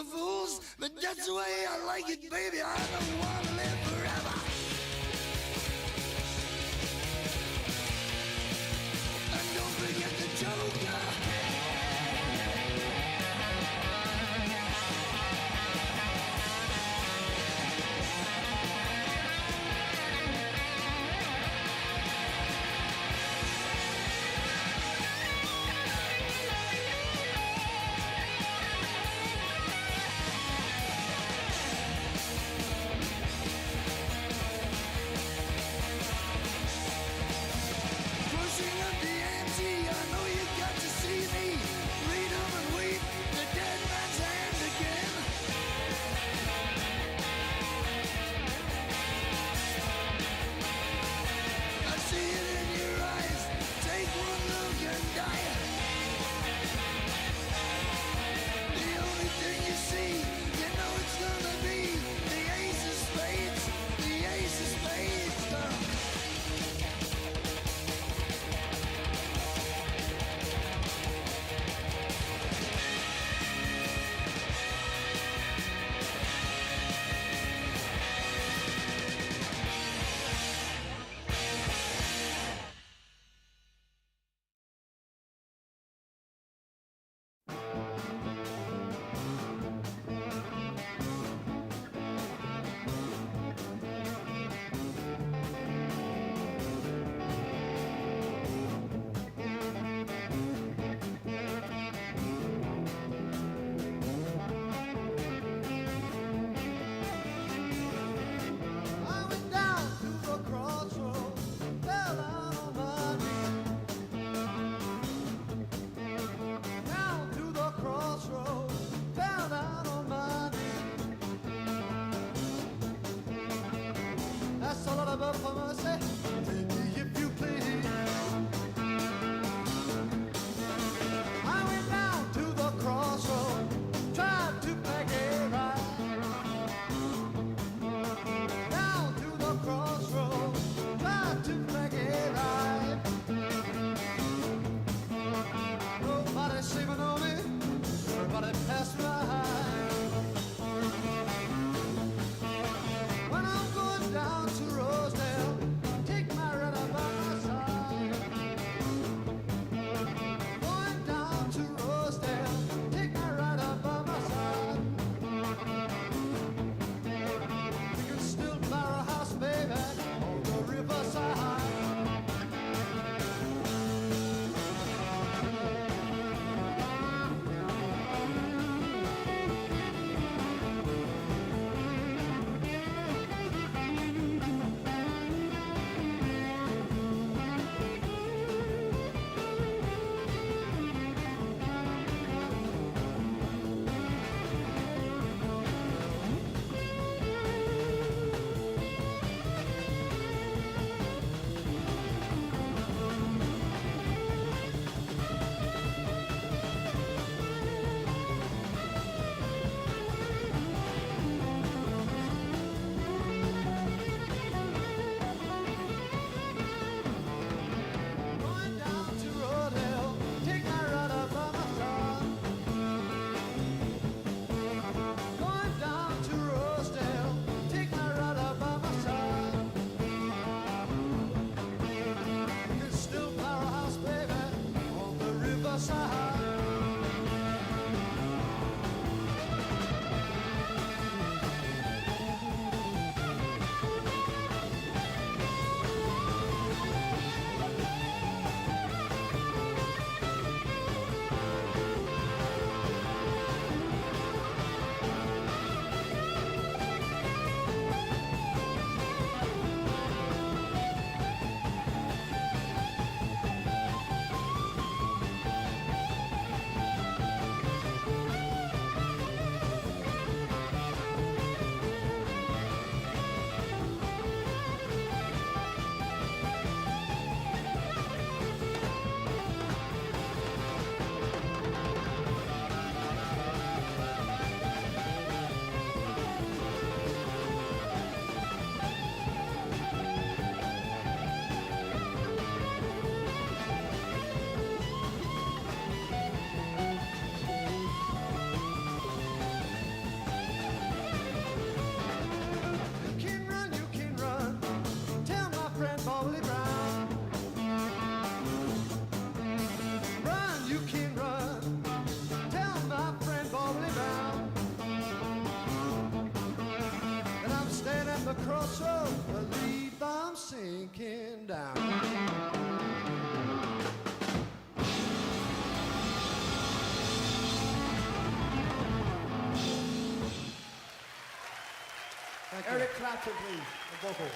for fools, but that's the way I like it, baby. I don't wanna live forever. And don't forget the Joker. Pushing up the ante, I know you got to see across so believe I'm sinking down. Eric Clapton, please, the vocal.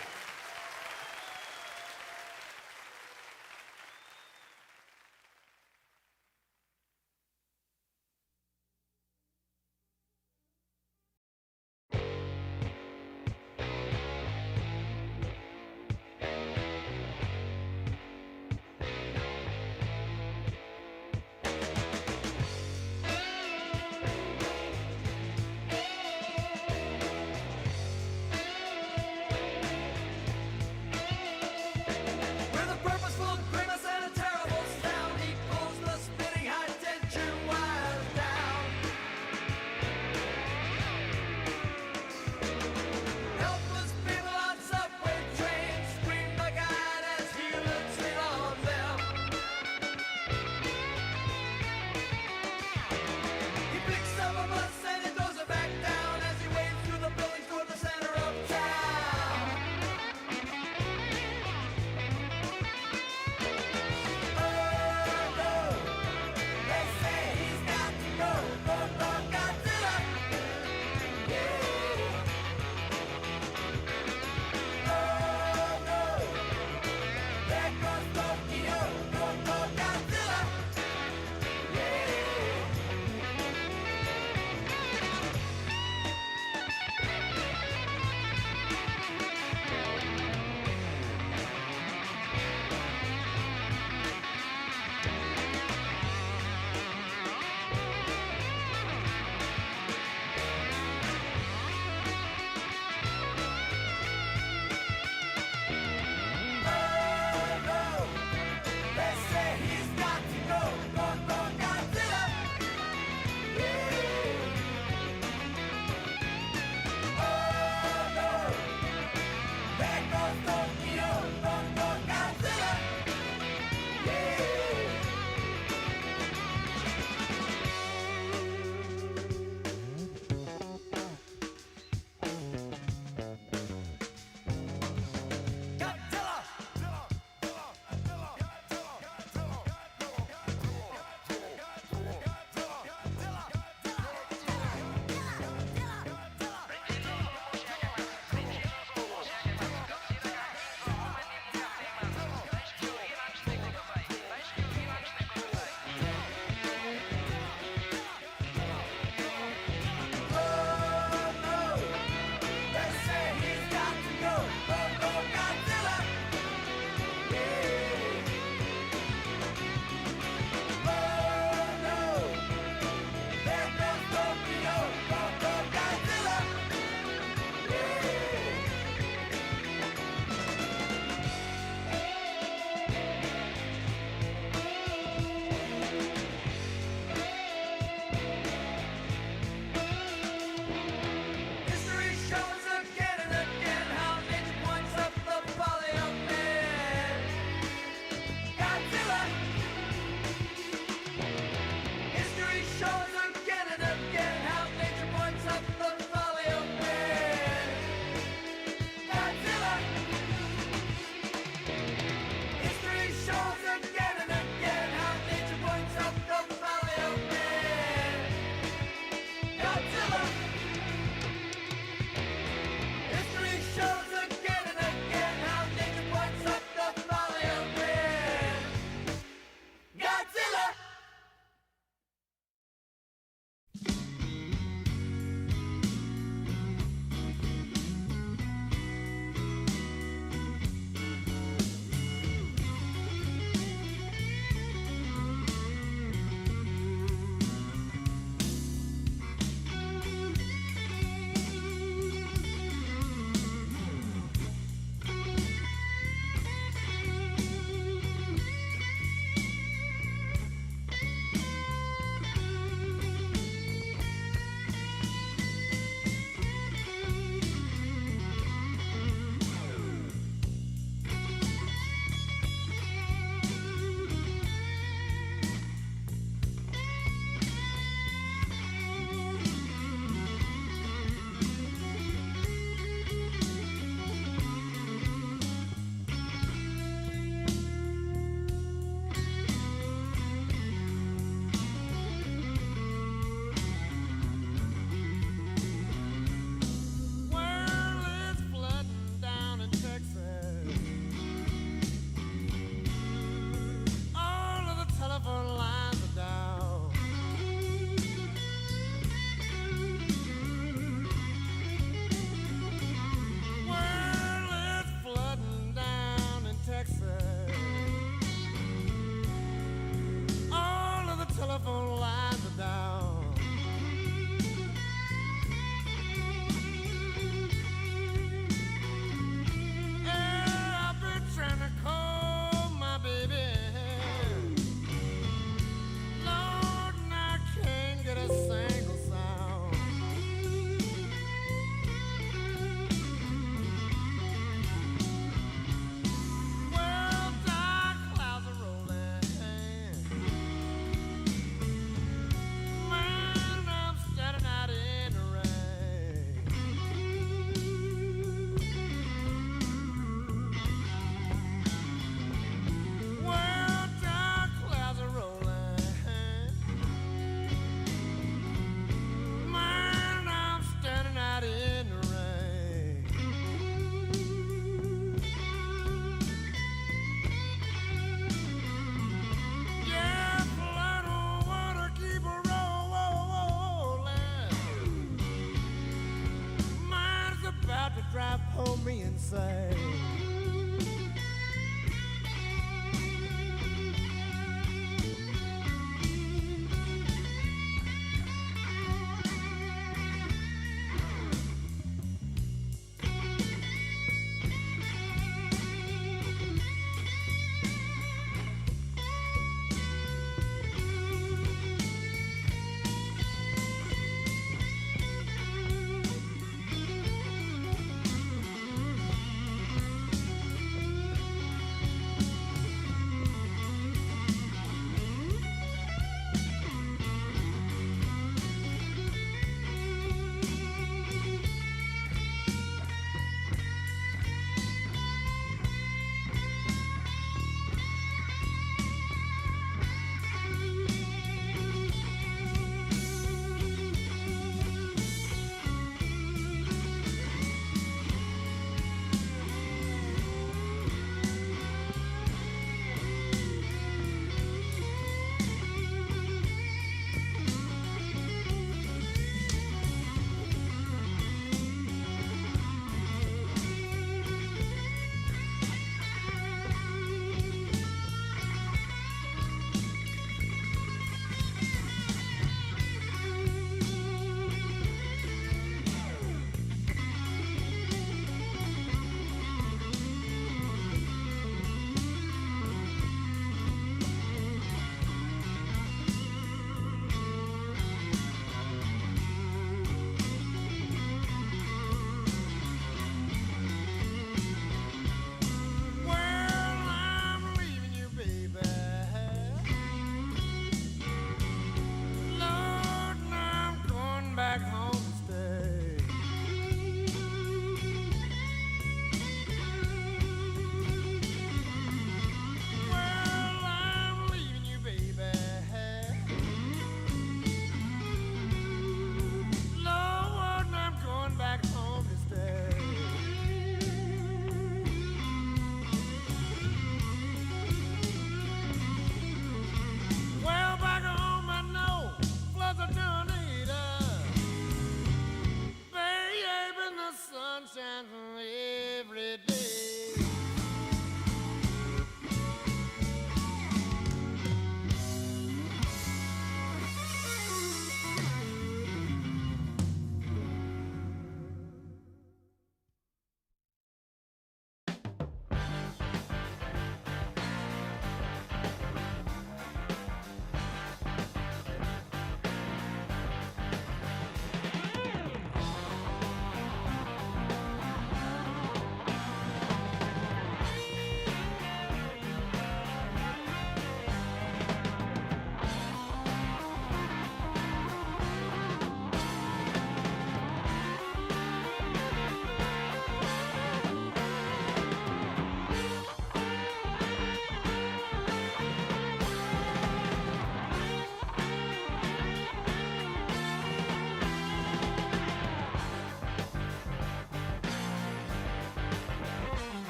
say.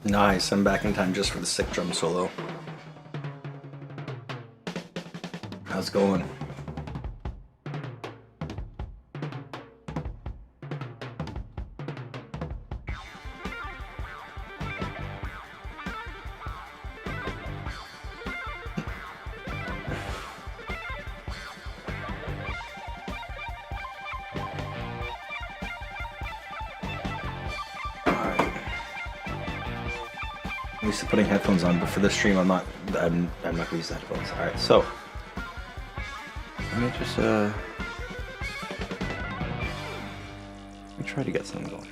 Nice, I'm back in time just for the sick drum solo. How's it going? I'm used to putting headphones on, but for this stream I'm not gonna use the headphones. Alright, so let me just let me try to get something going.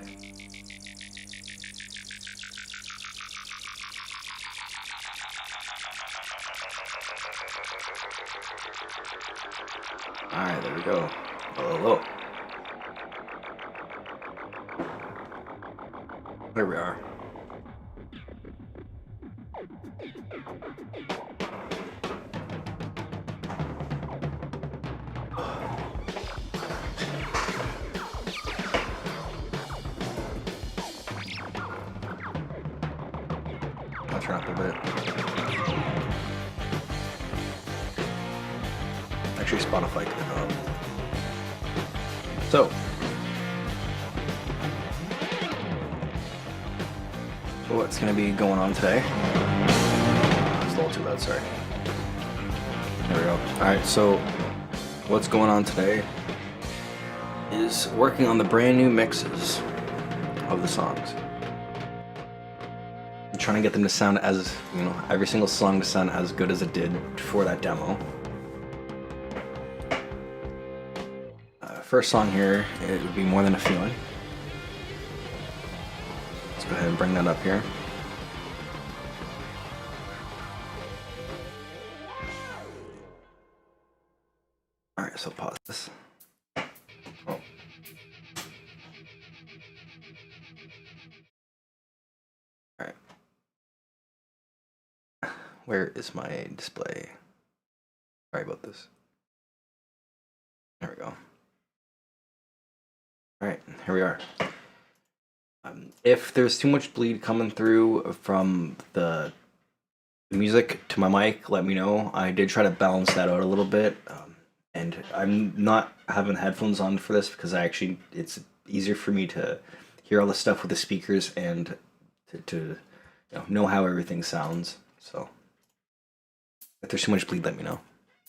Alright, there we go. Hello. There we are. I'll turn up a bit. Actually, Spotify could So, what's gonna be going on today? It's a little too loud, sorry. There we go. Alright, so what's going on today is working on the brand new mixes of the songs. I'm trying to get them to sound as, every single song to sound as good as it did for that demo. First song here, it would be More Than a Feeling. Let's go ahead and bring that up here. Alright, so pause this. Oh. Alright. Where is my display? Sorry about this. There we go. Alright, here we are. If there's too much bleed coming through from the music to my mic, let me know. I did try to balance that out a little bit. And I'm not having headphones on for this because it's easier for me to hear all the stuff with the speakers and to know how everything sounds. So if there's too much bleed, let me know.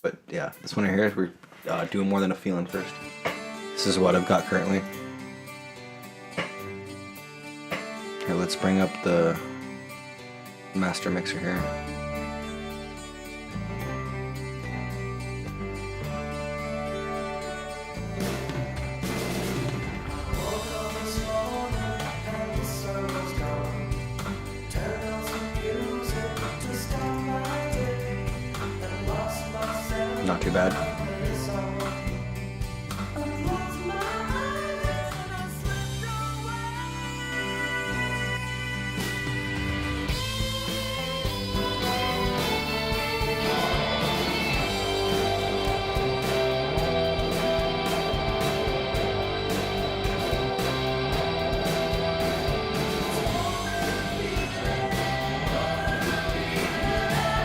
But yeah, this one here, we're doing More Than a Feeling first. This is what I've got currently. Here, let's bring up the master mixer here. Not too bad.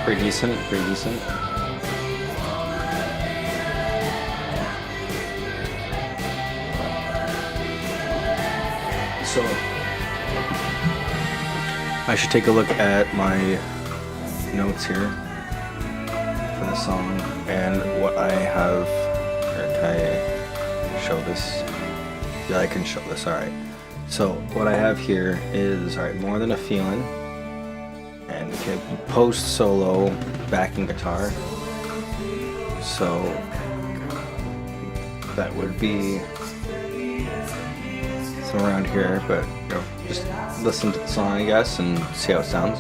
Pretty decent, pretty decent. So, I should take a look at my notes here for the song and what I have. Here, can I show this? Yeah, I can show this, alright. So, what I have here is, alright, More Than a Feeling. And post solo backing guitar. So that would be somewhere around here, but just listen to the song, I guess, and see how it sounds.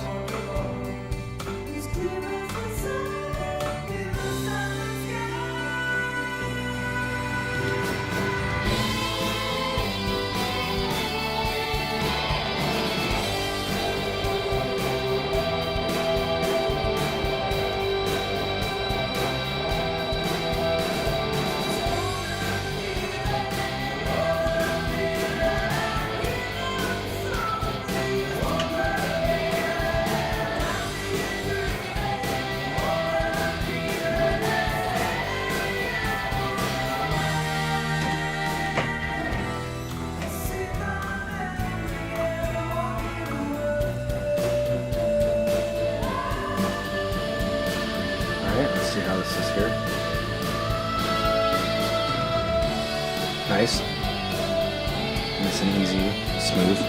see how this is here. Nice. Nice and easy, smooth.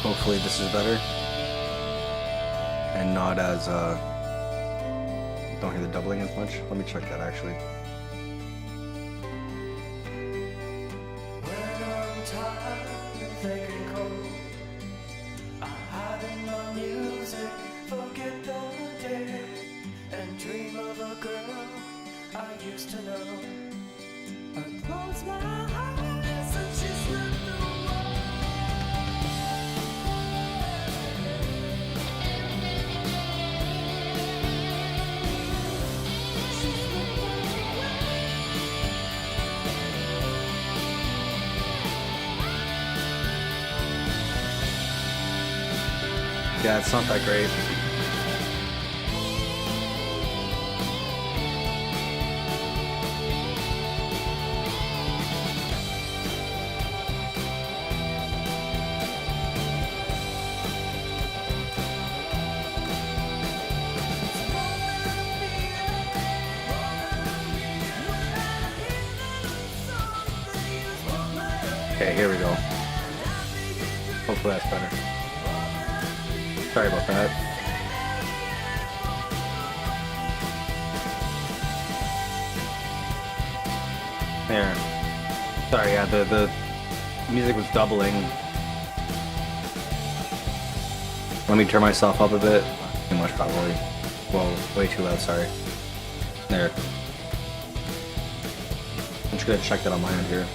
Hopefully this is better. And not as, don't hear the doubling as much. Let me check that actually. Yeah, it's not that great. Okay, here we go. Hopefully that's better. Sorry about that. There. Sorry, yeah, the music was doubling. Let me turn myself up a bit. Too much probably. Whoa, way too loud, sorry. There. I'm just gonna check that on my end here.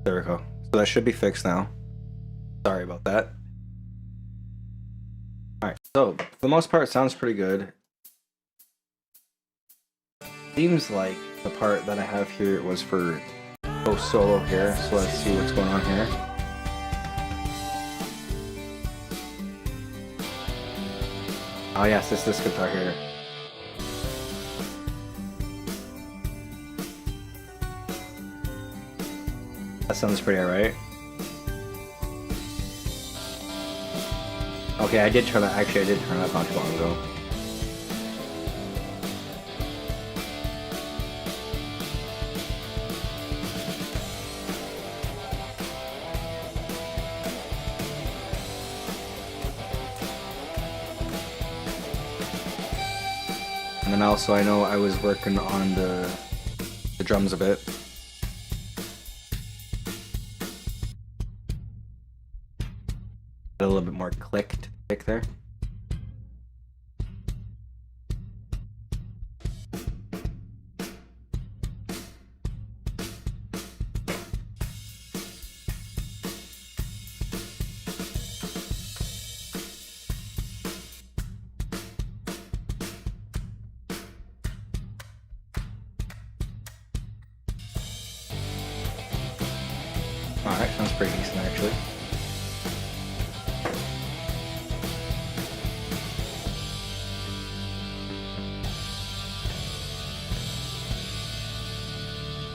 There we go. So that should be fixed now. Sorry about that. Alright, so for the most part it sounds pretty good. Seems like the part that I have here was for go solo here, so let's see what's going on here. Oh yes, it's this guitar here. That sounds pretty alright. Okay, I did turn that. Actually, I did turn that not too long ago. And then also, I know I was working on the drums a bit. A little bit more click there. Alright, sounds pretty decent actually.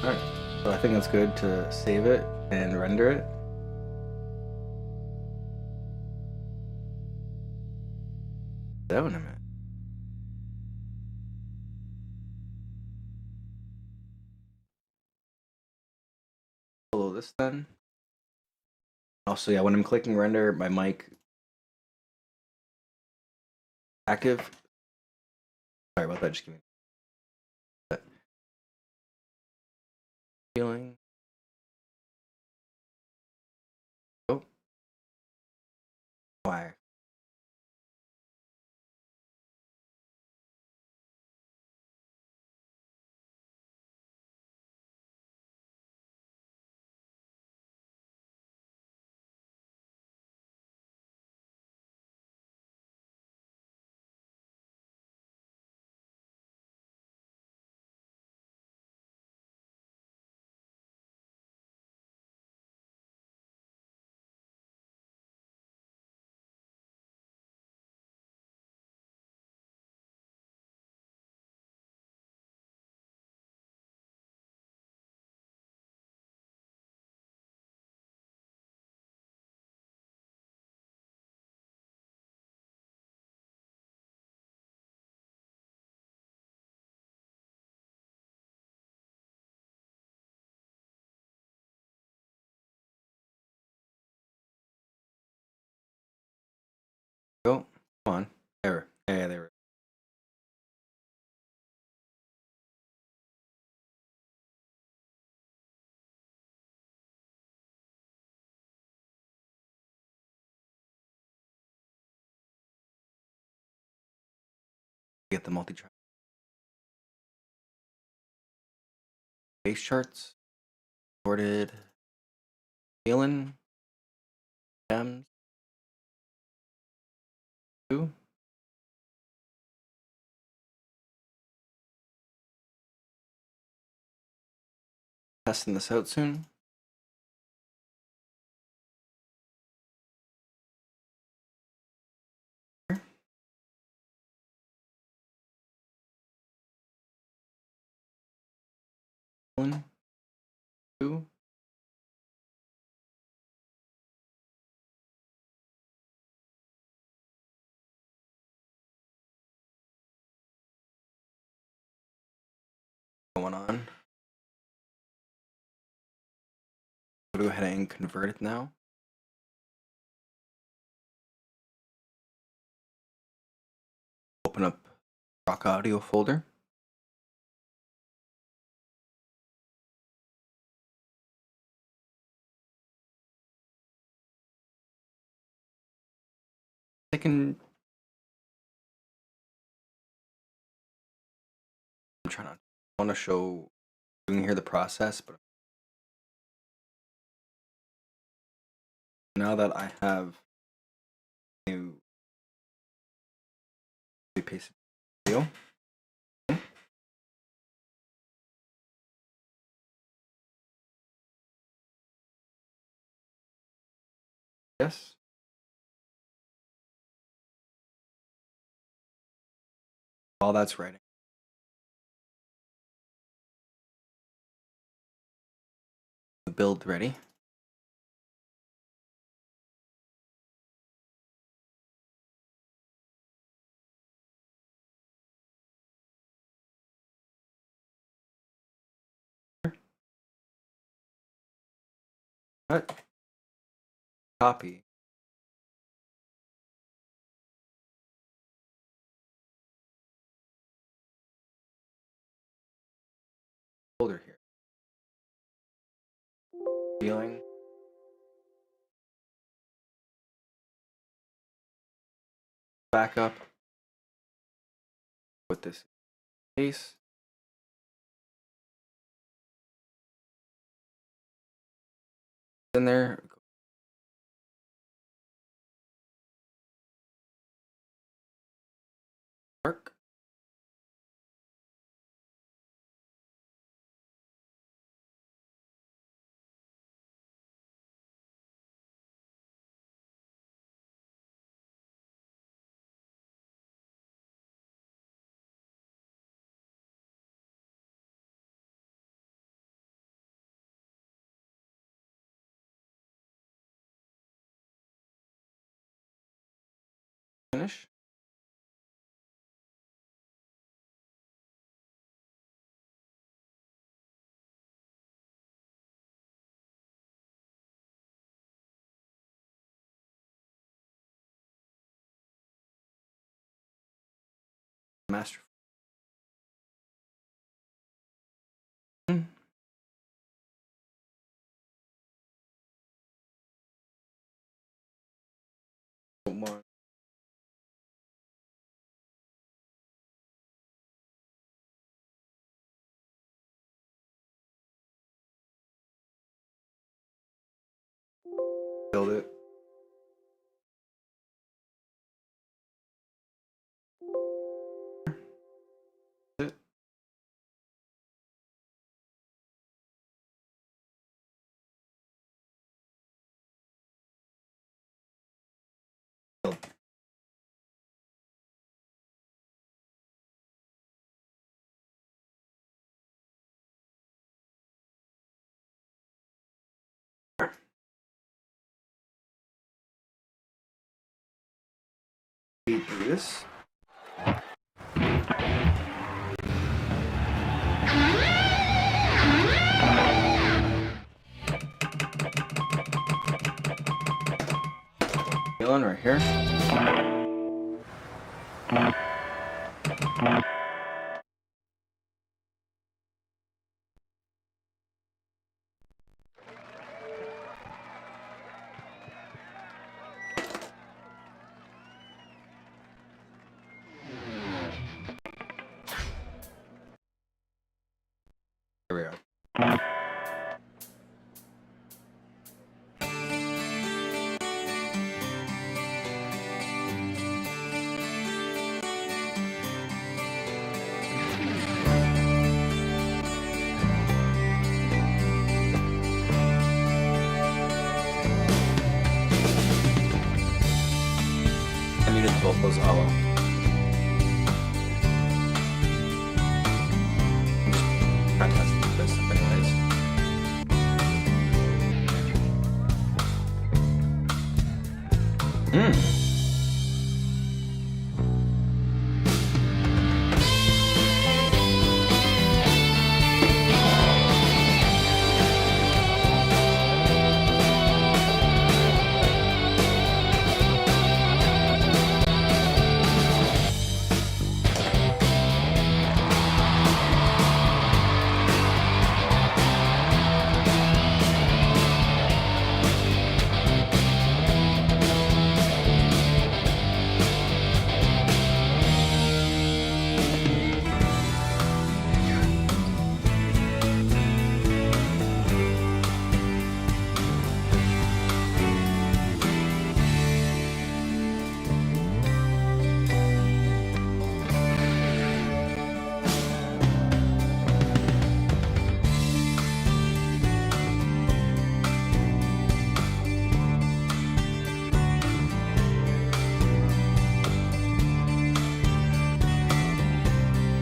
Alright, so I think that's good to save it and render it. That one a minute. Follow this then. Also, yeah, when I'm clicking render, my mic active. Sorry about that, just give me that feeling. Oh. Why? Come on. There. Yeah, there. Get the multi-track base charts sorted. Feeling gems. 2. Testing this out soon. One, 2. Going on. Go ahead and convert it now. Open up Rock Audio folder. I'm trying to. I want to show doing here the process, but now that I have new paste video. Yes. While that's writing. The build ready. Cut. Copy. Folder here. Feeling. Backup. Put this in case. In there. Work. Finish. Master. One. Build it. It. Build. Read through this. Feeling right here. Here we are. I muted both those. Oh well. I'm just trying to test this anyways.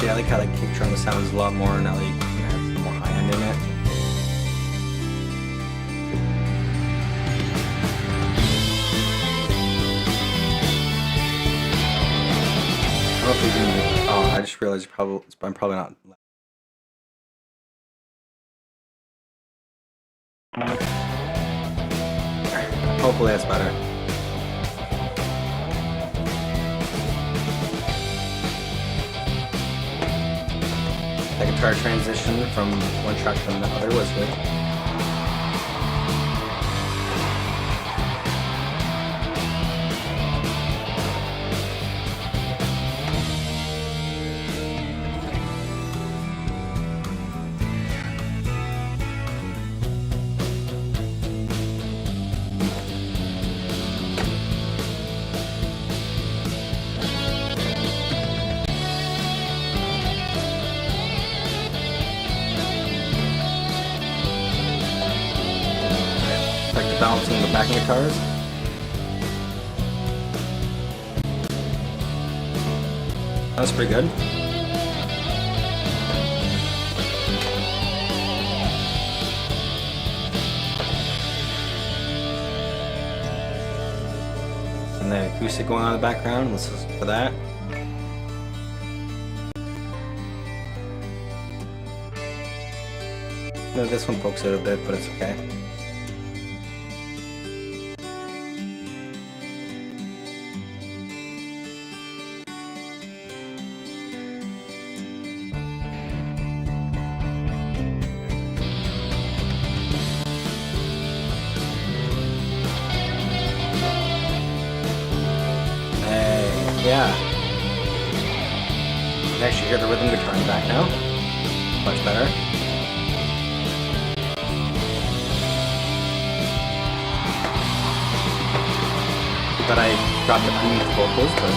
Yeah, I like how the kick drum sounds a lot more now that you can have some more high end in it. I don't know if we can. Oh, I just realized I'm probably not. Hopefully that's better. The guitar transition from one track to the other was good. Balancing the backing guitars. That's pretty good. And the acoustic going on in the background, let's listen for that. No, this one pokes out a bit, but it's okay. Yeah. You can actually hear the rhythm guitar in the back now. Much better. But I dropped it underneath the vocals, but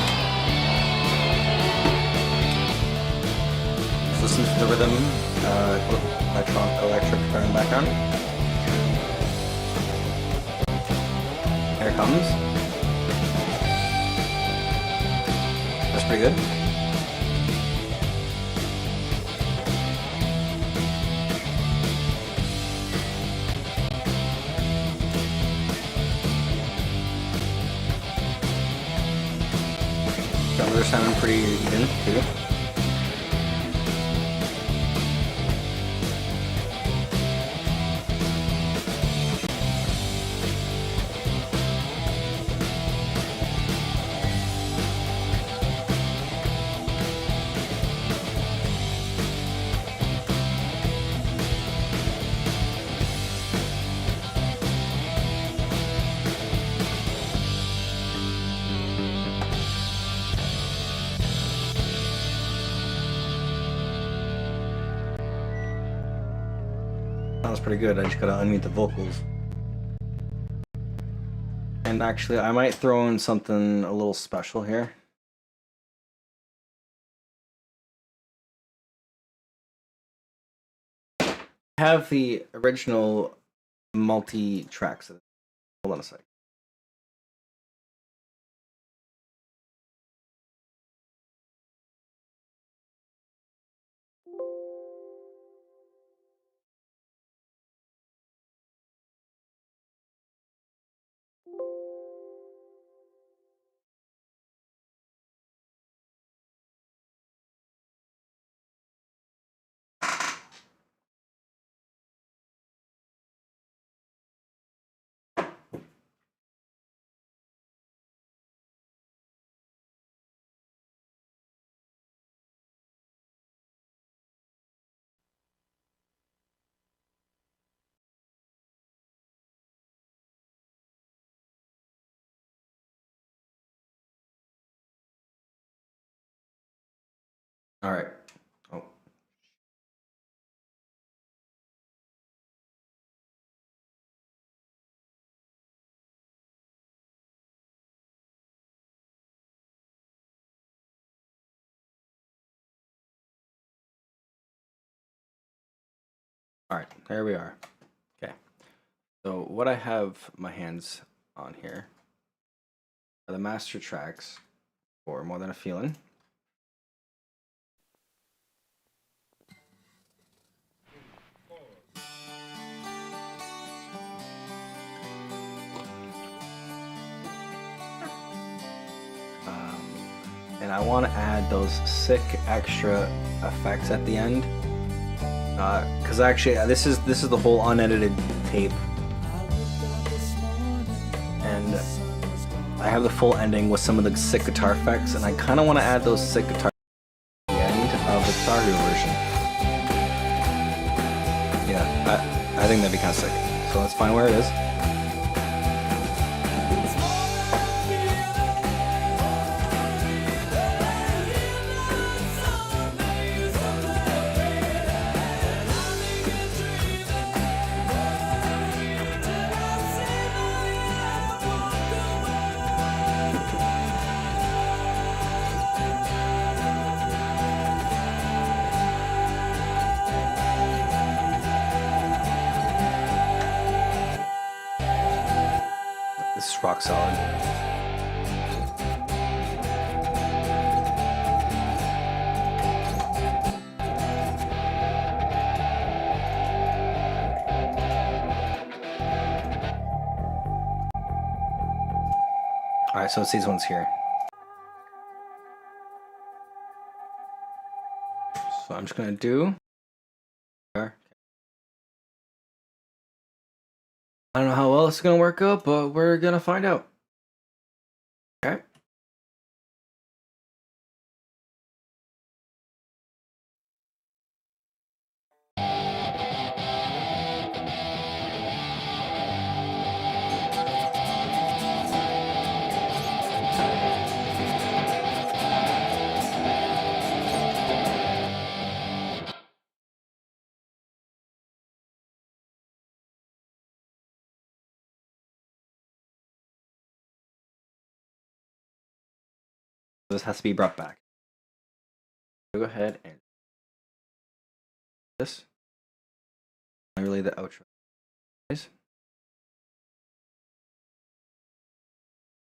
let's listen to the rhythm, electric guitar in the background. Here it comes. That's pretty good. Drums are sounding pretty even too. sounds pretty good. I just gotta unmute the vocals. And actually, I might throw in something a little special here. I have the original multi-tracks. Hold on a sec. All right. Oh. All right, there we are. Okay. So what I have my hands on here are the master tracks for More Than a Feeling. And I want to add those sick extra effects at the end, because actually this is the whole unedited tape, and I have the full ending with some of the sick guitar effects, and I kind of want to add those sick guitar at the end of the Guitar Hero version. Yeah, I think that'd be kind of sick. So let's find where it is. This is rock solid. Alright, so it's these ones here. So I'm just gonna do. I don't know how well it's gonna work out, but we're gonna find out. Okay. This has to be brought back. Go ahead and this. I relay the outro.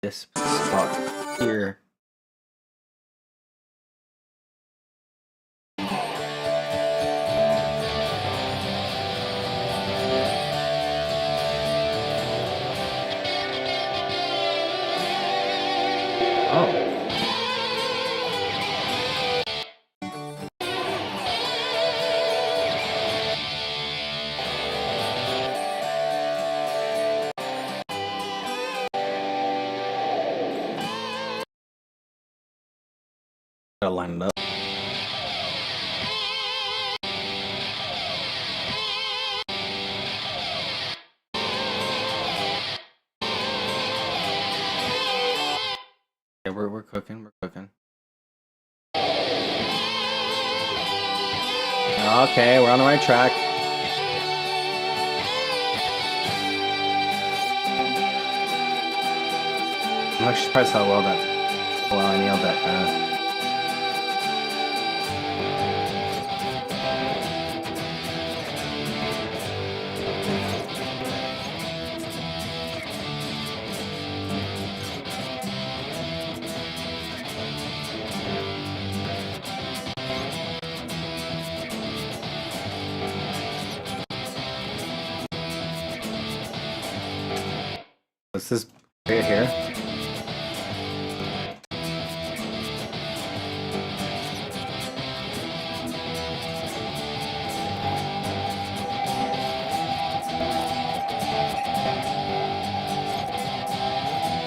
This spot here. Oh. Gotta line it up. Yeah, we're cooking, we're cooking. Okay, we're on the right track. actually surprised how well I nailed that. What's this right here?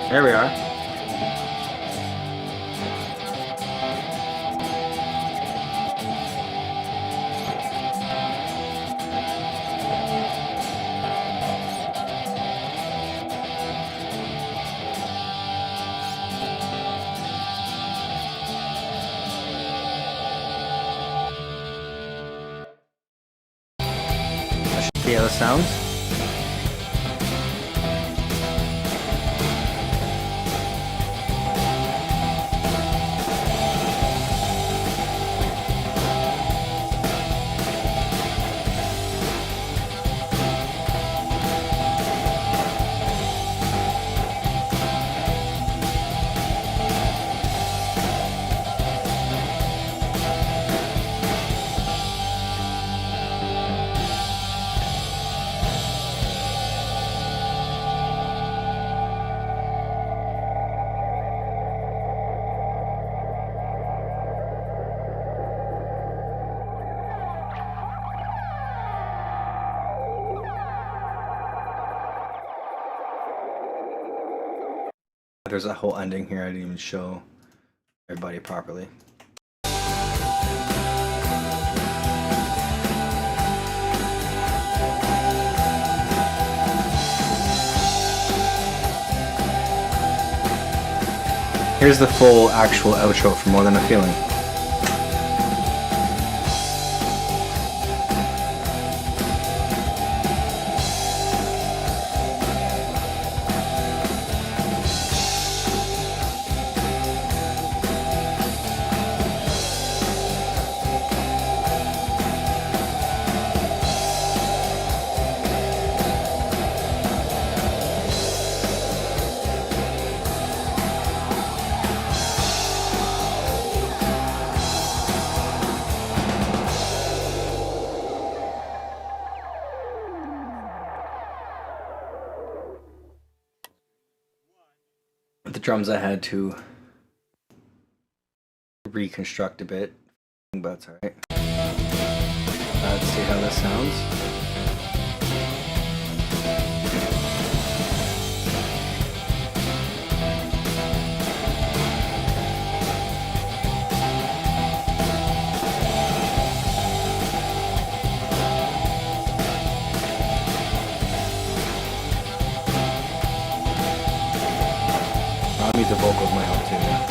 There we are. That should be how it sounds. There's a whole ending here I didn't even show everybody properly. Here's the full actual outro for More Than a Feeling. With the drums I had to reconstruct a bit, but it's alright. Let's see how this sounds. I'll need the vocals might help too. Yeah.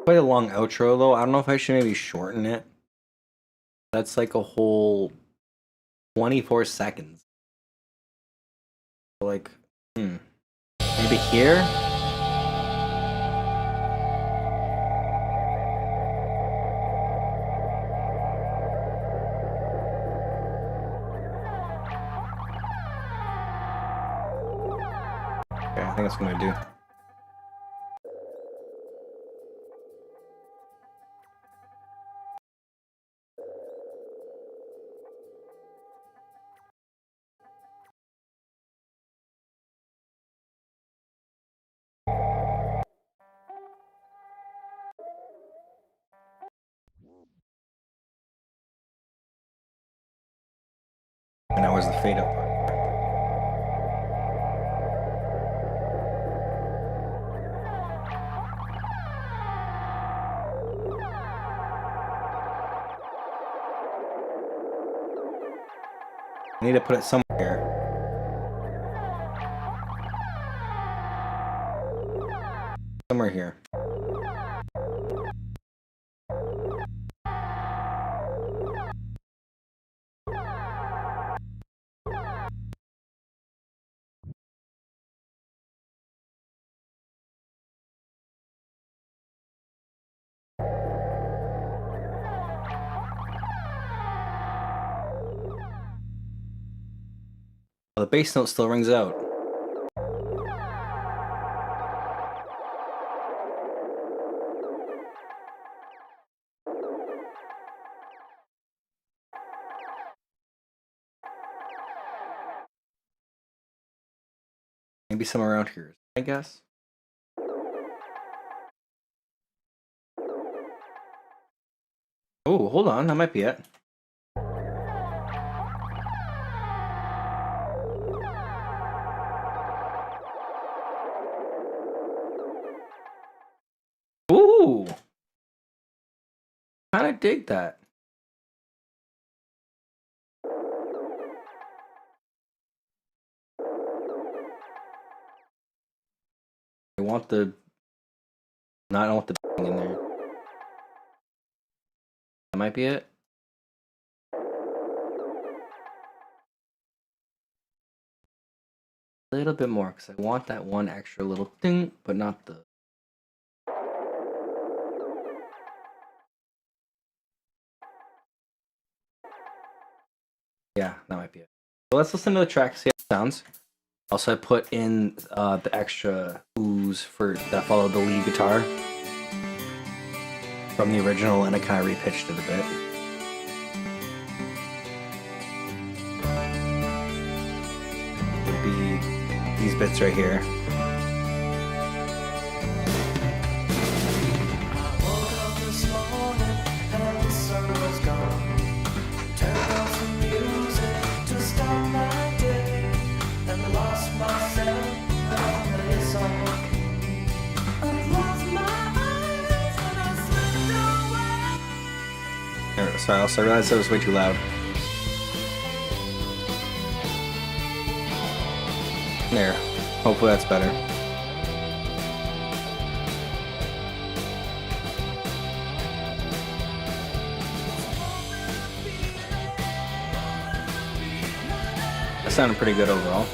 Quite a long outro though. I don't know if I should maybe shorten it. That's like a whole 24 seconds. Like, maybe here? Okay, I think that's what I'm gonna do. And that was the fade up part. need to put it somewhere here. Somewhere here. The bass note still rings out. Maybe somewhere around here, I guess. Oh, hold on, that might be it. Ooh! Kinda dig that. I want the... No, I don't want the in there. That might be it. A little bit more, because I want that one extra little thing, but not the... Yeah, that might be it. So let's listen to the track, see how it sounds. Also, I put in the extra ooze for that followed the lead guitar from the original, and I kind of repitched it a bit. Would be these bits right here. Sorry, also I realized that was way too loud. There. Hopefully that's better. That sounded pretty good overall.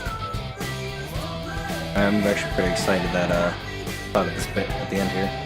I'm actually pretty excited that about this bit at the end here.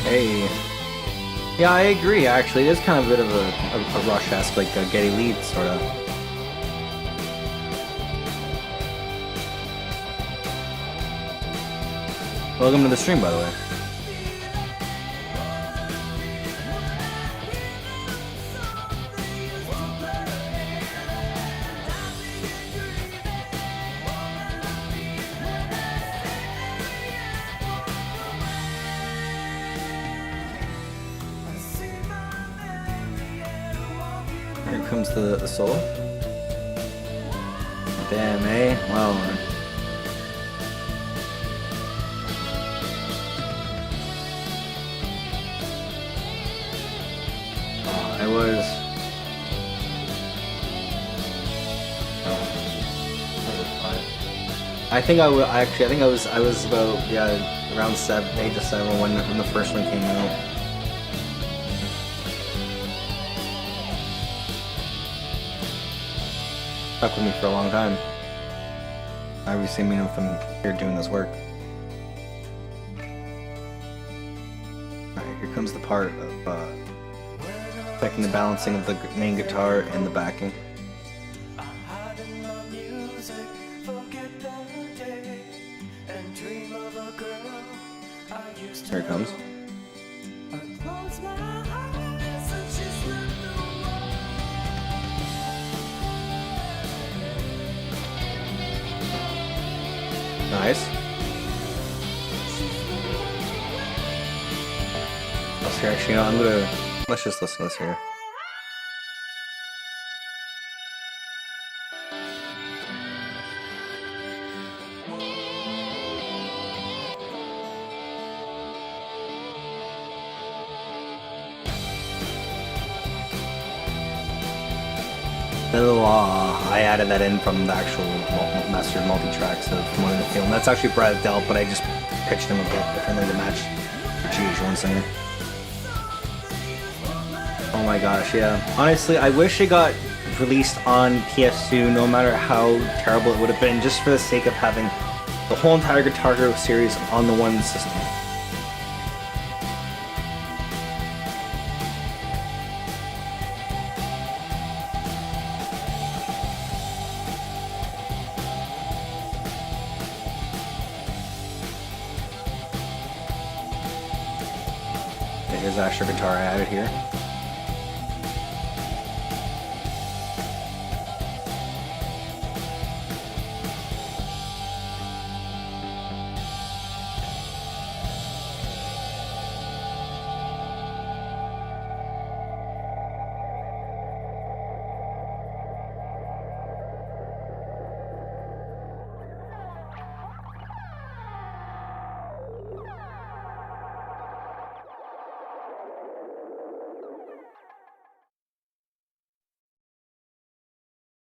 Hey. Yeah, I agree, actually. It is kind of a bit of a Rush-esque, like a Getty Lead, sort of. Welcome to the stream, by the way. Here comes the solo. Damn, eh? Wow. I was... I think I was about, yeah, around 8 to 7 when the first one came out. Stuck with me for a long time. Obviously, I mean, if I'm here doing this work. Alright, here comes the part of checking the balancing of the main guitar and the backing. Here it comes. Nice. Actually, you know, let's just listen to this here. I added that in from the actual mastered multi-tracks of More Than a Feeling. That's actually Brad Delp, but I just pitched him a bit differently to match the GH1 singer. Oh my gosh, yeah. Honestly, I wish it got released on PS2, no matter how terrible it would have been, just for the sake of having the whole entire Guitar Hero series on the one system. Here's Asher guitar I added here.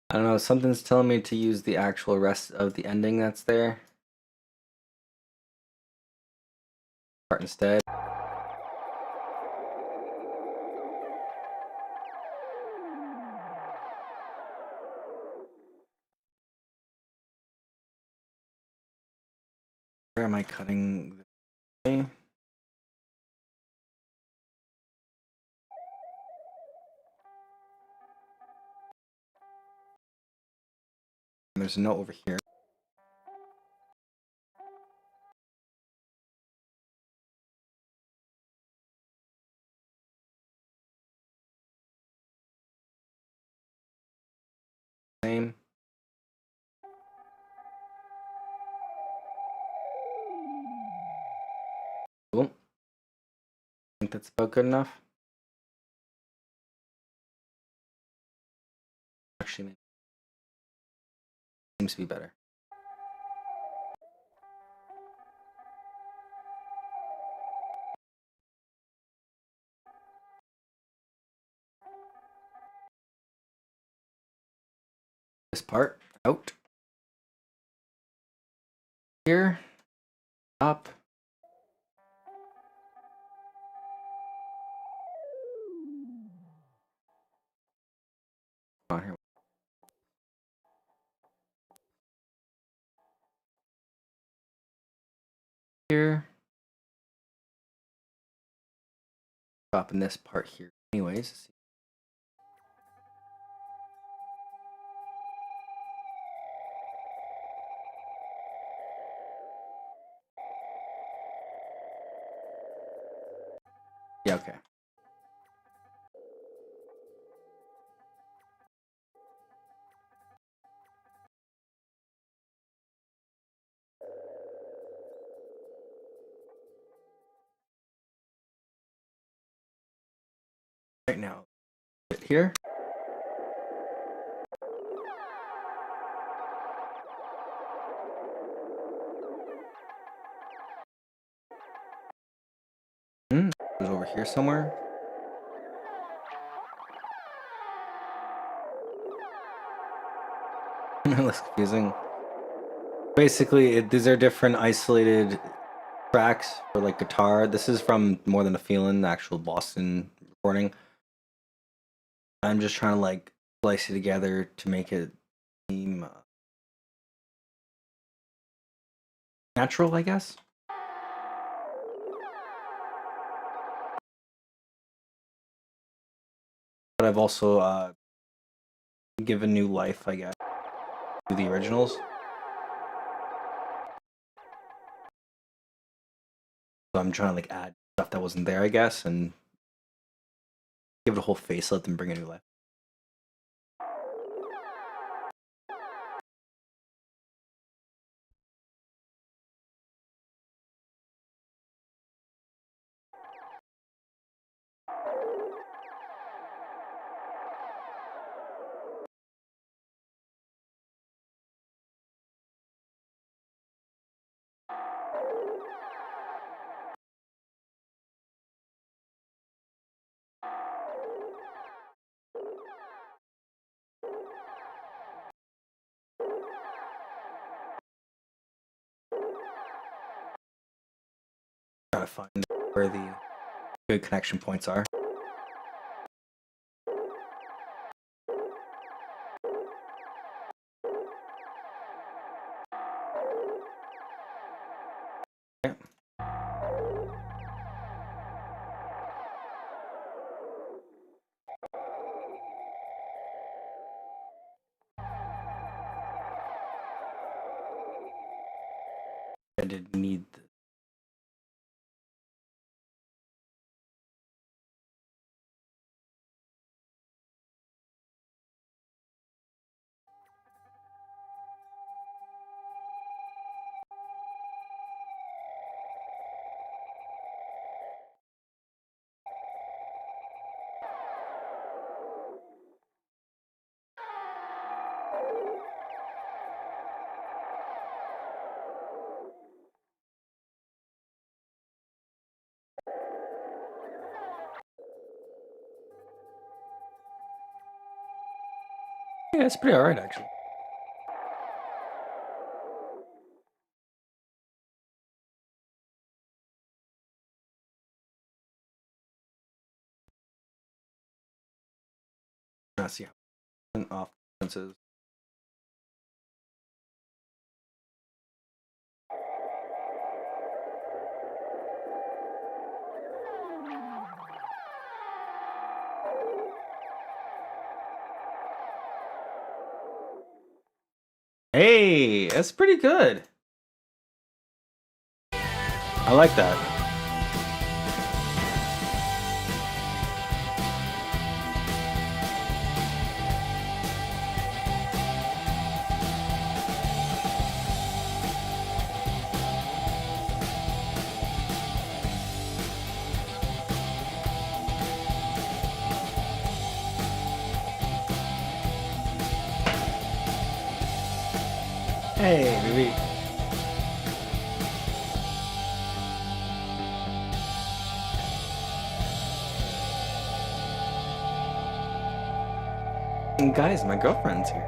I don't know, something's telling me to use the actual rest of the ending that's there part instead. Where am I cutting? There's a note over here. Same. Cool. I think that's about good enough. Actually, seems to be better. This part out. Here. Up. Oh, here. Here. Stop in this part here. Anyways. Yeah, okay. Right now. Here. It was over here somewhere. Looks confusing. Basically, these are different isolated tracks for like guitar. This is from More Than a Feeling, the actual Boston recording. I'm just trying to like splice it together to make it seem natural, I guess. But I've also given new life, I guess, to the originals. So I'm trying to like add stuff that wasn't there, I guess, and give it a whole facelift and bring a new life. Trying to find where the good connection points are. Okay. I did need yeah, it's pretty alright actually. Let's see how off differences. Hey, that's pretty good. I like that. Hey, baby. And guys, my girlfriend's here.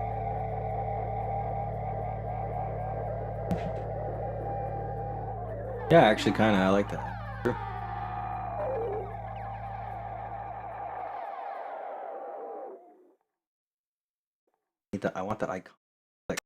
Yeah, actually, kind of. I like that. True. I want that icon. Like,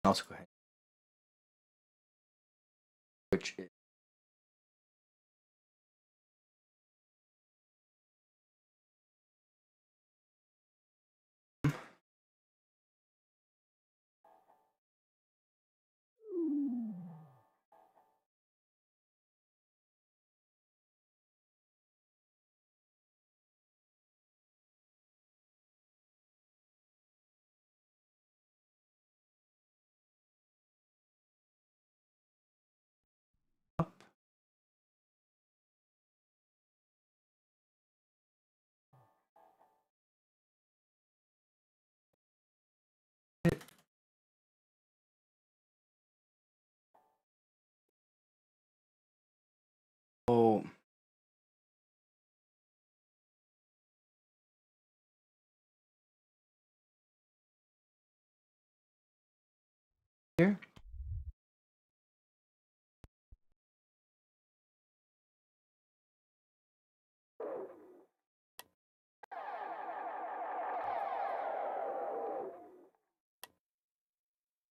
also go ahead. Which is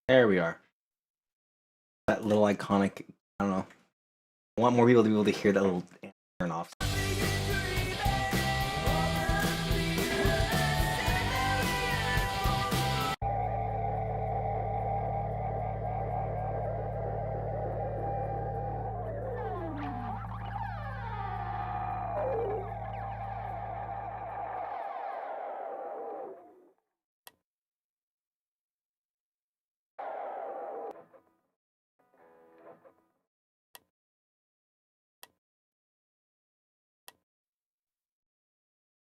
There we are. That little iconic, I don't know. I want more people to be able to hear that little turn off.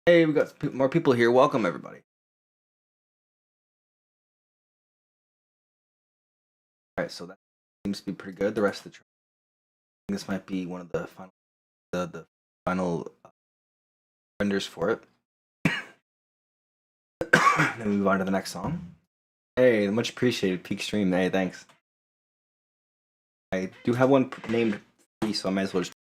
Hey, we got more people here. Welcome, everybody. All right, so that seems to be pretty good. The rest of the track. This might be one of the final, the final renders for it. Then we move on to the next song. Hey, much appreciated. Peak stream. Hey, thanks. I do have one named free, so I might as well just.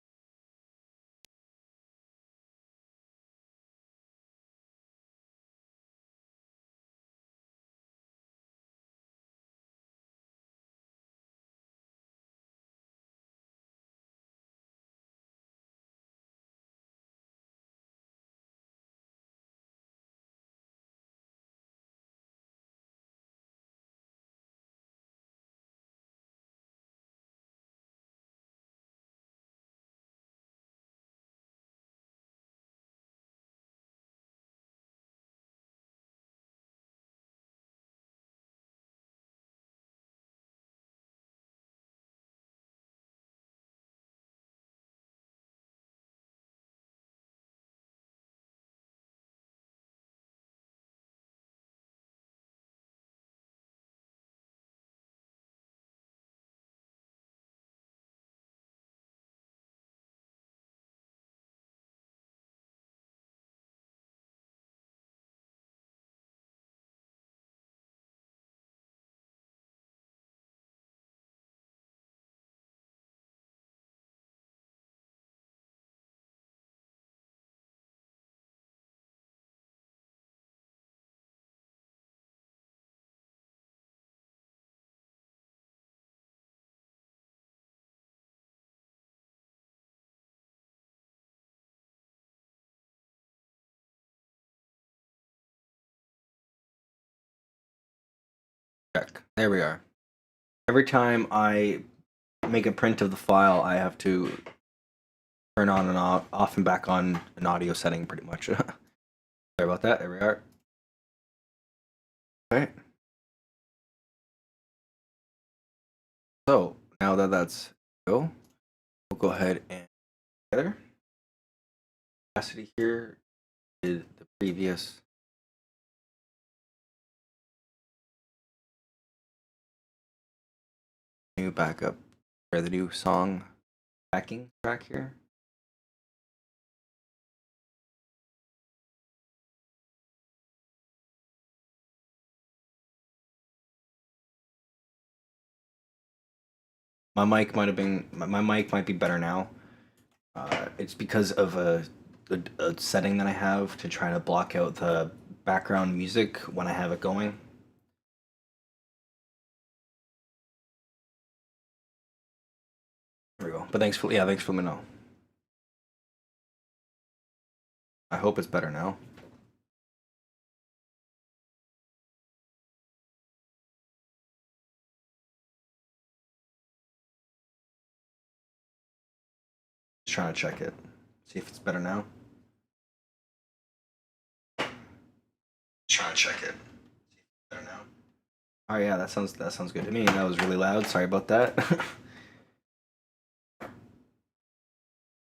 Check. There we are. Every time I make a print of the file, I have to turn on and off and back on an audio setting, pretty much. Sorry about that. There we are. Okay. So now that that's go, we'll go ahead and together. Capacity here is the previous. New backup or the new song backing track here. My mic might have been my mic might be better now. It's because of a setting that I have to try to block out the background music when I have it going. There we go. But thanks for thanks for letting me know. I hope it's better now. Just trying to check it. See if it's better now. Trying to check it. See if it's better now. Oh yeah, that sounds good to me. That was really loud. Sorry about that.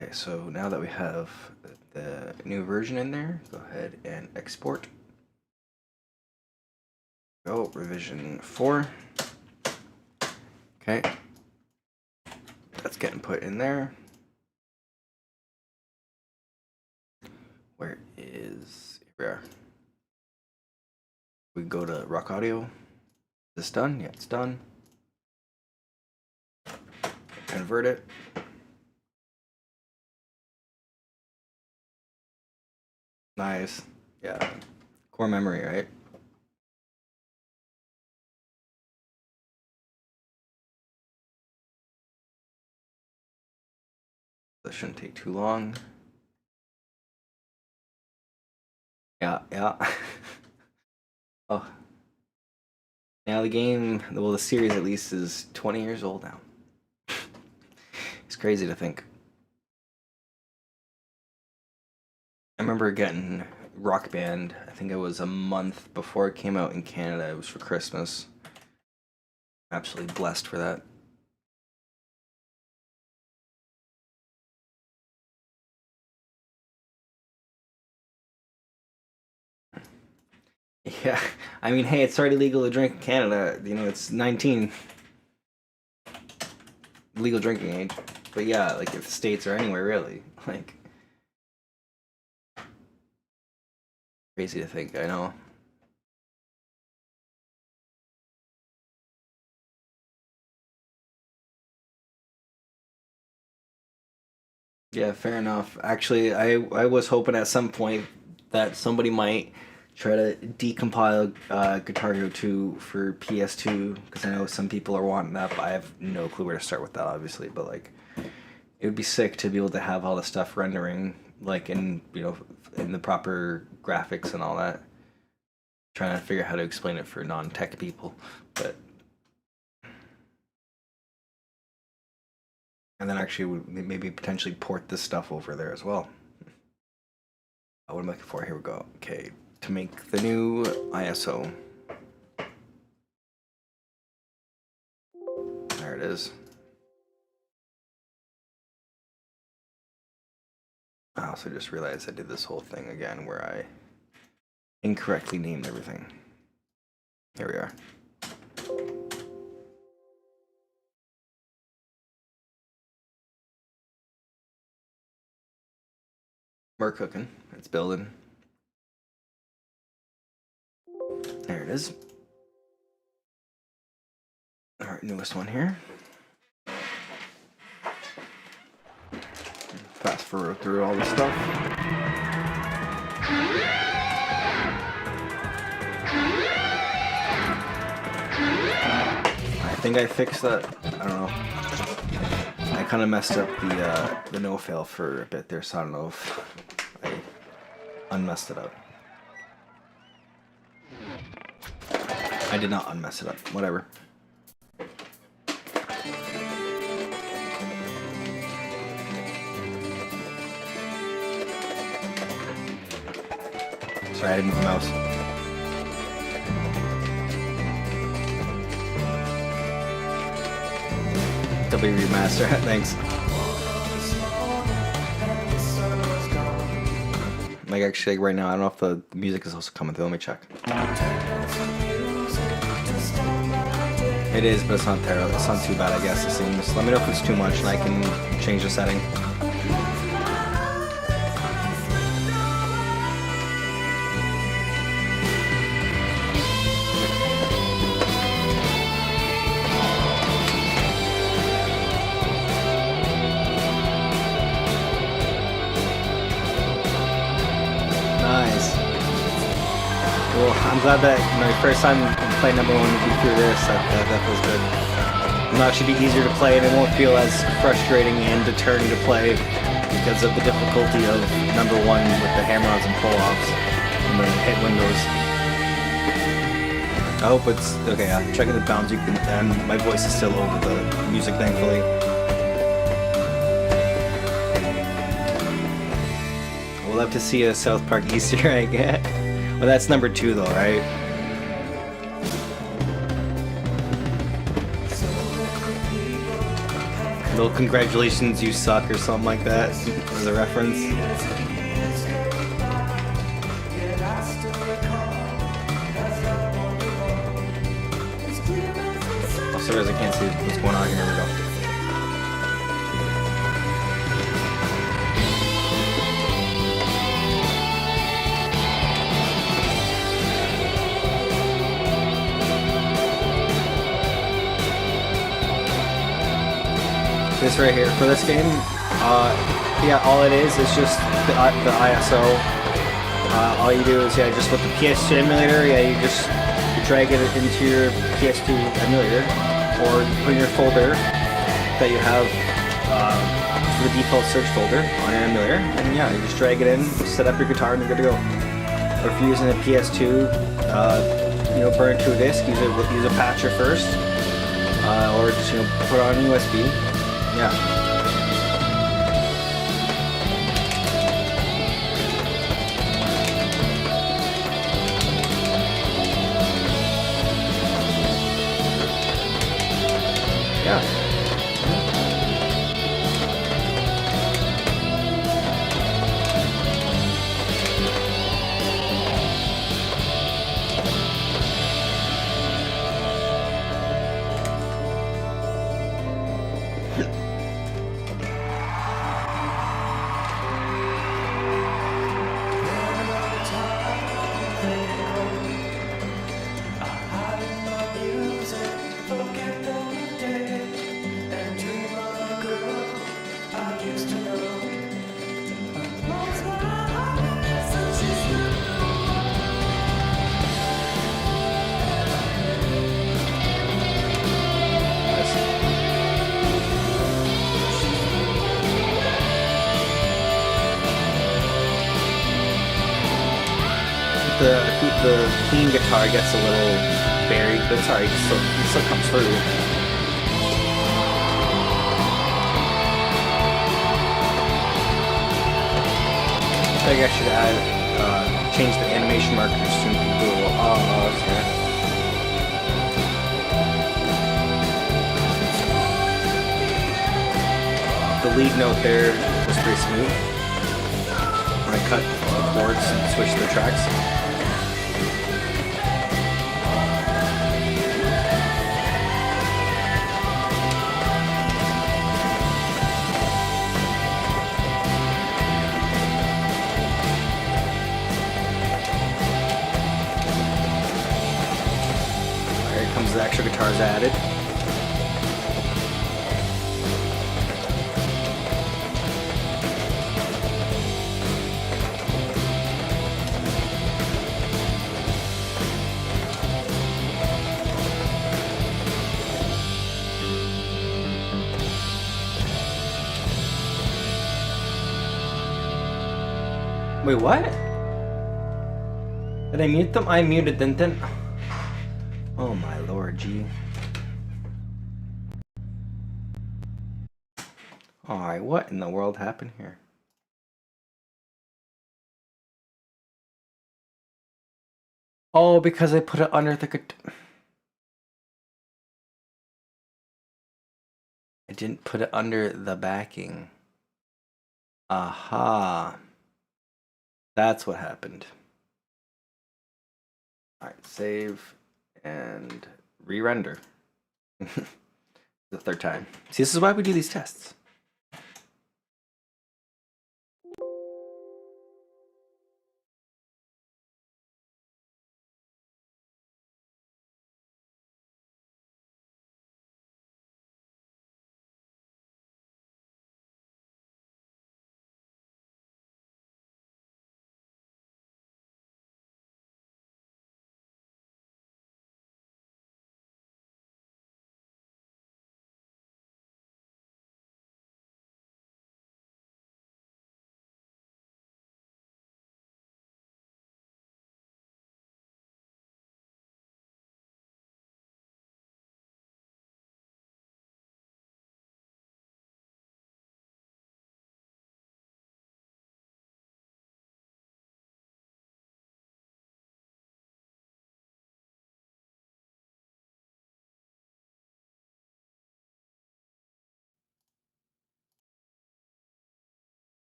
Okay, so now that we have the new version in there, go ahead and export. Go, revision 4. Okay. That's getting put in there. Where is, here we are. We go to Rock Audio. Is this done? Yeah, it's done. Convert it. Nice. Yeah. Core memory, right? This shouldn't take too long. Yeah. Oh. Now the game, well, the series at least is 20 years old now. It's crazy to think. I remember getting Rock Band, I think it was a month before it came out in Canada. It was for Christmas. Absolutely blessed for that. Yeah, I mean, hey, it's already legal to drink in Canada. You know, it's 19. Legal drinking age. But yeah, like if the States or anywhere really. Like, crazy to think, I know. Yeah, fair enough. Actually, I was hoping at some point that somebody might try to decompile Guitar Hero 2 for PS2, because I know some people are wanting that, but I have no clue where to start with that, obviously. But like, it would be sick to be able to have all the stuff rendering like in, you know, in the proper graphics and all that. Trying to figure out how to explain it for non-tech people, but and then actually maybe potentially port this stuff over there as well. What am I looking for? Here we go. Okay, to make the new ISO. There it is. I also just realized I did this whole thing again where I incorrectly named everything. Here we are. We're cooking. It's building. There it is. Alright, newest one here. Fast forward through all this stuff. I think I fixed that. I don't know. I kind of messed up the no fail for a bit there, so I don't know if I unmessed it up. I did not unmess it up. Whatever. Sorry, I didn't move the mouse. W Remaster, thanks. Like actually, like right now, I don't know if the music is also coming through. Let me check. It is, but it's not terrible. It's not too bad, I guess. It seems. Let me know if it's too much, and I can change the setting. Well, I'm glad that my first time playing number one would be through this. That feels good. Now it should be easier to play, and it won't feel as frustrating and deterring to play because of the difficulty of number one with the hammer-ons and pull-offs and the hit windows. I hope it's okay. Checking the bounds, you can, and my voice is still over the music, thankfully. I would love to see a South Park Easter egg. Well, that's number 2 though, right? Little congratulations, you suck, or something like that, as a reference. Also, guys, I can't see what's going on here. Here we go. This right here for this game, yeah, all it is just the ISO. All you do is just with the PS2 emulator, you drag it into your PS2 emulator, or you put in your folder that you have for the default search folder on your emulator, and yeah, you just drag it in, set up your guitar, and you're good to go. Or if you're using a PS2, burn it to a disc, use a patcher first, or just put it on USB. Yeah. Yeah. The clean guitar gets a little buried, but it's alright, it still comes through. I think I should change the animation markers to include the little ahs here. The lead note there was pretty smooth when I cut the chords and switched the tracks. The extra guitars added. Wait, what? Did I mute them? I muted them then. Oh my lord, G. Alright, what in the world happened here? Oh, because I put it under the guitar. I didn't put it under the backing. Aha. That's what happened. Alright, save and re-render. The third time. See, this is why we do these tests.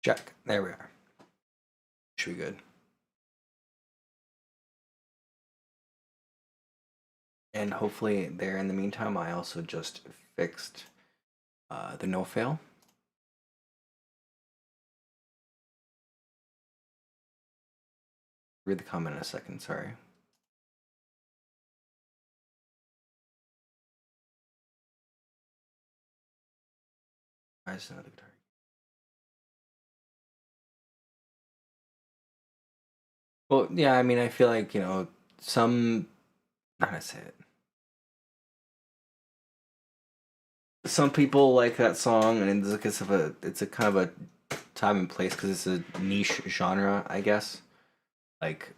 Check. There we are. Should be good. And hopefully there in the meantime, I also just fixed the no fail. Read the comment in a second, sorry. Where's another guitar? Well, yeah, I mean, I feel like, how do I say it? some people like that song, and it's because of it's a kind of a time and place because it's a niche genre, I guess. Like,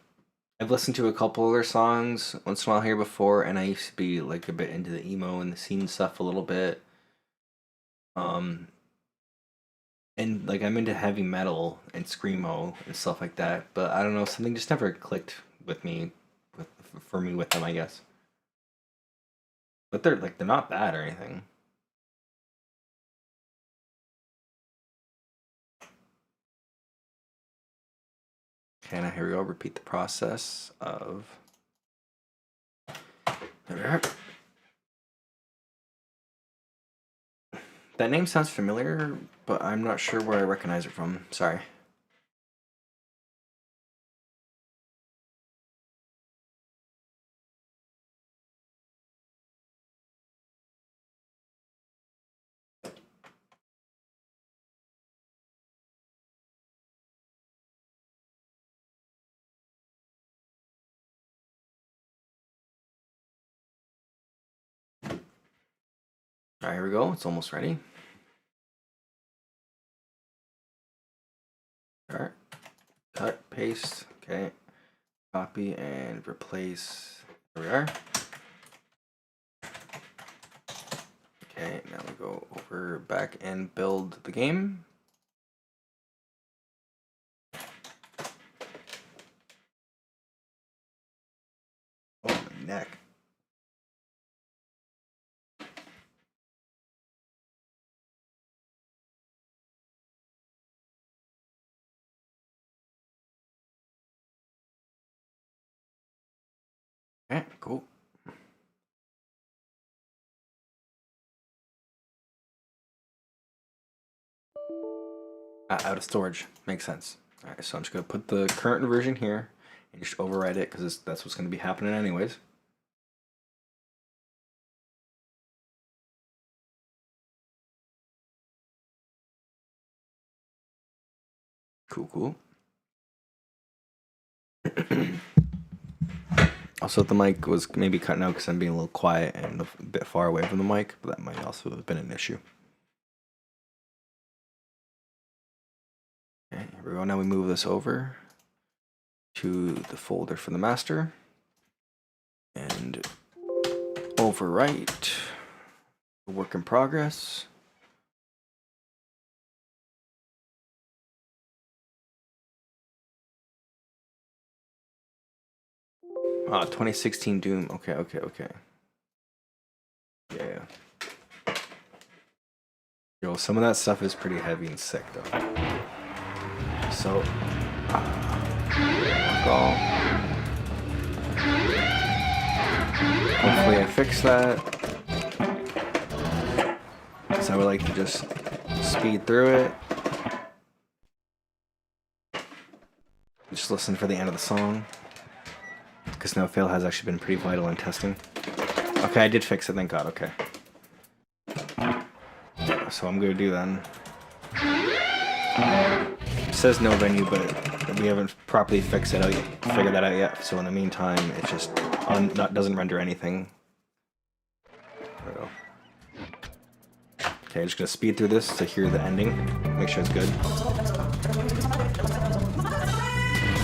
I've listened to a couple of their songs once in a while here before, and I used to be like a bit into the emo and the scene stuff a little bit. And like I'm into heavy metal and screamo and stuff like that, but I don't know, something just never clicked with me, for me with them, I guess. But they're not bad or anything. Okay, now here we go. Repeat the process of. There we are. That name sounds familiar, but I'm not sure where I recognize it from. Sorry. Alright, here we go. It's almost ready. Alright. Cut, paste, okay. Copy and replace. There we are. Okay, now we go over back and build the game. Oh, my neck. Okay, cool. Out of storage. Makes sense. Alright, so I'm just going to put the current version here and just override it because that's what's going to be happening anyways. Cool, cool. Also, the mic was maybe cutting out because I'm being a little quiet and a bit far away from the mic, but that might also have been an issue. Okay, here we go. Now we move this over to the folder for the master and overwrite work in progress. Ah, 2016 Doom. Okay. Yeah. Yo, some of that stuff is pretty heavy and sick though. So, hopefully I fix that. So I would like to just speed through it. Just listen for the end of the song. Because no fail has actually been pretty vital in testing. Okay, I did fix it, thank God, okay. So I'm gonna do then. It says no venue, but we haven't properly figured that out yet. So in the meantime, it just doesn't render anything. There we go. Okay, I'm just gonna speed through this to hear the ending. Make sure it's good.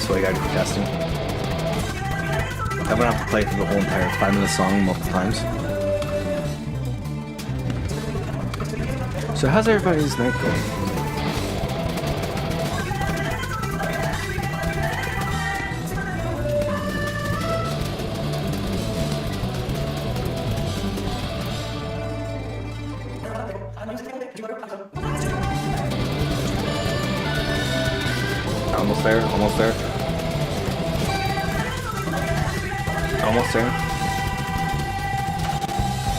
So I gotta do testing. I'm gonna have to play through the whole entire 5-minute song multiple times. So how's everybody's night going? Almost there, almost there. Almost there.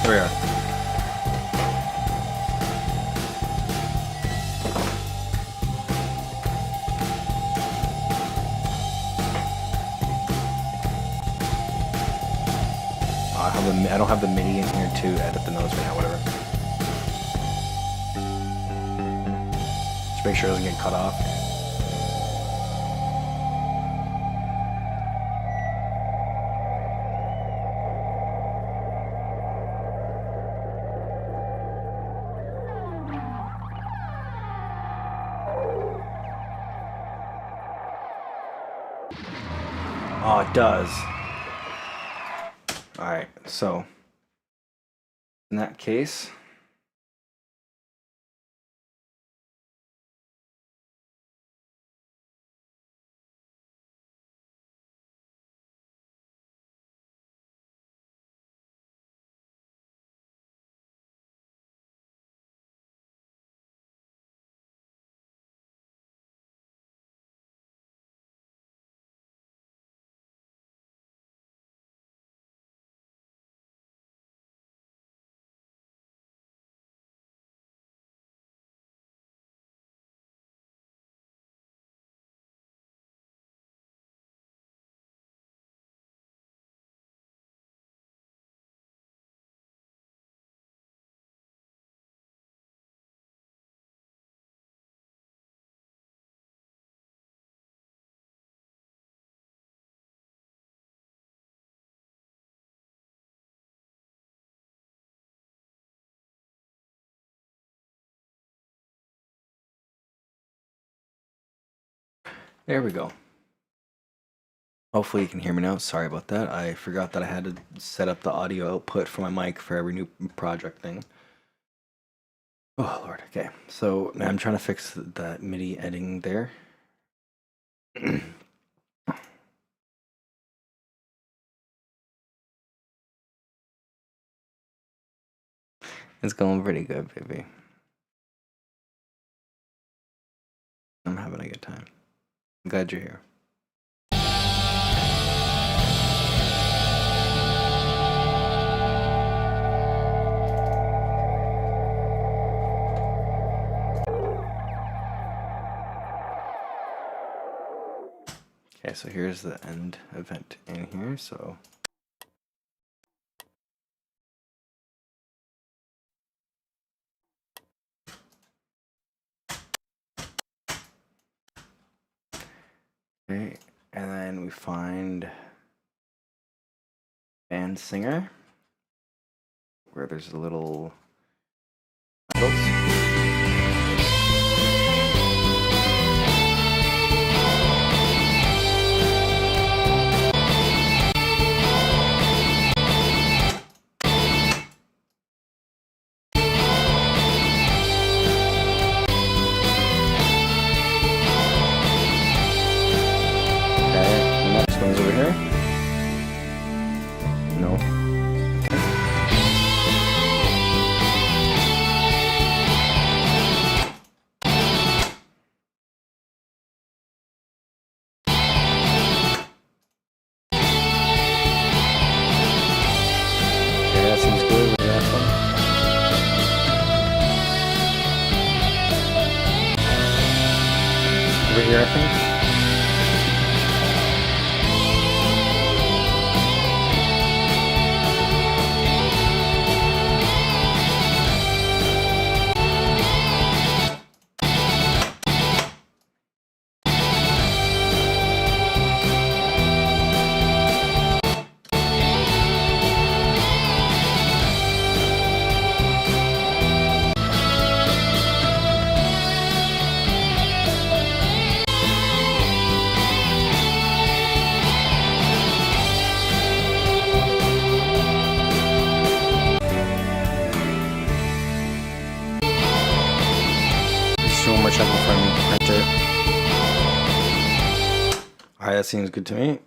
There we are. I don't have the MIDI in here to edit the notes right now, whatever. Just make sure it doesn't get cut off. Oh, it does. Alright, so in that case, there we go. Hopefully you can hear me now. Sorry about that. I forgot that I had to set up the audio output for my mic for every new project thing. Oh, Lord. Okay. So now I'm trying to fix that MIDI editing there. It's going pretty good, baby. I'm having a good time. I'm glad you're here. Okay, so here's the end event in here, so okay, and then we find band singer where there's a little over here? No. Okay, that seems good with that one. Over here, I think. One more check before I print it. Alright, that seems good to me.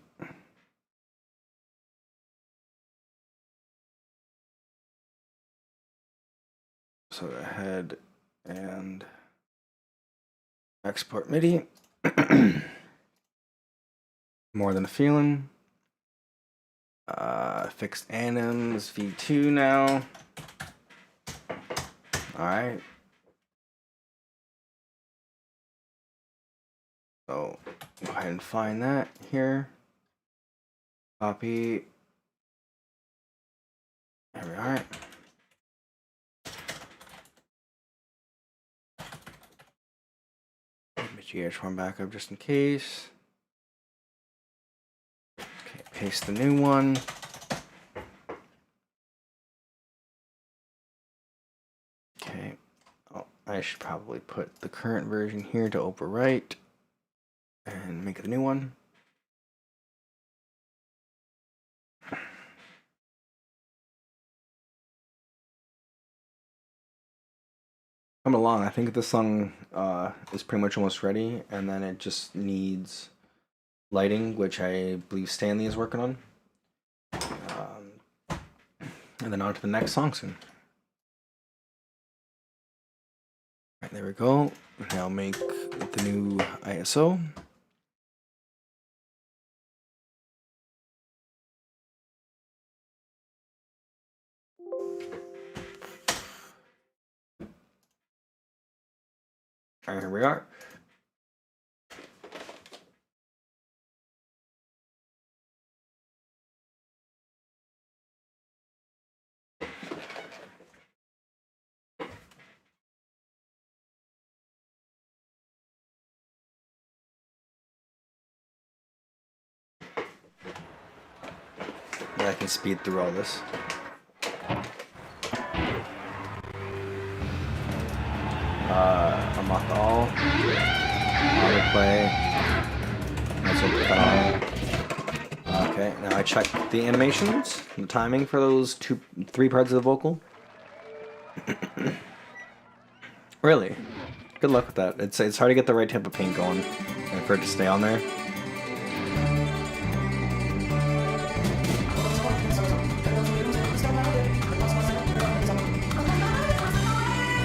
So go ahead and export MIDI. More than a feeling. Fixed anims V2 now. Alright. So go ahead and find that here. Copy. There we are. GH1 backup just in case. Okay, paste the new one. Okay. Oh, I should probably put the current version here to overwrite and make it a new one. Coming along. I think this song is pretty much almost ready, and then it just needs lighting, which I believe Stanley is working on. And then on to the next song soon. Right, there we go. Now make the new ISO. All right, here we are. And I can speed through all this. Unlock all. Autoplay. That's what put on. Okay, now I check the animations, the timing for those 3 parts of the vocal. Really? Good luck with that. It's hard to get the right type of paint going and for it to stay on there.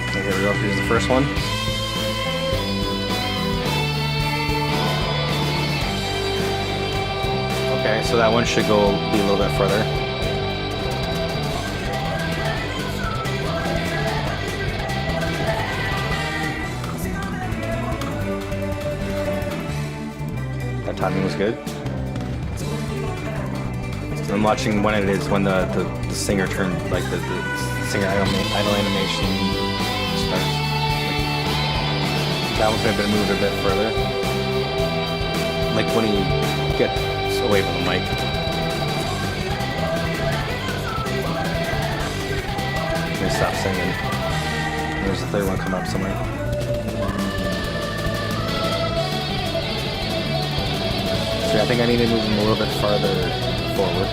Okay, here we go. Here's the first one. Okay, so that one should be a little bit further. That timing was good. I'm watching when it is when the singer turned, like the singer idle animation starts. That one could have been moved a bit further. Like when he gets away from the mic. Let me stop singing. There's the third one coming up somewhere. So I think I need to move him a little bit farther forward.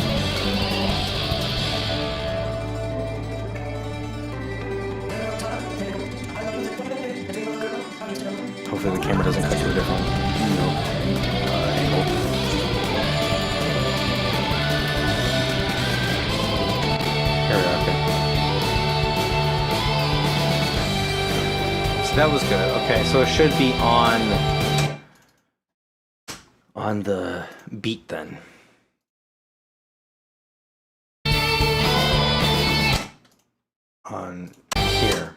Hopefully the camera doesn't cut to a different angle. There we are, okay. So that was good. Okay, so it should be on the beat then. On here.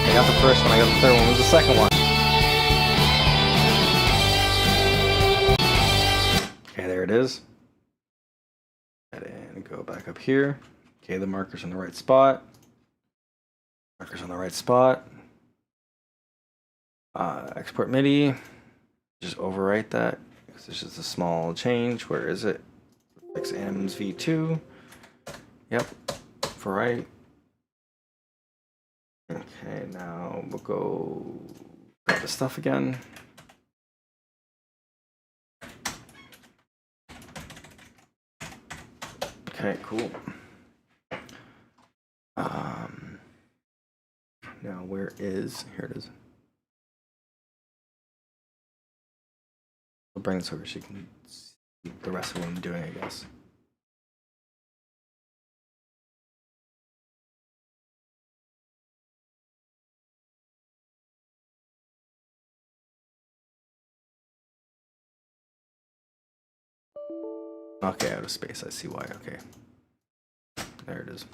I got the first one, I got the third one. What was the second one? Okay, there it is. And go back up here. Okay, the marker's in the right spot. Marker's on the right spot. Export MIDI. Just overwrite that because it's just a small change. Where is it? Fix anims v2. Yep. For right. Okay, now we'll go grab the stuff again. Okay, cool. Now where is, here it is. I'll bring this over so you can see the rest of what I'm doing, I guess. Okay, out of space, I see why, okay. There it is.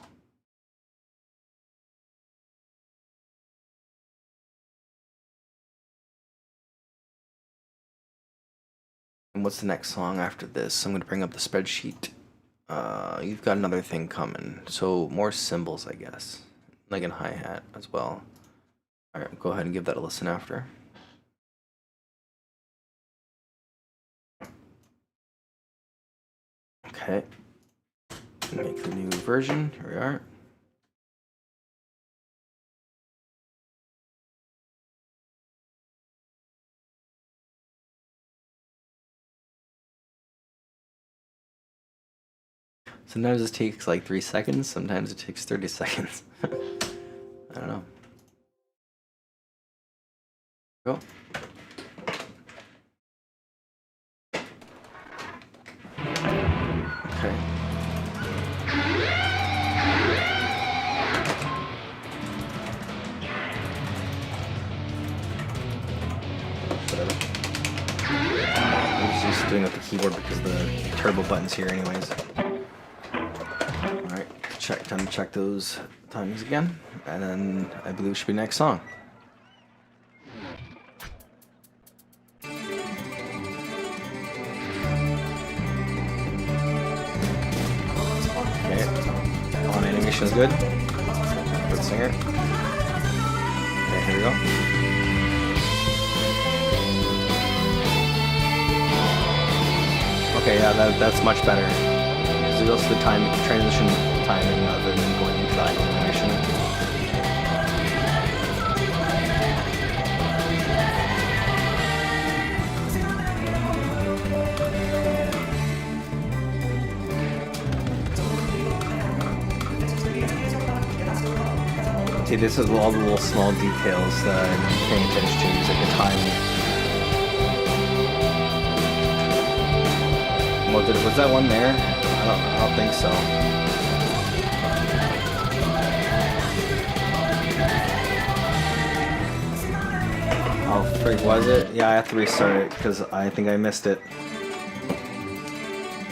And what's the next song after this? I'm going to bring up the spreadsheet. You've got another thing coming. So more cymbals, I guess. Like a hi-hat as well. Alright, go ahead and give that a listen after. Okay. Make the new version. Here we are. Sometimes it takes like 3 seconds, sometimes it takes 30 seconds. I don't know. Go. Okay. Whatever. I'm just doing it with the keyboard because the turbo button's here anyways. Alright, time to check those timings again. And then I believe it should be next song. Okay. On animation is good. For the singer. Okay, here we go. Okay, yeah, that's much better. Because it goes to the transition timing other than going into the idle animation. See, this is all the little small details that I'm paying attention to, is like the timing. Was that one there? I don't think so. Oh, freak, was it? Yeah, I have to restart it because I think I missed it.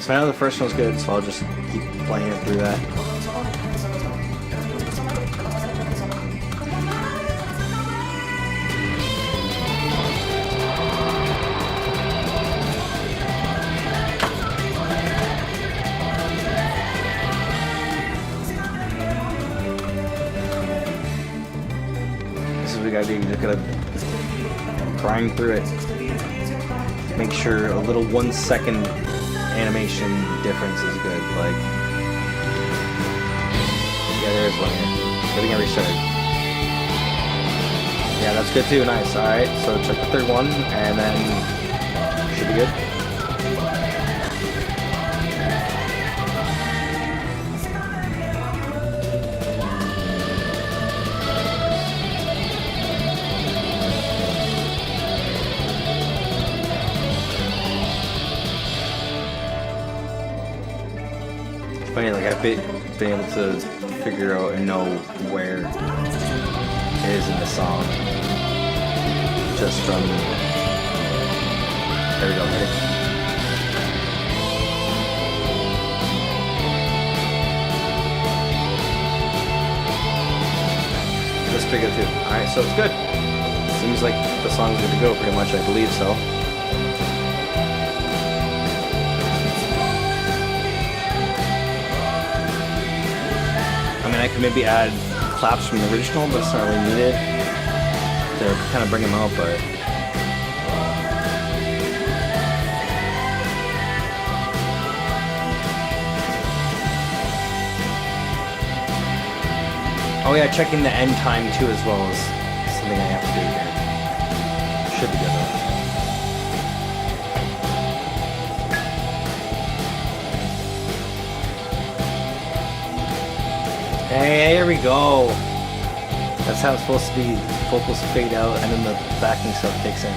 So I know the first one was good, so I'll just keep playing it through that. We just gotta grind through it. Make sure a little 1 second animation difference is good. Like, yeah, there's one here. Getting it restarted. Yeah, that's good too. Nice. All right, so check the third one, and then should be good. Funny, like I've been able to figure out and know where it is in the song just from. There we go. Ready? That's pretty good too. All right, so it's good. Seems like the song's good to go, pretty much. I believe so. I mean, I could maybe add claps from the original, but it's not really needed to kind of bring them out, but... Oh yeah, checking the end time too as well is something I have to do here. Should be good though. Hey, here we go. That's how it's supposed to be. Vocals fade out and then the backing stuff kicks in.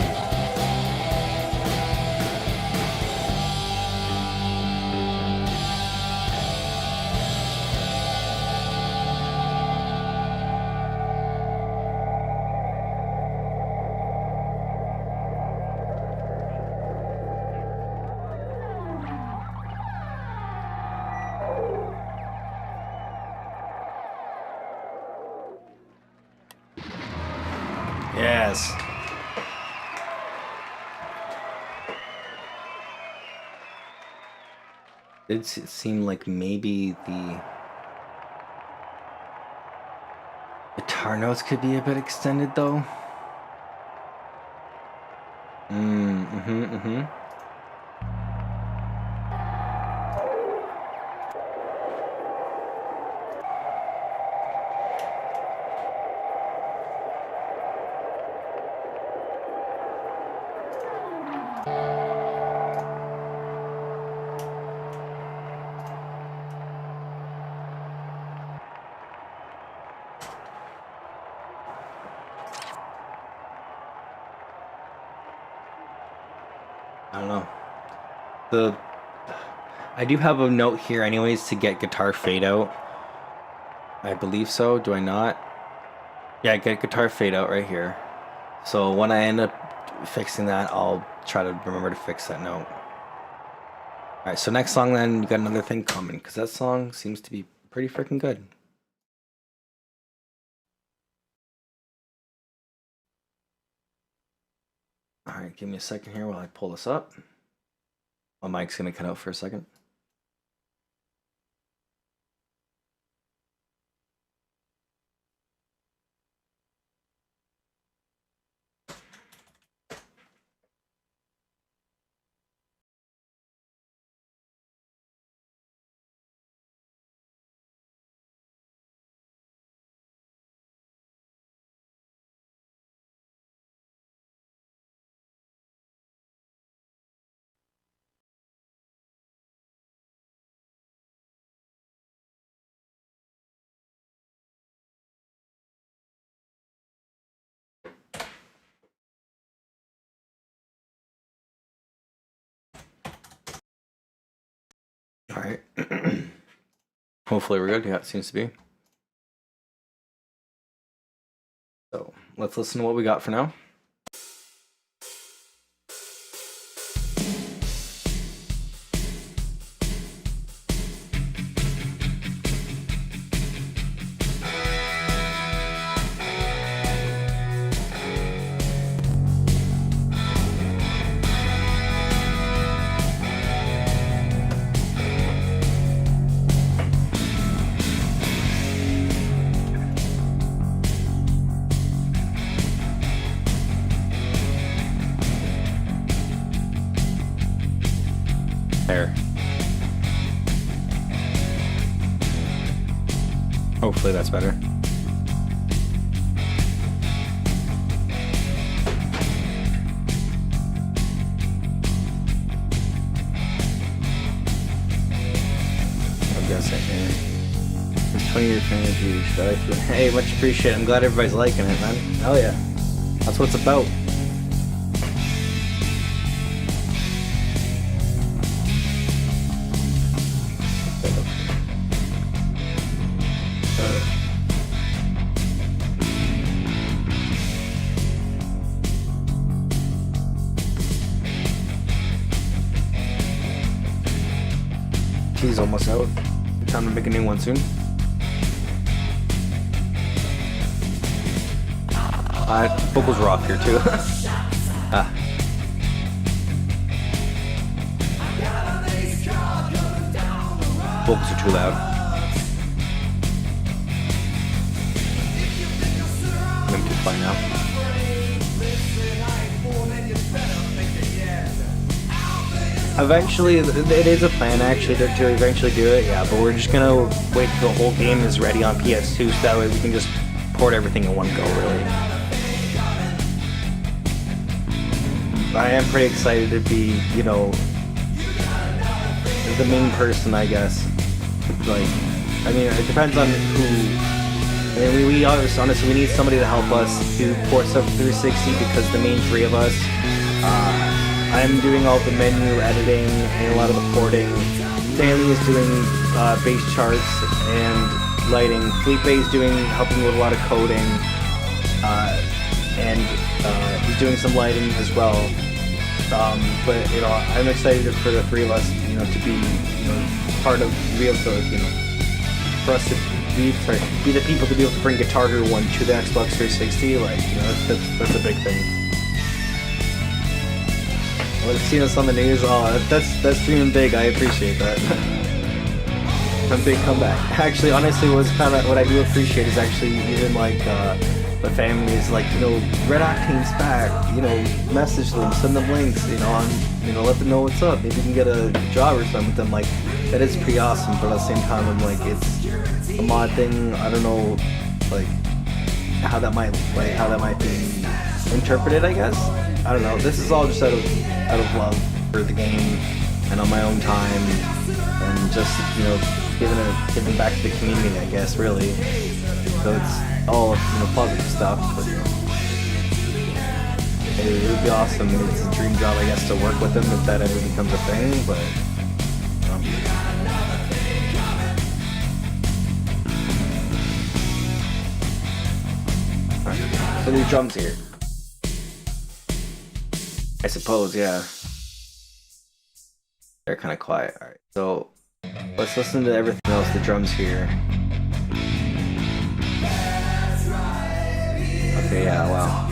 Yes. It seemed like maybe the guitar notes could be a bit extended though. I don't know. I do have a note here anyways to get guitar fade out. I believe so. Do I not? Yeah, get guitar fade out right here. So when I end up fixing that, I'll try to remember to fix that note. Alright, so next song then, you got another thing coming, because that song seems to be pretty freaking good. Alright, give me a second here while I pull this up. My mic's gonna cut out for a second. Alright. Hopefully we're good. Yeah, it seems to be. So let's listen to what we got for now. There. Hopefully that's better. I'm guessing here. It's 20-year energy. Hey, much appreciated. I'm glad everybody's liking it, man. Hell yeah. That's what it's about. He's almost out. Time to make a new one soon. Vocals are off here too. Vocals are too loud. I'm too fine now. Eventually, it is a plan actually to eventually do it, yeah, but we're just gonna wait till the whole game is ready on PS2 so that way we can just port everything in one go, really. I am pretty excited to be, you know, the main person, I guess. Like, I mean, it depends on who. I mean, we honestly, we need somebody to help us do port stuff 360 because the main three of us, I'm doing all the menu editing and a lot of the porting. Stanley is doing bass charts and lighting. Felipe is helping with a lot of coding, and he's doing some lighting as well. But you know, I'm excited for the three of us, you know, to be, you know, part of, be able to, you know, for us to be the people to be able to bring Guitar Hero 1 to the Xbox 360. Like, you know, that's a big thing. Well, seeing us on the news, oh, that's dreaming big. I appreciate that. A big comeback. Actually, honestly, what I do appreciate is actually even like the families, like, you know, Red Octane's back. You know, message them, send them links. You know, let them know what's up. Maybe you can get a job or something with them. Like, that is pretty awesome. But at the same time, I'm like, it's a mod thing. I don't know, like how that might be interpreted, I guess. I don't know. This is all just out of love for the game and on my own time and just, you know, giving back to the community, I guess, really. So it's all, you know, positive stuff. But It would be awesome. It's a dream job, I guess, to work with him if that ever becomes a thing, but... Right. So the drums here. I suppose, yeah. They're kind of quiet. Alright, so let's listen to everything else. The drums here. Okay, yeah, wow.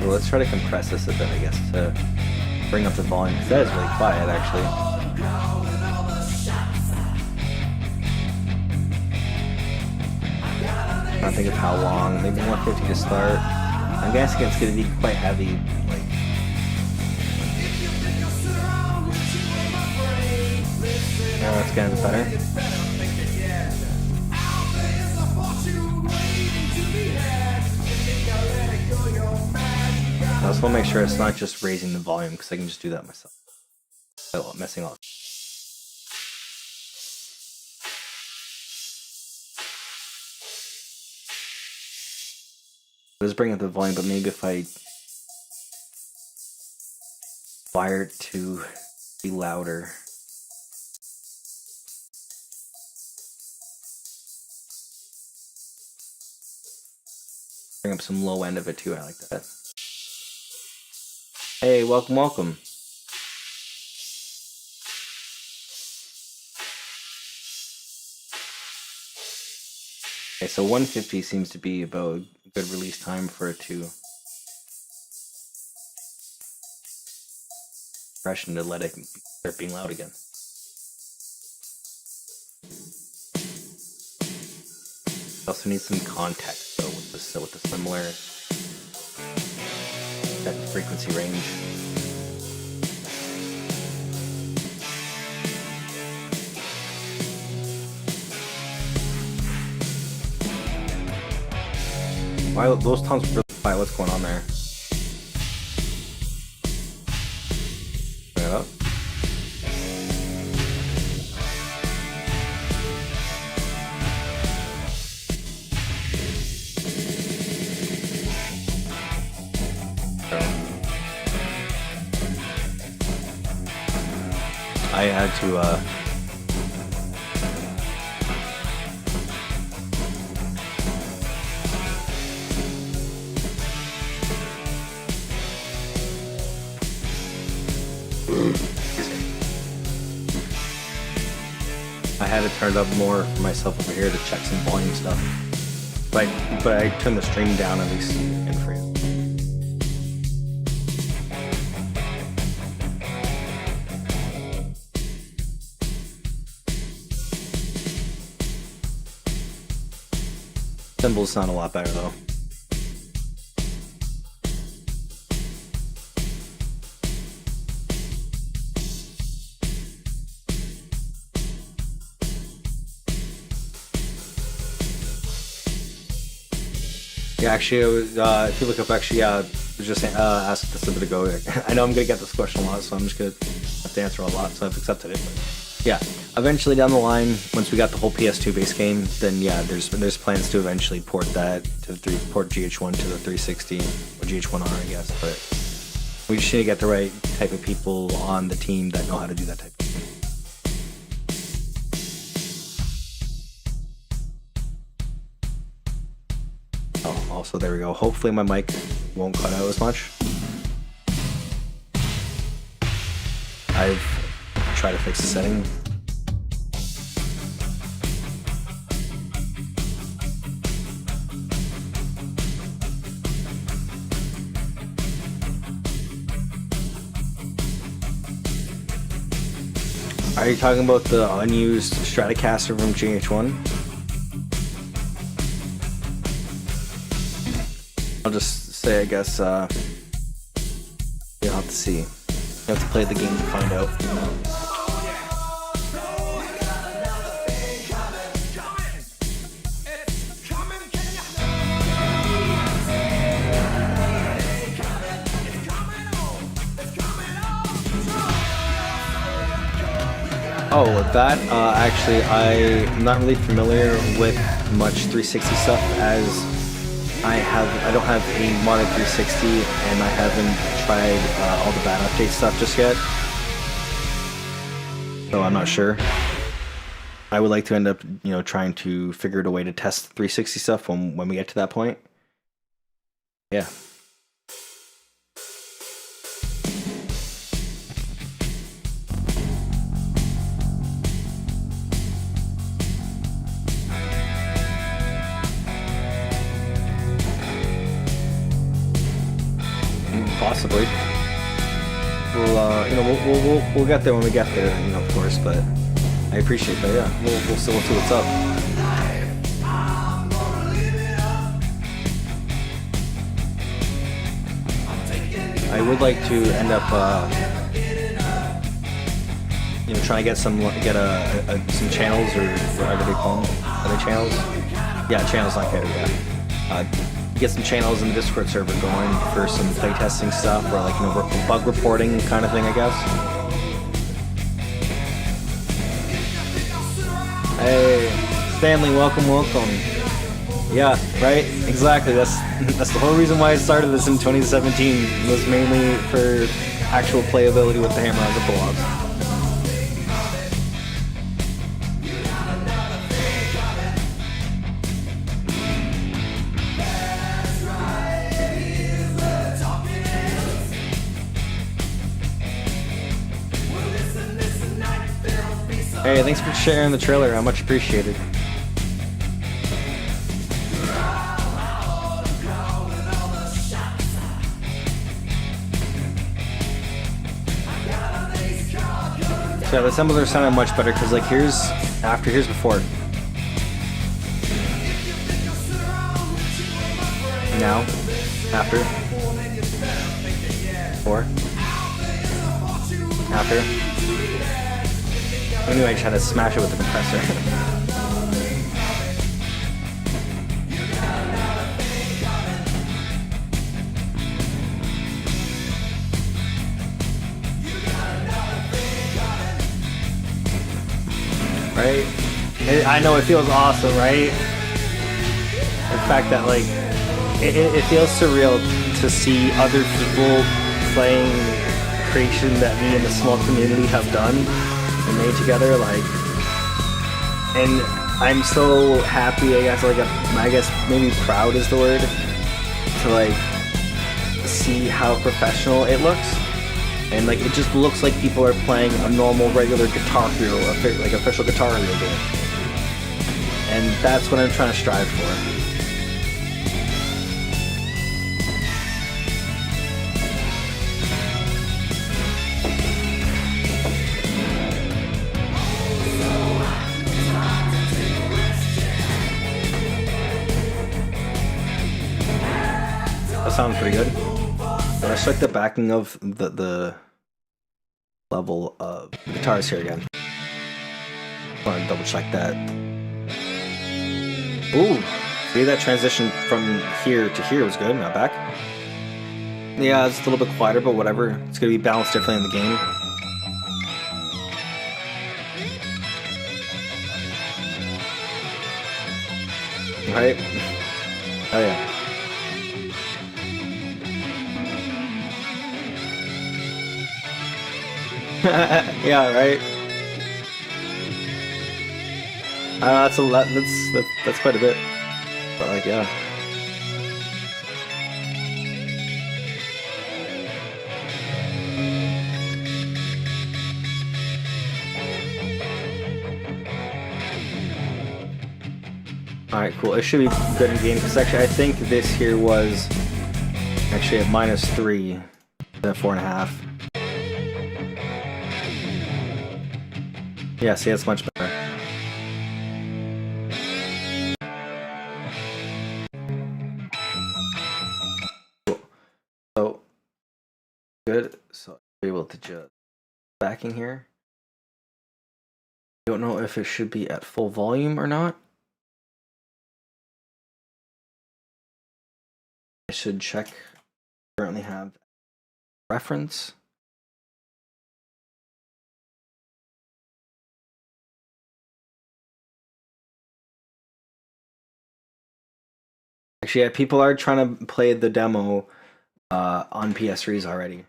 Well, let's try to compress this a bit, I guess, to bring up the volume, because that is really quiet, actually. I'm trying to think of how long. Maybe 150 to start. I'm guessing it's going to be quite heavy. Like, yeah, that's kind of better. I also want to make sure it's not just raising the volume, because I can just do that myself without messing up. Let's bring up the volume, but maybe if I wire it to be louder. Bring up some low end of it too, I like that. Hey, welcome, welcome. Okay, so 150 seems to be about a good release time for it to impression to let it start being loud again. Also need some context though with the similar that frequency range. Why those tones really quiet? What's going on there? Bring it up. I had to turn it up more for myself over here to check some volume stuff. But I turned the stream down at least in for you. Cymbals sound a lot better though. Yeah, actually, if you look up, actually, I was just asked this a bit ago. I know I'm gonna get this question a lot, so I'm just gonna have to answer a lot. So I've accepted it. But yeah, eventually down the line, once we got the whole PS2 base game, then yeah, there's plans to eventually port that to port GH1 to the 360 or GH1R, I guess. But we just need to get the right type of people on the team that know how to do that type of thing. So there we go. Hopefully my mic won't cut out as much. I've tried to fix the setting. Are you talking about the unused Stratocaster from GH1? I'll just say, I guess, you'll have to see. You have to play the game to find out. Oh, with that, actually, I'm not really familiar with much 360 stuff, as I don't have a modded 360, and I haven't tried all the bad update stuff just yet. So I'm not sure. I would like to end up, trying to figure out a way to test 360 stuff when we get to that point. Yeah. Possibly. We'll get there when we get there, of course. But I appreciate that. Yeah, we'll see what's up. I would like to end up, trying to get some channels, or whatever they call them. Are they channels? Yeah, channels like that. Yeah. Get some channels in the Discord server going for some playtesting stuff, or like bug reporting kind of thing, I guess. Hey, Stanley, welcome. Yeah, right. Exactly. That's the whole reason why I started this in 2017. Was mainly for actual playability with the hammer on the pull-ups. Hey, thanks for sharing the trailer. I much appreciated. So yeah, the cymbals are sounding much better, because like here's after, here's before. Now, after, before, after. Anyway, I try to smash it with the compressor. Right? I know it feels awesome, right? The fact that like it feels surreal to see other people playing creation that me and the small community have done and made together, like, and I'm so happy, I guess maybe proud is the word, to like see how professional it looks, and like it just looks like people are playing a normal regular Guitar Hero, like official Guitar Hero game, and that's what I'm trying to strive for. Sounds pretty good. Let's check the backing of the level of guitars here again. I want to double check that. Ooh, see that transition from here to here was good. Now back. Yeah, it's a little bit quieter, but whatever. It's gonna be balanced differently in the game. Right? Oh yeah. Yeah, right. That's a lot. That's quite a bit. But like, yeah. All right, cool. It should be good in game, because actually I think this here was actually at -3, then 4.5. Yeah, see, that's much better. Cool. So, good. So, I'll be able to just backing here. Don't know if it should be at full volume or not. I should check. Currently have reference. Actually, yeah, people are trying to play the demo on PS3s already.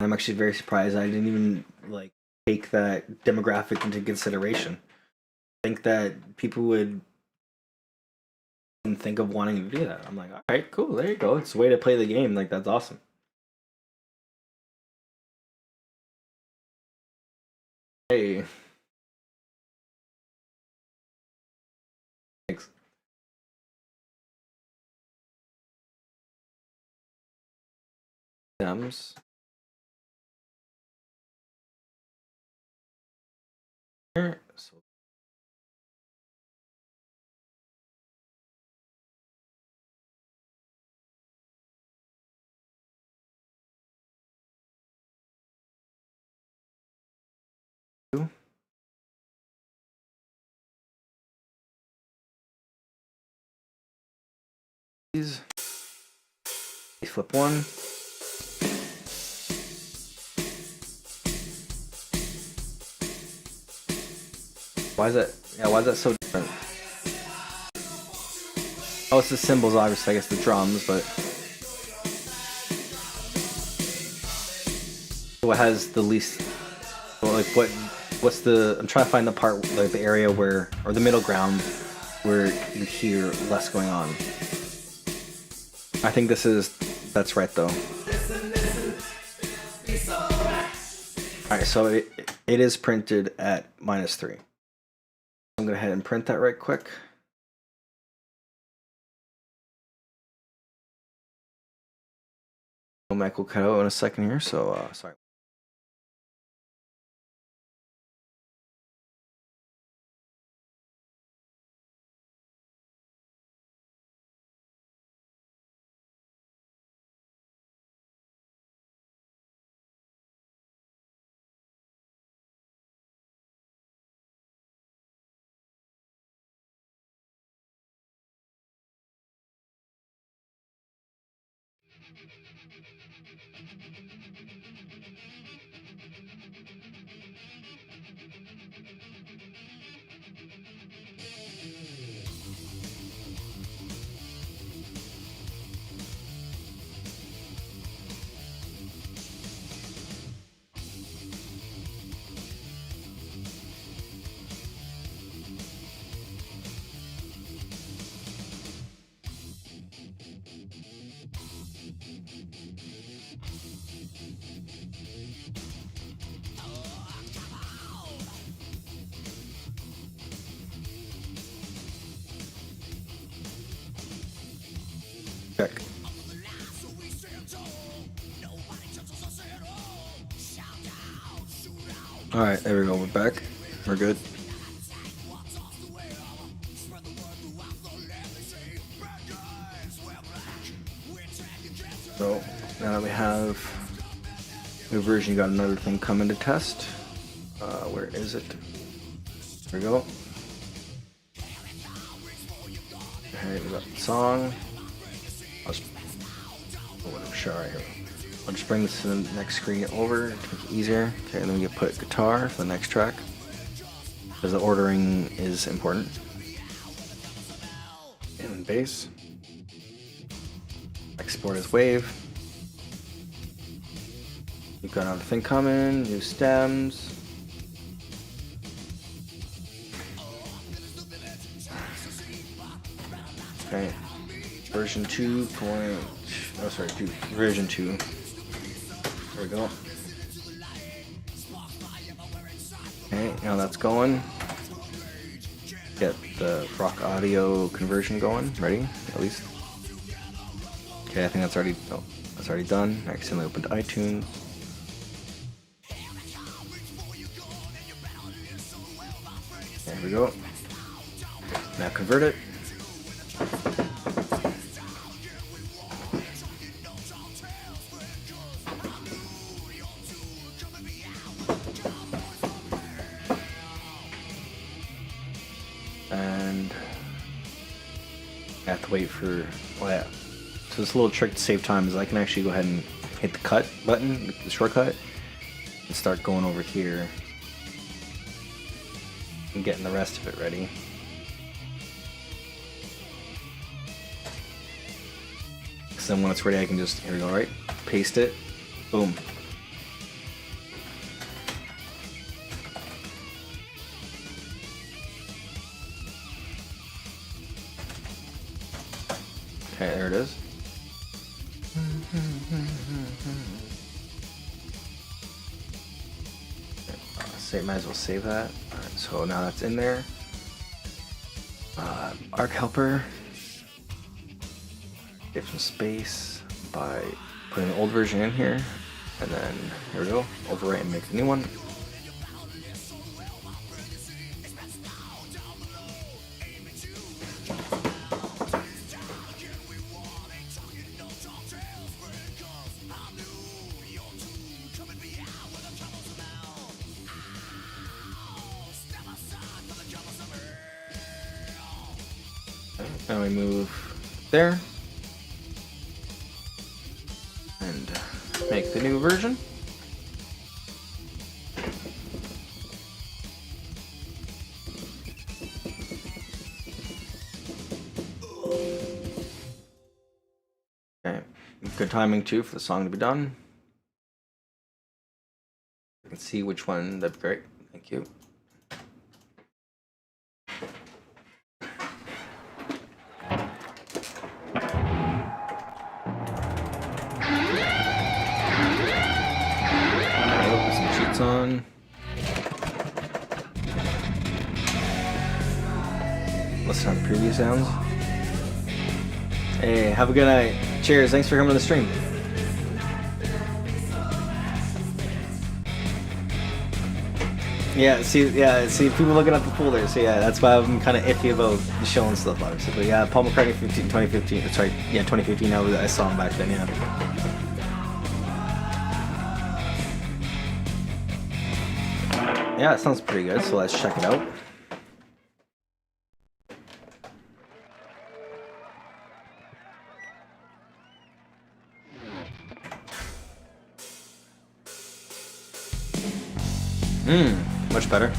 I'm actually very surprised. I didn't even like take that demographic into consideration. I think that people would think of wanting to do that. I'm like, all right, cool. There you go. It's a way to play the game. Like that's awesome. Hey, thanks. Stems. Here. So these. Flip one. Why is that? Yeah, why is that so different? Oh, it's the cymbals, obviously. I guess the drums, but what has the least? Well, like what's the? I'm trying to find the part, like the area where, or the middle ground, where you hear less going on. I think this is. That's right, though. All right, so it is printed at -3. I'm gonna go ahead and print that right quick. Mic will cut out in a second here, so sorry. Check. All right, there we go. We're back. We're good. So now that we have new version, you got another thing coming to test. Where is it? There we go. Okay, we got the song. I'll just bring this to the next screen over to make it easier. Okay, and then we can put guitar for the next track, because the ordering is important. And then bass. Export as wave. We've got another thing coming, new stems. Okay, version 2. Version 2. There we go. Okay, now that's going. Get the rock audio conversion going. Ready? At least. Okay, I think that's already done. I accidentally opened iTunes. There we go. Now convert it. And I have to wait for, well, yeah. So this little trick to save time is I can actually go ahead and hit the cut button, the shortcut, and start going over here and getting the rest of it ready. then when it's ready, I can just, here we go, right? Paste it. Boom. Okay, there it is. Might as well save that. Alright, so now that's in there. Arc helper. Give some space by putting the old version in here, and then here we go. Overwrite and make the new one. Now we move there and make the new version. Okay, good timing too for the song to be done. I can see which one, that'd be great. Thank you. On. Listen to the preview sounds. Hey, have a good night. Cheers. Thanks for coming to the stream. Yeah, see people looking at the folder. So yeah, that's why I'm kind of iffy about showing stuff obviously. But yeah, Paul McCartney 2015. Sorry, yeah, 2015. I saw him back then. Yeah. Yeah, it sounds pretty good, so let's check it out. Much better.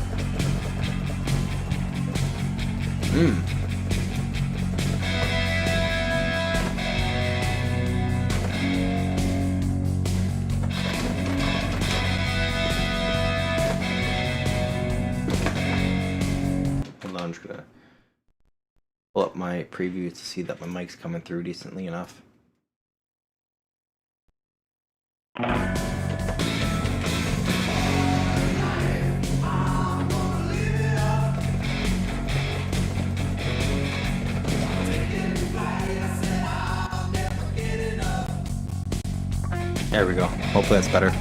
I'm just gonna pull up my preview to see that my mic's coming through decently enough. There we go. Hopefully that's better.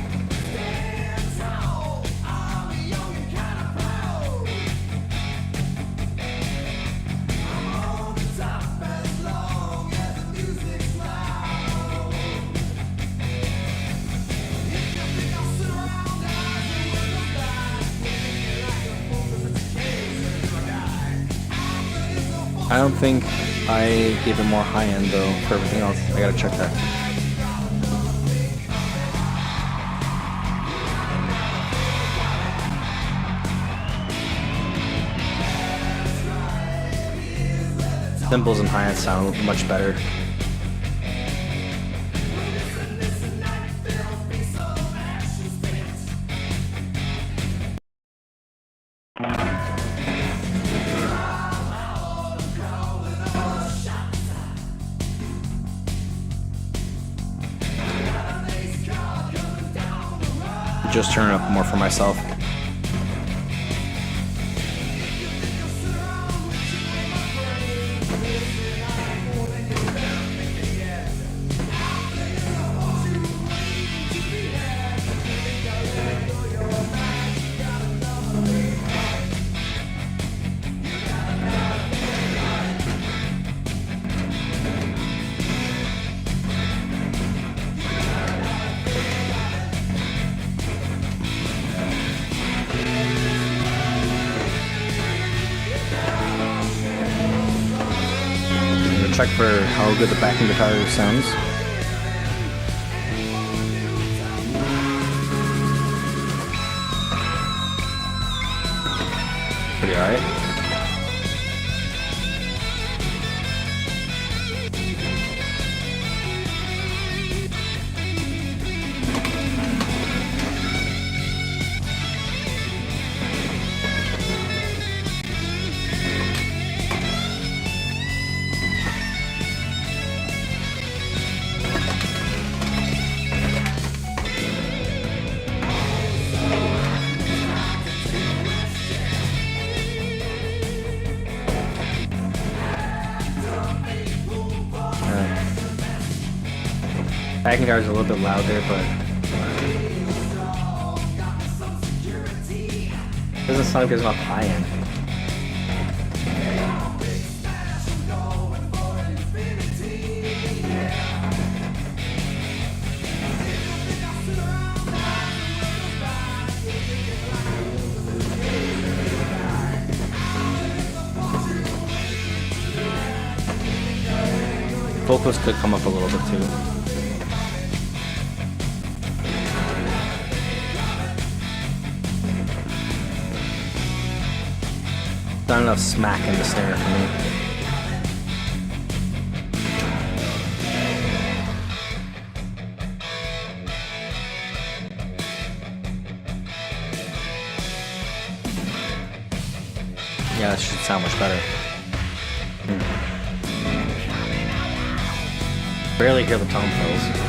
I don't think I gave it more high end though for everything else. I gotta check that. Cymbals and hi-hats sound much better. Just turn it up more for myself. Check for how good the backing guitar sounds. Pretty alright. Dragon Guard's a little bit loud there, but doesn't sound good enough high end. Vocals could come up a little bit too. Not enough smack in the snare for me. Yeah, that should sound much better. Barely hear the tom fills.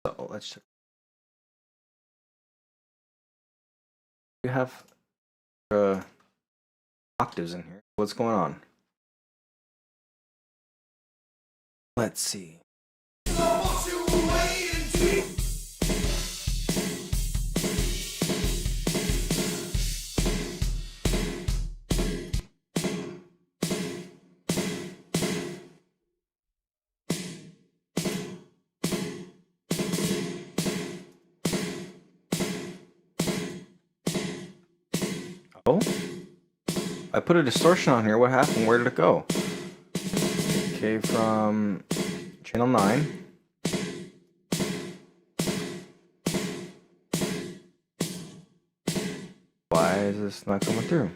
So let's check. We have octaves in here. What's going on? Let's see. Oh, I put a distortion on here. What happened? Where did it go? Okay, from channel 9. Why is this not coming through?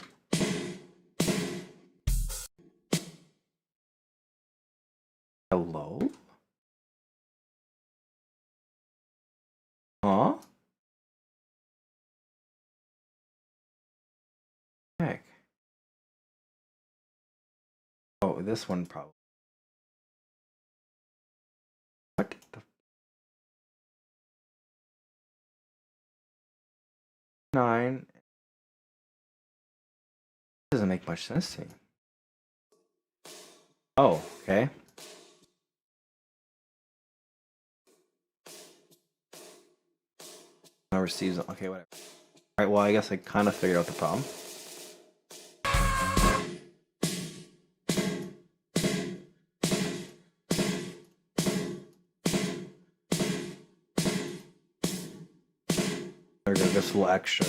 Hello? Huh? Heck. Oh, this one probably. What the? 9. Doesn't make much sense to me. Oh, okay. Now receives. Okay, whatever. All right. Well, I guess I kind of figured out the problem. There's this little extra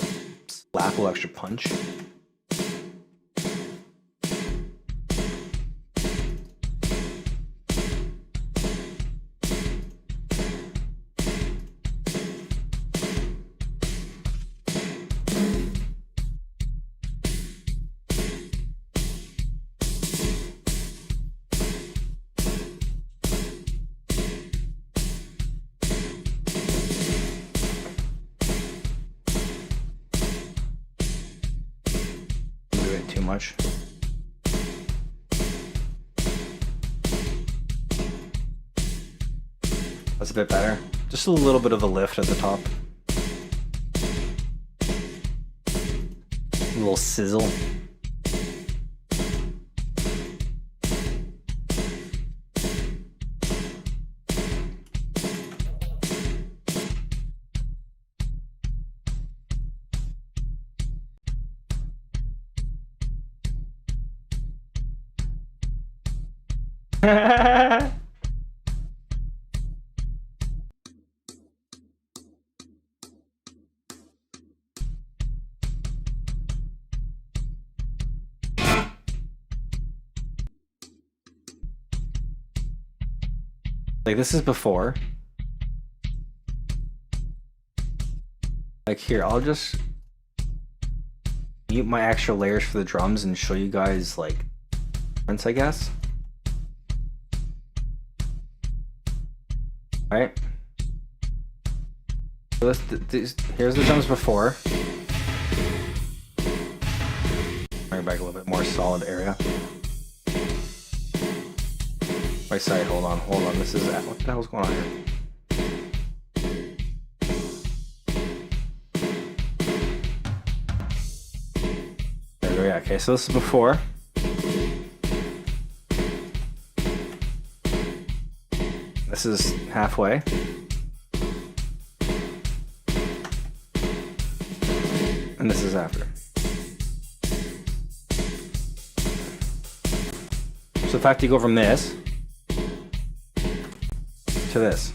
slap, little extra punch. Too much. That's a bit better. Just a little bit of a lift at the top. A little sizzle. Like this is before. Like here, I'll just mute my extra layers for the drums and show you guys like difference, I guess. Alright. So here's the drums before. Bring it back a little bit more solid area. Right side, hold on. This is what the hell's going on here? There we go, yeah, okay, so this is before. This is halfway. And this is after. So in fact, you go from this to this.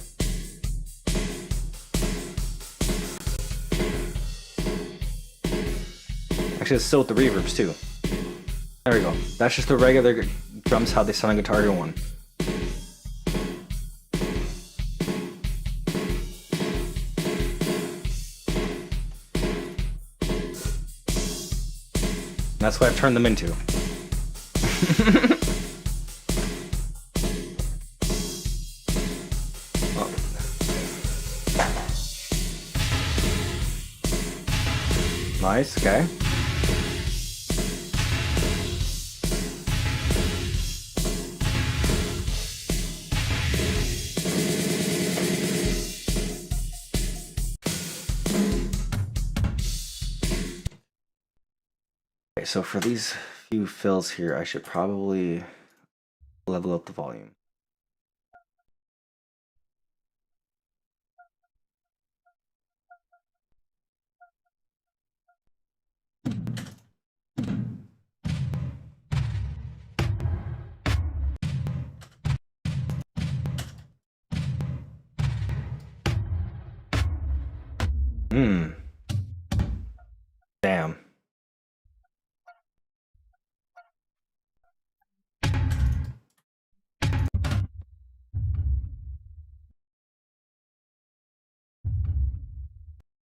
Actually, it's still with the reverbs too. There we go. That's just the regular drums, how they sound on Guitar Hero 1. That's what I've turned them into. Oh. Nice, okay. So for these few fills here, I should probably level up the volume. Damn.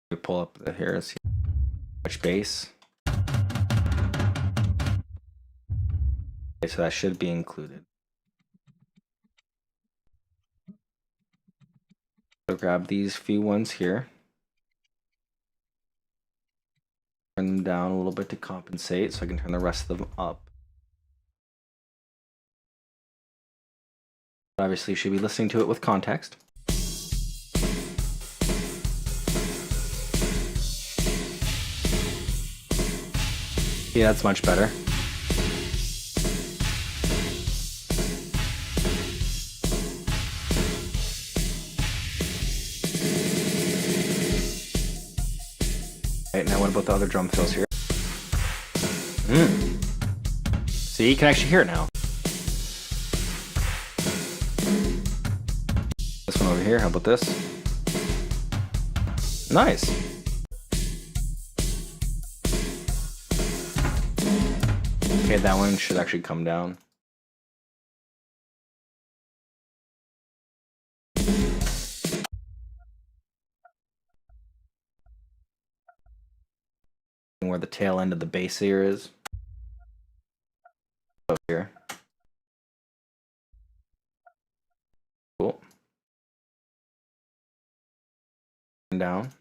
We pull up the here, see which bass. Okay, so that should be included. So grab these few ones here. Turn them down a little bit to compensate so I can turn the rest of them up. Obviously, you should be listening to it with context. Yeah, that's much better. Right, now what about the other drum fills here? See, you can actually hear it now. This one over here, how about this? Nice. Okay, that one should actually come down. Where the tail end of the bass ear is. Over here. Cool. And down.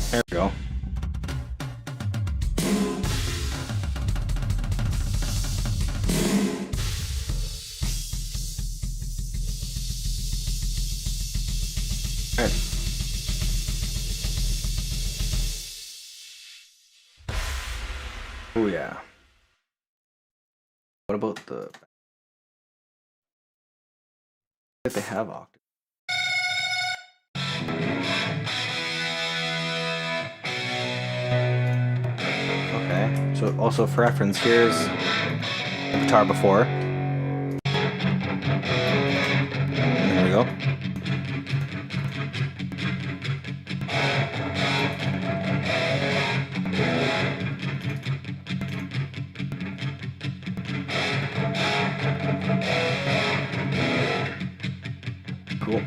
There we go. Right. Oh yeah. What about the... if they have octave? Okay, so also for reference, here's the guitar before. There we go. cool.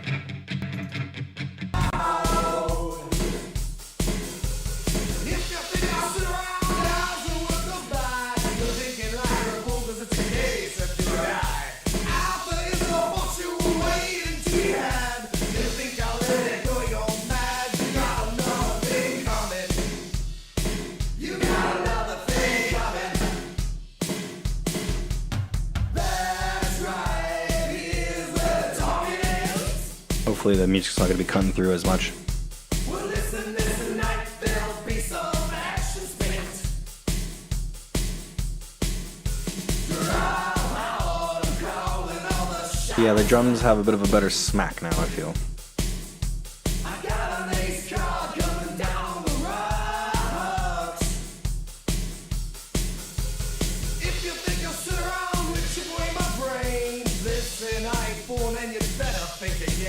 Hopefully the music's not going to be cutting through as much. Yeah, the drums have a bit of a better smack now, I feel.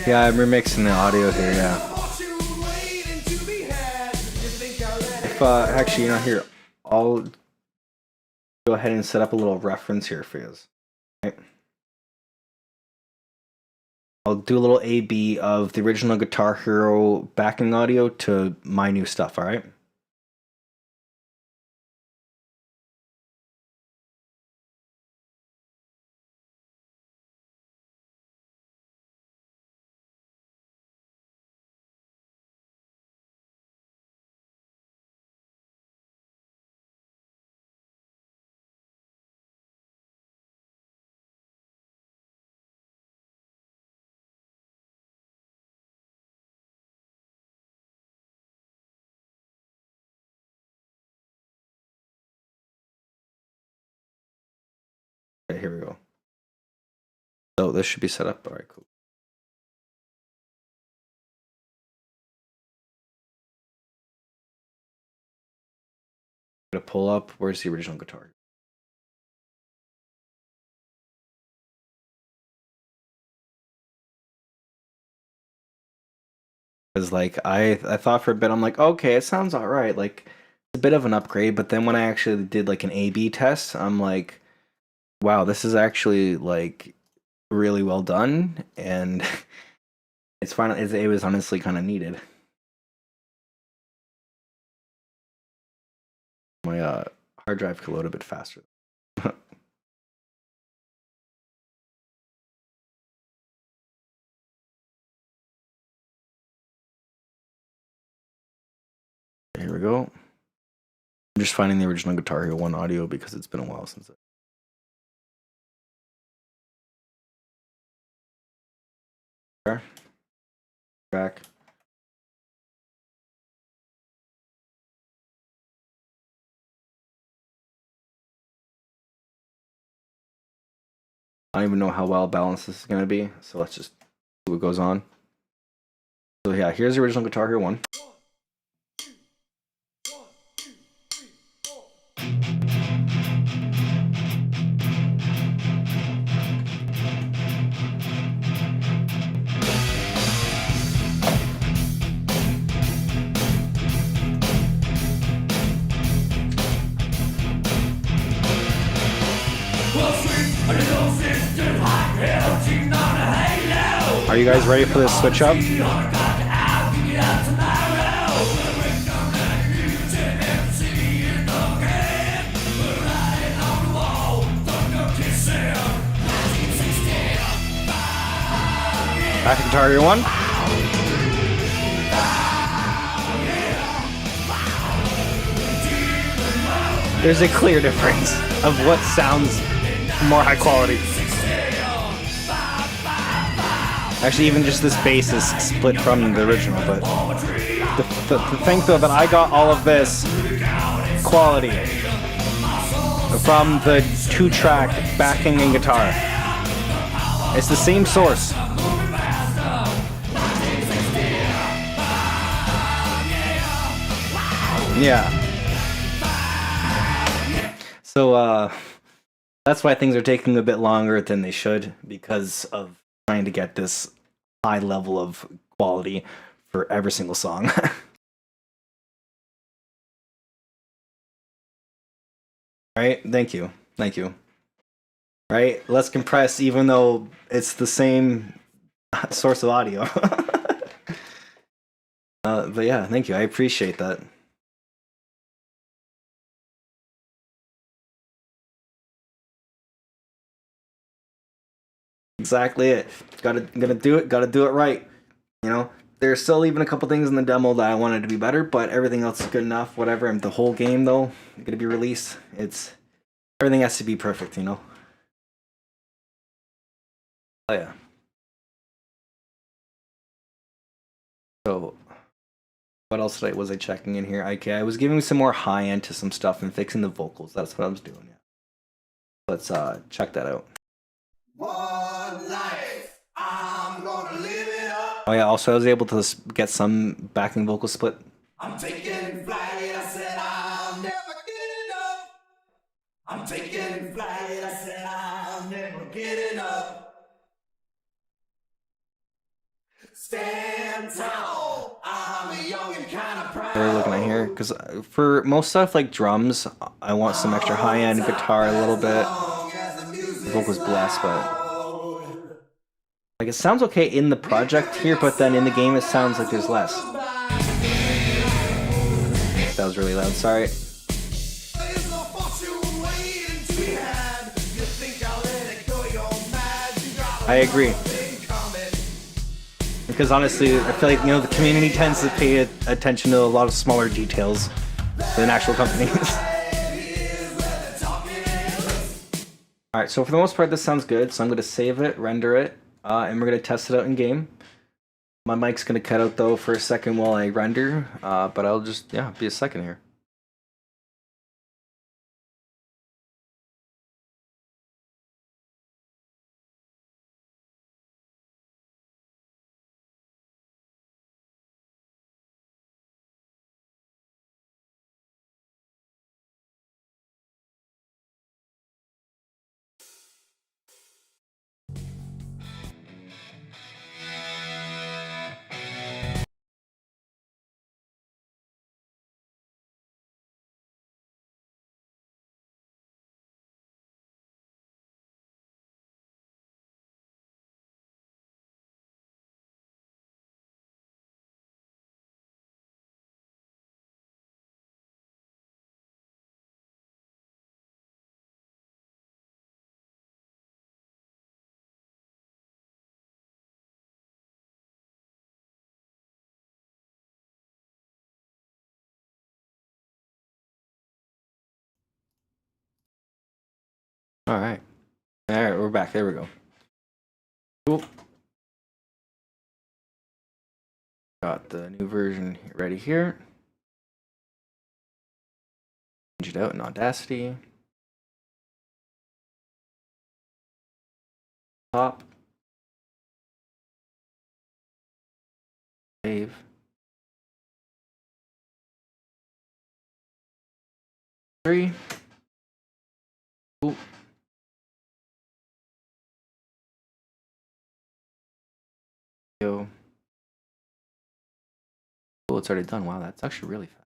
Yeah, I'm remixing the audio here, yeah. If, actually, you're not here, I'll go ahead and set up a little reference here for you. Right? I'll do a little A-B of the original Guitar Hero backing audio to my new stuff, alright? Okay, here we go. So this should be set up, alright, cool. I'm gonna pull up, where's the original guitar? Because like I thought for a bit, I'm like, okay, it sounds alright, like it's a bit of an upgrade, but then when I actually did like an A/B test, I'm like, wow, this is actually like really well done, and it's finally it was honestly kind of needed. My hard drive could load a bit faster. Here we go. I'm just finding the original Guitar Hero 1 audio because it's been a while since it. Back. I don't even know how well balanced this is going to be, so let's just see what goes on. So yeah, here's the original Guitar Hero 1. Are you guys ready for this switch up? Back to Guitar Hero 1. There's a clear difference of what sounds more high quality. Actually, even just this bass is split from the original, but the thing though that I got all of this quality from the 2-track backing and guitar. It's the same source. Yeah. So that's why things are taking a bit longer than they should, because of trying to get this high level of quality for every single song. Right? Thank you. Thank you. Right? Less compressed, even though it's the same source of audio. But yeah, thank you. I appreciate that. Exactly it. Gonna do it. Gotta do it right. You know, there's still even a couple things in the demo that I wanted to be better, but everything else is good enough. Whatever. And the whole game though, gonna be released. It's everything has to be perfect. You know. Oh yeah. So what else was I checking in here? Okay, I was giving some more high end to some stuff and fixing the vocals. That's what I was doing. Yeah. Let's check that out. One life, I'm gonna live it up. Oh yeah. Also, I was able to get some backing vocal split. I'm taking flight, I said I'll never get enough. I'm taking flight, I said I'll never get enough. Stand tall, I'm a young and kind of proud. What are we looking at here? Because for most stuff like drums, I want some extra high end guitar a little bit. The vocals blessed, but like it sounds okay in the project here, but then in the game it sounds like there's less. That was really loud. Sorry. I agree. Because honestly, I feel like, you know, the community tends to pay attention to a lot of smaller details than actual companies. Alright, so for the most part this sounds good, so I'm going to save it, render it, and we're going to test it out in game. My mic's going to cut out though for a second while I render, but I'll just, yeah, be a second here. Alright. Alright, we're back. There we go. Cool. Got the new version ready here. Change it out in Audacity. Top. Save. Three. Cool. Go. Cool, it's already done. Wow, that's actually really fast.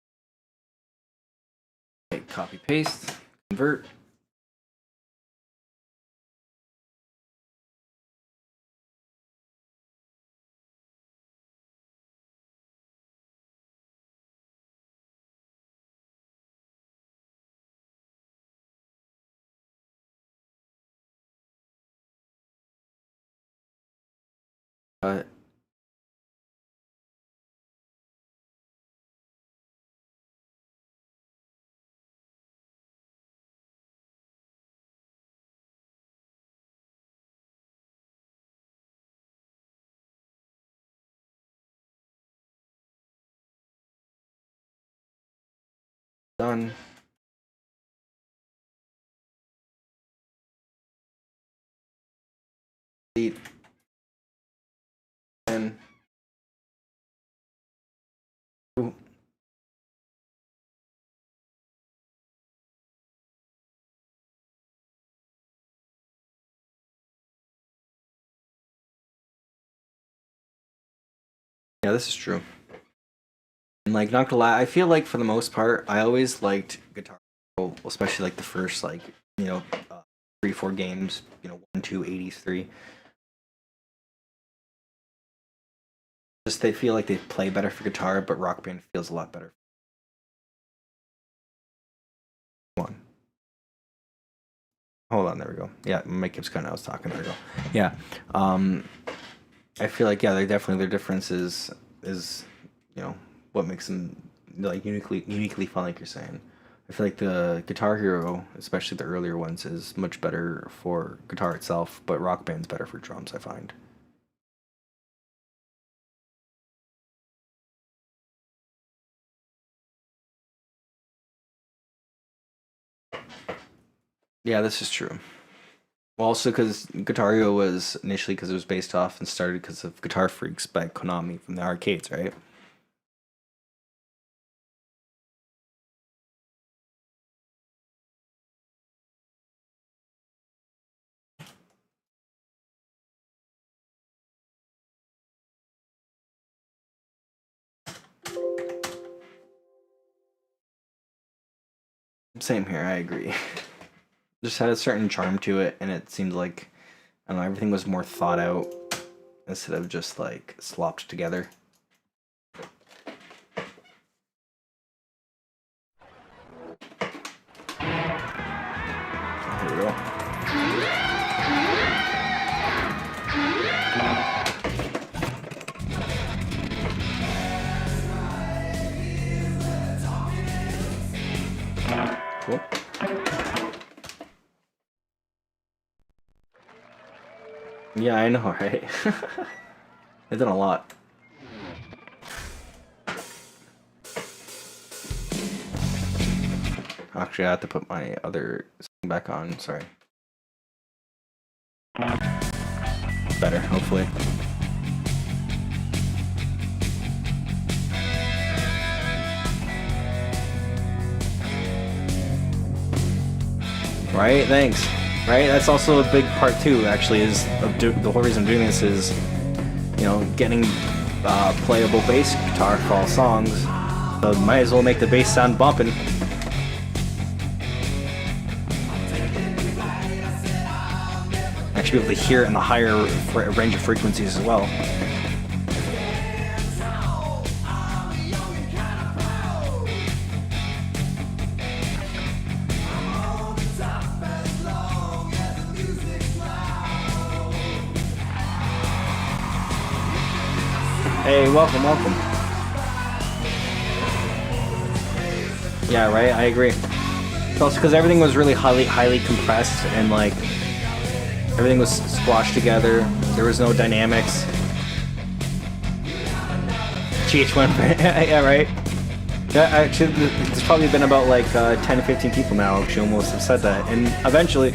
Okay, copy, paste, convert. Cut. Done. Delete. And ooh. Yeah, this is true. And like, not gonna lie, I feel like for the most part, I always liked Guitar Hero, especially like the first, like, you know, 3-4 games, you know, 1, 2, 80s, 3. Just they feel like they play better for guitar, but Rock Band feels a lot better. One. Hold on, there we go. Yeah, my mic keeps cutting out. I was talking. There we go. Yeah. I feel like they're definitely their differences is what makes them like uniquely fun, like you're saying. I feel like the Guitar Hero, especially the earlier ones, is much better for guitar itself, but Rock Band's better for drums, I find. Yeah, this is true. Well, also because Guitar Hero was initially because it was based off and started because of Guitar Freaks by Konami from the arcades, right? Same here, I agree. Just had a certain charm to it, and it seemed like, I don't know, everything was more thought out instead of just like slopped together. Here we go. Cool. Yeah, I know, right? I've done a lot. Actually, I have to put my other thing back on. Sorry. Better, hopefully. Right? Thanks. Right? That's also a big part too, actually, is the whole reason I'm doing this is, getting playable bass guitar for all songs. So might as well make the bass sound bumping. Actually be able to hear it in the higher range of frequencies as well. Hey, welcome. Yeah, right, I agree. It's also because everything was really highly compressed and like everything was squashed together. There was no dynamics. GH1R, yeah, right. Yeah, actually, there's probably been about like 10 to 15 people now actually almost have said that, and eventually.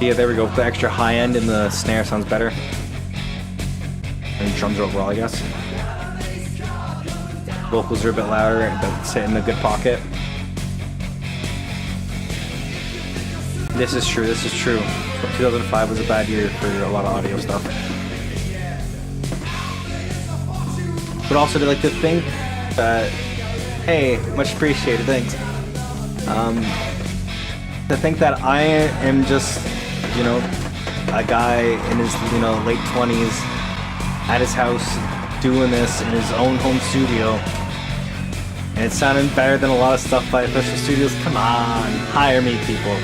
Yeah, there we go. The extra high end and the snare sounds better. And drums overall, I guess. Vocals are a bit louder, but sit in a good pocket. This is true. 2005 was a bad year for a lot of audio stuff. But also to like to think that, hey, much appreciated, thanks. To think that I am just, a guy in his, late 20s at his house doing this in his own home studio. And it sounded better than a lot of stuff by official studios. Come on, hire me, people.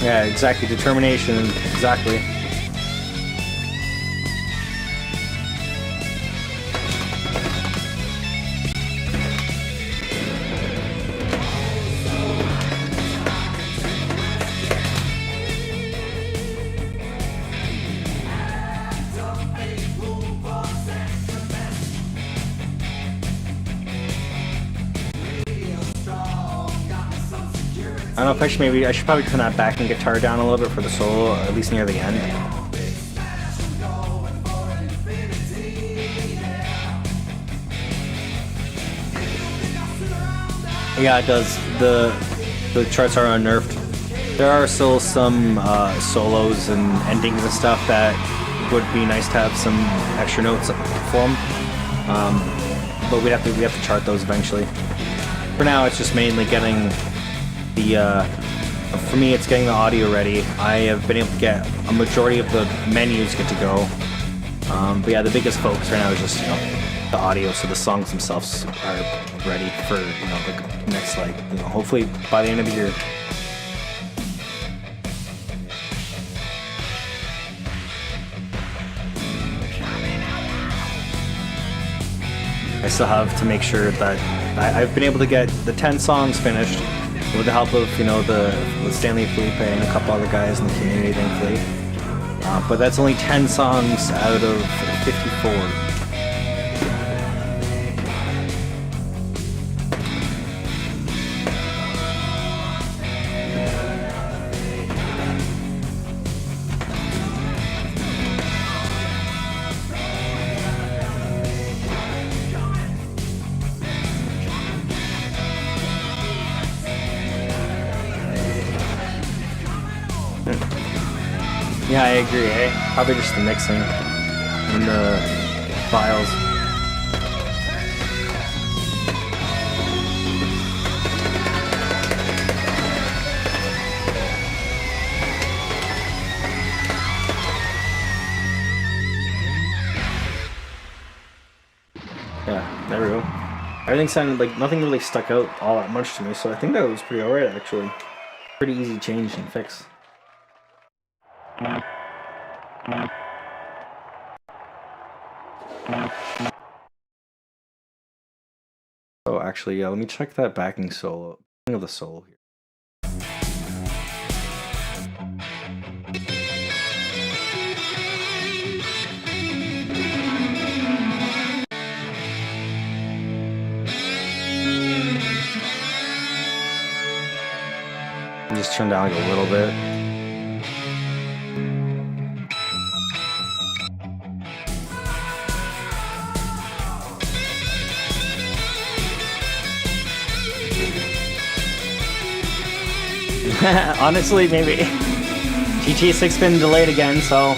Yeah, exactly. Determination, exactly. I don't know if I should probably turn that backing guitar down a little bit for the solo, at least near the end. Yeah, it does. The charts are unnerved. There are still some solos and endings and stuff that would be nice to have some extra notes for them. But we have to chart those eventually. For now, it's just mainly getting the. For me, it's getting the audio ready. I have been able to get a majority of the menus good to go. But yeah, the biggest focus right now is just the audio, so the songs themselves are ready for the next hopefully by the end of the year. I still have to make sure that I've been able to get the 10 songs finished with the help of the Stanley Felipe and a couple other guys in the community, thankfully. But that's only 10 songs out of 54. Yeah, I agree, eh? Probably just the mixing and the files. Yeah, there we go. Everything sounded like nothing really stuck out all that much to me, so I think that was pretty alright actually. Pretty easy change and fix. Oh, actually, yeah, let me check that backing solo of the solo here. Just turn down like a little bit. Honestly, maybe. GTA 6 been delayed again, so.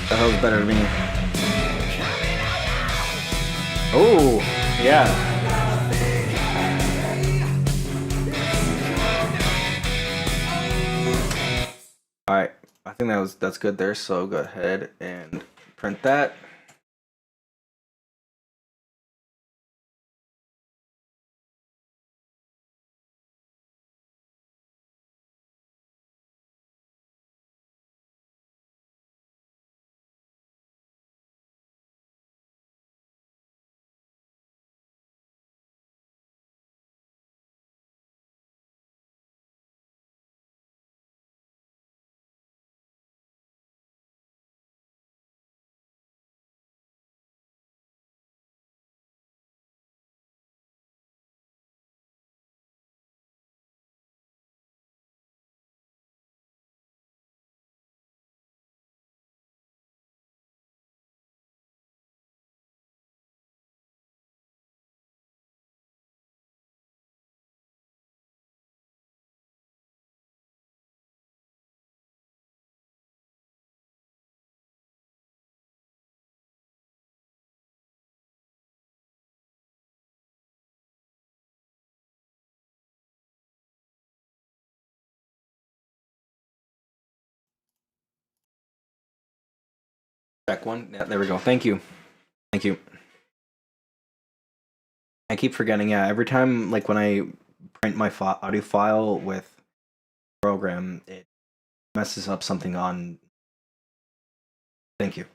The hell's better than me? Oh, yeah. Alright, I think that's good there, so go ahead and print that. Check one. Yeah, there we go. Thank you. Thank you. I keep forgetting, yeah, every time, like, when I print my audio file with program, it messes up something on. Thank you.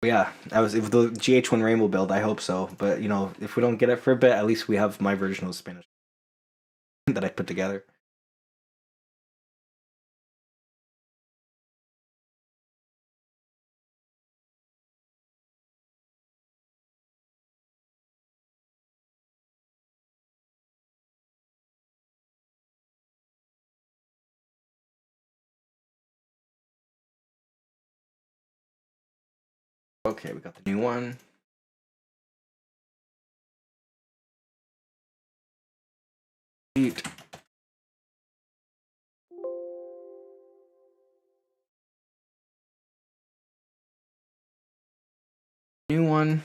But yeah, if the GH1 Rainbow build, I hope so. But, if we don't get it for a bit, at least we have my version of Spanish that I put together. Okay, we got the new one. Sweet. New one.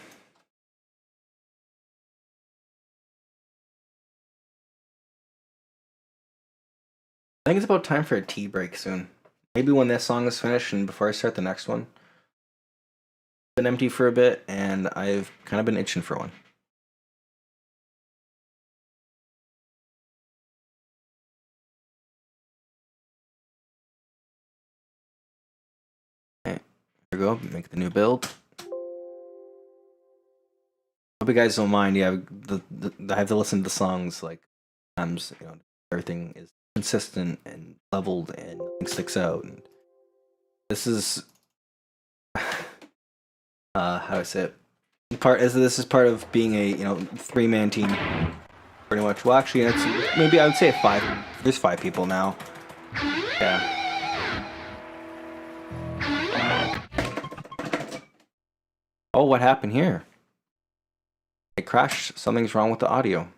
I think it's about time for a tea break soon. Maybe when this song is finished and before I start the next one. Been empty for a bit and I've kind of been itching for one. Okay, here we go. Make the new build. Hope you guys don't mind. Yeah, I have to listen to the songs like times. You know, everything is consistent and leveled and nothing sticks out. And this is how do I say it? This is part of being a 3-man team, pretty much. Well, actually, it's maybe I would say 5. There's 5 people now. Yeah. Oh, what happened here? It crashed. Something's wrong with the audio.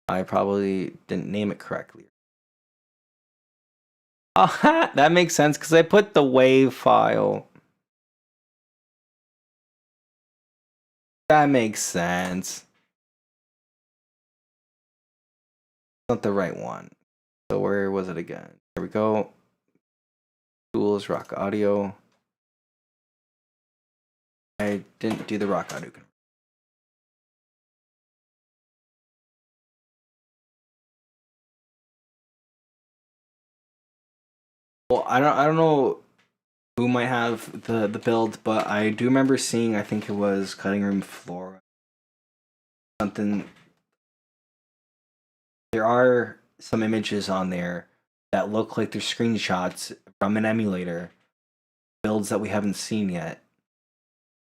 I probably didn't name it correctly. Oh, that makes sense because I put the WAV file. That makes sense. Not the right one. So where was it again? There we go. Tools, rock audio. I didn't do the rock audio. Well, I don't know who might have the build, but I do remember seeing, I think it was cutting room floor. Something. There are some images on there that look like they're screenshots from an emulator, builds that we haven't seen yet.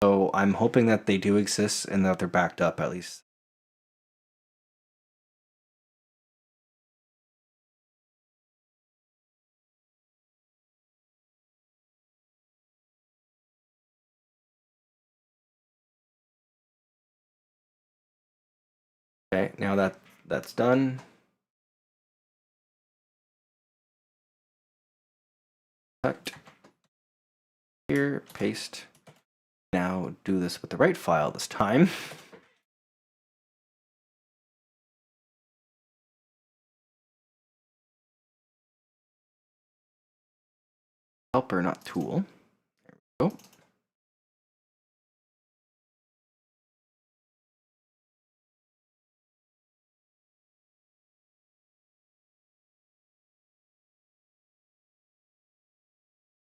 So I'm hoping that they do exist and that they're backed up at least. Okay, now that's done. Cut. Here, paste. Now do this with the right file this time. Helper, not tool. There we go.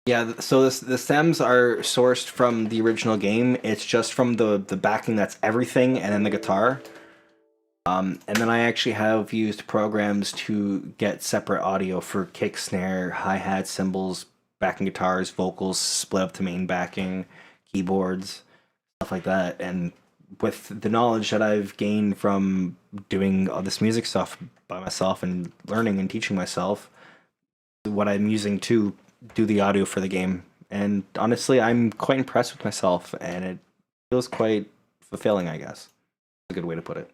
Yeah, so the stems are sourced from the original game. It's just from the backing that's everything and then the guitar. And then I actually have used programs to get separate audio for kick, snare, hi-hat, cymbals, backing guitars, vocals, split up to main backing, keyboards, stuff like that. And with the knowledge that I've gained from doing all this music stuff by myself and learning and teaching myself, what I'm using to do the audio for the game. And honestly, I'm quite impressed with myself, and it feels quite fulfilling, I guess. A good way to put it.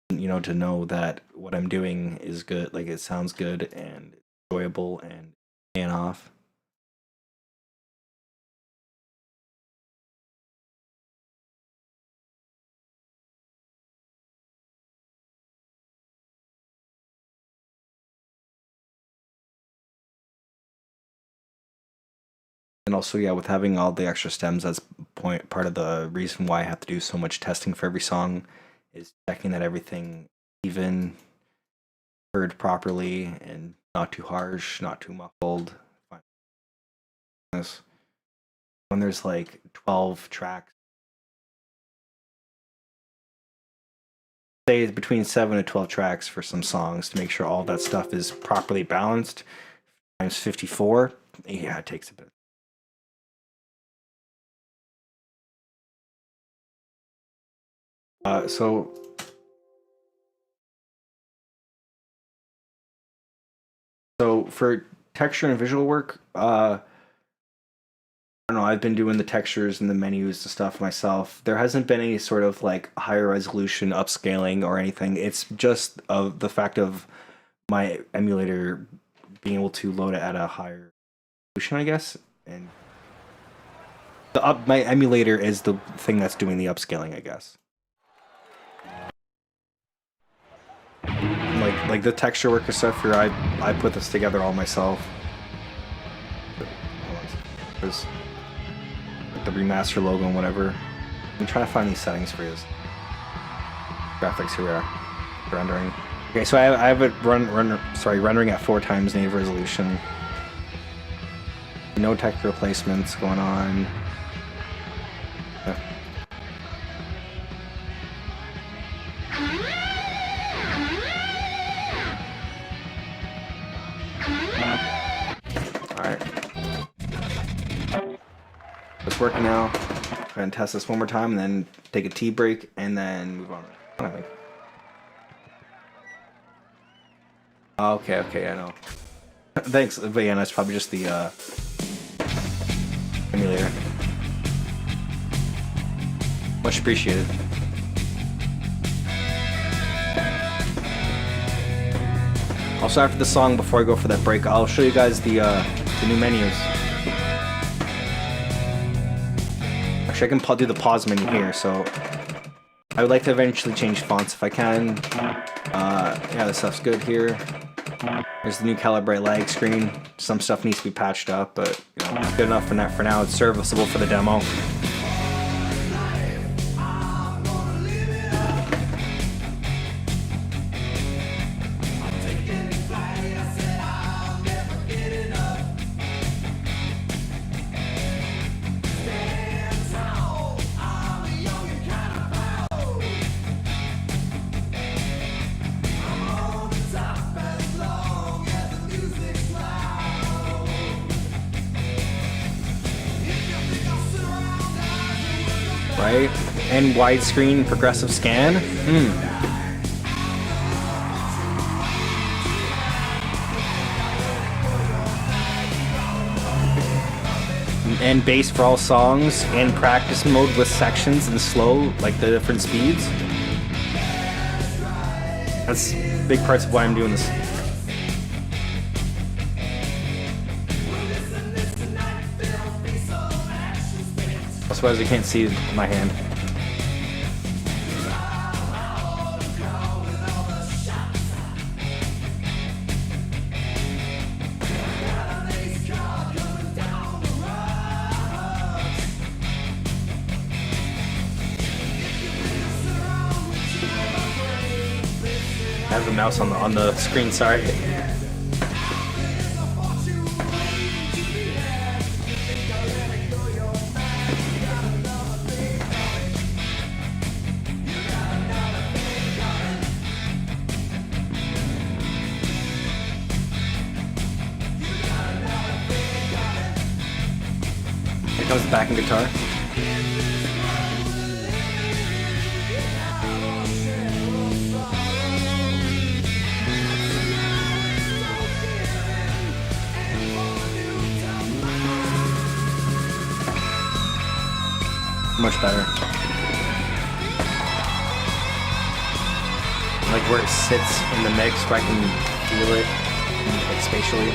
You know, to know that what I'm doing is good, like it sounds good and enjoyable and paying off. And also, yeah, with having all the extra stems, that's part of the reason why I have to do so much testing for every song, is checking that everything even heard properly and not too harsh, not too muffled. When there's like 12 tracks, say it's between 7 and 12 tracks for some songs, to make sure all that stuff is properly balanced, times 54, yeah, it takes a bit. So for texture and visual work, don't know, I've been doing the textures and the menus and stuff myself. There hasn't been any sort of like higher resolution upscaling or anything. It's just of the fact of my emulator being able to load it at a higher resolution, I guess. And my emulator is the thing that's doing the upscaling, I guess. Like the texture work and stuff here, I put this together all myself. There's the Remaster logo and whatever. I'm trying to find these settings for you. Graphics, here we are. Rendering. Okay, so I have it rendering at 4 times native resolution. No texture replacements going on. Yeah. Alright. It's working now. Go ahead and test this one more time and then take a tea break and then move on. Okay, I know. Thanks, but yeah, that's probably just the emulator. Much appreciated. Also, after the song, before I go for that break, I'll show you guys the new menus. Actually, I can do the pause menu here, so I would like to eventually change fonts if I can. Yeah, this stuff's good here. There's the new Calibrate lag screen. Some stuff needs to be patched up, but you know, it's good enough for now. It's serviceable for the demo. Right? And widescreen progressive scan. And bass for all songs, and practice mode with sections and slow, like the different speeds. That's big parts of why I'm doing this. Otherwise you can't see my hand. I have the mouse on the screen, sorry. Here comes the backing guitar. Much better. Like where it sits in the mix, where I can feel it, like spatially.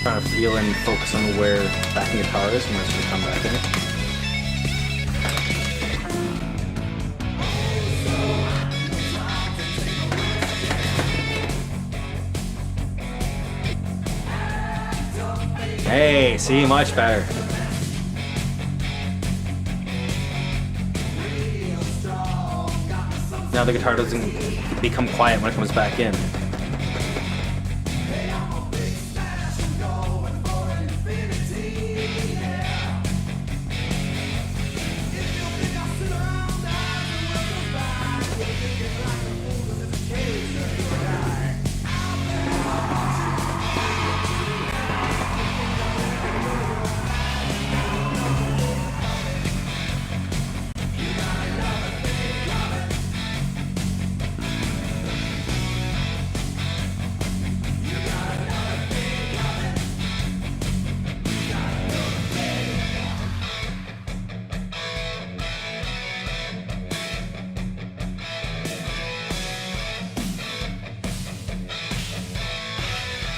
Trying to feel and focus on where the backing guitar is when it's just come back in. Hey, see, much better. Now the guitar doesn't become quiet when it comes back in.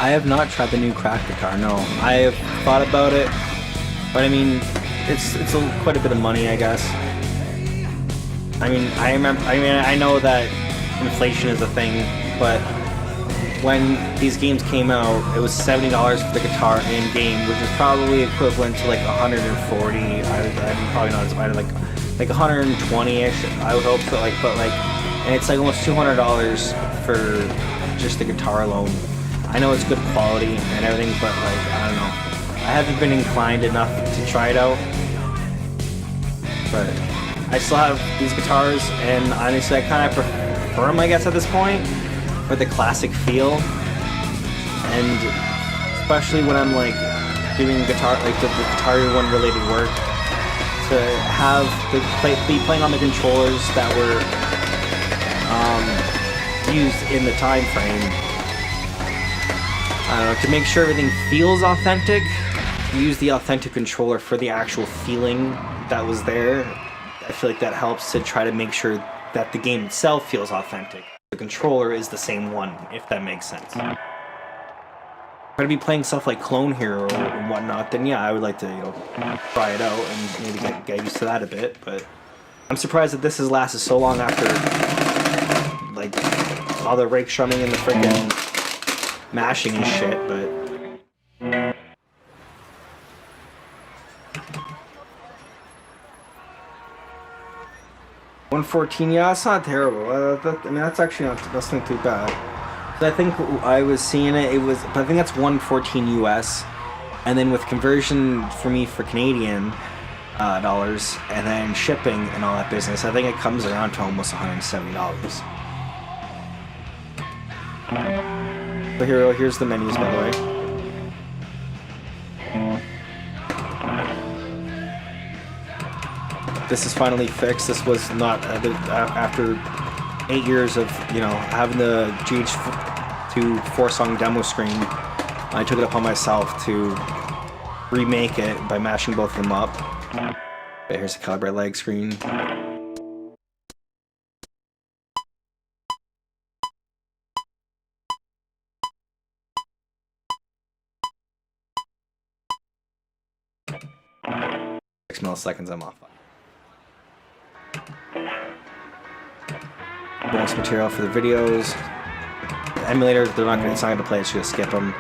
I have not tried the new crack guitar. No, I have thought about it, but I mean, it's quite a bit of money, I guess. I mean, I know that inflation is a thing, but when these games came out, it was $70 for the guitar in game, which is probably equivalent to like 140. I'm probably not as bad, like 120ish. I would hope so. And it's like almost $200 for just the guitar alone. I know it's good quality and everything, but like, I don't know. I haven't been inclined enough to try it out, but I still have these guitars, and honestly, I kind of prefer them, I guess, at this point, for the classic feel, and especially when I'm like doing guitar, like the Guitar Hero 1 related work, to have be playing on the controllers that were used in the time frame. I don't know, to make sure everything feels authentic, use the authentic controller for the actual feeling that was there. I feel like that helps to try to make sure that the game itself feels authentic. The controller is the same one, if that makes sense. If I'm gonna be playing stuff like Clone Hero and whatnot, then yeah, I would like to, you know, try it out and maybe get used to that a bit, but I'm surprised that this has lasted so long after, like, all the rake strumming and the freaking mashing and shit, but... 114, yeah, that's not terrible. I mean, that's actually that's not too bad. So I think I was seeing it, but I think that's 114 US, and then with conversion for me for Canadian dollars, and then shipping and all that business, I think it comes around to almost $170. But here's the menus, by the way. This is finally fixed. This was not after 8 years of, you know, having the GH2 4-song demo screen. I took it upon myself to remake it by mashing both of them up. Okay, here's the calibrate lag screen. Six milliseconds, I'm off. Bonus material for the videos. The emulator, they're not going to play it, so you'll skip them.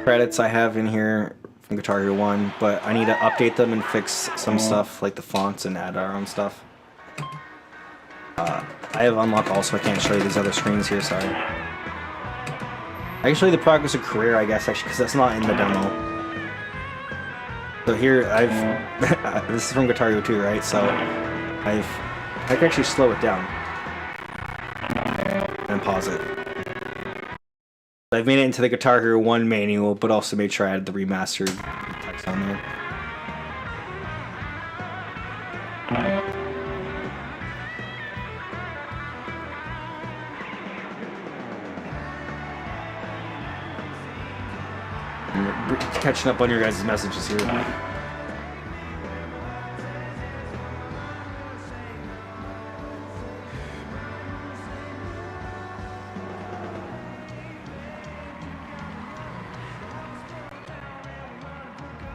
Credits I have in here from Guitar Hero 1, but I need to update them and fix some stuff like the fonts and add our own stuff. I have unlock also, I can't show you these other screens here, sorry. I can show you the progress of career, I guess, actually, because that's not in the demo. So here, this is from Guitar Hero 2, right? So, I can actually slow it down. And pause it. I've made it into the Guitar Hero 1 manual, but also made sure I added the remastered text on there. I'm catching up on your guys' messages here.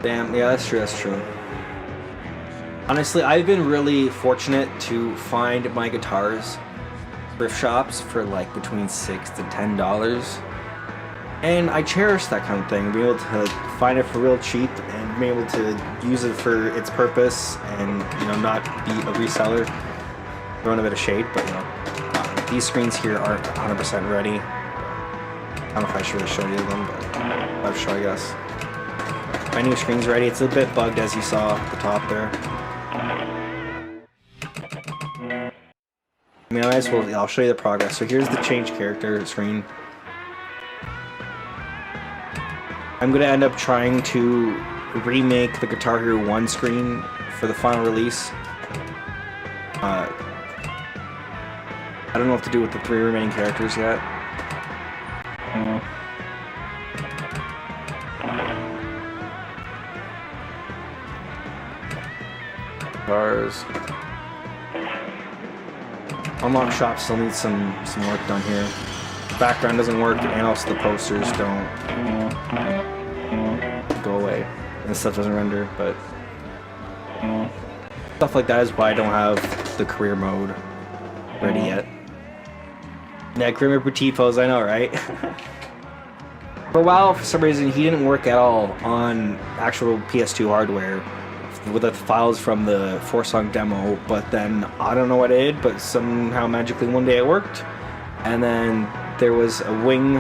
Damn, yeah, that's true. Honestly, I've been really fortunate to find my guitars thrift shops for like between $6 to $10. And I cherish that kind of thing, being able to find it for real cheap and being able to use it for its purpose and, you know, not be a reseller. Throwing a bit of shade, but you know, these screens here aren't 100% ready. I don't know if I should really show you them, but I'll show, I guess. My new screen's ready. It's a bit bugged, as you saw at the top there. I mean, I might as well, I'll show you the progress. So here's the change character screen. I'm going to end up trying to remake the Guitar Hero 1 screen for the final release. I don't know what to do with the 3 remaining characters yet. Bars. Unlock shop still needs some work done here. background doesn't work, and also the posters don't go away, and stuff doesn't render. But stuff like that is why I don't have the career mode ready yet. Yeah, Grimmer Petit pose, I know, right? For a while, for some reason, he didn't work at all on actual PS2 hardware with the files from the 4-song demo, but then I don't know what it did, but somehow magically one day it worked. And then there was a wing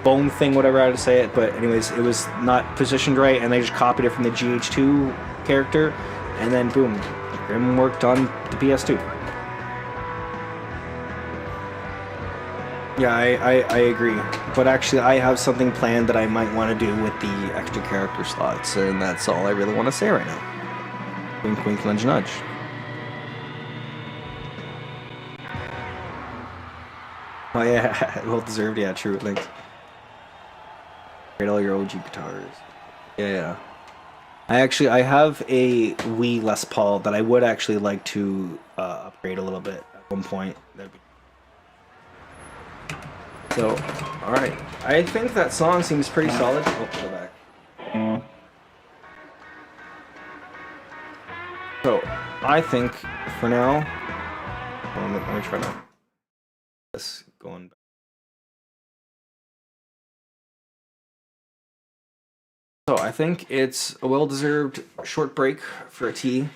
bone thing, whatever how to say it, but anyways, it was not positioned right, and they just copied it from the GH2 character, and then boom, Grim worked on the PS2. Yeah, I agree. But actually, I have something planned that I might want to do with the extra character slots, and that's all I really want to say right now. Wink, wink, nudge, nudge. Oh yeah, well deserved. Yeah, true. Thanks. Trade all your OG guitars. Yeah. I have a Wii Les Paul that I would actually like to upgrade a little bit at one point. That'd be so, alright. I think that song seems pretty solid. Oh, go back. So, I think for now. Let me try now. This going back. So, I think it's a well deserved short break for a tea.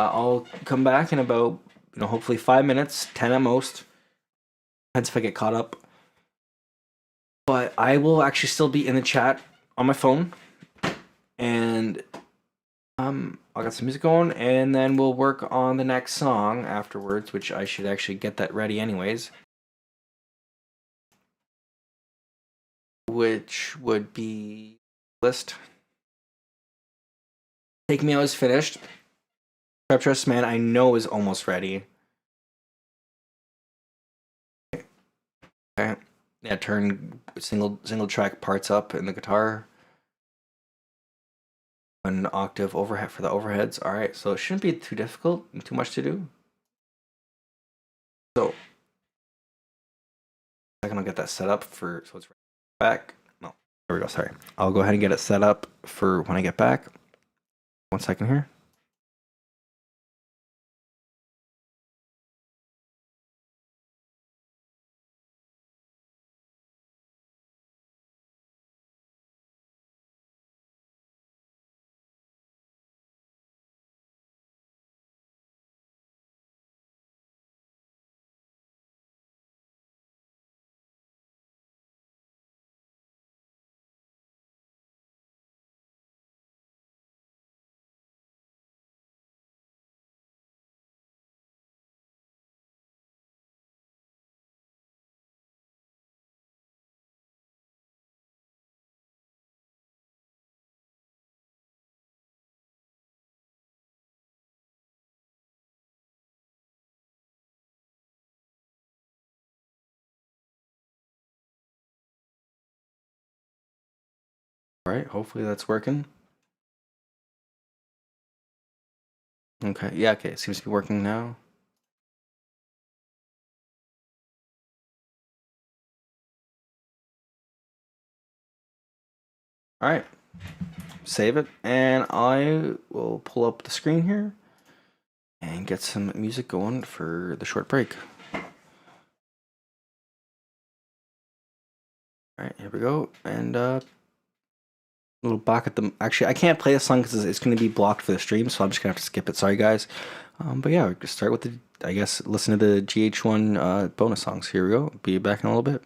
I'll come back in about, hopefully 5 minutes, 10 at most. Depends if I get caught up. But I will actually still be in the chat on my phone, and I'll get some music going, and then we'll work on the next song afterwards, which I should actually get that ready anyways. Which would be list. Take Me Out is finished. Prep Trust Man I know is almost ready. Okay. Yeah, turn single track parts up in the guitar. An octave overhead for the overheads. Alright, so it shouldn't be too difficult and too much to do. So I'm gonna get that set up for so it's back. No, there we go, sorry. I'll go ahead and get it set up for when I get back. 1 second here. Alright, hopefully that's working. Okay, yeah, okay, it seems to be working now. Alright, save it, and I will pull up the screen here and get some music going for the short break. Alright, here we go, and a little back at the. Actually, I can't play this song because it's going to be blocked for the stream, so I'm just going to have to skip it. Sorry, guys. But yeah, we'll start with the. I guess listen to the GH1 bonus songs. Here we go. Be back in a little bit.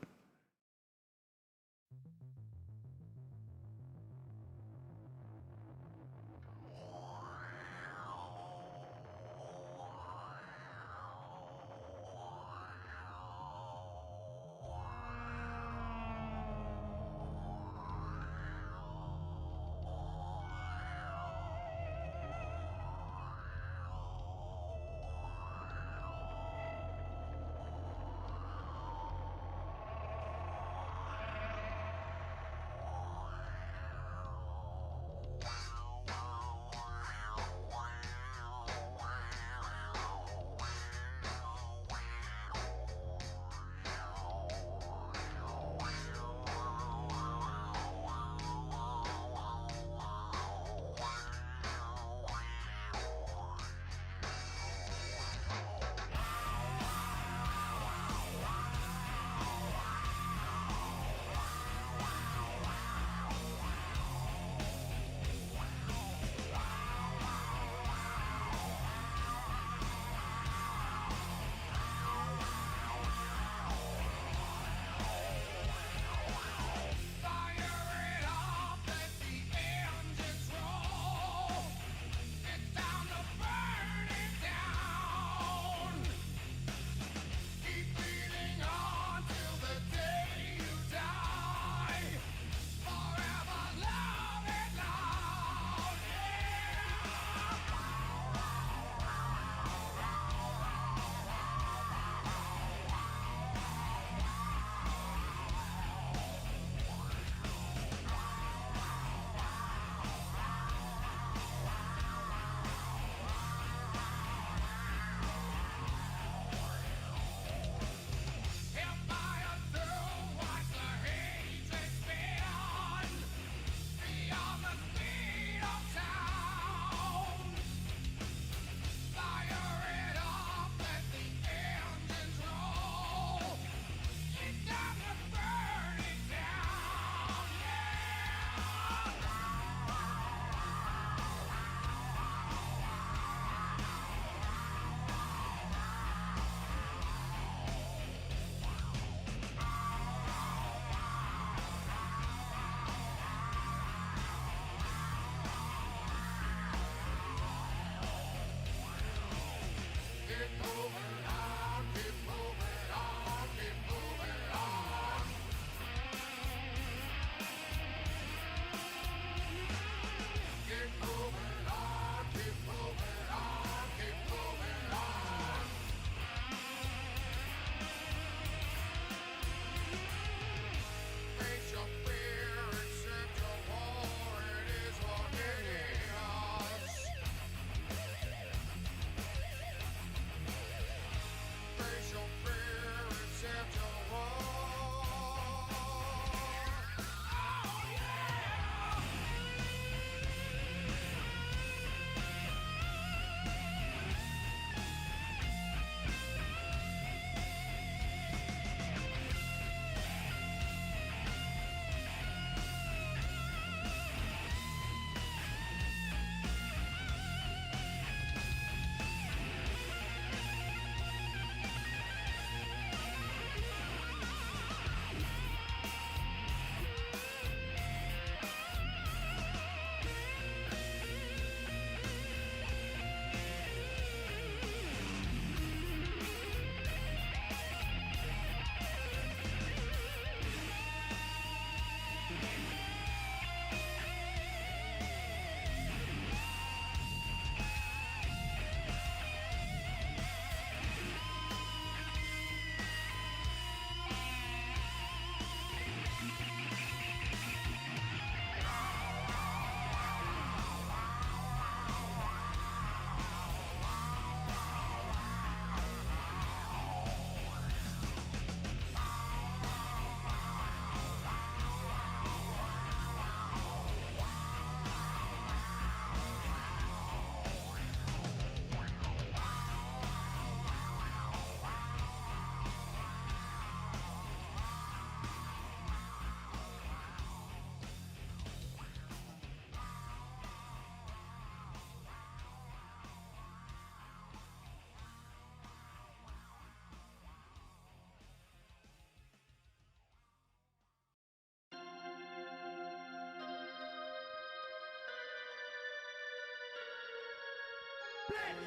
Bless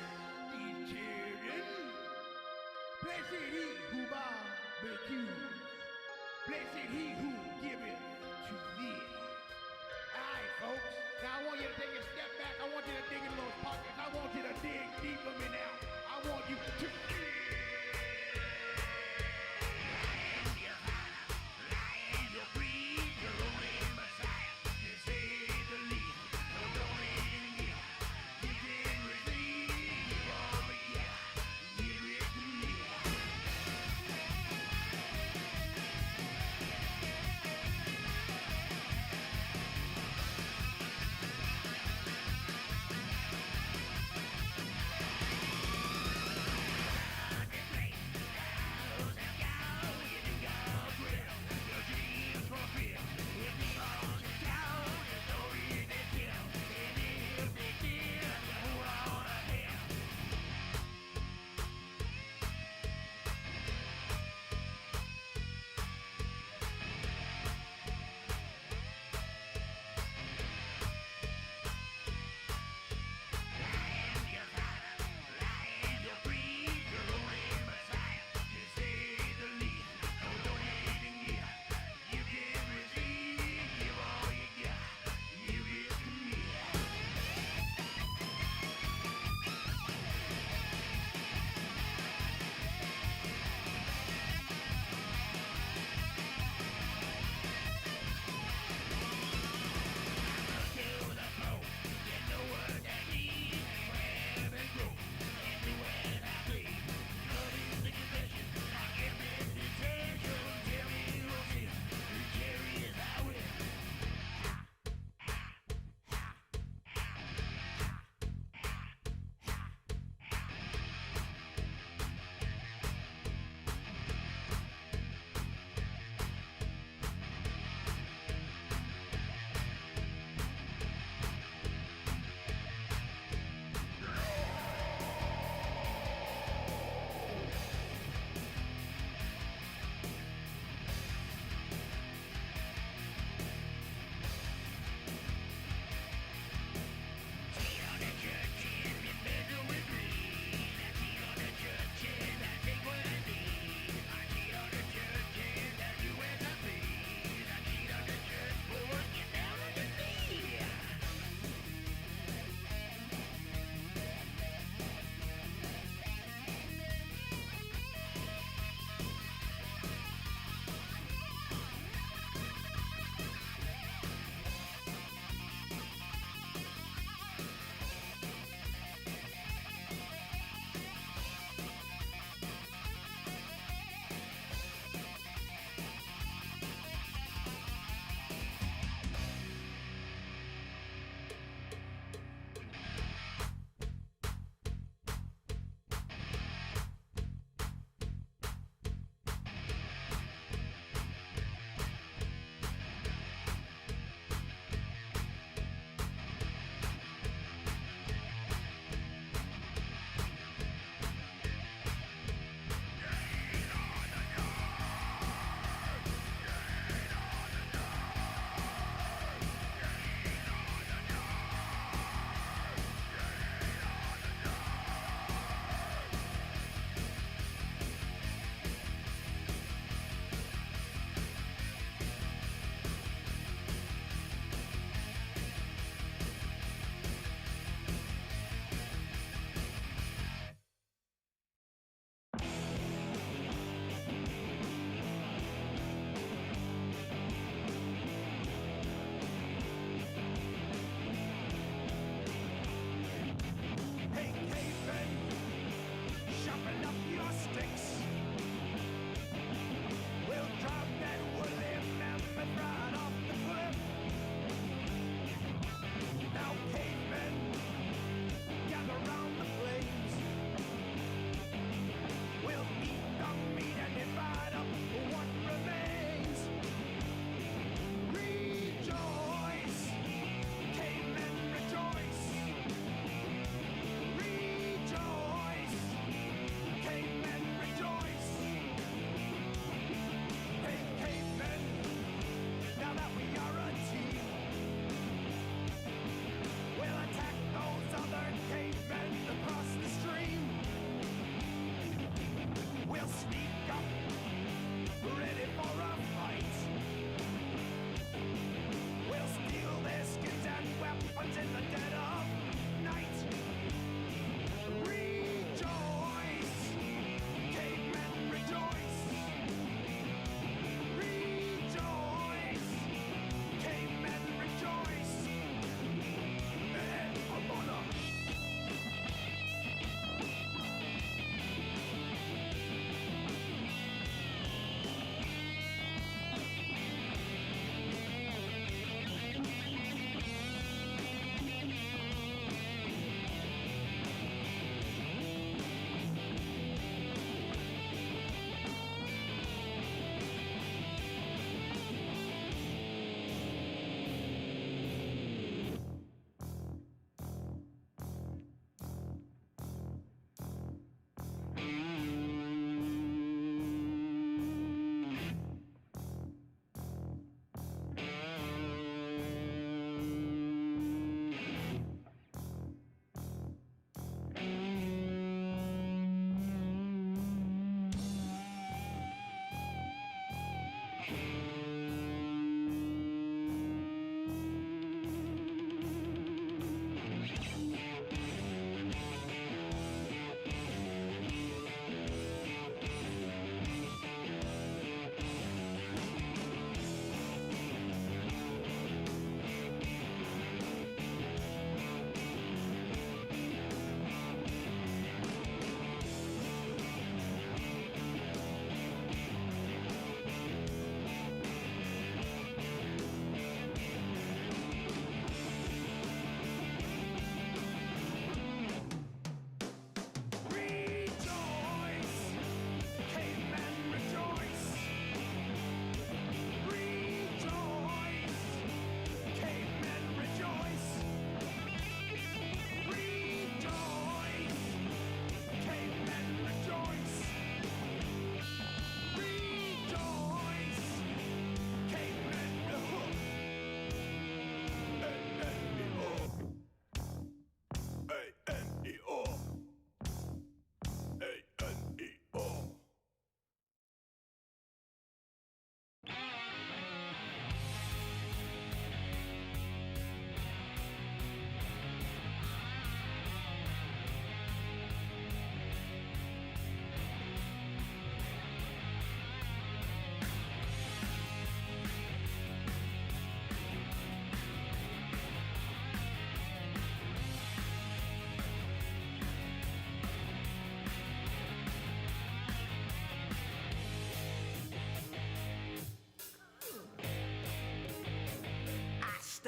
these children. Blessed he who barbecues. Blessed he who giveth to thee. All right, folks. Now I want you to take a step back. I want you to dig in those pockets. I want you to dig deeper me now. I want you to dig.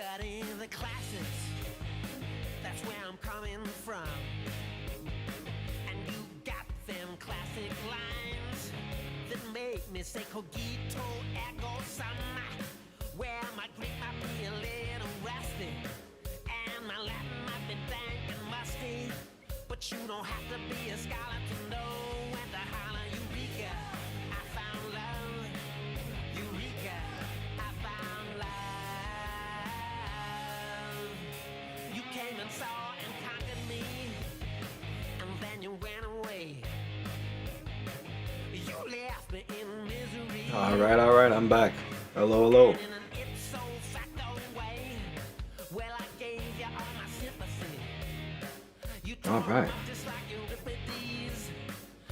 study the classics. That's where I'm coming from. And you got them classic lines that make me say cogito ergo sum. Where my Greek might be a little rusty, and my Latin might be dank and musty. But you don't have to be a scholar to know when to holler Eureka. I found love. Eureka. I found love. You came and saw and conquered me, and then you went away. You left me in misery. All right, I'm back. Hello. In an ipso facto way. Well, I gave you all my sympathy. You All right. just like Euripides.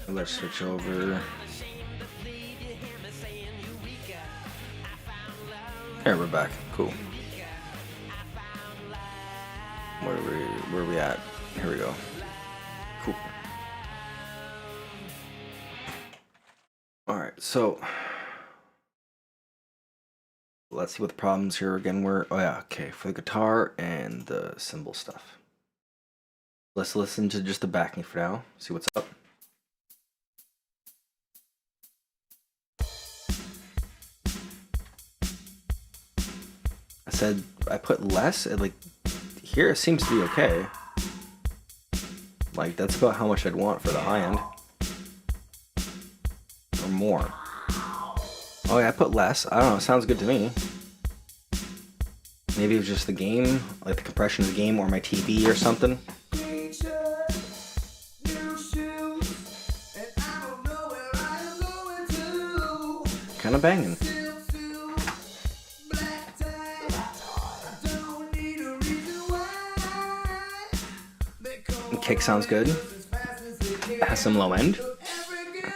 Let's switch over. Ashamed to plead, you hear me saying Eureka. I found love. Here, we're back. Cool. Eureka. I found love. Where are we at? Here we go. Cool. All right, so let's see what the problems here again were. Oh yeah, okay, for the guitar and the cymbal stuff. Let's listen to just the backing for now. See what's up. I said I put less. Like here, it seems to be okay. Like that's about how much I'd want for the high end. Or more. Oh yeah, I put less. I don't know, it sounds good to me. Maybe it was just the game, like the compression of the game or my TV or something. New shoes, and I don't know where I am going to. Kinda banging. Still black tie. I don't need a reason why. The kick sounds good. It has some low end.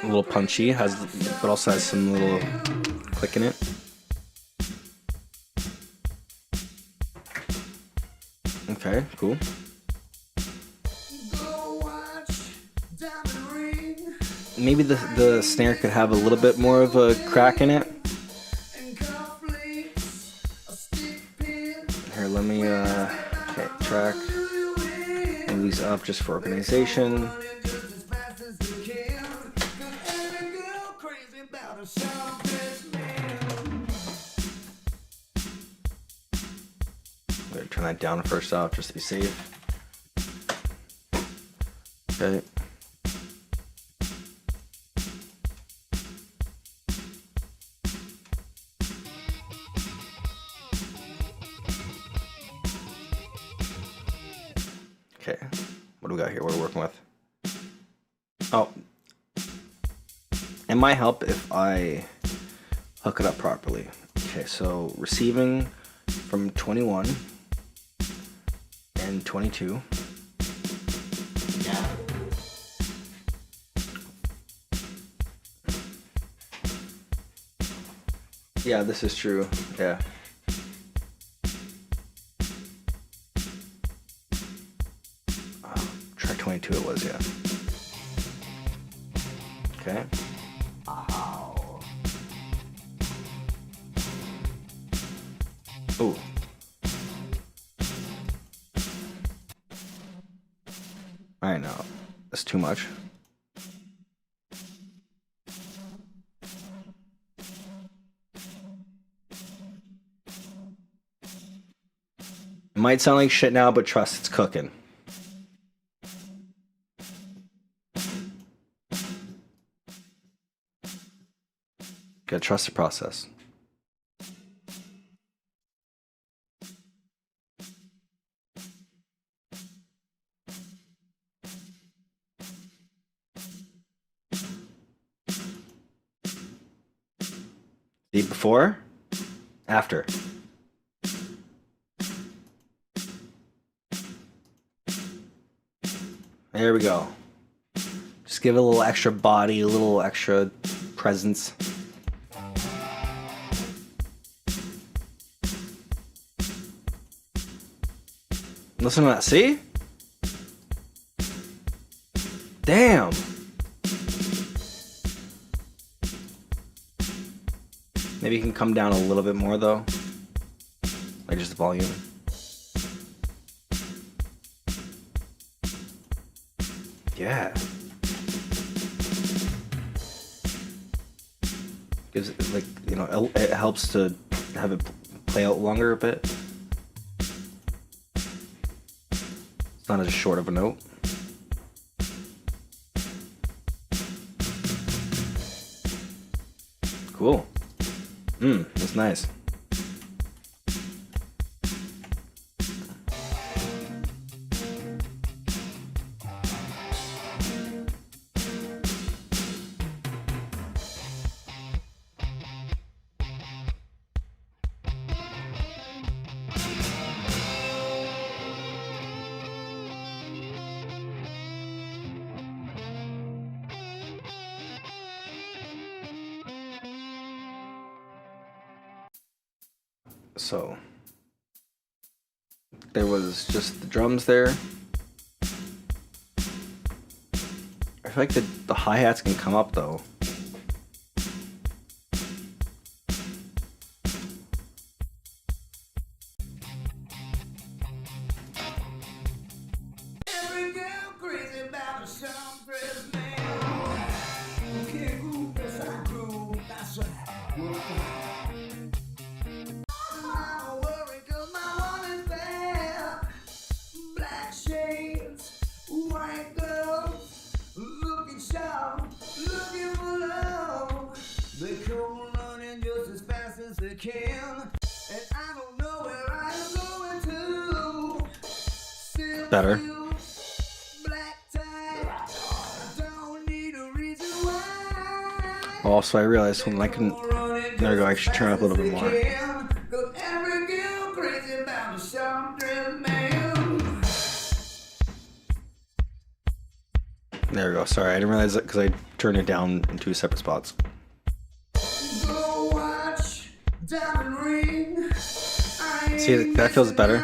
A little punchy, but also has some little click in it. Okay, cool. Maybe the snare could have a little bit more of a crack in it. Here, let me okay, track. Move these up just for organization. I'm gonna turn that down first off just to be safe. Okay. Okay, what do we got here? What are we working with? Oh, it might help if I hook it up properly. Okay, so receiving from 21 and 22. Yeah, this is true. Yeah. Track 22 it was, yeah. Okay. Ooh. I know. That's too much. It might sound like shit now, but trust, it's cooking. Gotta trust the process. See, before, after. There we go. Just give it a little extra body, a little extra presence. Listen to that, see? Damn. Maybe you can come down a little bit more though. Like just the volume. Yeah. Gives it, like, you know, it helps to have it play out longer a bit. It's not as short of a note. Cool. That's nice. So there was just the drums there. I feel like the hi-hats can come up though. Every girl crazy about a short-dressed man. Can't groove, yes I groove, that's right. We'll find. I'm worried 'cause my one is bad. Black shades, white girls, looking sharp, looking for love. They come running just as fast as they can, and I don't know where I'm going to. Silk Better. shoes, black tie, I don't need a reason why. Also, I realized when I can. There we go. I should turn it up a little bit more. Cause every girl crazy about a short-dressed man. There we go. Sorry, I didn't realize that because I turned it down in two separate spots. Gold watch, diamond ring. See, that feels better.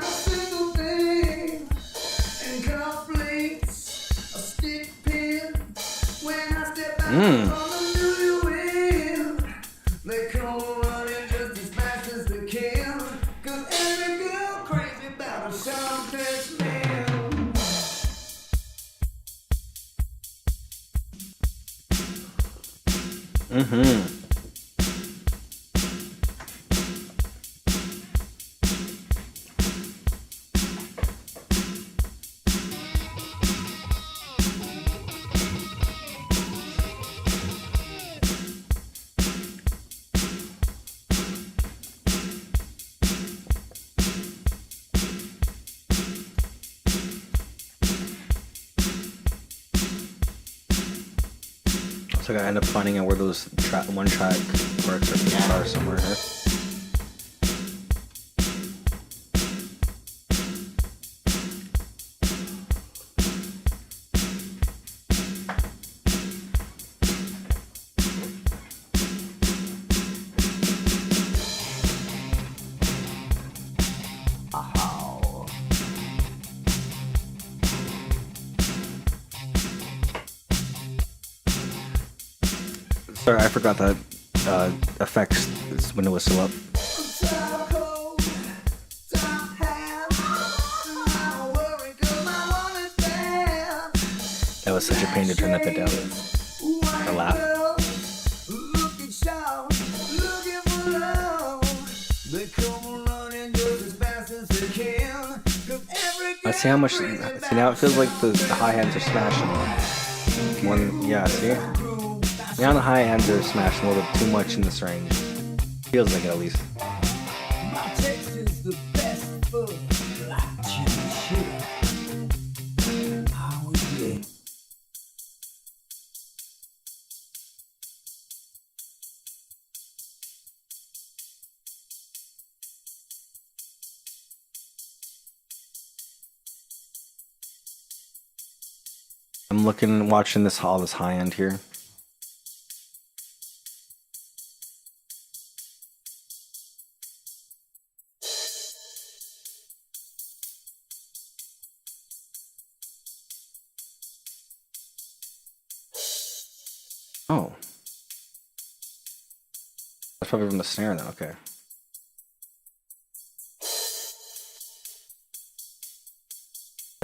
They come running just as fast as they can. 'Cause every girl crazy about a short-dressed man. So I gotta end up finding out where those one track parts are somewhere here. Sorry, I forgot that effects this window was still up. Top coat, top hat. I'm worried 'cause my one is bad. That was such a pain to turn that bit down. White A laugh. girl, looking sharp, looking for love. They come running just as fast as they can. 'Cause every Let's see how much. See, now it feels like the hi-hats are smashing. One, yeah, see? Now the hi-hats are smashing a little bit too much in this range. Feels like it at least. my taste is the best food. Like chili shit. How is it? I'm looking, watching this all this high end here. Oh. That's probably from the snare then, okay.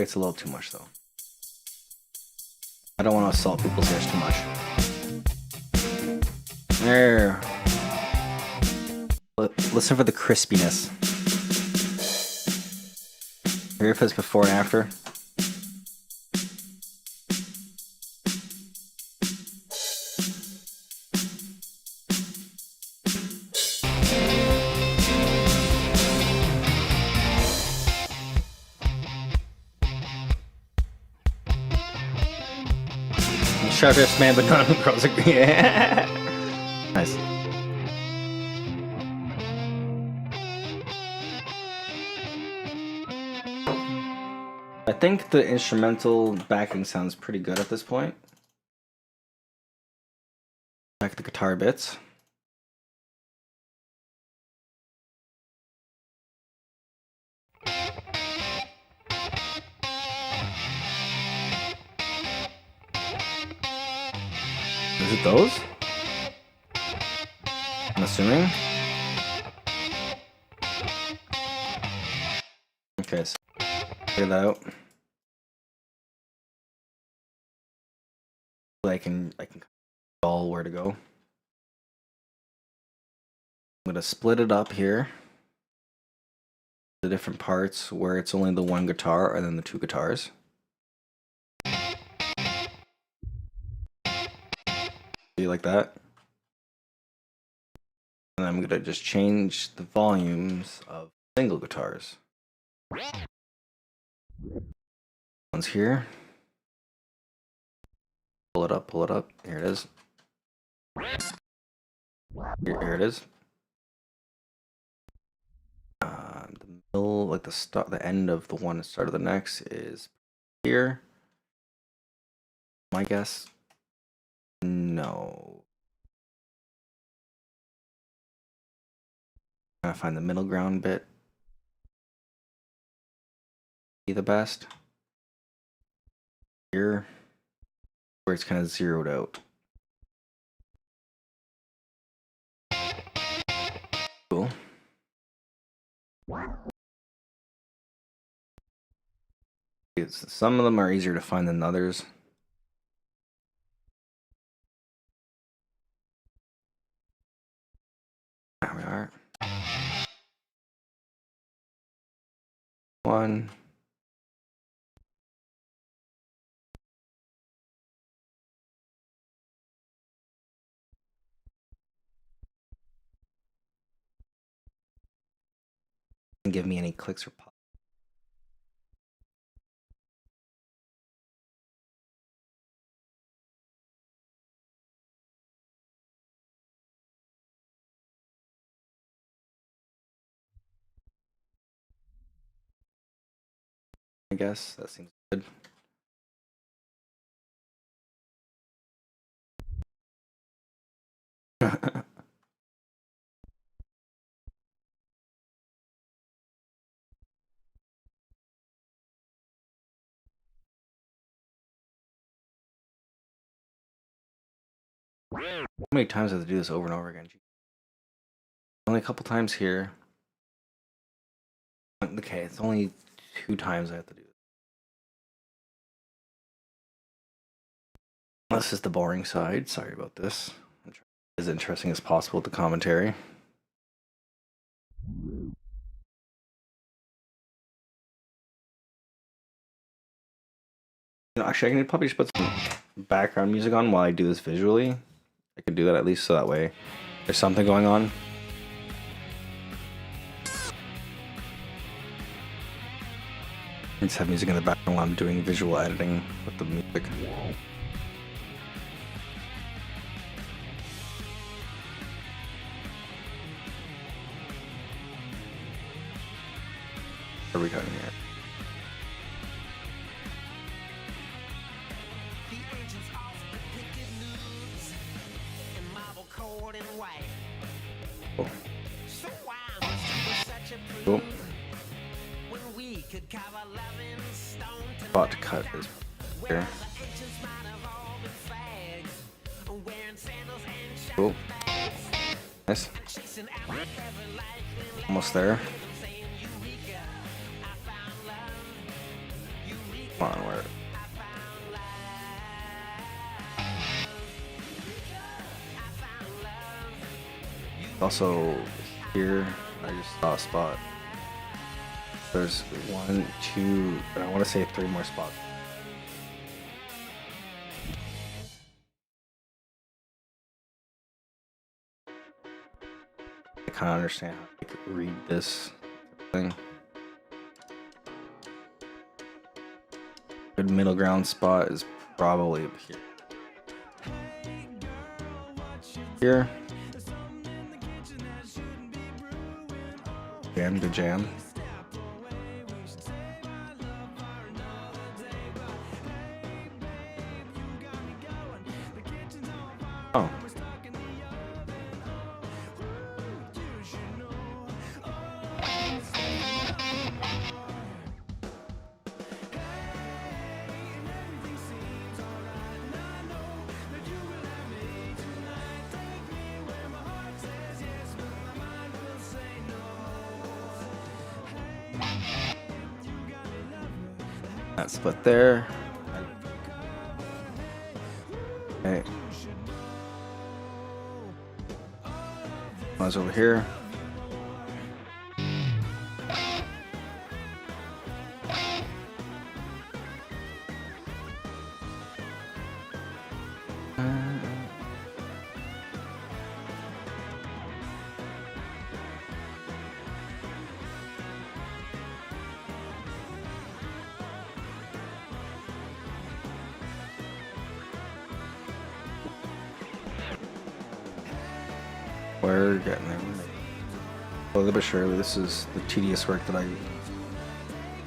It's a little too much though. I don't want to assault people's ears too much. There. Listen for the crispiness. Hear if it's before and after. Sharpest man, but none of the girls agree. Nice. I think the instrumental backing sounds pretty good at this point. Back the guitar bits. Is it those? I'm assuming. Okay, so figure that out. I can call where to go. I'm gonna split it up here. The different parts where it's only the one guitar and then the two guitars. Like that. And I'm gonna just change the volumes of single guitars. One's here. Pull it up, pull it up. Here it is. Here it is. The middle, like the end of the one and start of the next is here. My guess. No. Trying to find the middle ground bit. Be the best. Here, where it's kind of zeroed out. Cool. Some of them are easier to find than others. There we are. One. Doesn't give me any clicks or pop. I guess that seems good. How many times do I have to do this over and over again? Only a couple times here. Okay, it's only 2 times I have to do it. This is the boring side. Sorry about this. I'm trying to be as interesting as possible with the commentary. Actually, I can probably just put some background music on while I do this visually. I could do that at least so that way there's something going on. I just have music in the background while I'm doing visual editing with the music. What are we cutting here? Cool. Spot to cut is here. Cool. Nice. Almost there. Come on, where? Also, here, I just saw a spot. There's 1, 2, and I want to say 3 more spots. I kind of understand how I could read this thing. Good middle ground spot is probably up here. Here. Jam to jam. Oh. That split there. Okay. One's over here. We're getting there. Slowly but surely, this is the tedious work that I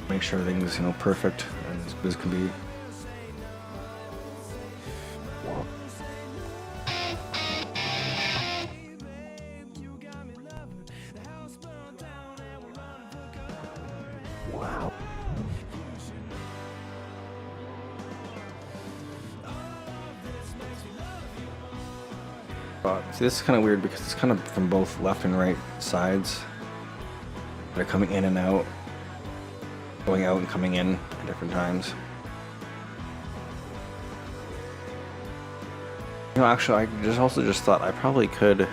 make sure everything's, you know, perfect and as good as can be. Wow. See, this is kind of weird because it's kind of from both left and right sides. They're coming in and out, going out and coming in at different times. You know, actually, I just thought I probably could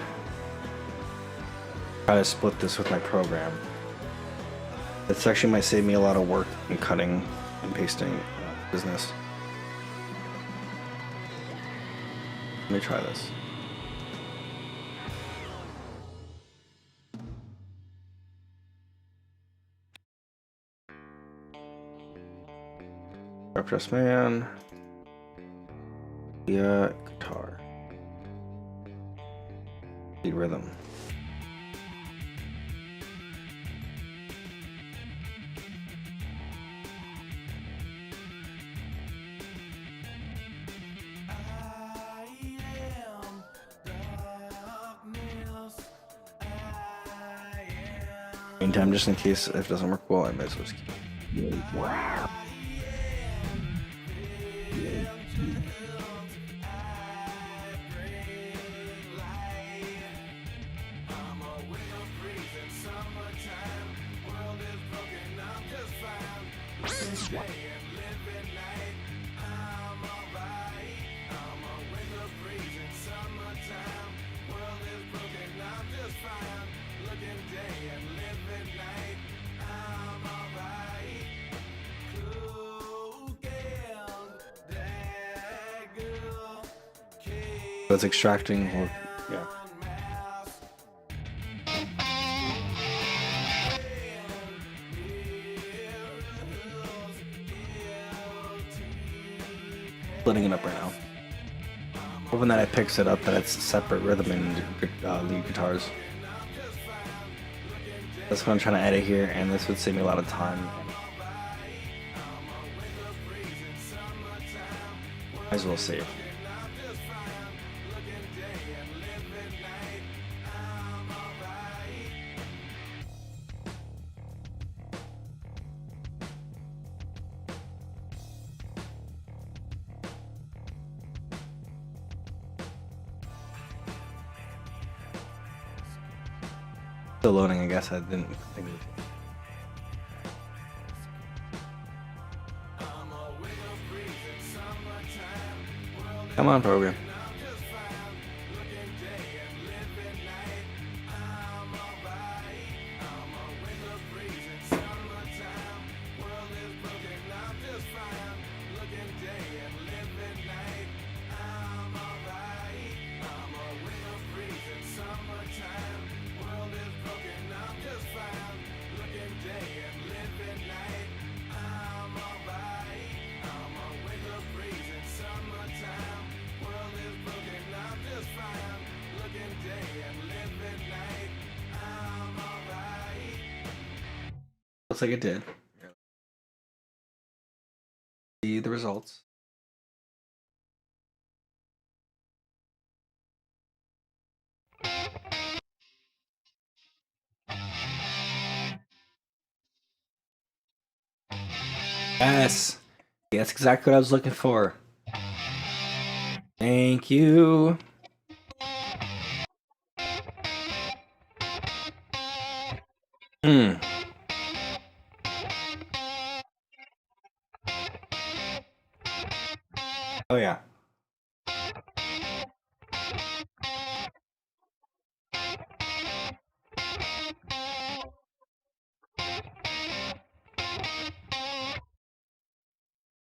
try to split this with my program. This actually might save me a lot of work in cutting and pasting business. Let me try this. Dress man. Yeah, guitar. Lead rhythm. Meantime, just in case if it doesn't work well, I might as well just keep. Wow. So it's extracting, or yeah. Splitting it up right now. Hoping that it picks it up, that it's separate rhythm and lead guitars. That's what I'm trying to edit here, and this would save me a lot of time. Might as well save. Still loading, I guess. I didn't think of it. Come on, program. Looks like it did. See the results. Yes. That's exactly what I was looking for. Thank you. Hmm. Oh yeah.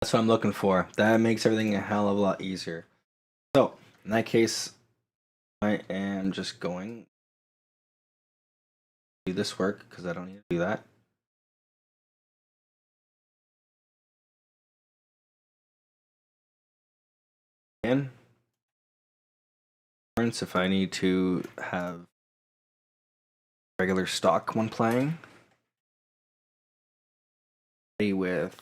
That's what I'm looking for. That makes everything a hell of a lot easier. So, in that case, I am just going to do this work because I don't need to do that. And if I need to have regular stock one playing with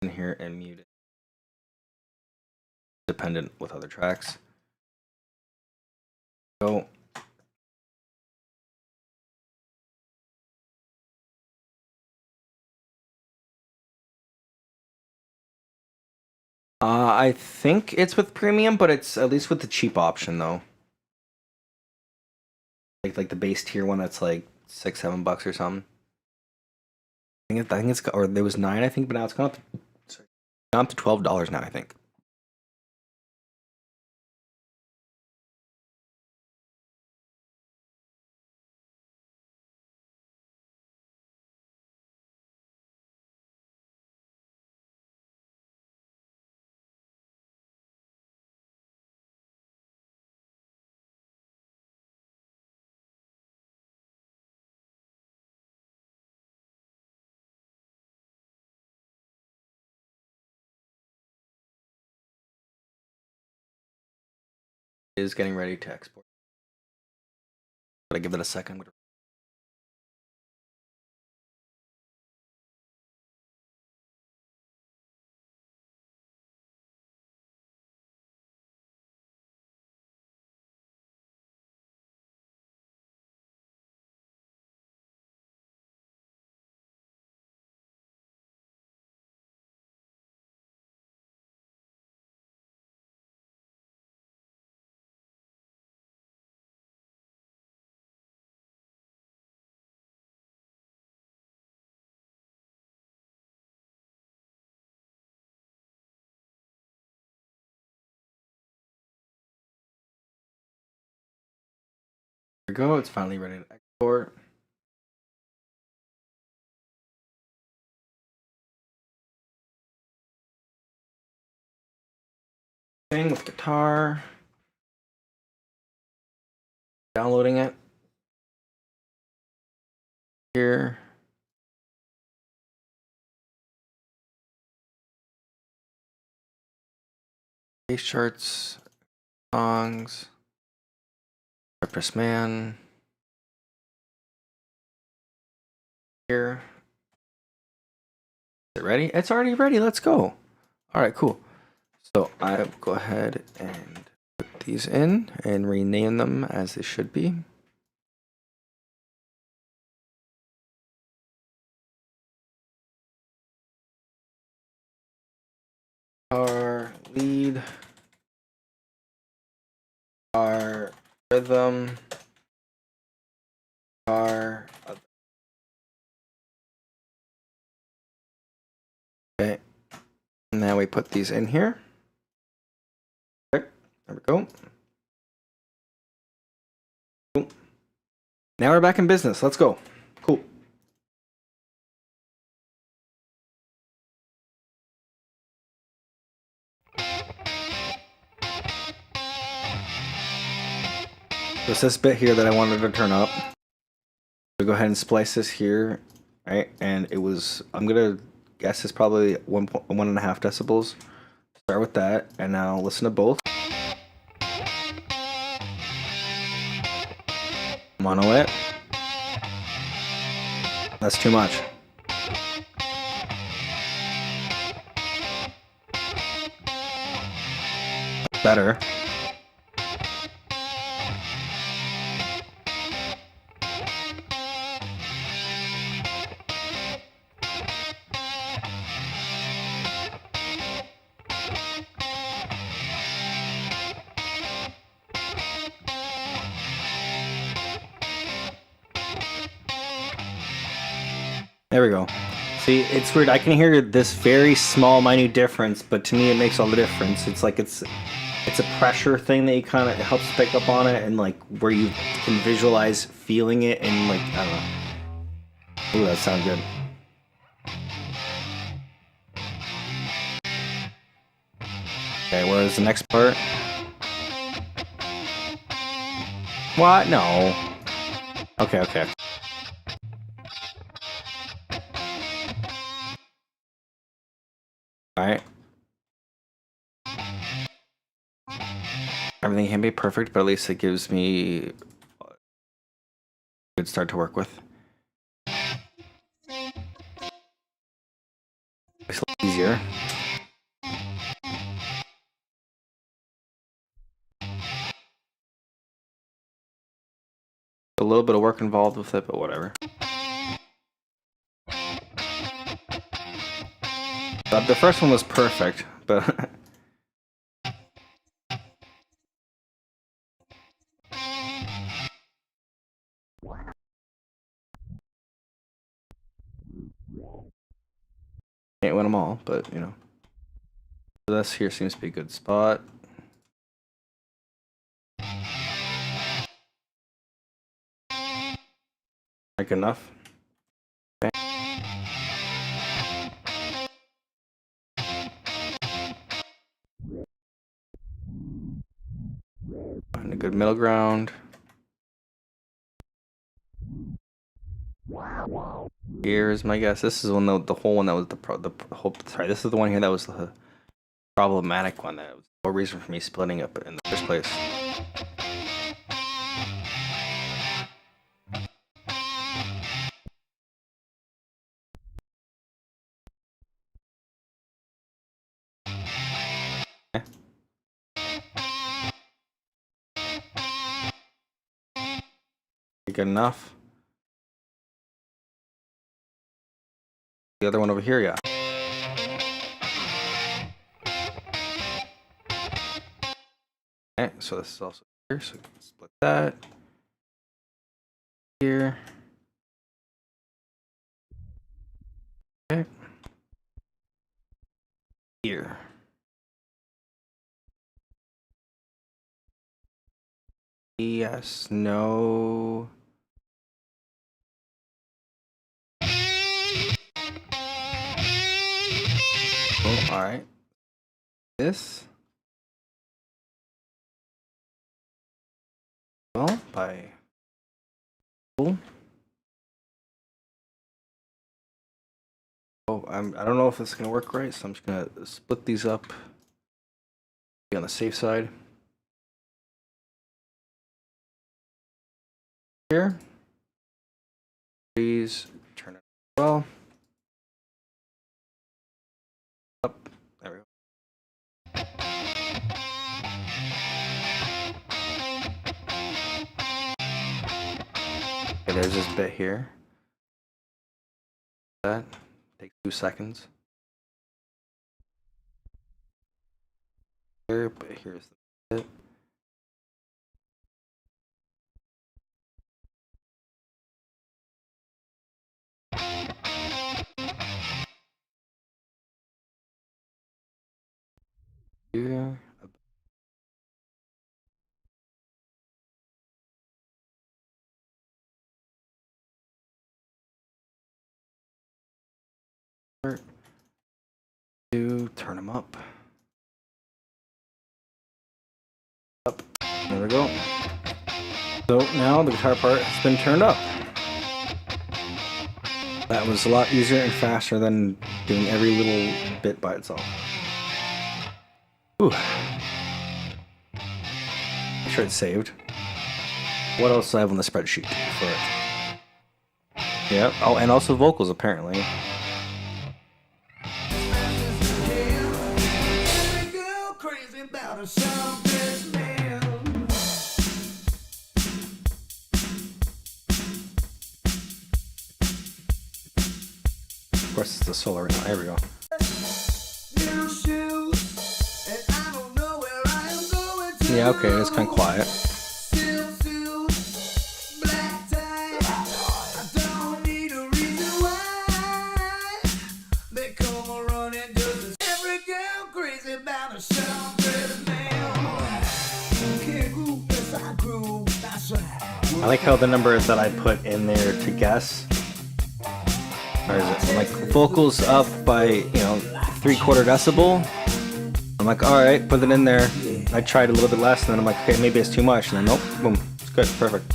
in here and mute it dependent with other tracks. So I think it's with premium, but it's at least with the cheap option though. Like the base tier one that's like $6-7 or something. I think it's or there was 9, I think, but now it's gone up to $12 now, I think. Is getting ready to export. But I give it a second. There we go. It's finally ready to export. Thing with guitar. Downloading it. Here. Bass charts. Songs. Press Man. Here. Is it ready? It's already ready. Let's go. All right, cool. So I go ahead and put these in and rename them as they should be. Our lead, our rhythm, our okay. Now we put these in here. Okay, there we go. Cool. Now we're back in business. Let's go. Cool. There's this bit here that I wanted to turn up. So go ahead and splice this here, right? And it was, I'm gonna guess it's probably 1.5 decibels. Start with that, and now listen to both. Mono it. That's too much. Better. There we go. See, it's weird. I can hear this very small, minute difference, but to me, it makes all the difference. It's like it's a pressure thing that you kind of helps pick up on it, and like where you can visualize feeling it, and like I don't know. Ooh, that sounds good. Okay, where's the next part? What? No. Okay, okay. Alright. Everything can be perfect, but at least it gives me a good start to work with. It's a little easier. A little bit of work involved with it, but whatever. But the first one was perfect, but can't win them all, but you know. This here seems to be a good spot. Like enough. Okay. Find a good middle ground. Here's my guess. This is one the whole one that was sorry, this is the one here that was the problematic one. That was no reason for me splitting up in the first place. Good enough. The other one over here, yeah. Okay, so this is also here, so we can split that. Here. Okay. Here. Yes, no. Oh, all right. This. Well, by. Oh, I don't know if it's gonna work right, so I'm just gonna split these up. Be on the safe side. Here. Please turn it well. Up. There we go. Okay, there's this bit here. That takes 2 seconds. Here, but here's the bit. Yeah. Turn them up. Up. There we go. So now the guitar part has been turned up. That was a lot easier and faster than doing every little bit by itself. Ooh. Make sure it's saved. What else do I have on the spreadsheet for it? Yep. Oh, and also vocals apparently. Every girl crazy about a self-dressed man. Of course, it's the solo right now. Here we go. New shoes, and I don't know where I am going to. Yeah, okay, it's kind of quiet. Still suit, black tie. I don't need a reason why. They come a running just as every girl crazy about a self-dressed man. Can't groove, yes I groove, that's right. I like how the number that I put in there to guess, or is it like vocals up by 3/4 decibel? I'm like, all right, put it in there. I tried a little bit less, and then I'm like, okay, maybe it's too much, and then nope, boom, it's good, perfect.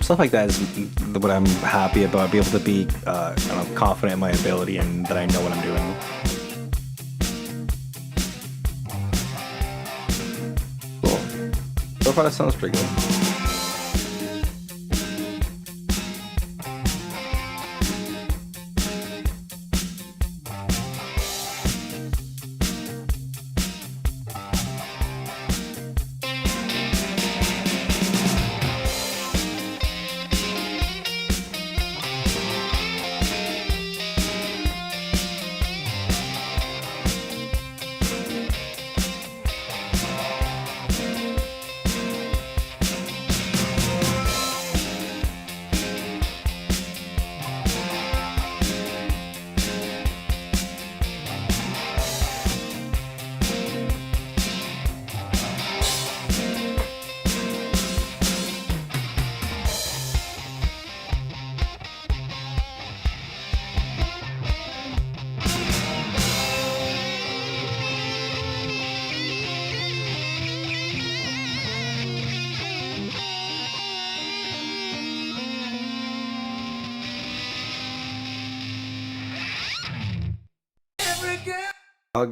Stuff like that is what I'm happy about. Be able to be confident in my ability and that I know what I'm doing. Cool. So far, that sounds pretty good.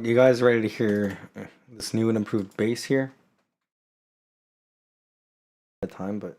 You guys ready to hear this new and improved bass here? At time, but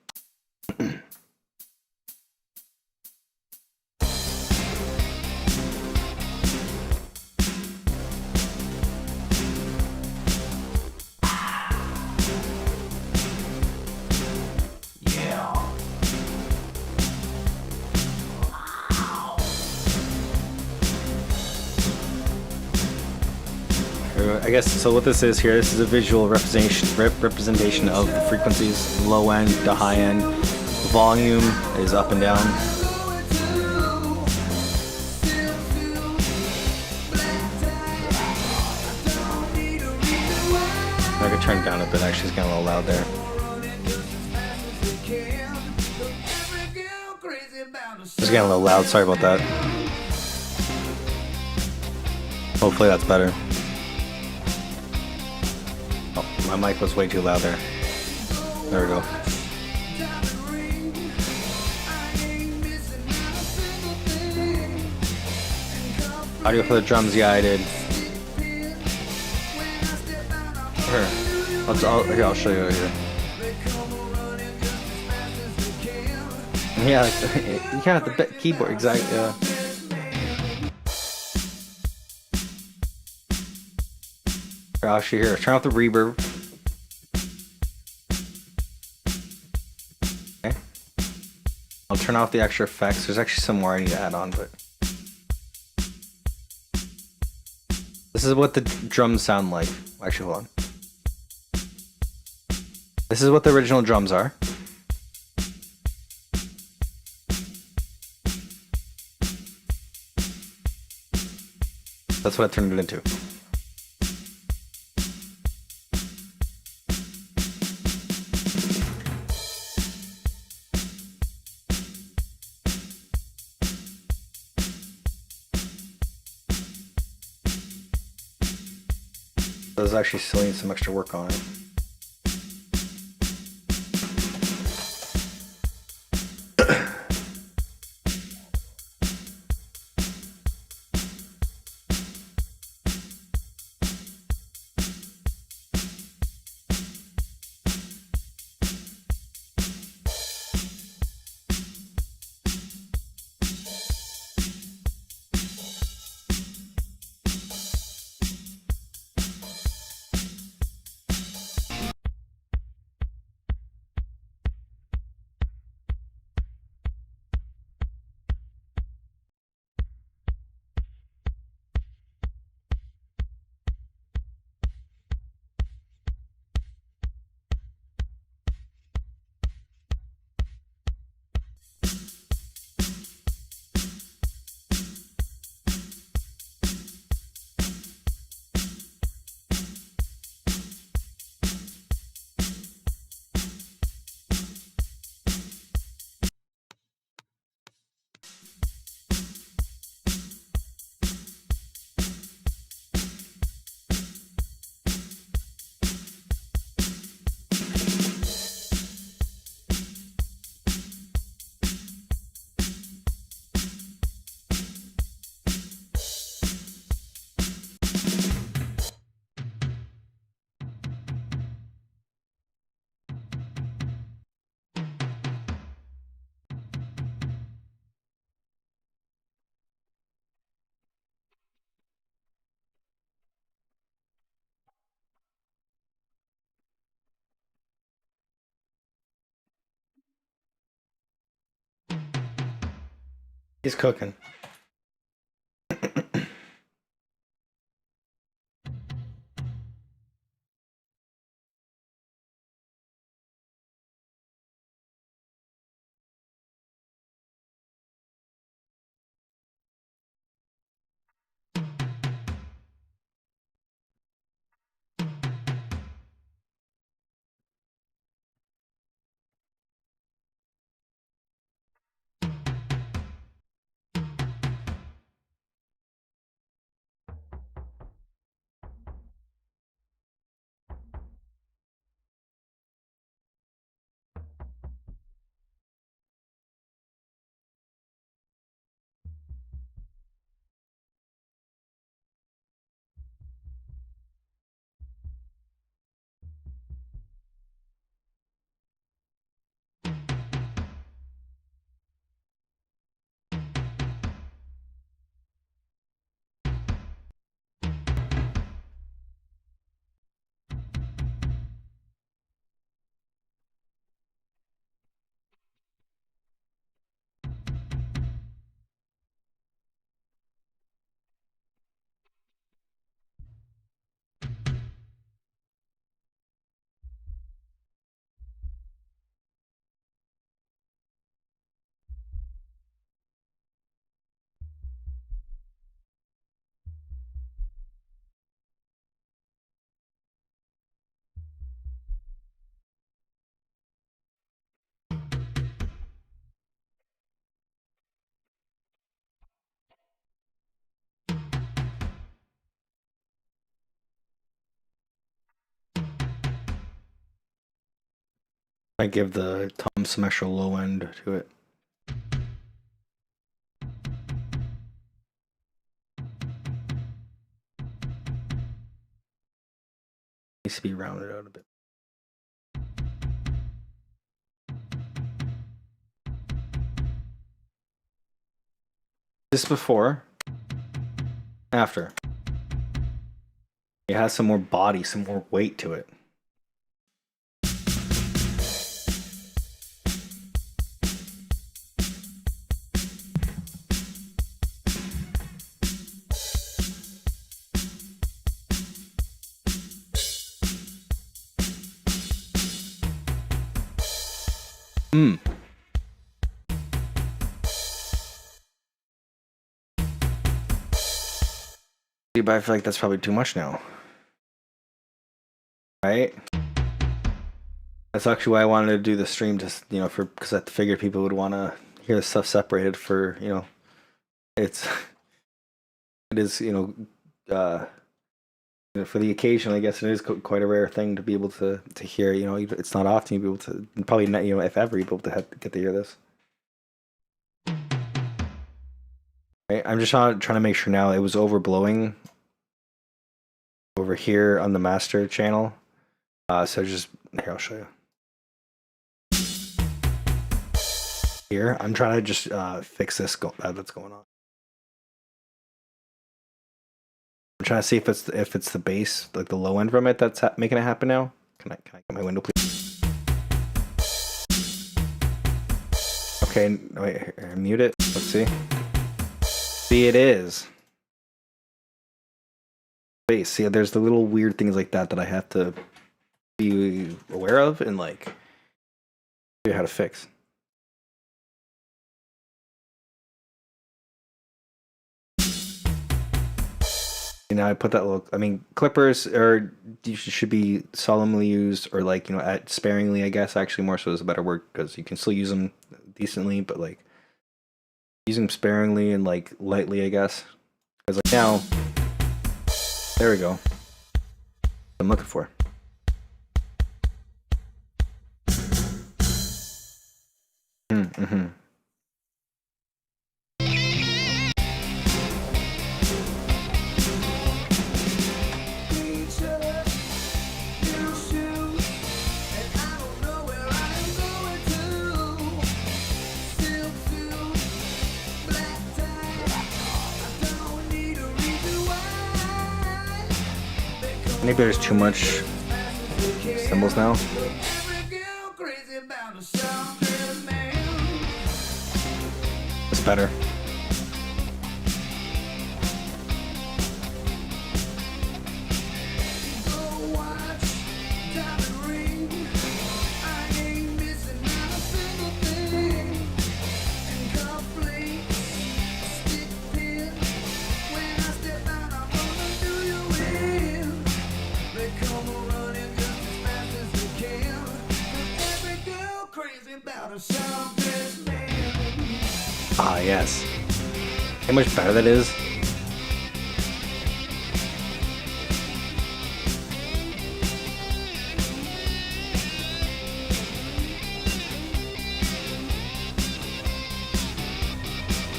I guess so. What this is here, this is a visual representation of the frequencies, low end to high end. Volume is up and down. I could turn it down a bit. Actually, it's getting a little loud there. It's getting a little loud. Sorry about that. Hopefully that's better. Oh, my mic was way too loud there. There we go. Audio for the drums, yeah, I did. Here, I'll show you here. Yeah, yeah, the keyboard, exactly. Yeah. Here, I'll show you here. Turn off the reverb. Okay. I'll turn off the extra effects. There's actually some more I need to add on, but this is what the drums sound like. Actually, hold on. This is what the original drums are. That's what I turned it into. I was actually still need some extra work on it. He's cooking. I give the tom some extra low end to it. Needs to be rounded out a bit. This before, after. It has some more body, some more weight to it. but I feel like that's probably too much now. Right? That's actually why I wanted to do the stream, just, you know, because I figured people would want to hear the stuff separated for, you know, it is, you know, for the occasion, I guess it is quite a rare thing to be able to hear, you know, it's not often you'll be able to, probably not, you know, if ever, you'll be able to get to hear this. Right? I'm just trying to make sure now it was overblowing over here on the master channel. So just, here, I'll show you. Here, I'm trying to just fix this that's going on. I'm trying to see if it's the bass, like the low end from it, that's making it happen now. Can I get my window, please? Okay, wait, here, mute it. Let's see. See, it is. Bass. See, there's the little weird things like that that I have to be aware of and like figure out how to fix. You know, I put that little, I mean, clippers should be solemnly used, or like, you know, sparingly, I guess, actually more so is a better word, because you can still use them decently, but like using them sparingly and like lightly, I guess. Because like now, there we go. I'm looking for. Mm-hmm. Maybe there's too much symbols now. It's better. Ah, yes. How much better that is.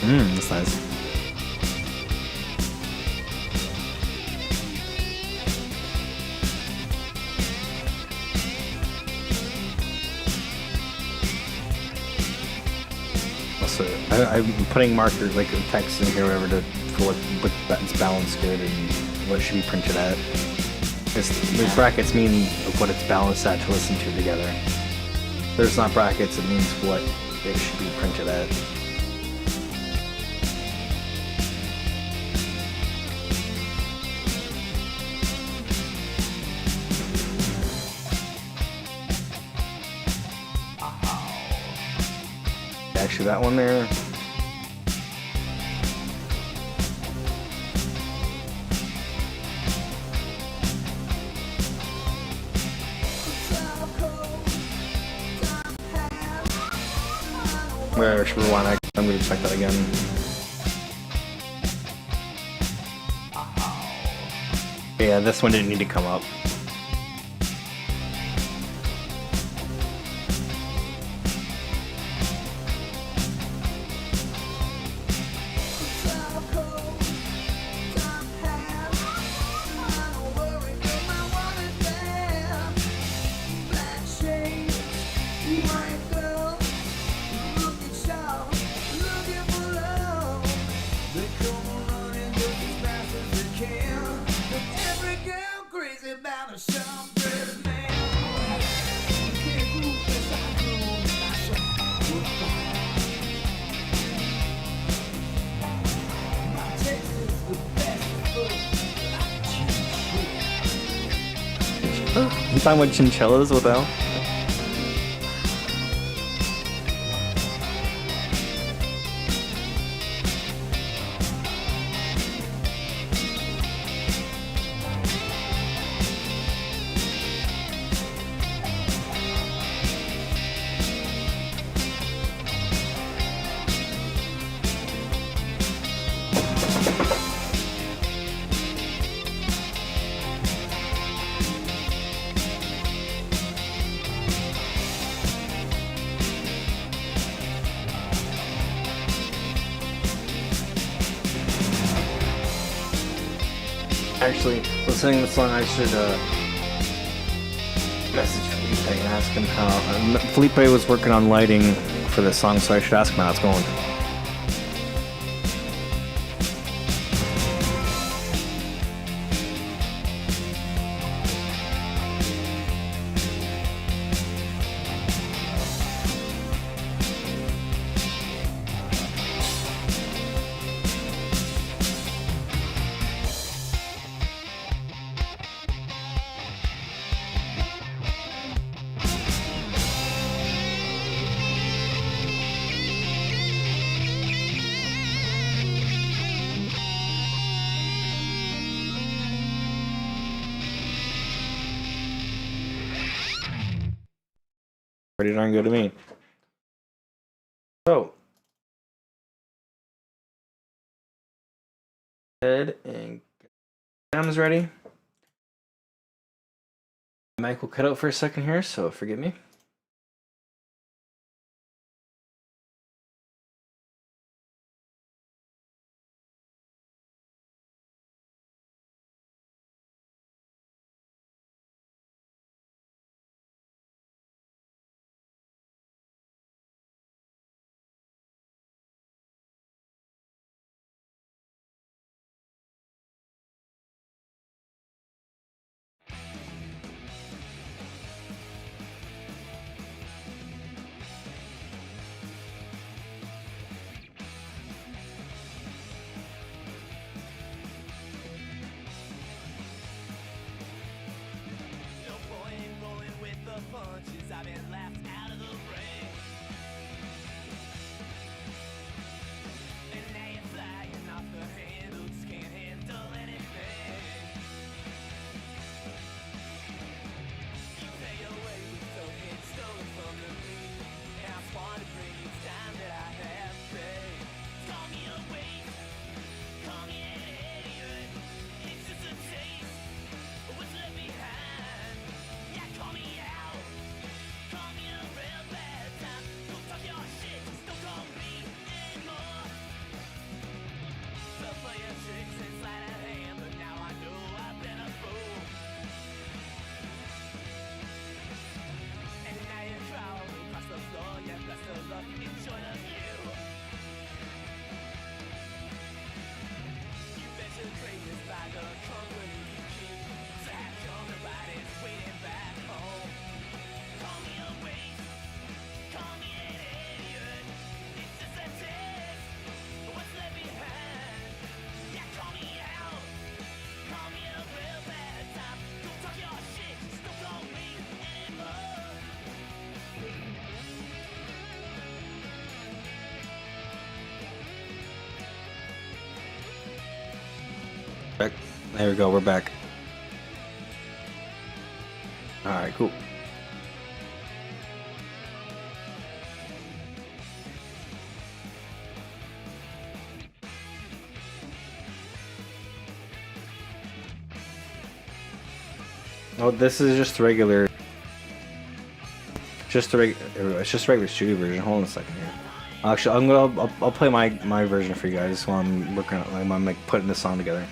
That's nice. Also, I'm putting markers, like text in here, whatever, for what that's balanced good and what should be printed at. These brackets mean what it's balanced at to listen to together. If there's not brackets, it means what it should be printed at. Actually, that one there. Where should we want to? I'm going to check that again. Yeah, this one didn't need to come up. You talking about chinchillas without? Actually, listening to the song, I should message Felipe and ask him how. Felipe was working on lighting for this song, so I should ask him how it's going. Pretty darn good to me. So, head and cam's ready. My mic will cut out for a second here, so forgive me. No point rolling with the punches. I've been left out of the ring. And now you're flying off the handle, just can't handle anything. You pay your way with tokens stolen from the meat, and I spawned to bring you time that I have paid. Call me a waste, call me an idiot. It's just a taste of what's left behind. Yeah, call me out, call me a real bad time. Don't talk your shit, just don't call me anymore. So play your tricks and sleight of hand, but now I know I've been a fool. And now you crawl across the floor, yeah, best of luck, enjoy the view. You've been to greatness by the company you keep. So how come nobody's waiting back home? Call me a waste, call me an idiot. It's just a test of what's left behind. Yeah, call me out, call me a real bad time. Don't talk your shit, just don't call me anymore. Back. There we go. We're back. All right. Cool. Oh, this is just regular. It's just regular studio version. Hold on a second here. Actually, I'll play my version for you guys while I'm working on I'm like putting this song together.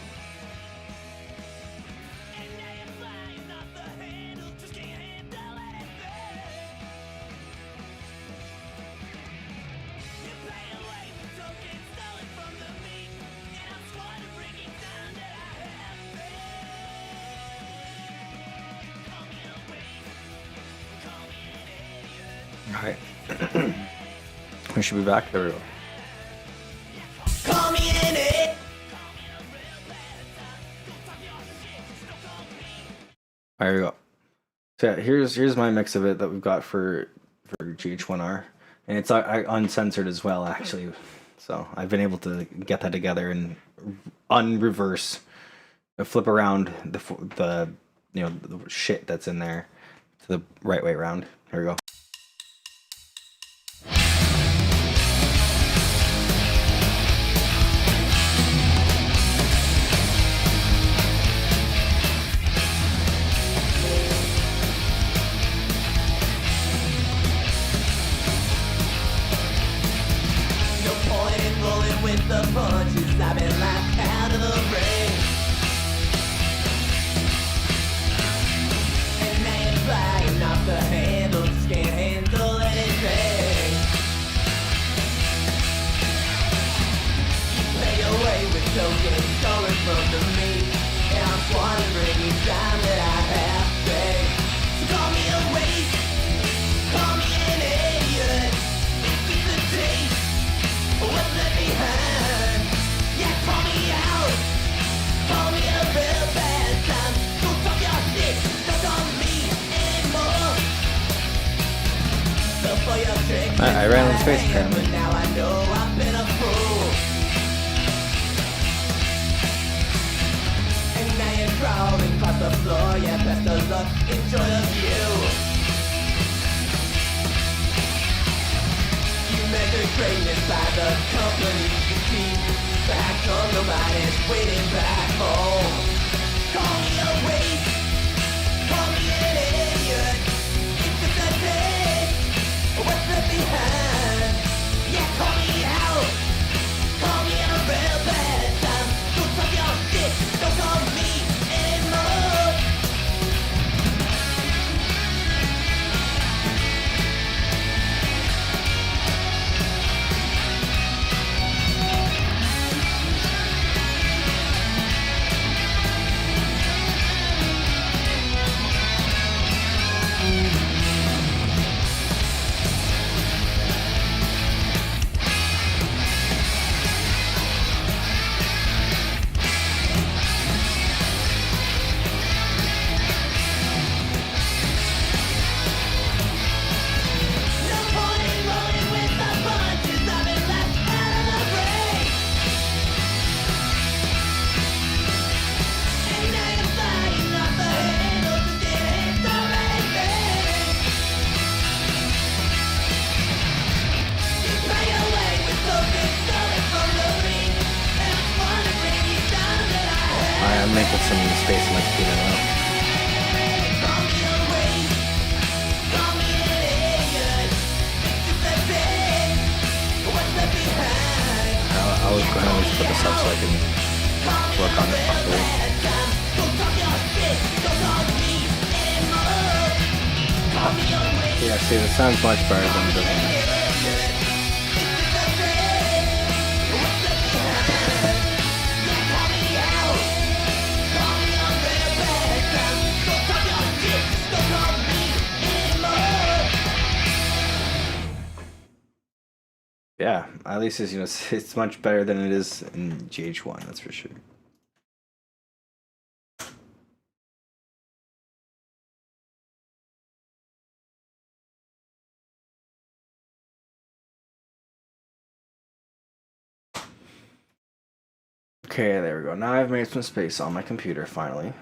Alright. We should be back. There we go. Call me in it. There we go. So yeah, here's my mix of it that we've got for GH1R, and it's uncensored as well actually. So I've been able to get that together and unreverse, flip around the the shit that's in there to the right way around. Here we go. With the punches, I've been left out of the ring. I ran out of space apparently. Now I know I've been a fool. And now you're crawling across the floor. Yeah, best of luck, enjoy the view. You measure greatness by the company you keep. Back home, nobody's waiting back home. Call me a waste, call me an idiot. It's just a day, what's left behind. Yeah, call me out, call me a real bad time. Don't talk your shit, don't call me anymore. No point in rolling with the punches. I've been left out of the fray. And now you're sliding off the handle to get hits already made. You play away with focus, stolen from the ring. And I wanna bring you down that I had. I'm making some space in my computer now. Call me a waste, call me an idiot. It's just a day, what's left behind. I was going to just put this up so I can work on it properly. Don't talk your shit, don't call me anymore. Call me a waste. Yeah, see, this sounds much better than it does. Yeah, at least it's, you know, it's much better than it is in GH1, that's for sure. Okay, there we go. Now I've made some space on my computer, finally.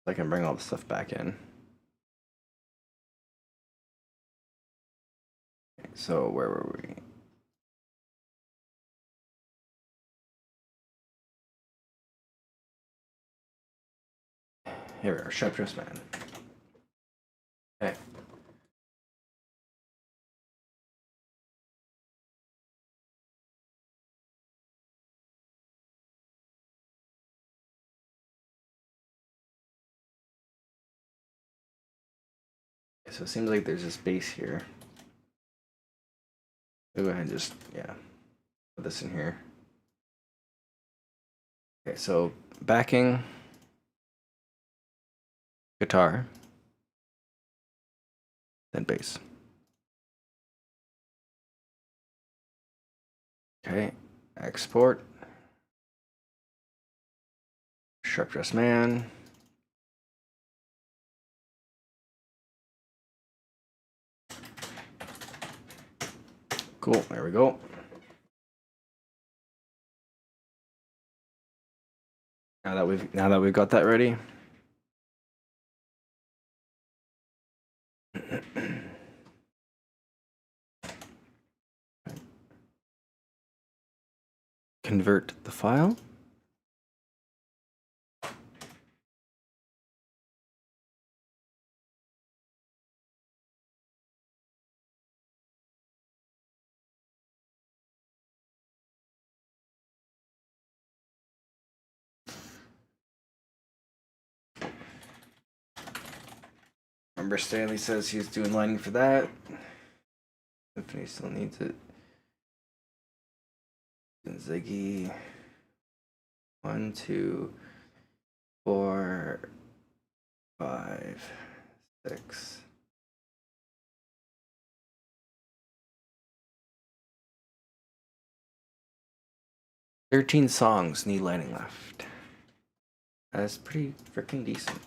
I can bring all the stuff back in. Okay, so where were we? Here we are, Shepherd's Man. Okay. So it seems like there's a space here. I'll go ahead and just, yeah, put this in here. Okay, so backing, guitar, then bass. Okay, export, Sharp Dressed Man. Cool, there we go. Now that we've got that ready. Convert the file. Remember, Stanley says he's doing lighting for that. Tiffany still needs it. And Ziggy. 1, 2, 4, 5, 6. "13 songs need lighting left." That's pretty freaking decent.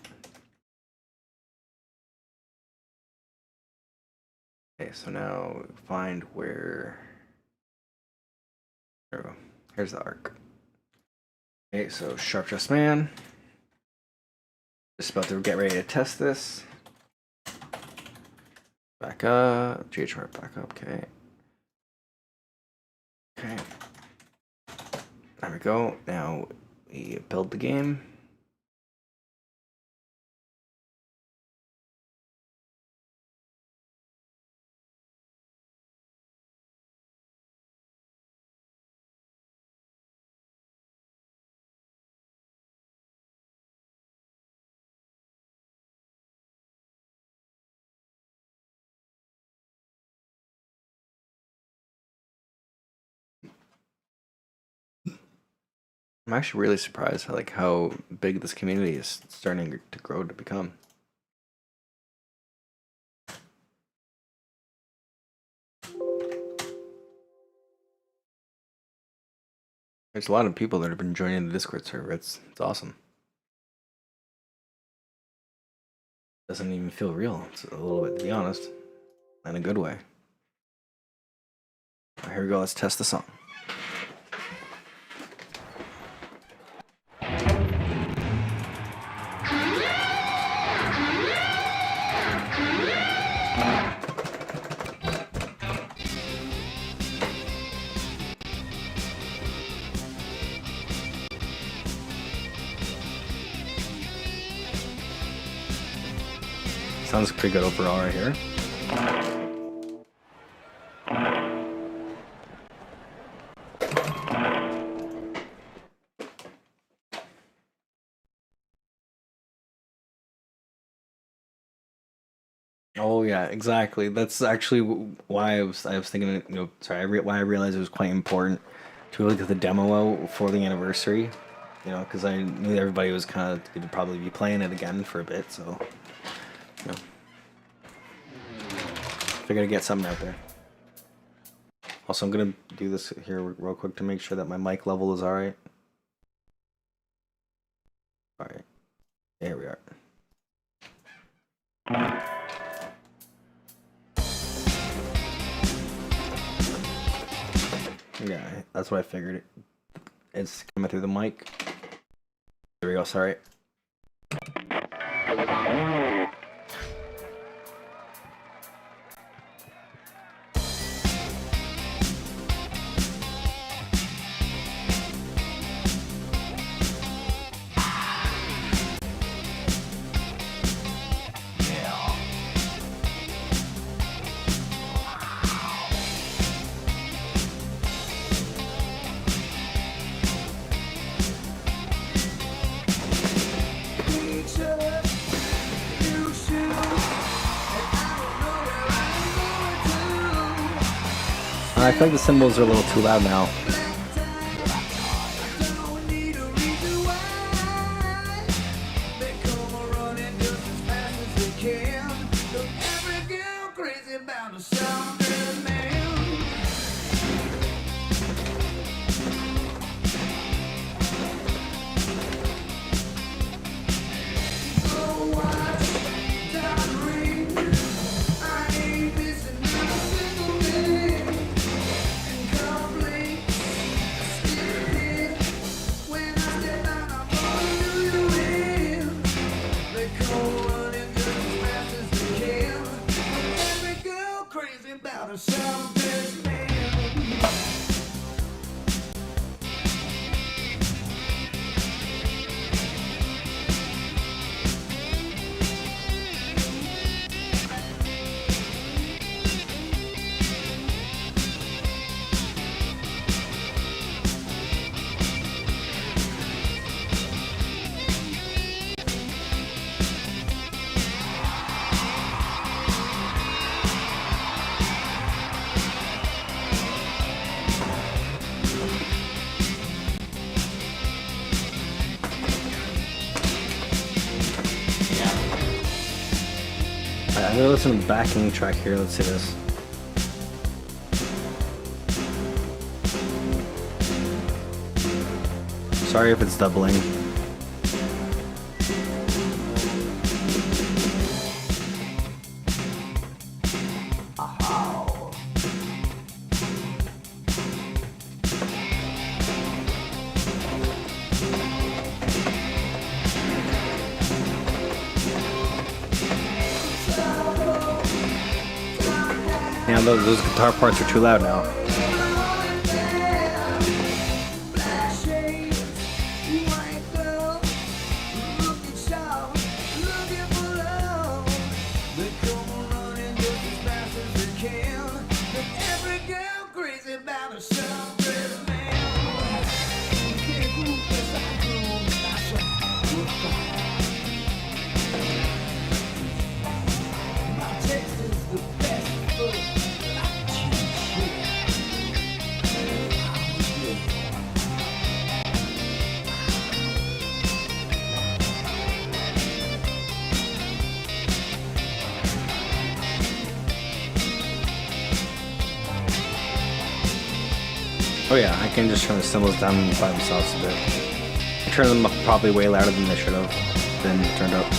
Okay, so now find where. There we go. Here's the arc. Okay, so Sharp Dressed Man. Just about to get ready to test this. Back up. GH1R back up. Okay. Okay. There we go. Now we build the game. I'm actually really surprised how big this community is starting to grow to become. There's a lot of people that have been joining the Discord server. It's awesome. Doesn't even feel real. It's a little bit, to be honest, in a good way. Right, here we go. Let's test the song. Sounds pretty good overall right here. Oh yeah, exactly. That's actually why I was thinking, why I realized it was quite important to really get the demo out for the anniversary, because I knew everybody was kind of going to probably be playing it again for a bit, so figured I'd get something out there. Also, I'm gonna do this here real quick to make sure that my mic level is alright. Alright, there we are. Yeah, that's what I figured. It's coming through the mic. There we go, sorry. I feel like the cymbals are a little too loud now. I'm gonna listen to the backing track here. Let's see this. Sorry if it's doubling. Aha. Yeah, those guitar parts are too loud now. Black shades, white girl, looking sharp, looking for love. They come running just as fast as they can. But every girl crazy about a sharp-dressed man. You can't groove as I groove, that's right, we're fine. My taste is the best food. Oh yeah, I can just turn the cymbals down by themselves a bit. I turned them up probably way louder than they should have been turned up.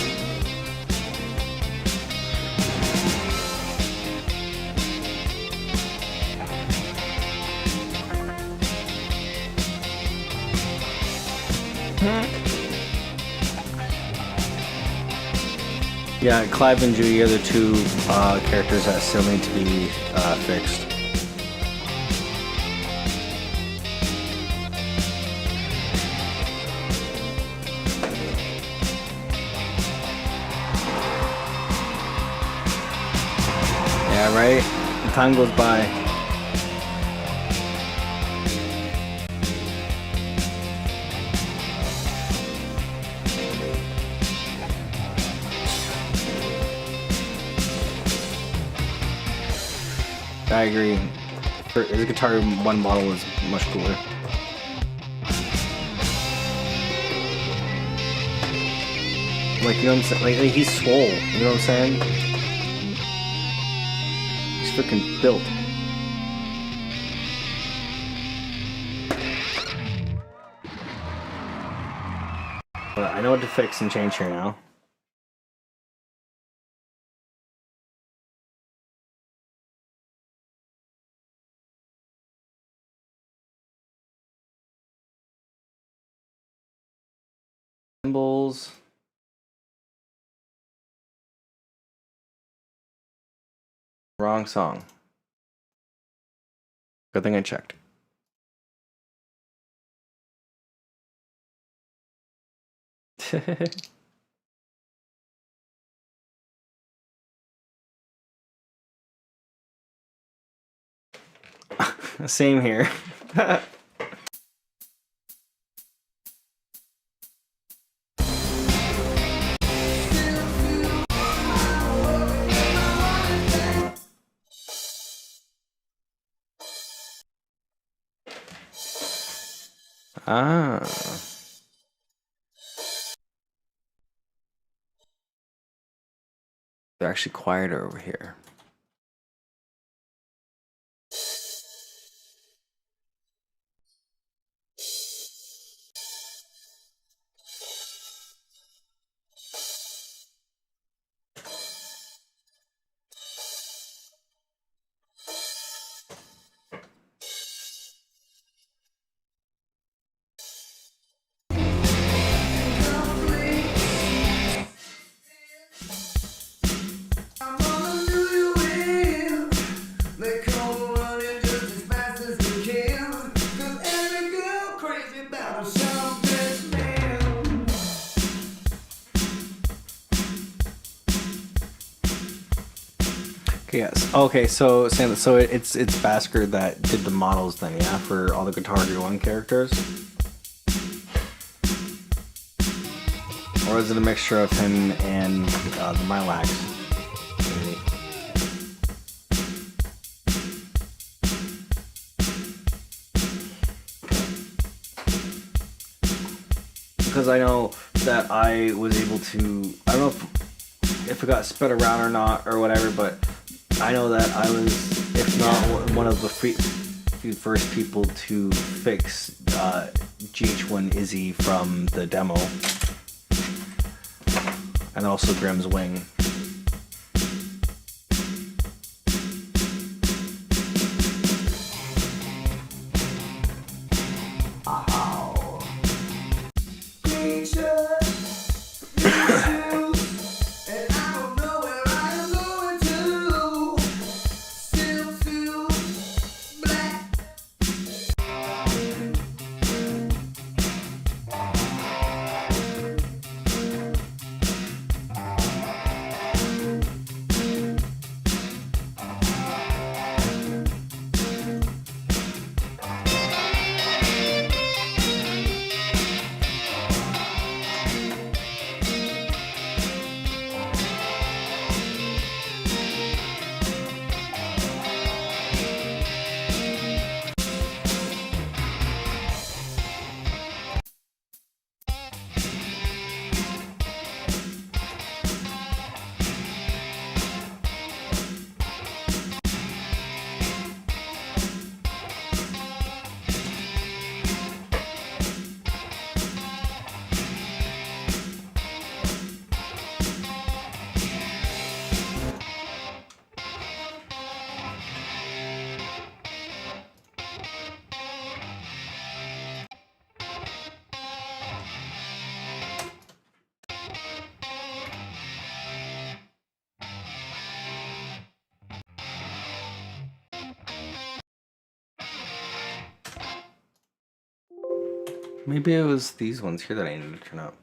Yeah, Clive and Judy are the two characters that still need to be fixed. Yeah, right? The time goes by. I agree. The Guitar 1 model is much cooler. Like, you know what I'm saying? Like he's swole, you know what I'm saying? He's freaking built. But I know what to fix and change here now. Symbols. Wrong song. Good thing I checked. Same here. Ah. They're actually quieter over here. Yes. Okay. So it's Basker that did the models then, yeah, for all the Guitar Hero 1 characters, or is it a mixture of him and the Milax? Because I know that I was able to. I don't know if it got spread around or not or whatever, but I know that I was, if not one of the few first people to fix GH1 Izzy from the demo, and also Grimm's Wing. And I don't know where I am going to. Still Maybe it was these ones here that I needed to turn up.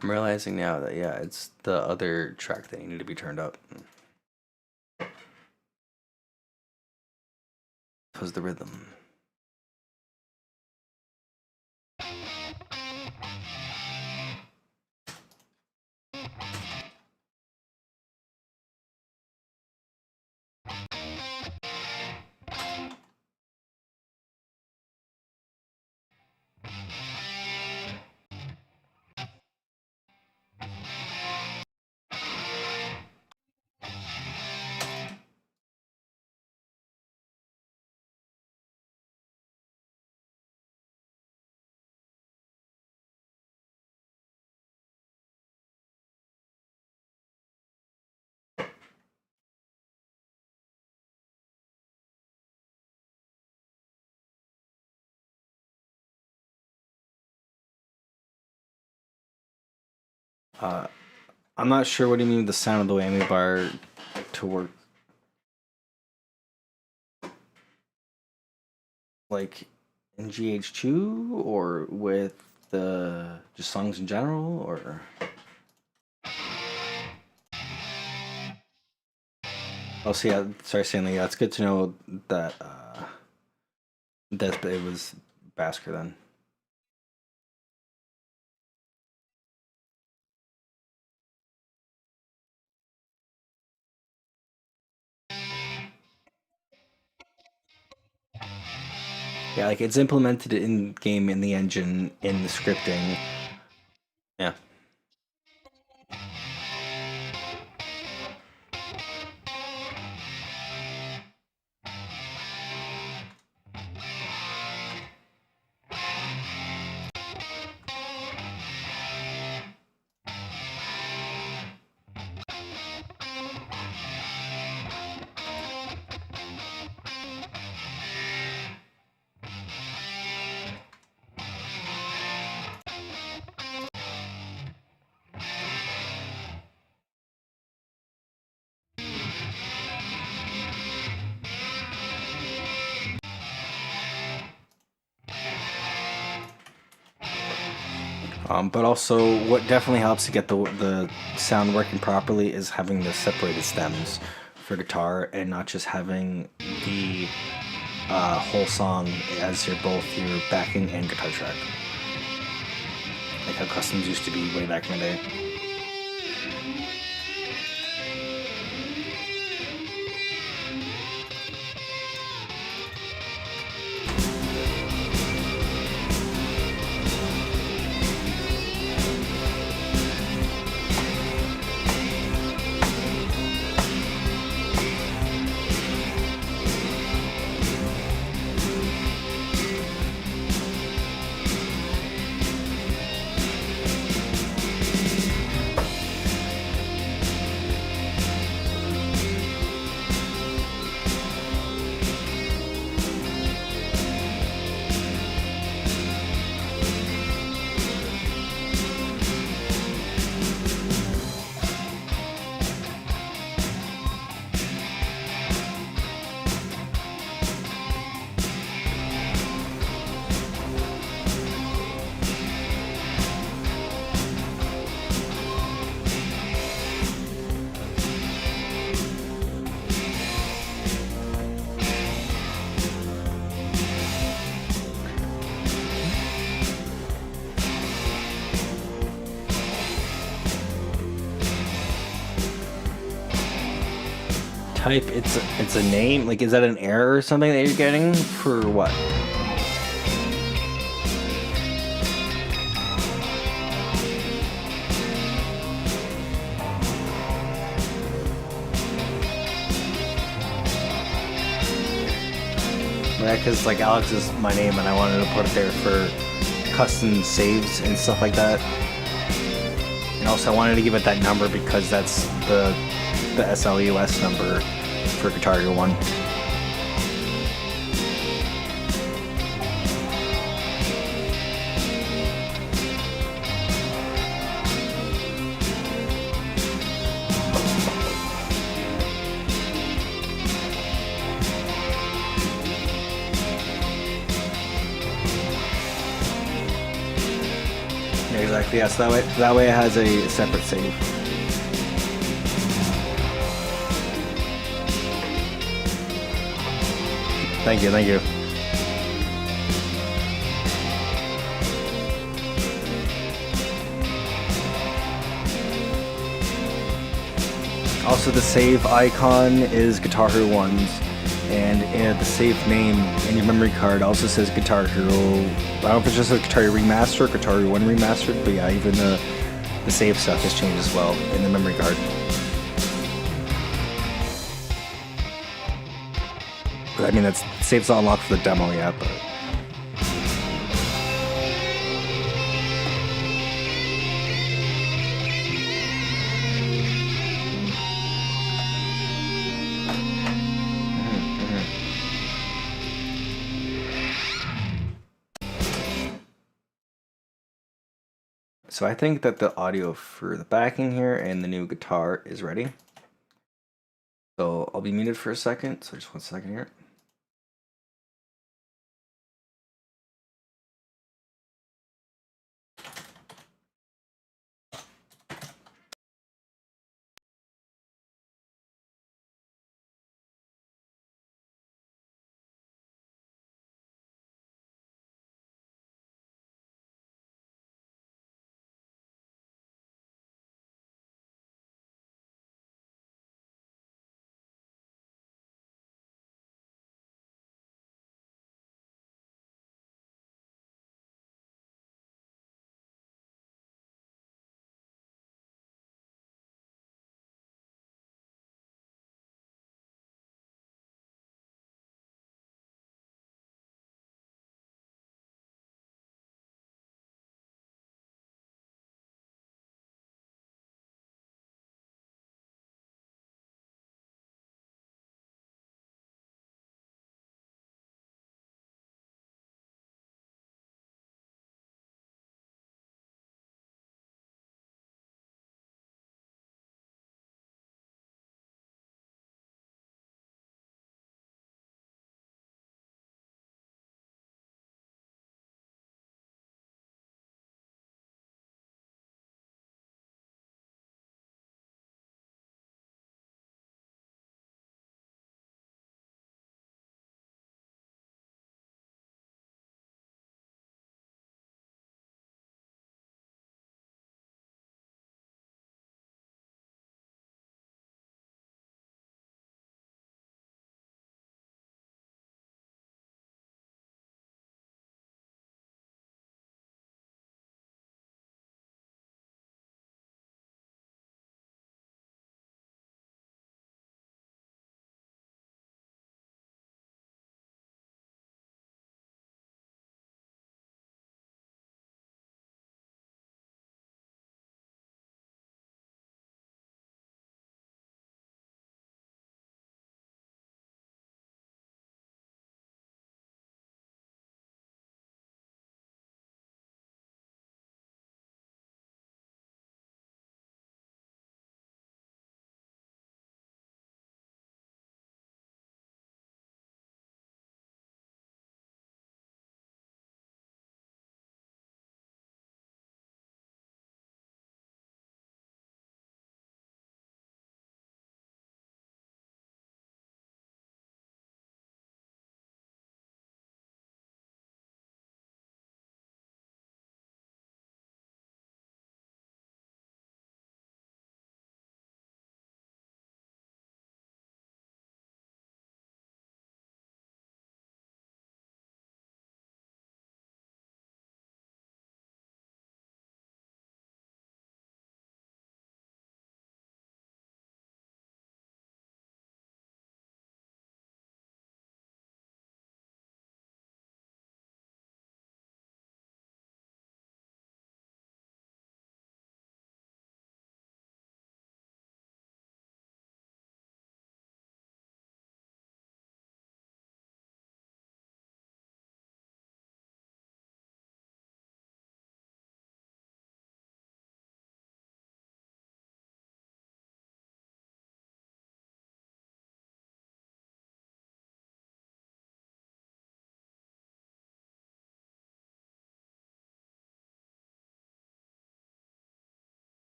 I'm realizing now that, yeah, it's the other track that needed to be turned up. It was the rhythm. I'm not sure what do you mean with the sound of the whammy bar to work. Like in GH2 or with the just songs in general or. Oh, so yeah, sorry, Stanley. Yeah, it's good to know that that it was Basker then. Yeah, like it's implemented in game in the engine in the scripting. Yeah. But also, what definitely helps to get the sound working properly is having the separated stems for guitar and not just having the whole song as your backing and guitar track. Like how customs used to be way back in the day. Type it's a name, like is that an error or something that you're getting for what? Yeah, because like Alex is my name and I wanted to put it there for custom saves and stuff like that. And also I wanted to give it that number because that's the the SLUS number for Guitar Hero 1. Yeah, exactly. Yeah, so that way it has a separate save. Thank you, thank you. Also, the save icon is Guitar Hero 1's, and the save name in your memory card also says Guitar Hero. I don't know if it just says Guitar Hero Remaster or Guitar Hero 1 Remastered, but yeah, even the save stuff has changed as well in the memory card. But I mean, that's save's not unlocked for the demo yet, but. So I think that the audio for the backing here and the new guitar is ready. So I'll be muted for a second, so just 1 second here.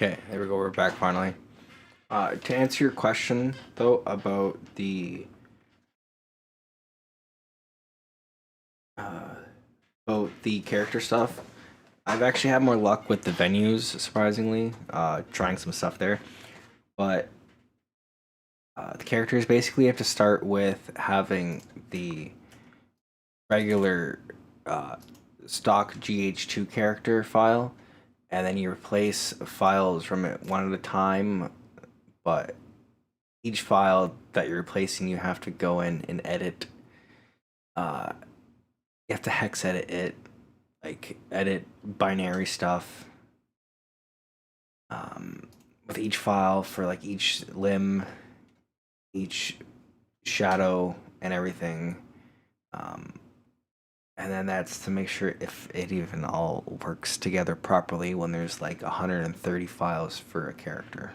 Okay, there we go. We're back finally. To answer your question though uh, about the character stuff, I've actually had more luck with the venues, surprisingly. Trying some stuff there, but the characters basically have to start with having the regular uh, stock GH2 character file, and then you replace files from it one at a time. But each file that you're replacing, you have to go in and edit. Uh, you have to hex edit it, like edit binary stuff. With each file for like each limb, each shadow, and everything. Um, and then that's to make sure if it even all works together properly when there's like 130 files for a character.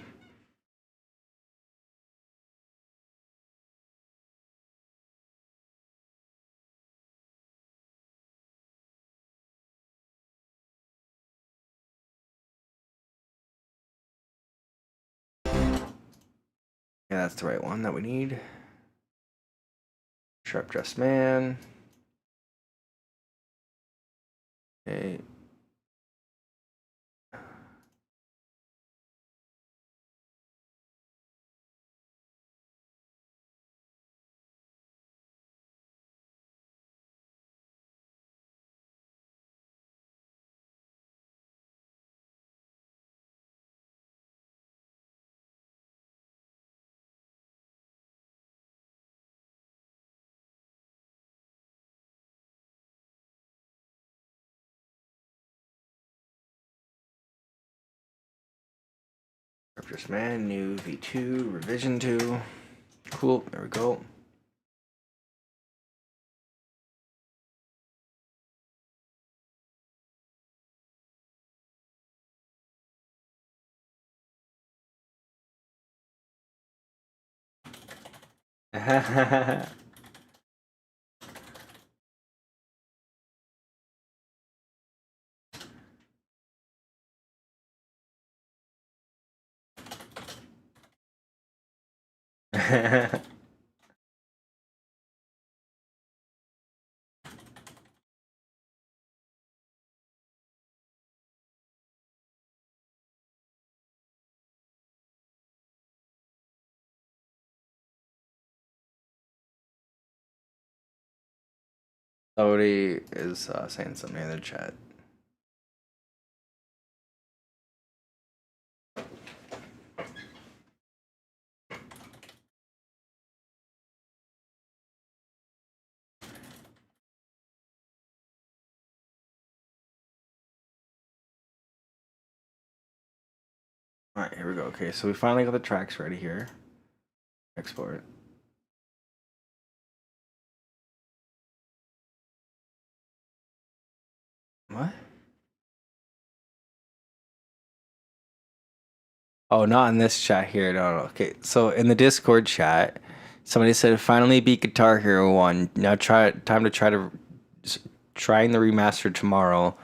Yeah, that's the right one that we need. Sharp dressed man. Okay. Sharp dressed man, new V2, revision 2. Cool, there we go. Somebody is saying something in the chat. All right, here we go. Okay, so we finally got the tracks ready here. Export. What? Oh, not in this chat here. No, no. Okay, so in the Discord chat, somebody said, "Finally beat Guitar Hero 1. Now time to trying the remaster tomorrow.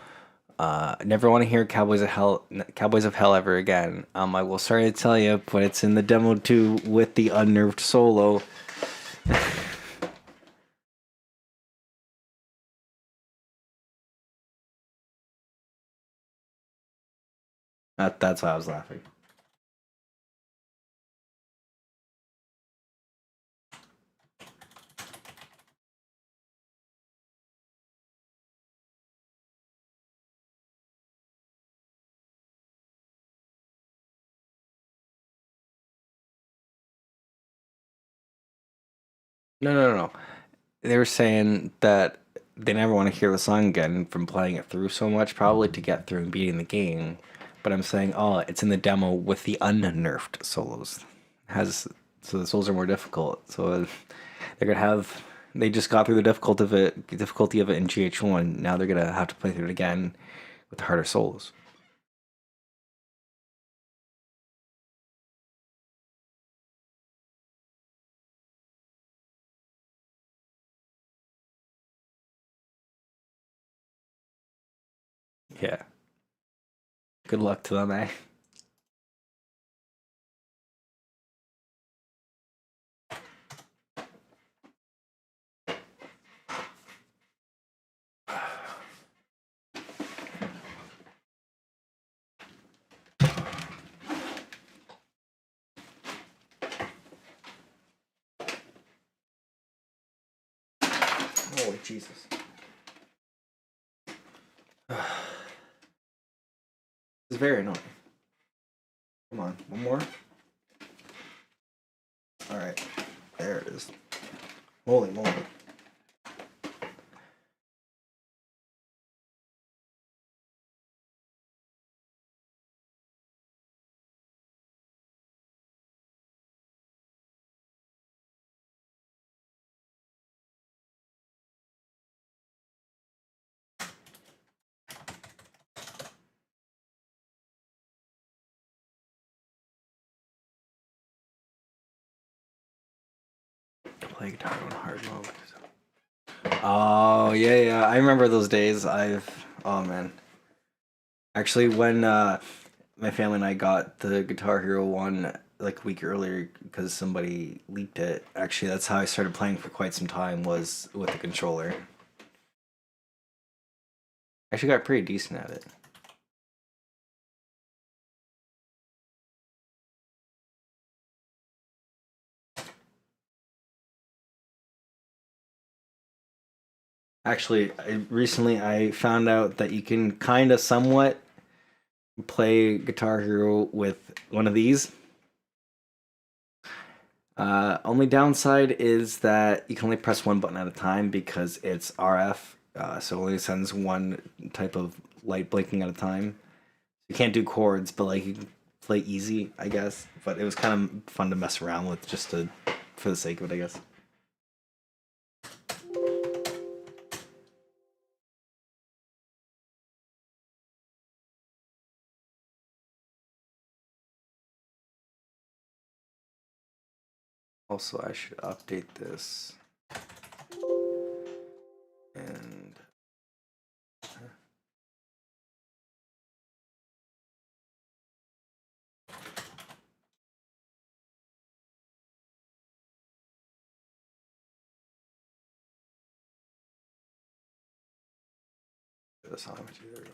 Never want to hear Cowboys of Hell ever again. I will sorry to tell you, but it's in the demo too with the unnerved solo." That's why I was laughing. No, no, no, no. They were saying that they never want to hear the song again from playing it through so much, probably to get through and beating the game. But I'm saying, oh, it's in the demo with the unnerfed solos. Has so the solos are more difficult. So they're gonna have. They just got through the difficulty of it in GH1. Now they're gonna have to play through it again with harder solos. Yeah. Good luck to them, eh? Holy Jesus. It's very annoying. Come on, one more. Alright, there it is. Holy moly. Play guitar on hard mode. Oh yeah, I remember those days. Oh man. Actually, when my family and I got the Guitar Hero 1 like a week earlier because somebody leaked it. Actually, that's how I started playing for quite some time, was with the controller. Actually got pretty decent at it. Actually, recently I found out that you can kind of somewhat play Guitar Hero with one of these. Only downside is that you can only press one button at a time because it's RF, so it only sends one type of light blinking at a time. You can't do chords, but like you can play easy, I guess. But it was kind of fun to mess around with just for the sake of it, I guess. Also, I should update this. And this on. There we go.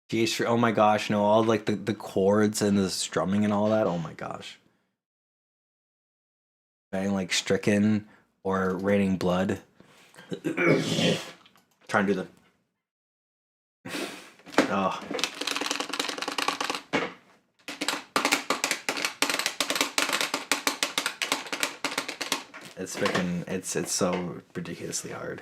GH3, oh my gosh, no, all like the chords and the strumming and all that, oh my gosh. Playing like Stricken or Raining Blood. Try and do the... Oh. It's freaking, it's so ridiculously hard.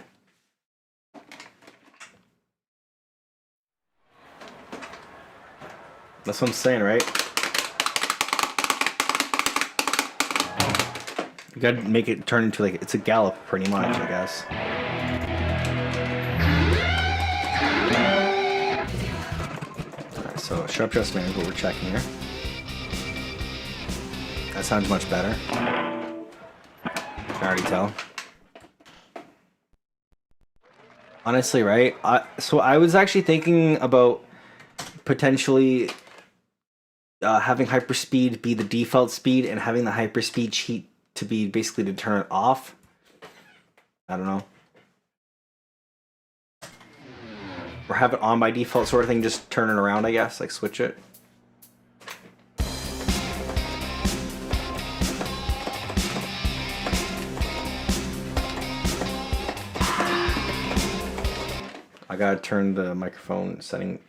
That's what I'm saying, right? You gotta make it turn into like, it's a gallop pretty much, I guess. Alright, so sharp adjustment is what we're checking here. That sounds much better. I can already tell. Honestly, right? So I was actually thinking about potentially having hyperspeed be the default speed and having the hyperspeed cheat to be basically to turn it off. I don't know. Or have it on by default sort of thing, just turn it around, I guess, like switch it. I gotta turn the microphone setting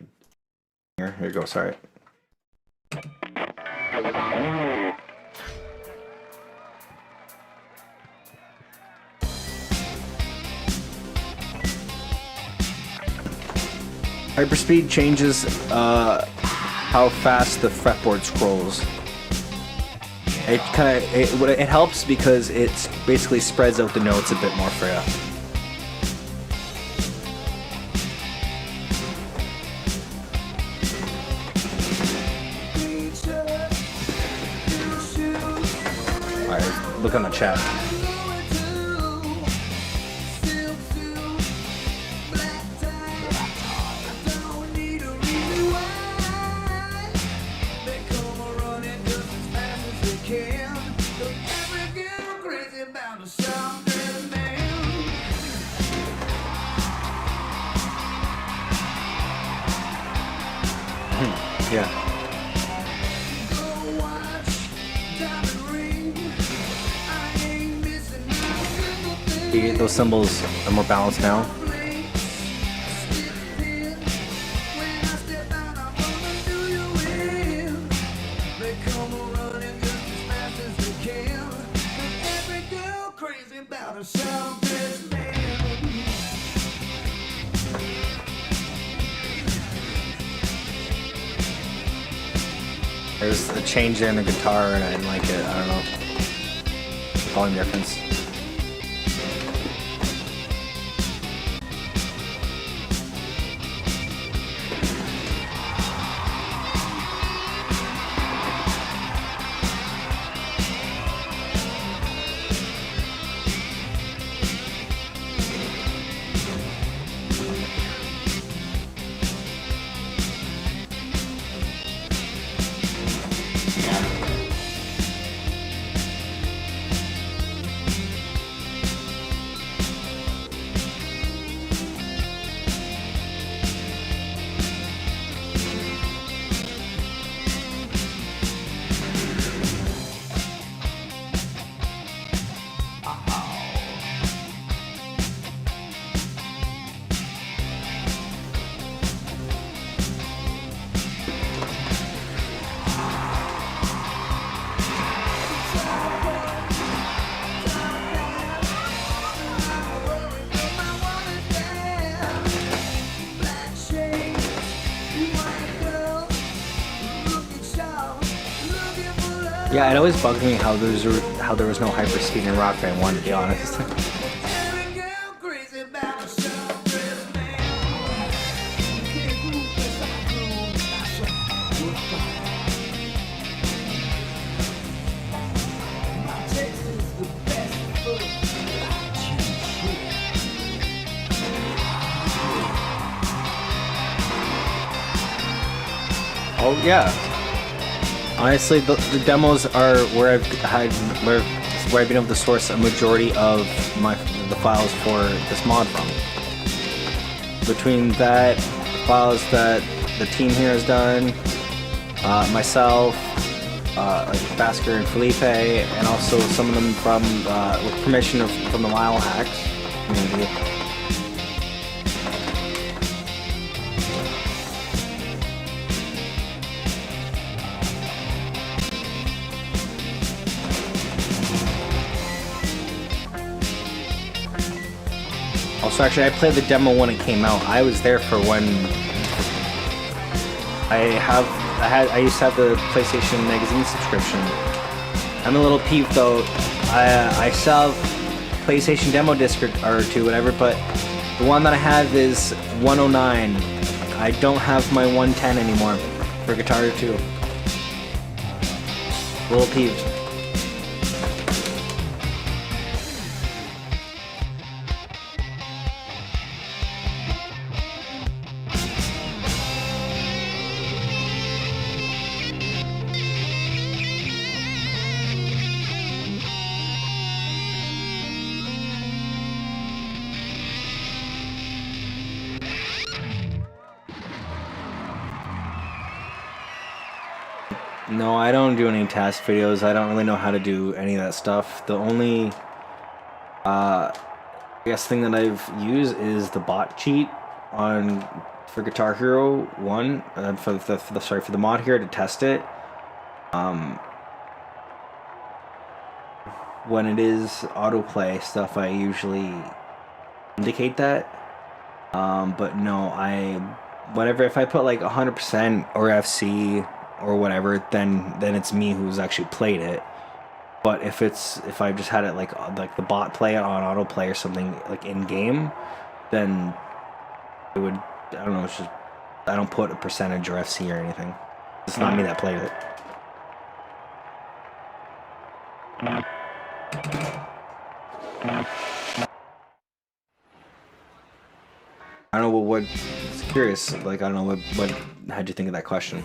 here. Here you go, sorry. Hyperspeed changes how fast the fretboard scrolls. It kind of it helps because it basically spreads out the notes a bit more for you. Alright, look on the chat. Yeah. Those cymbals are more balanced now. There's a change there in the guitar and I didn't like it. I don't know. Volume difference. Yeah, it always bugged me how there was no hyperspeed in Rock Band 1, to be honest. Oh yeah. Honestly, the demos are where I've been able to source a majority of the files for this mod from. Between that, the files that the team here has done, myself, Basker and Felipe, and also some of them from with permission from the Mile Hacks community. Also, actually, I played the demo when it came out. I was there for when I used to have the PlayStation Magazine subscription. I'm a little peeved though. I still have PlayStation demo disc or two, whatever, but the one that I have is 109. I don't have my 110 anymore for Guitar Hero 2. A little peeved. No, I don't do any task videos. I don't really know how to do any of that stuff. The only, I guess, thing that I've used is the bot cheat for Guitar Hero 1, for the mod here to test it. When it is autoplay stuff, I usually indicate that. But no, if I put like 100% or FC or whatever, then it's me who's actually played it. But if I just had it like the bot play it on autoplay or something like in game, then it would, I don't know, it's just, I don't put a percentage or FC or anything. It's not me that played it. I don't know what it's curious, like, I don't know what how'd you think of that question?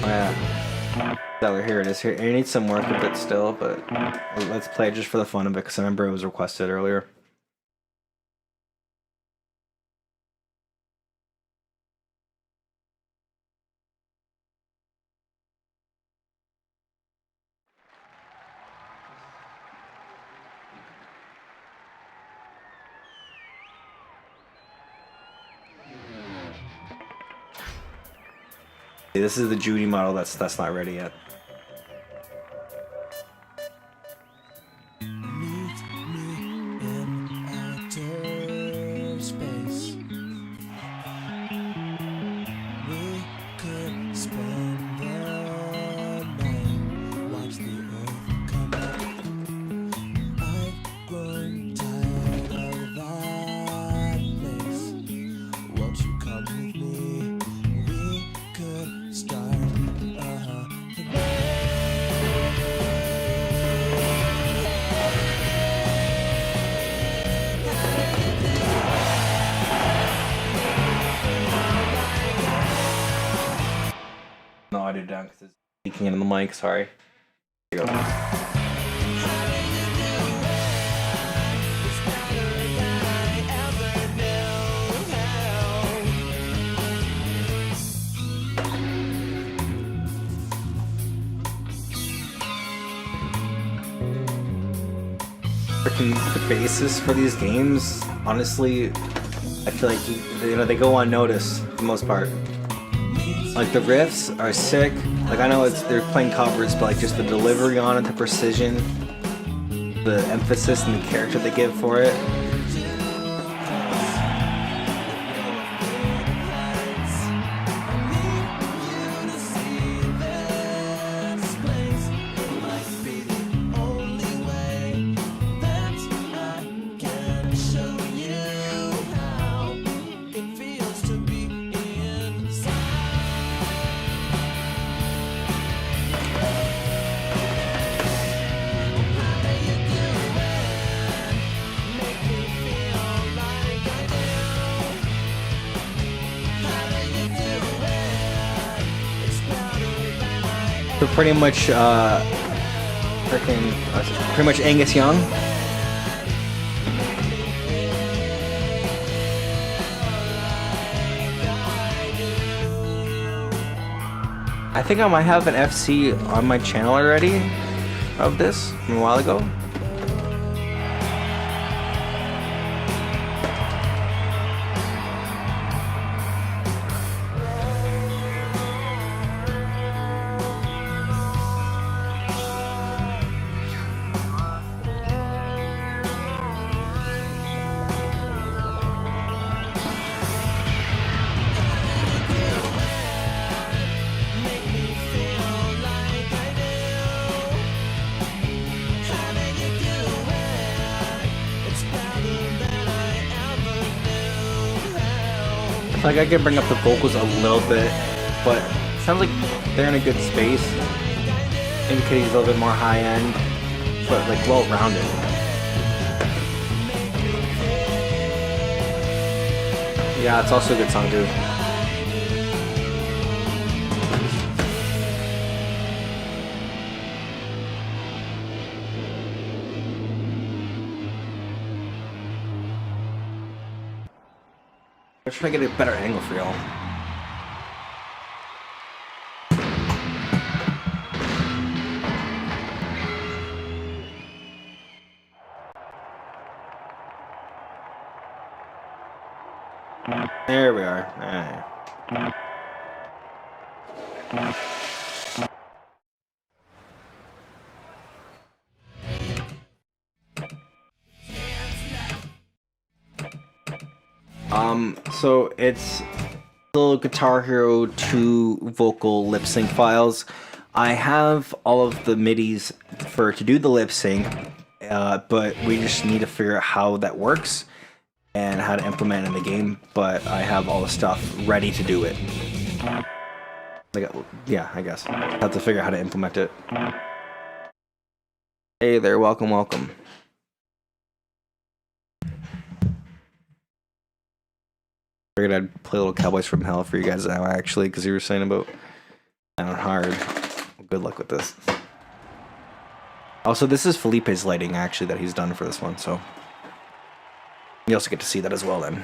Oh yeah. So here it is. Here, it needs some work a bit still, but let's play it just for the fun of it, because I remember it was requested earlier. This is the Judy model that's not ready yet. Meet me in outer space. We could spend the night, watch the earth come up. I've grown tired of that place. Won't you come with me? We could start No, I did down because it's leaking into the mic. Sorry. Here you go. The basis for these games, honestly, I feel like they go unnoticed for the most part. Like the riffs are sick. Like I know they're playing covers, but like just the delivery on it, the precision, the emphasis and the character they give for it. So pretty much, pretty much Angus Young. I think I might have an FC on my channel already of this from a while ago. Like I can bring up the vocals a little bit, but it sounds like they're in a good space. Maybe Kitty's a little bit more high end, but like well rounded. Yeah, it's also a good song too. I'm trying to get a better angle for y'all. There we are. Alright. So it's little Guitar Hero 2 vocal lip sync files. I have all of the MIDIs to do the lip sync, but we just need to figure out how that works and how to implement it in the game. But I have all the stuff ready to do it. Yeah, I guess. I have to figure out how to implement it. Hey there, welcome, welcome. Figured I'd play a little Cowboys from Hell for you guys now, actually, because you were saying about down hard. Well, good luck with this. Also, this is Felipe's lighting, actually, that he's done for this one, so you also get to see that as well, then.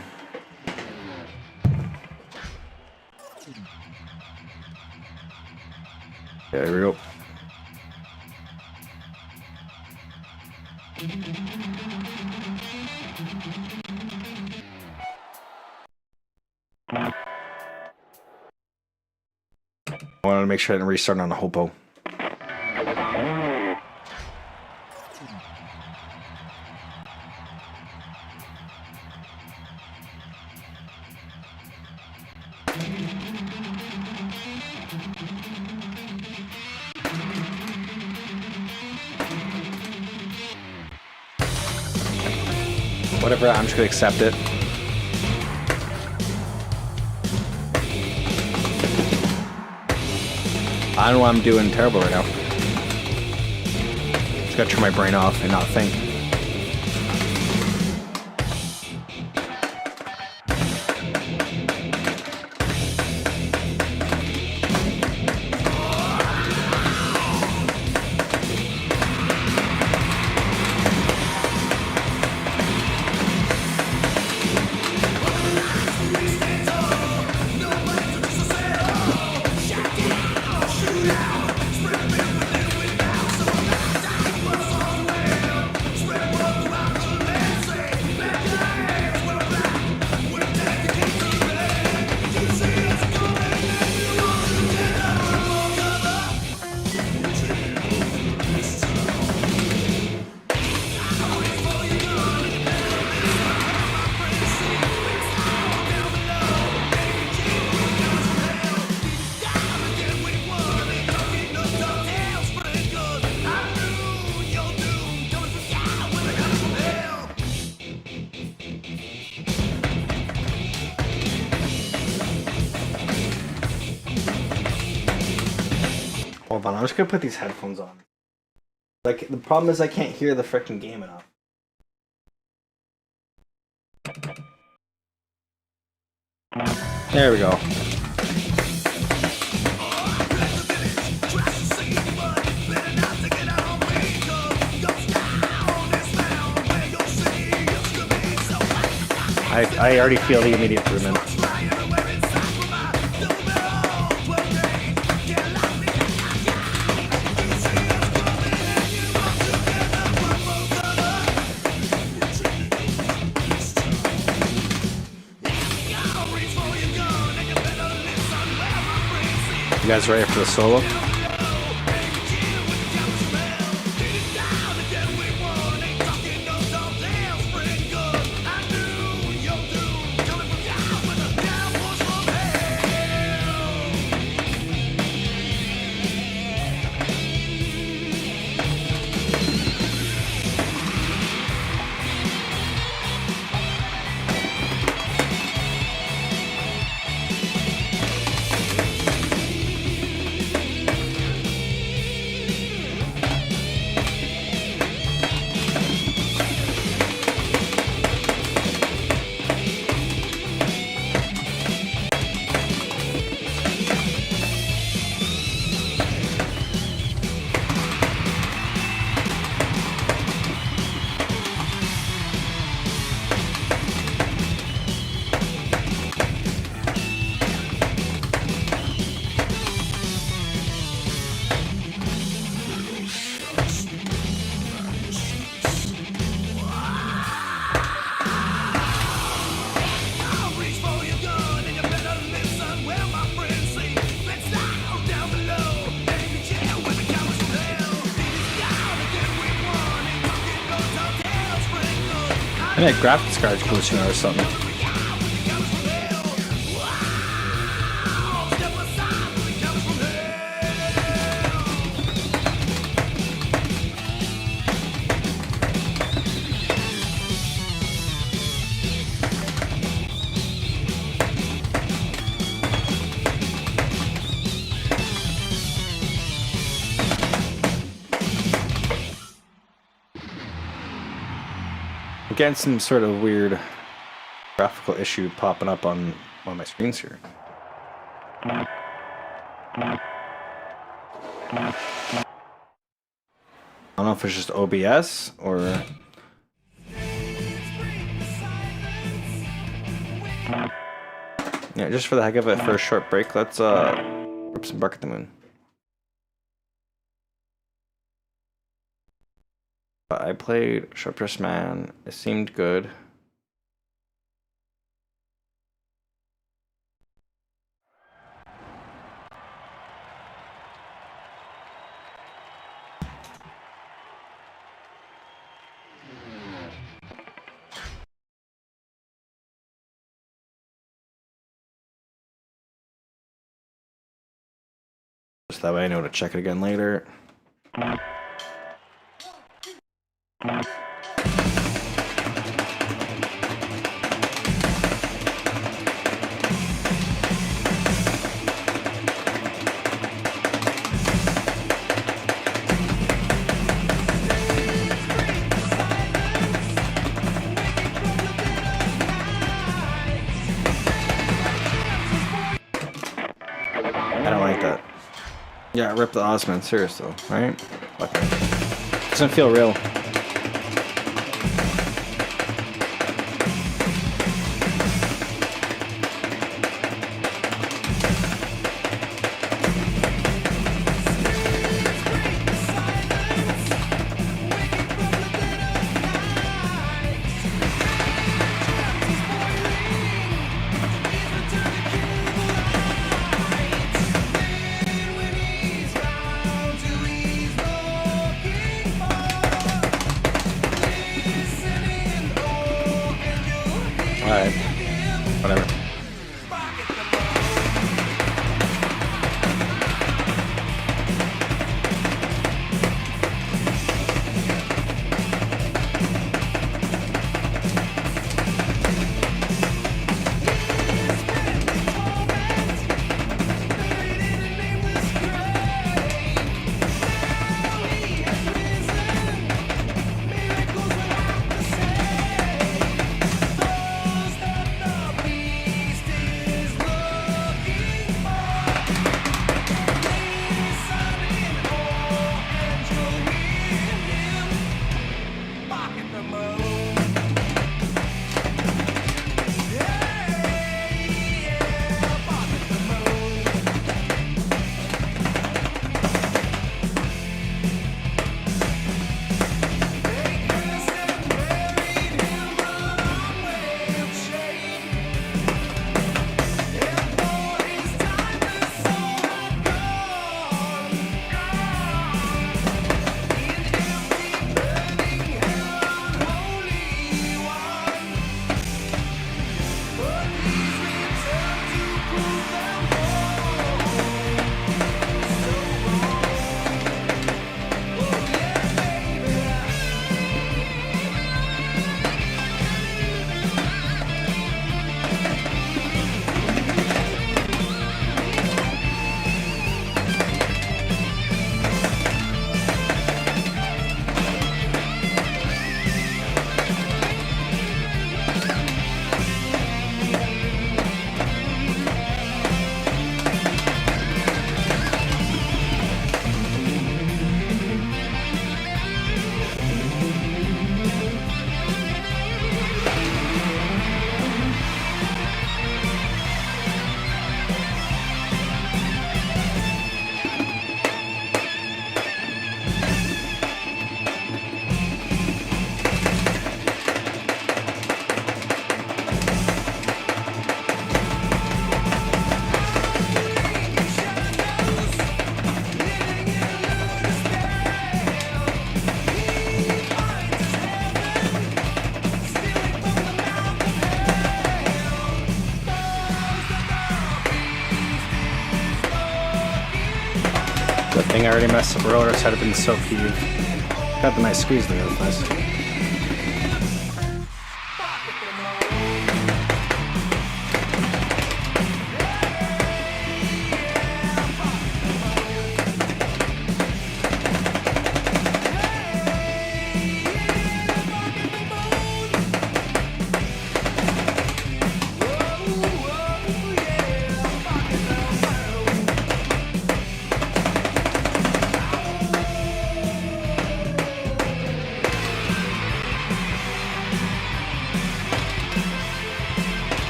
There we go. to make sure I didn't restart on a hopo. Whatever, I'm just gonna accept it. I don't know why I'm doing terrible right now. Just gotta turn my brain off and not think. Hold on, I'm just gonna put these headphones on. Like, the problem is I can't hear the frickin' game enough. There we go. I already feel the immediate improvement. You guys ready for the solo? I think graphics card's glitching or something. Getting some sort of weird graphical issue popping up on one of my screens here. I don't know if it's just OBS or... Yeah, just for the heck of it, for a short break, let's rip some Bark at the Moon. I played Sharp Dressed Man. It seemed good. that way I know to check it again later. I don't like that. Yeah, rip the Osman, seriously, right? Okay. Doesn't feel real. Alright. Whatever. Good thing I already messed up earlier, so I'd have been so peeved. Got the nice squeeze there, that was nice.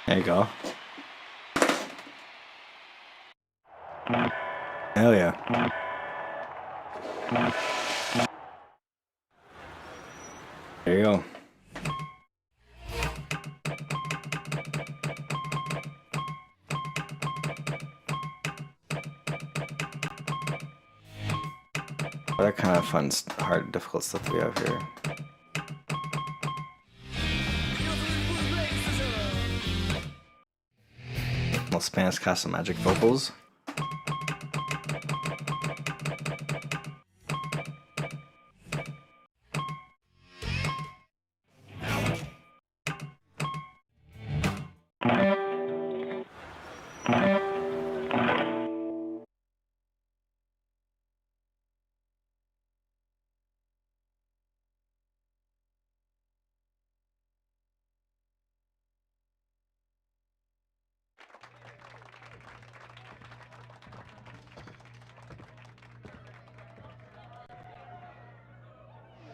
There you go. Hell yeah. There you go. That kind of fun, hard, difficult stuff we have here. Little Spanish Castle Magic vocals.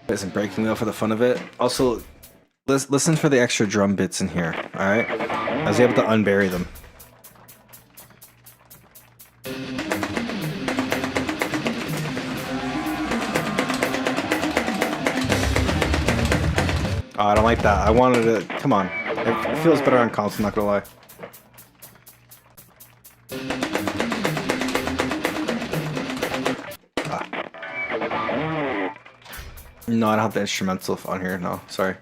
Isn't breaking wheel for the fun of it. Also, listen for the extra drum bits in here. All right, I was able to unbury them. Oh, I don't like that. I wanted to. Come on, it feels better on console. Not gonna lie. No, I don't have the instrumental on here. No, sorry.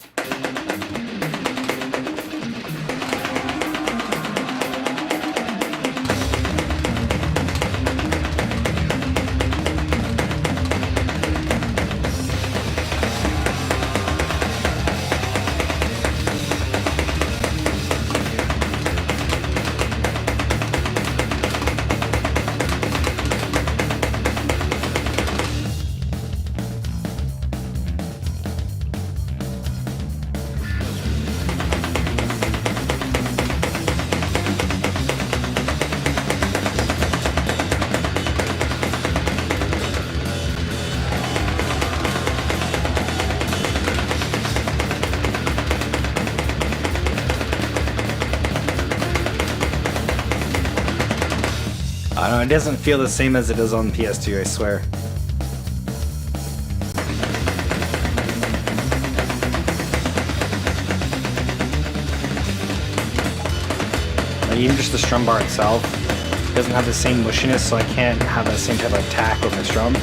I don't know, it doesn't feel the same as it does on PS2, I swear. Like, even just the strum bar itself doesn't have the same mushiness, so I can't have that same type of attack with my strum.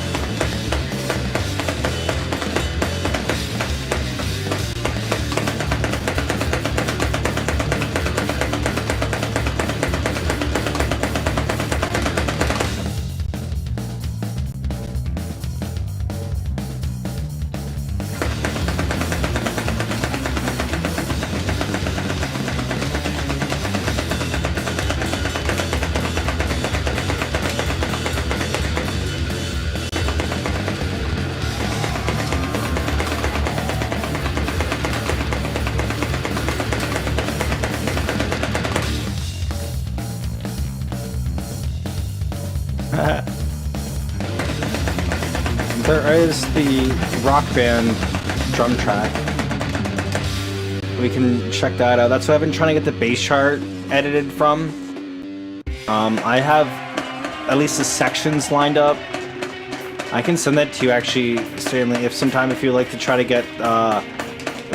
There is the Rock Band drum track. We can check that out. That's what I've been trying to get the bass chart edited from. I have at least the sections lined up. I can send that to you actually, Stanley, if you like to try to get a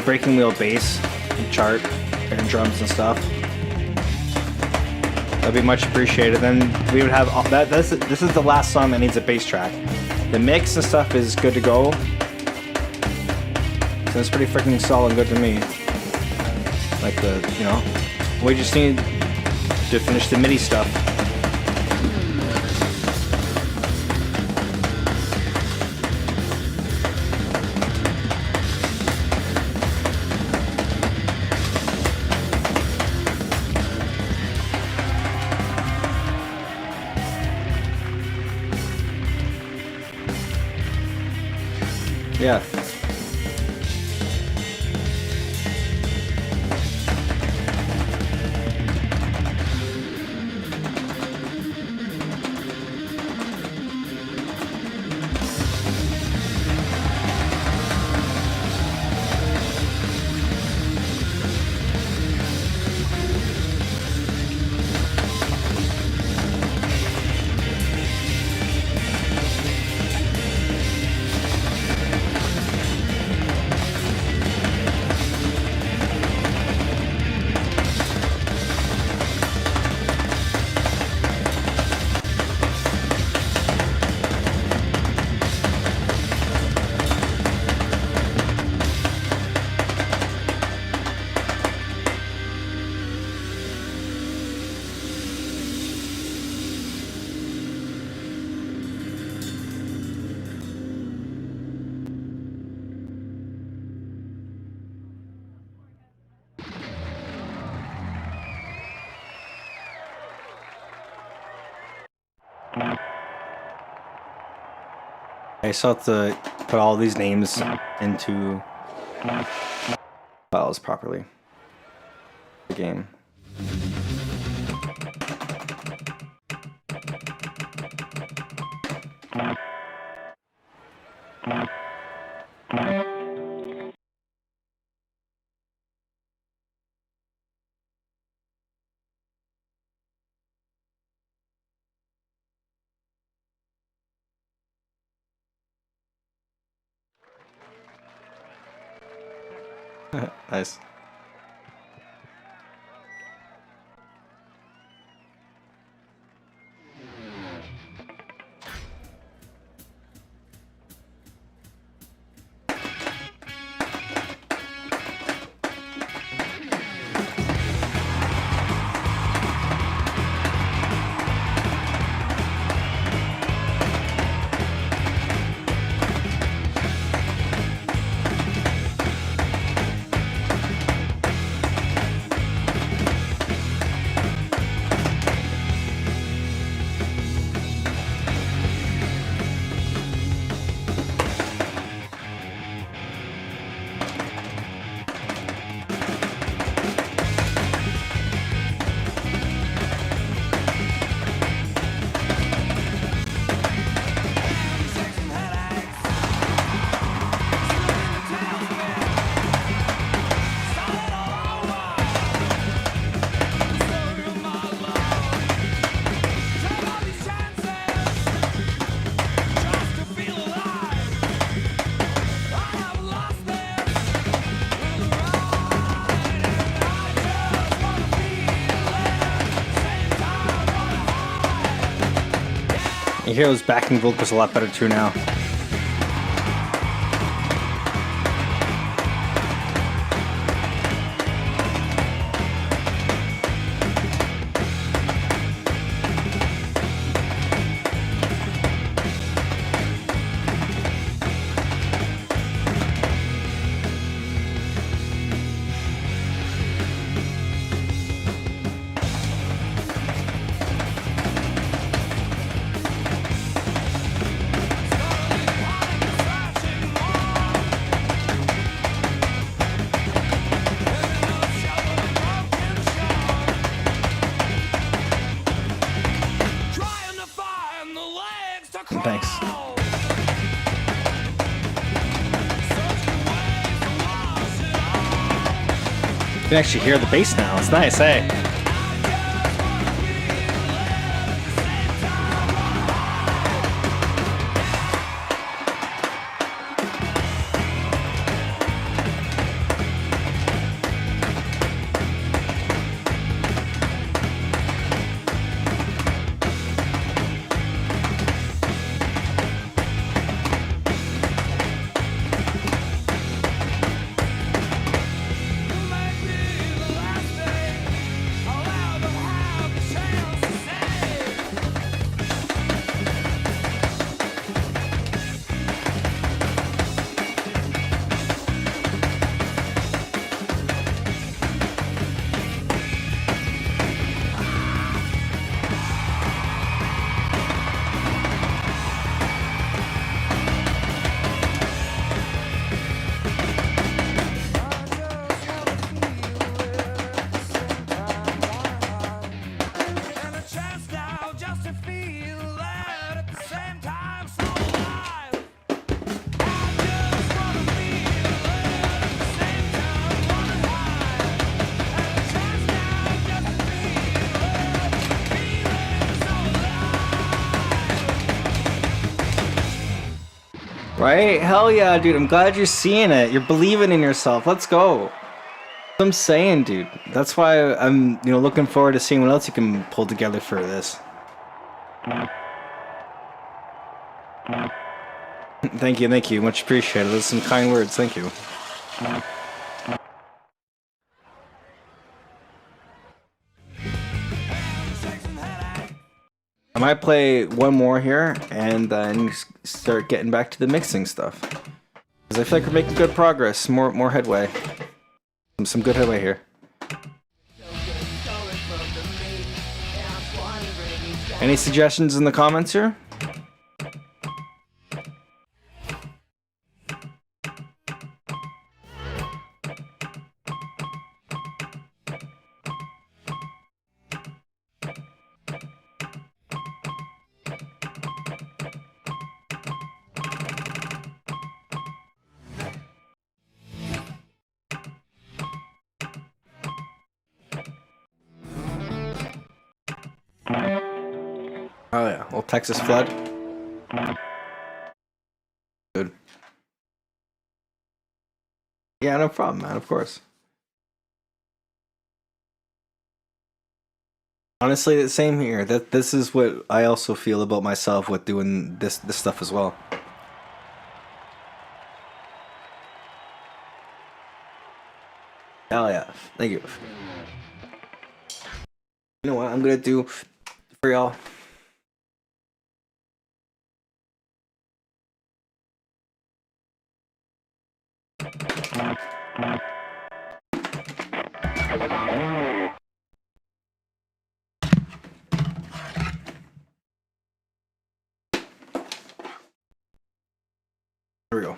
breaking wheel bass chart and drums and stuff. That'd be much appreciated. Then we would have all that. This is the last song that needs a bass track. The mix and stuff is good to go. So it's pretty freaking solid, good to me. Like we just need to finish the MIDI stuff. Yeah. I still have to put all these names into files properly. The game. Nice. You hear those backing vocals a lot better too now. Thanks. You can actually hear the bass now. It's nice, eh? Right? Hell yeah, dude. I'm glad you're seeing it. You're believing in yourself. Let's go. That's what I'm saying, dude. That's why I'm, looking forward to seeing what else you can pull together for this. Thank you. Much appreciated. Those are some kind words. Thank you. I might play one more here and then start getting back to the mixing stuff. Because I feel like we're making good progress, more headway. Some good headway here. Any suggestions in the comments here? Oh yeah, well, Texas flood. Good. Yeah, no problem, man. Of course. Honestly, the same here. This is what I also feel about myself with doing this stuff as well. Hell yeah. Thank you. You know what I'm gonna do for y'all? Here we go.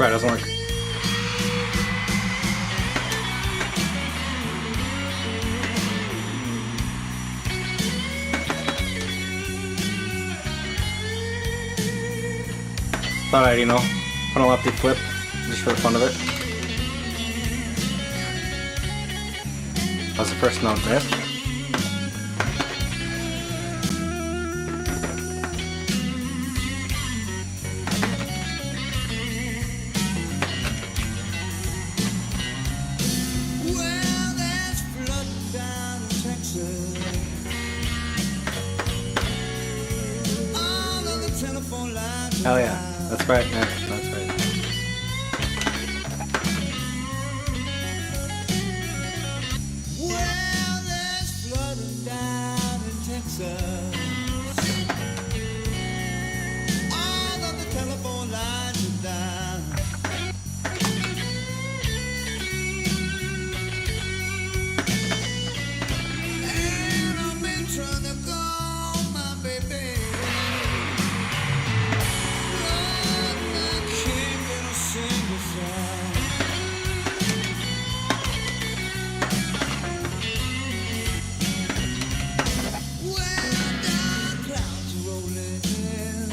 Right, doesn't work. Thought I'd, put a lefty flip just for the fun of it. That was the first note there. Well, there's flood down in Texas. All of the telephone lines. Oh yeah, that's right. Yeah, that's right. Well, there's flooding down in Texas. All of the telephone lines are down. And I've been trying to call my baby. But I can't get a single sound. Well, dark clouds are rolling in.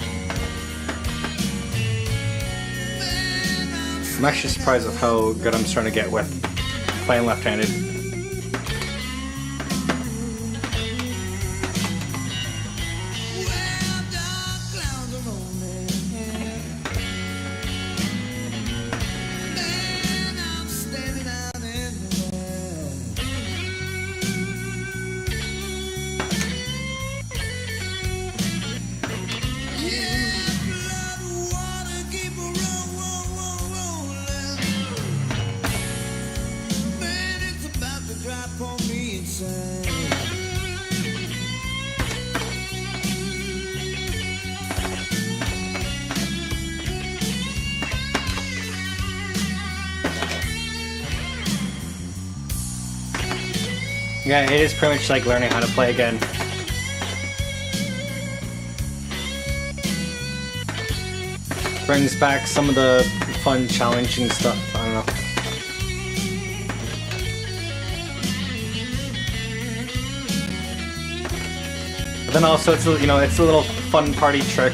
Man, I'm actually surprised with how good I'm starting to get with playing left-handed. well, dark clouds are rolling in. Man, I'm standing out in the west. Yeah, flood water keep rolling. Man, it's about to drop on me inside. Yeah, it is pretty much like learning how to play again. Brings back some of the fun, challenging stuff. I don't know. But then also, it's it's a little fun party trick.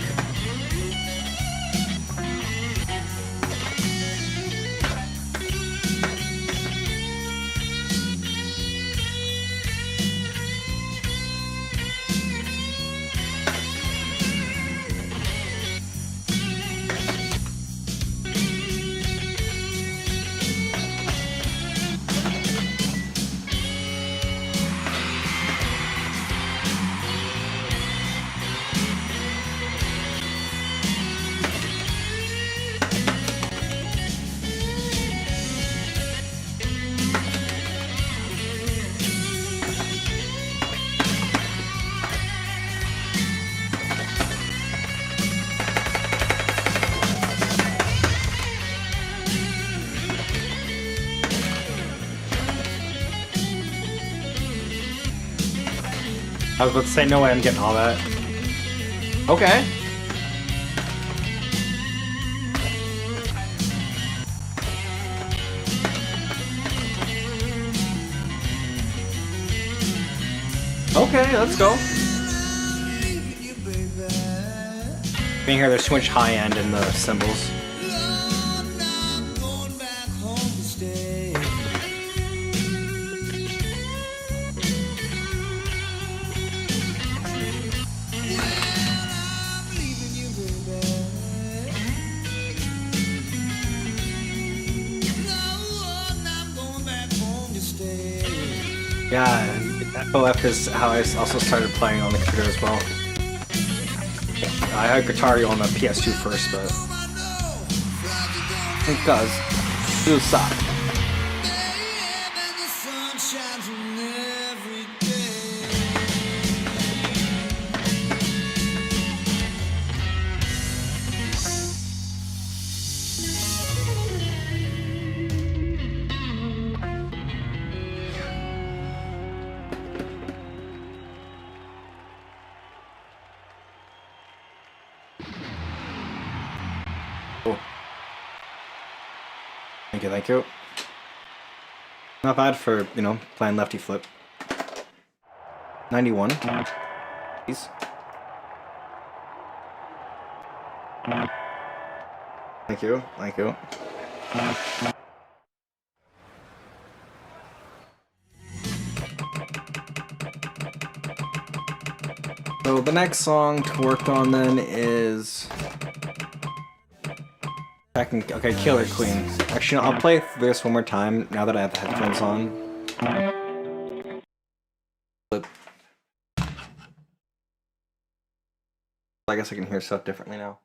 I was about to say, no way I'm getting all that. Okay. Okay, let's go. Being here, there's too much high end in the cymbals. Yeah, FOF is how I also started playing on the computer as well. I had Guitar on the PS2 first, but Because you suck. Cool. Thank you. Not bad for, you know, playing lefty flip. 91. Please. Thank you. So the next song to work on then is okay, Killer Queen. Actually, I'll play this one more time now that I have the headphones on. I guess I can hear stuff differently now.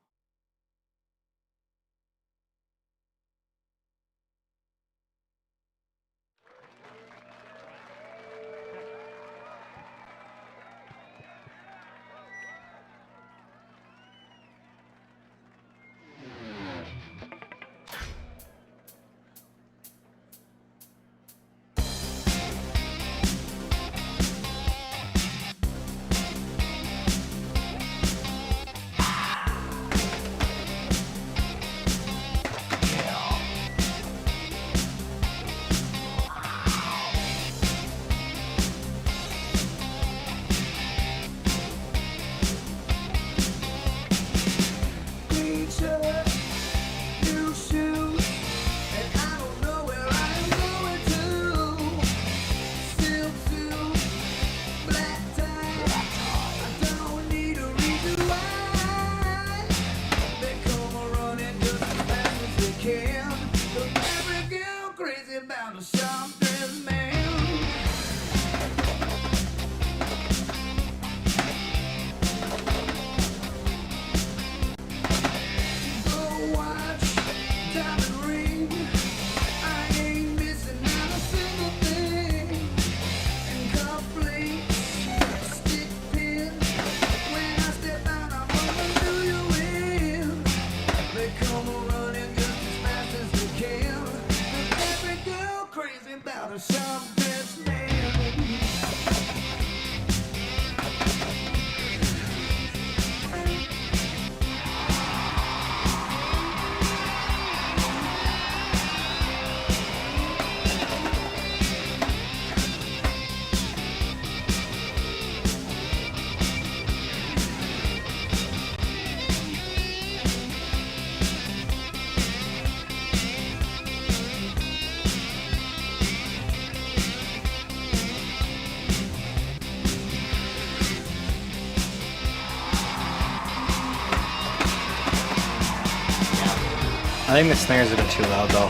I think the snares are a bit too loud though.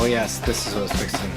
Oh yes, this is what I was fixing.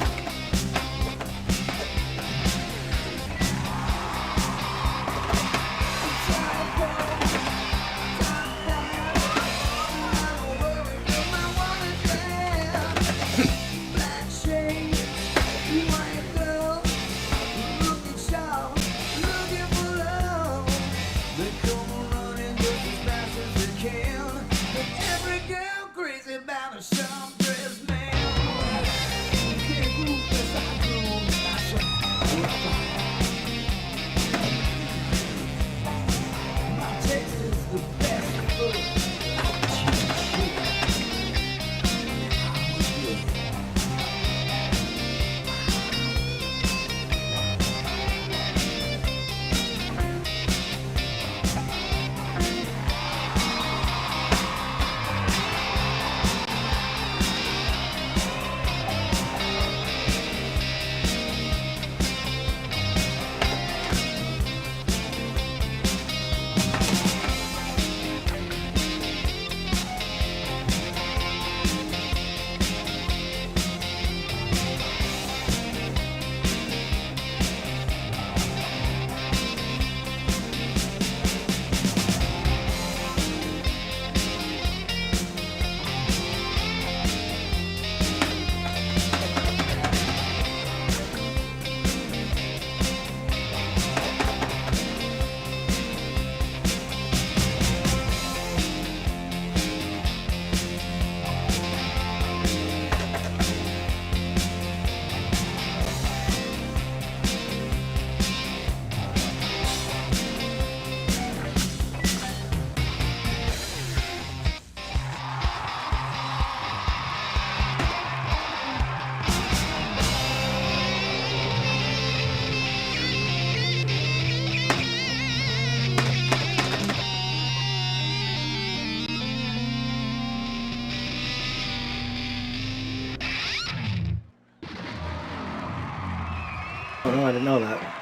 Oh no, I didn't know that.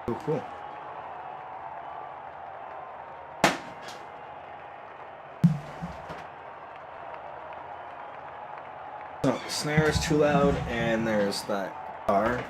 Oh, cool. So, snare is too loud, and there's that guitar.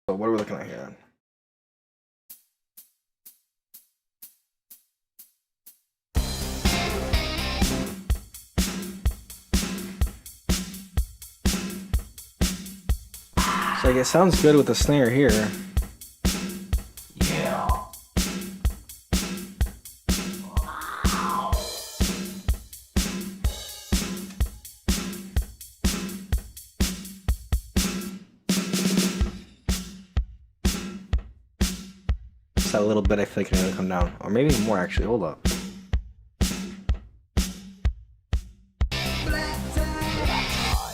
So what are we looking at here then? So like it sounds good with the snare here. Just that little bit I feel like I need to come down. Or maybe more actually, hold up. Black tie,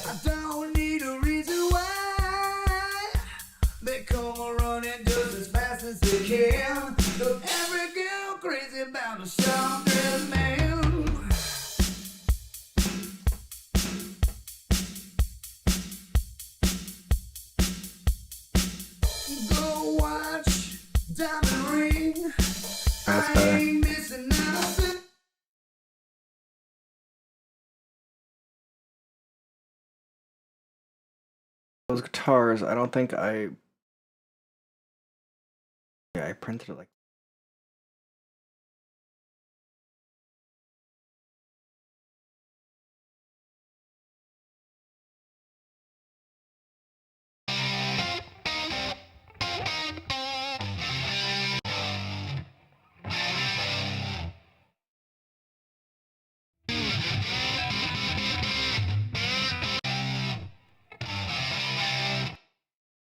I don't need a reason why. They come running just as fast as they can. Look, every girl crazy about a short dress man. Go watch Diamond Ring. That's I better. ain't missing nothing. Those guitars, I don't think I... Yeah, I printed it like...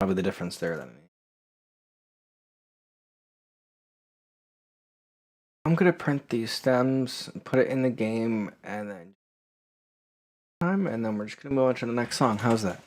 Probably the difference there then. I'm gonna print these stems, put it in the game, and then we're just gonna move on to the next song. How's that?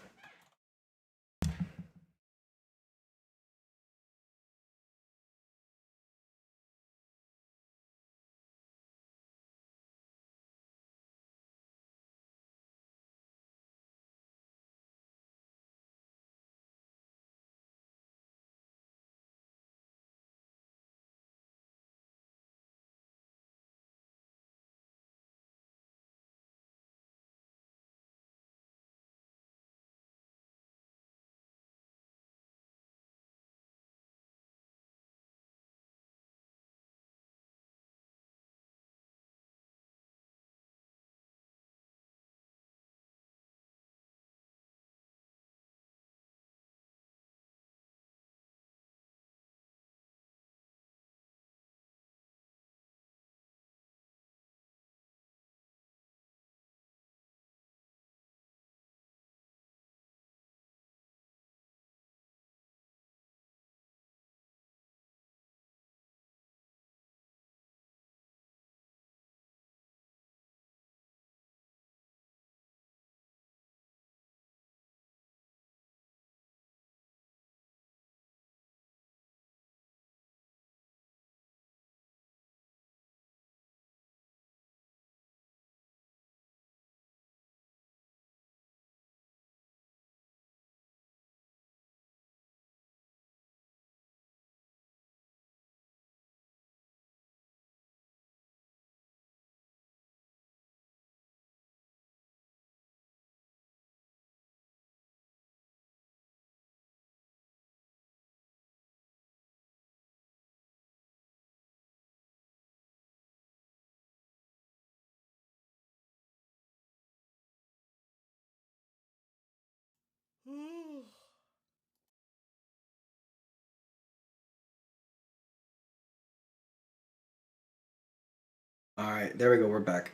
Alright, there we go, we're back.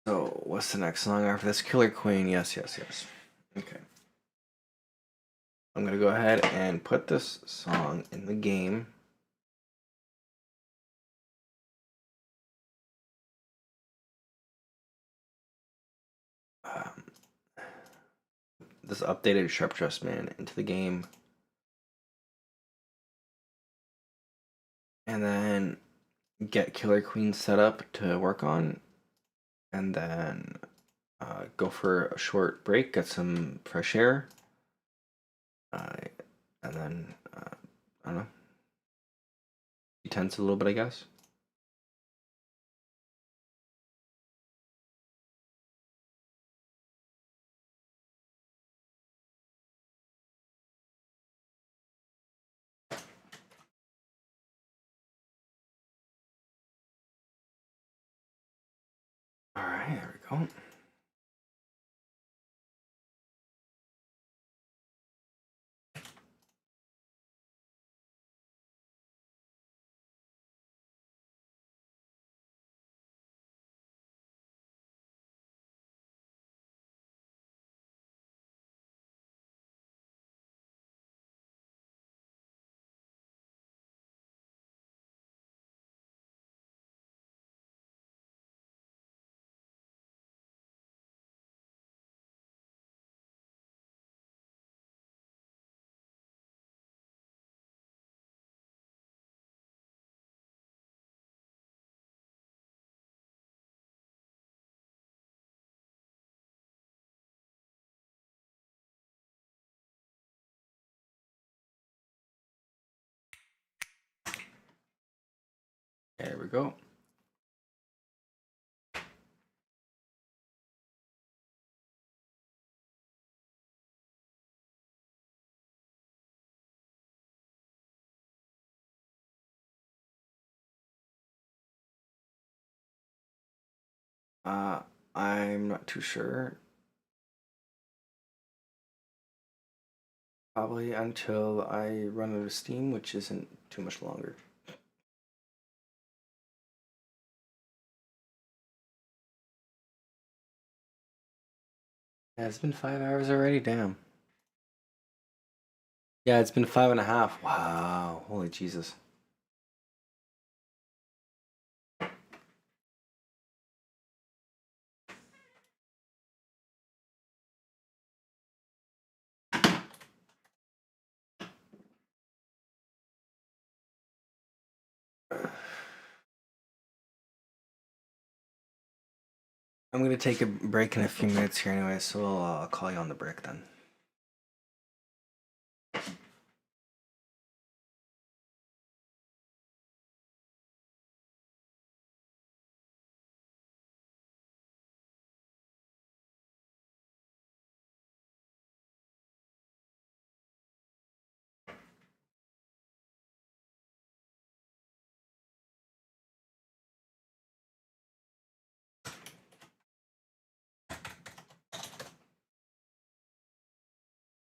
So, what's the next song after this? Killer Queen. Yes. Okay. I'm gonna go ahead and put this song in the game. This updated Sharp Dressed Man into the game. And then get Killer Queen set up to work on. And then go for a short break, get some fresh air. And then, I don't know, be tense a little bit, I guess. All right, there we go. There we go. I'm not too sure. Probably until I run out of steam, which isn't too much longer. Yeah, it's been 5 hours already, damn. Yeah, it's been 5.5. Wow, holy Jesus. I'm gonna take a break in a few minutes here anyway, so I'll call you on the break then.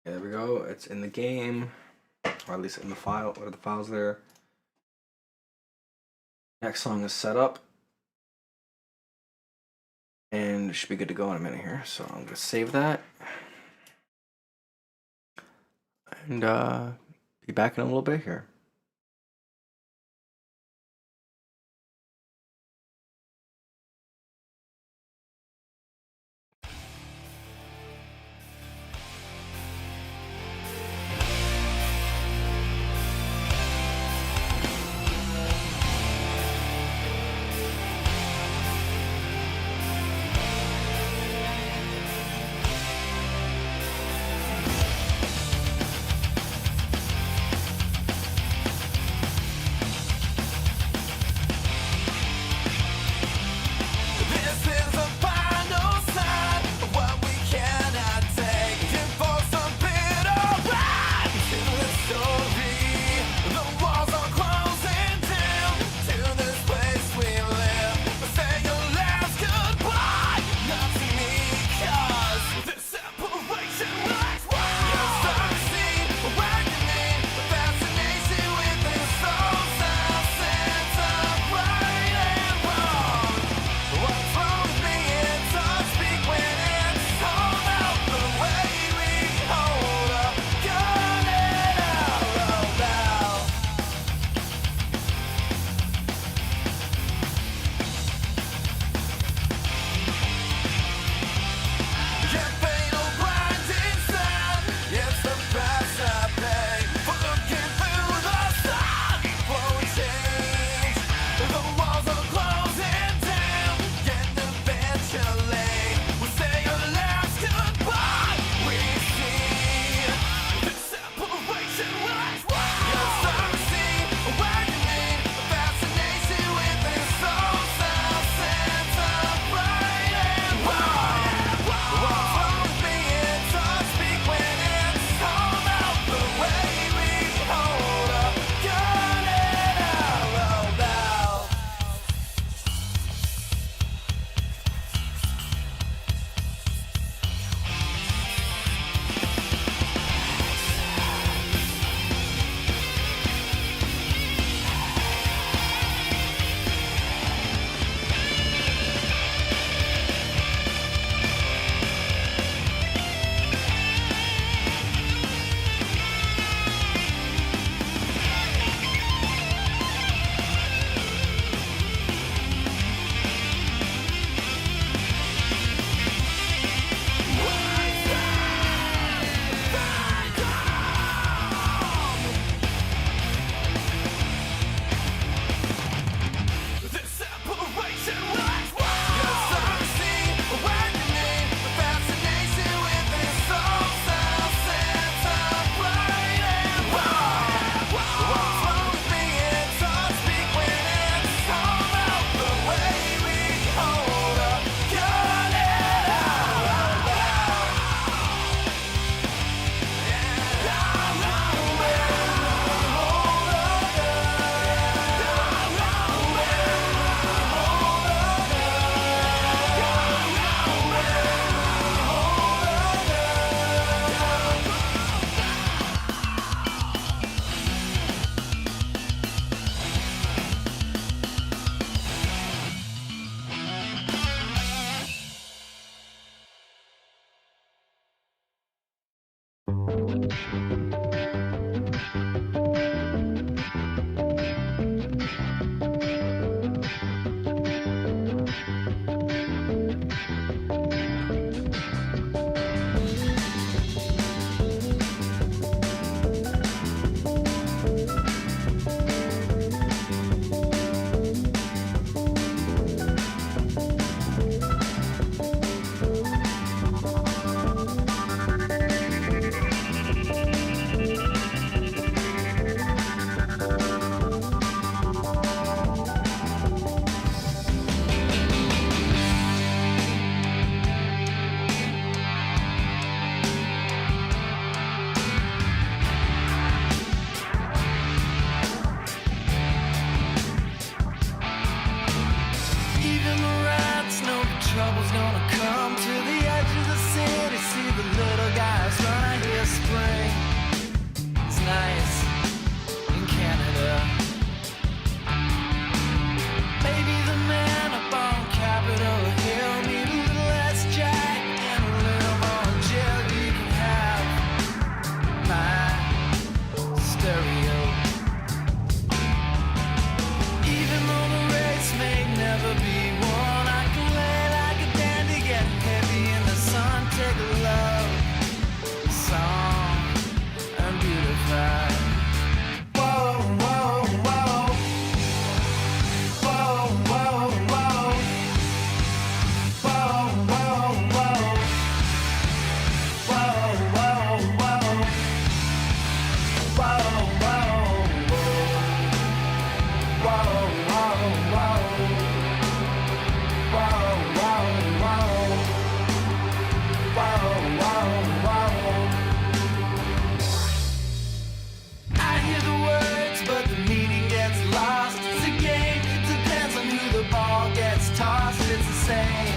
There we go, it's in the game, or at least in the file, or the files there. Next song is set up, and it should be good to go in a minute here, so I'm gonna save that. And be back in a little bit here. Who's gonna come to the edge of the city? See the little guys run. I hear spring. It's nice in Canada. Maybe the man up on Capitol Hill need a little less Jack and a little more Jill. You can have my stereo. Even though the race may never be won, I can lay like a dandy, get heavy in the sun, take a love song and beautify. Whoa, whoa, whoa. Whoa, whoa, whoa. Whoa, whoa, whoa. Whoa, whoa, whoa. Whoa, whoa, whoa. Whoa, whoa, whoa. Whoa, whoa, whoa. Whoa, whoa, whoa. I hear the words, but the meaning gets lost. It's a game, it depends on who the ball gets tossed. It's the same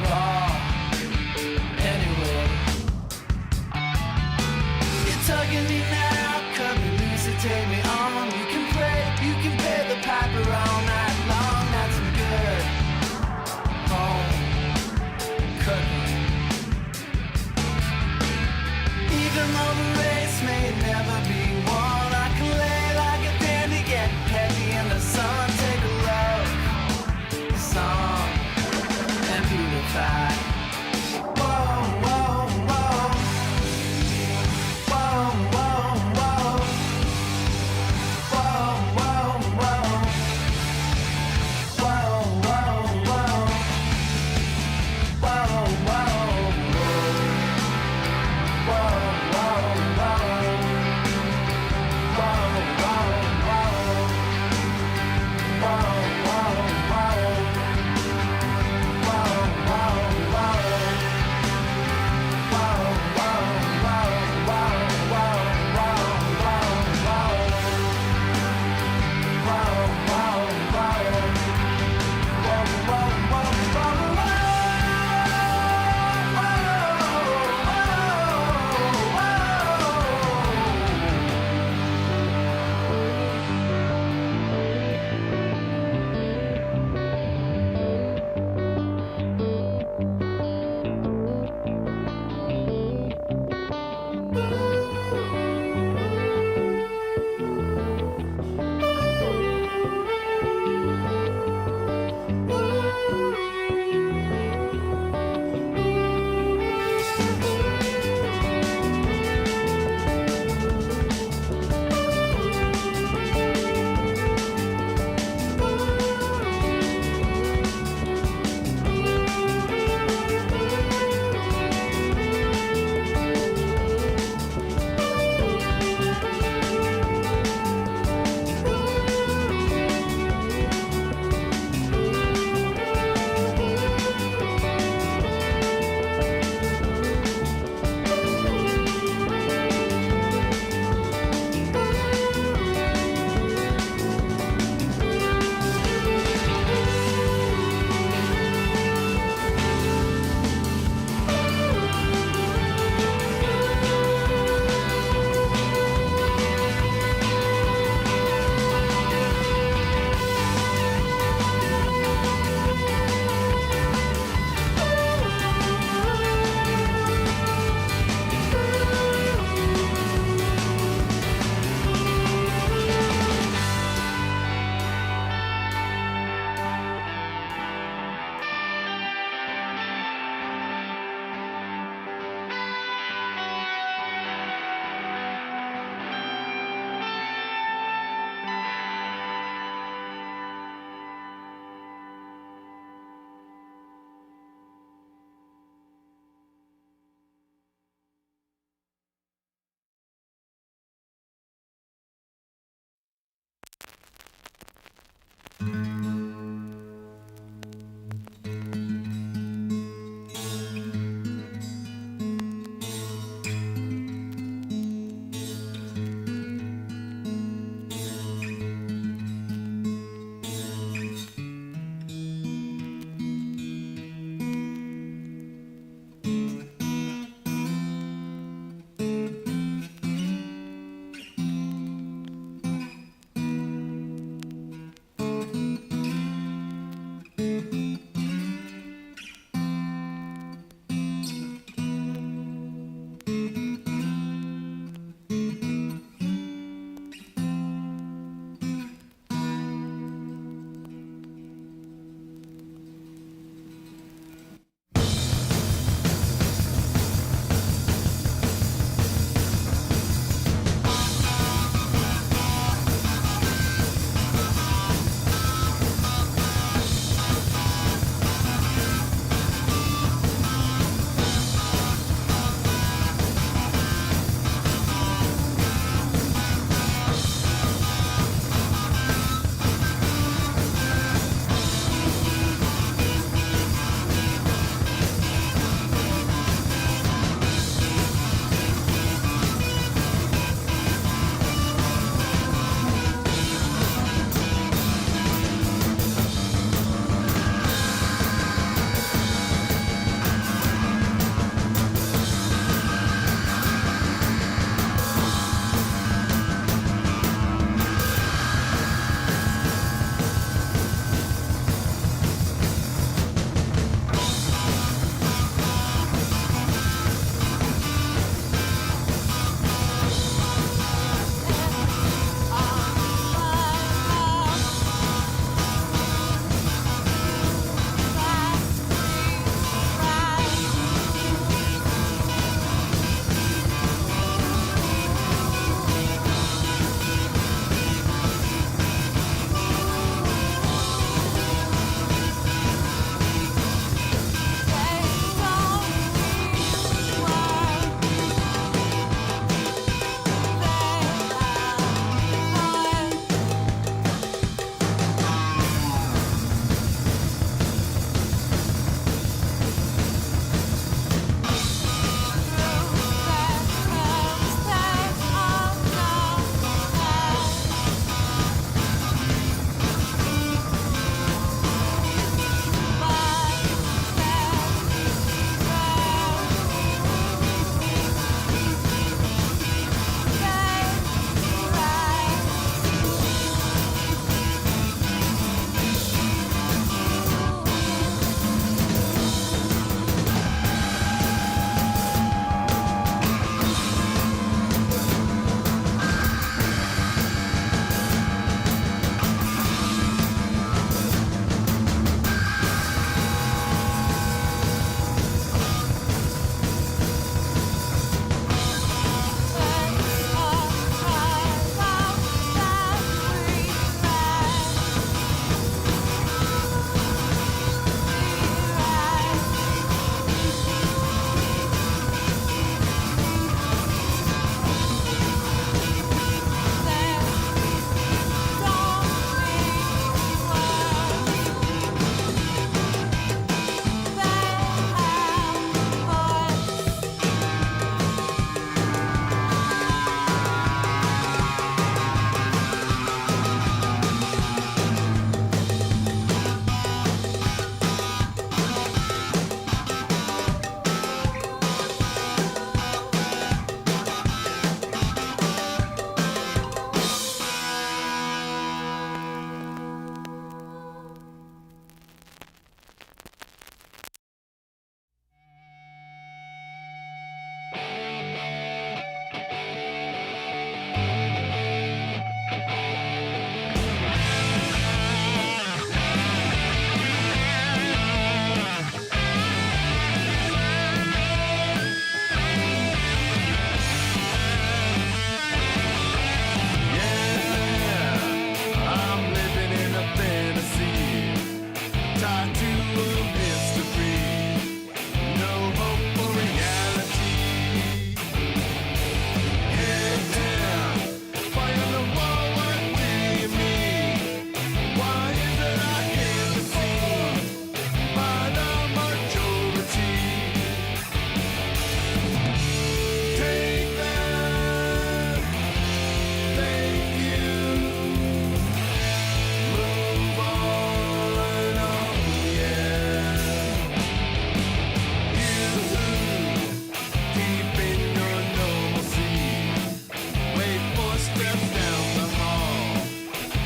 ball anyway. You're tugging me now, cut me loose, and take me on. You can play, you can pay the piper all night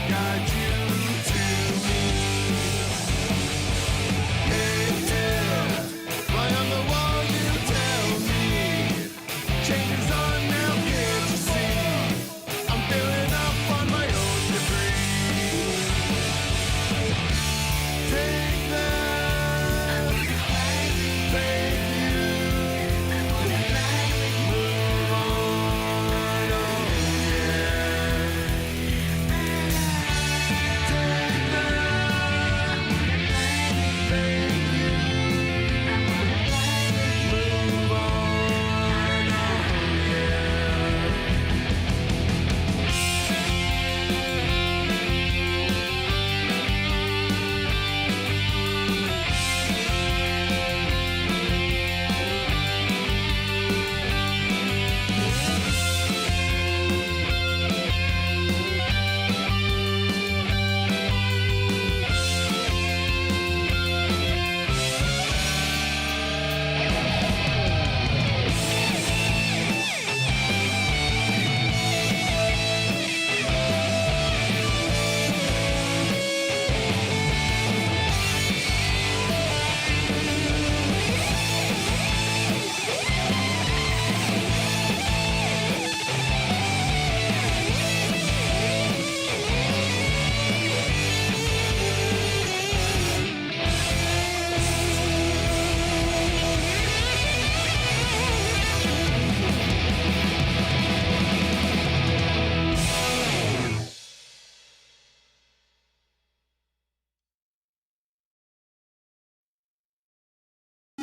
guide you to me. Hey, yeah, fly on the wall, you tell me. Changes are now here to see. I'm filling up on my own debris. Take that, thank you. Move on, oh yeah. Take that, thank you. Move on, oh yeah.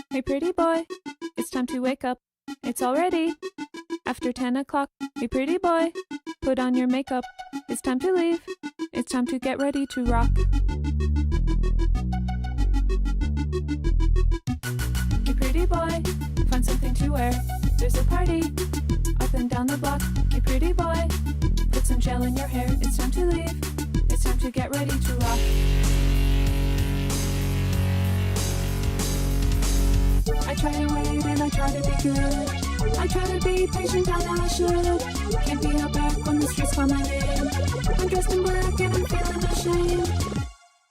Hey pretty boy, it's time to wake up. It's already after 10 o'clock. Hey pretty boy, put on your makeup. It's time to leave. It's time to get ready to rock. Hey pretty boy, find something to wear. There's a party up and down the block. Hey pretty boy, put some gel in your hair. It's time to leave. It's time to get ready to rock. I try to wait and I try to be good. I try to be patient, I know I should. Can't be held back when the streets call my name. I'm dressed in black and I'm feeling ashamed.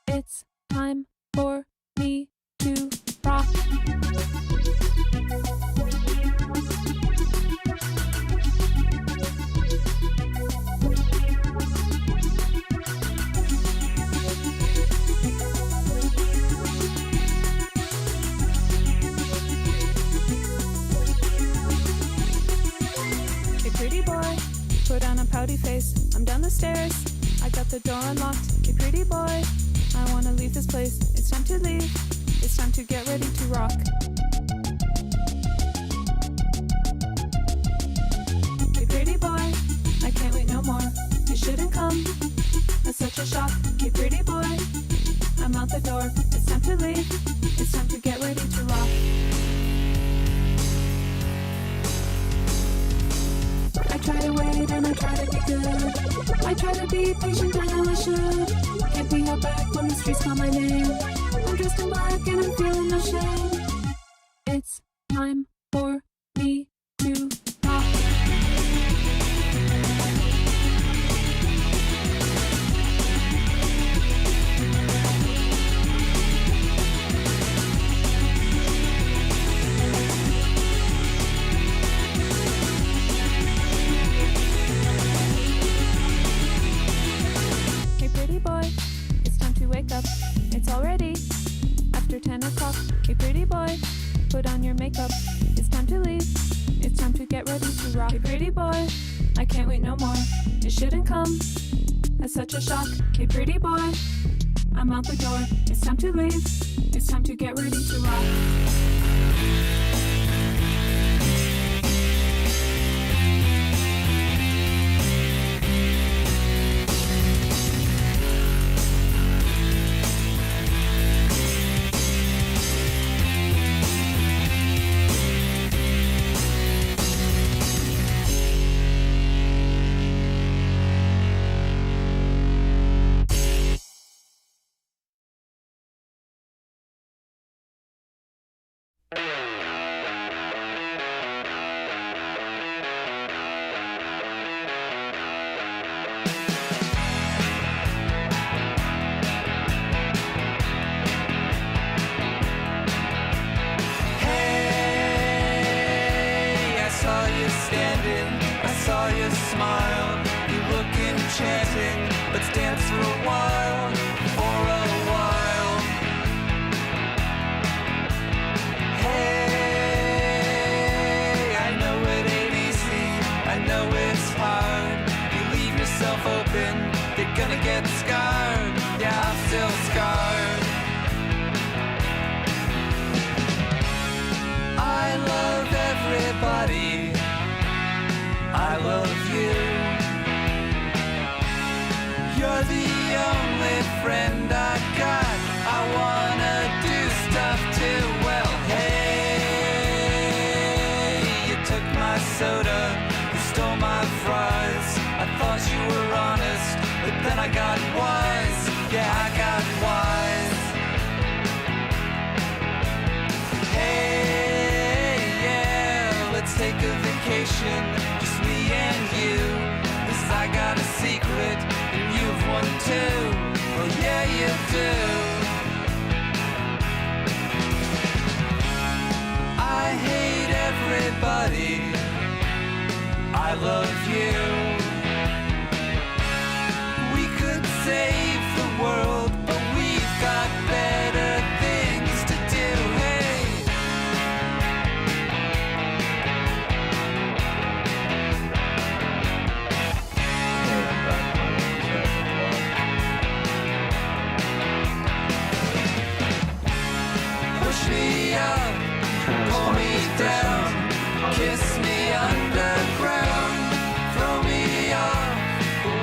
It's time for me to rock. Pretty boy, put on a pouty face. I'm down the stairs, I got the door unlocked. Hey pretty boy, I wanna leave this place. It's time to leave, it's time to get ready to rock. Hey pretty boy, I can't wait no more. You shouldn't come, that's such a shock. Hey pretty boy, I'm out the door. It's time to leave, it's time to get ready to rock. I try to wait and I try to be good. I try to be patient, I know I should. Can't be held back when the streets call my name. I'm dressed in black and I'm feeling ashamed. It's time for me to rock. Wake up, it's already after 10 o'clock. Hey pretty boy, put on your makeup. It's time to leave, it's time to get ready to rock. Hey pretty boy, I can't wait no more. It shouldn't come as such a shock. Hey pretty boy, I'm out the door. It's time to leave, it's time to get ready to rock. only friend I got. I wanna do stuff too. Well, hey, you took my soda, you stole my fries. I thought you were honest, but then I got wise. Yeah, I got wise. Hey, yeah, let's take a vacation, just me and you. 'Cause I got a secret, and you've one too. Well, yeah, you do. I hate everybody. I love you. We could save the world, but we've got better things to do. Hey. Push me up, pull me down, kiss me underground, throw me off,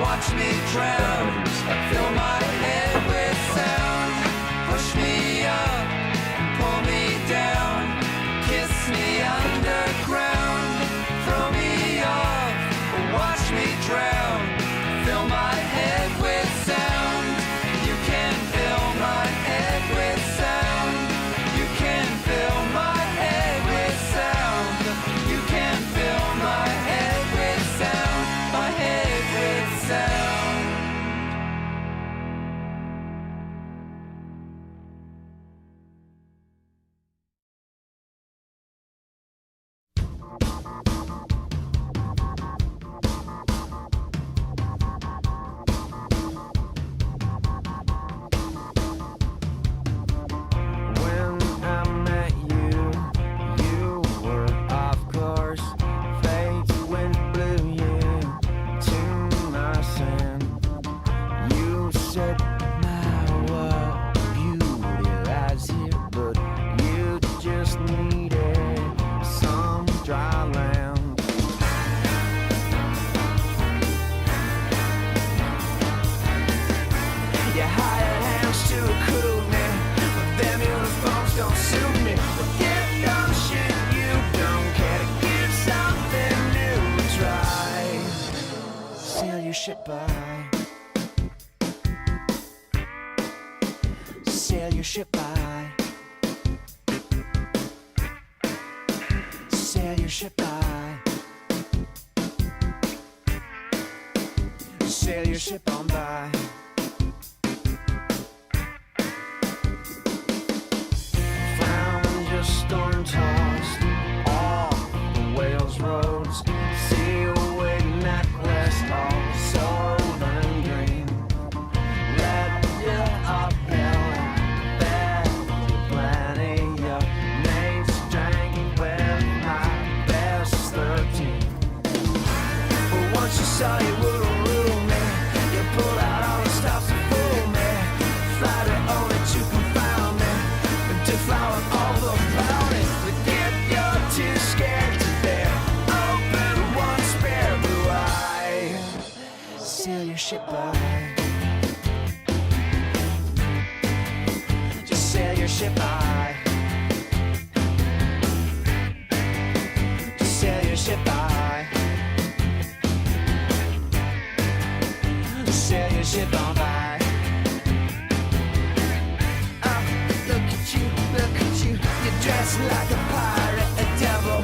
watch me drown, fill my head with sound. Push me up, pull me down, kiss me underground, throw me off, watch me drown, fill my head with sound. You can fill my head with sound. You can fill my head with sound. You can fill my head with sound. My head with sound. When I met you, you were, of course, fate's wind blew you to my sand. You said my world beauty lies here, but you just needed some dry land. You hired hands to recruit me, but them uniforms don't suit me. Forget dumb shit, you don't care to give something new a try. Sail your ship by. Sail your ship by. Sail your ship by. Sail your ship on by. Found your storm tossed off the Wales roads. See you waiting at West Hall, sold and green. Let you uphill, bed plenty. Your name's drank with my best 13. But once you saw you wouldn't rule me, you pulled out all the stops to fool me. Flattery only to confound me, and deflower all the bounty. Forget you're too scared to bear. Open one spare blue eye. Sail your ship by. Just sail your ship by. Just sail your ship by. Sail your ship on by. Oh, look at you, you're dressed like a pirate, a devil.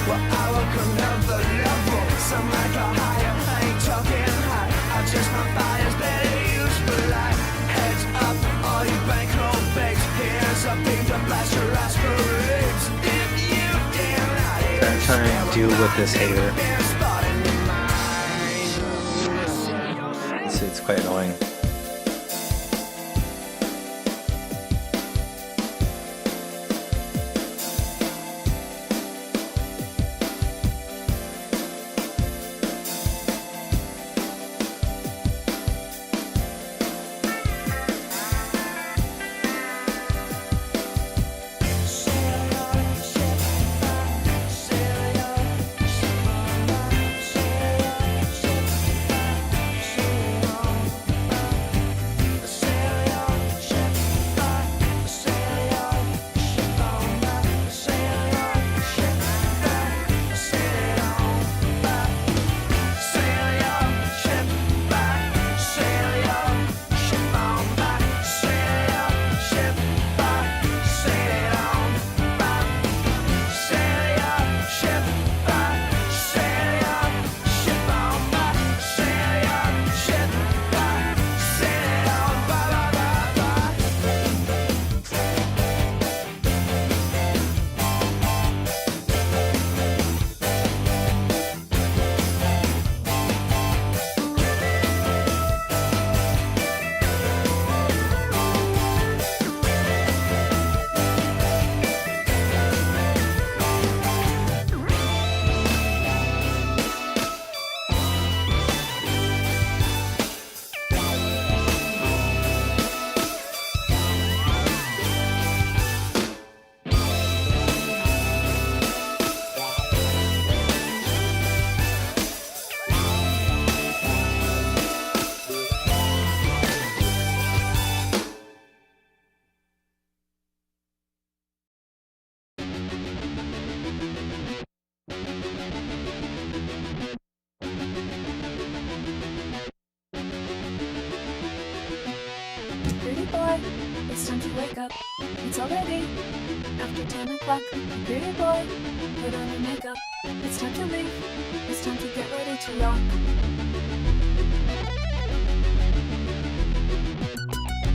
Well, I work another level. Some might go higher, I ain't talking high. I just my fire's better used for life. Heads up, all you bankroll babes. Here's a beam to blast your aspirates. If you dare not, I'm trying to deal with this hater. It's quite annoying. boy, it's time to wake up. It's already after 10 o'clock. Hey, pretty boy, put on your makeup. It's time to leave. It's time to get ready to rock.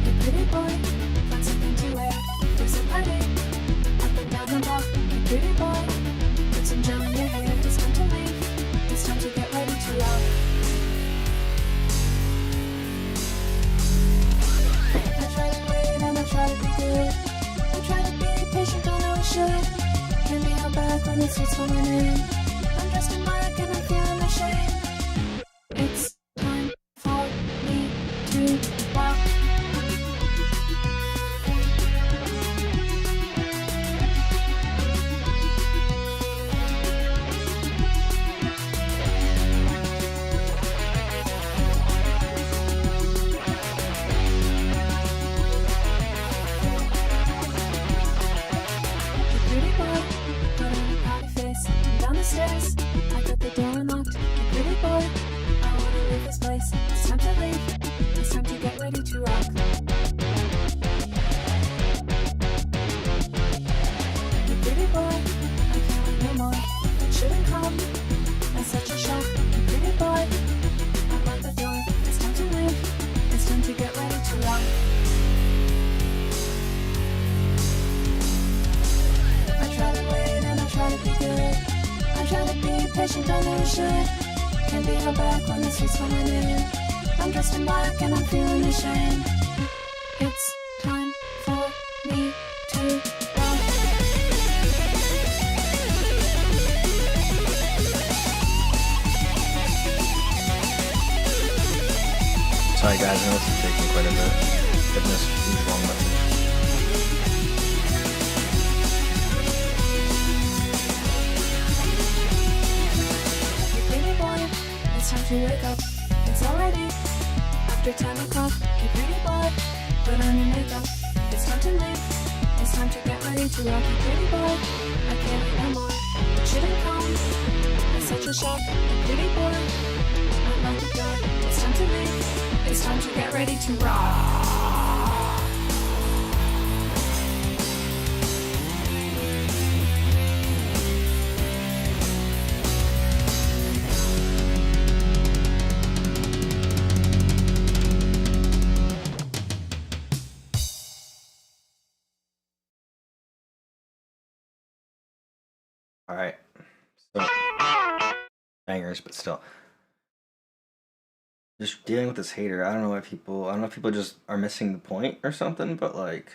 Hey, pretty boy, find something to wear. There's a party up and down the block. Hey, pretty boy, put some gel in your hair. It's time to leave. It's time to get ready to rock. I try to wait and I try to be good. I try to be patient, don't know I should. Can't be held back when it starts falling in. I'm dressed in black and I'm feeling ashamed. It's time for me to walk. The pretty boy put on a pouty face and down the stairs. I got the door unlocked. The pretty boy, I wanna leave this place. It's time to leave. It's time to get ready to rock. The pretty boy, I can't wait no more. It shouldn't come as such a shock. The pretty boy, I'm at the door. It's time to leave. It's time to get ready to rock. I try to wait and I try to be good. I try to be patient, I know I should. Can't be held back when the streets coming in. I'm dressed in black and I'm feeling ashamed. It's time for me to rock. Sorry guys, I know this is taking quite a bit. Getting this huge long message. Hey, pretty boy, it's time to wake up. It's already after 10 o'clock. Hey, pretty boy, put on your makeup. It's time to leave. It's time to get ready to rock. Hey, pretty boy, I can't wait no more. It shouldn't come as such a shock. Hey, pretty boy, I'm at the door. It's time to leave. It's time to get ready to rock. Alright. So bangers, but still. Just dealing with this hater. I don't know if people just are missing the point or something, but like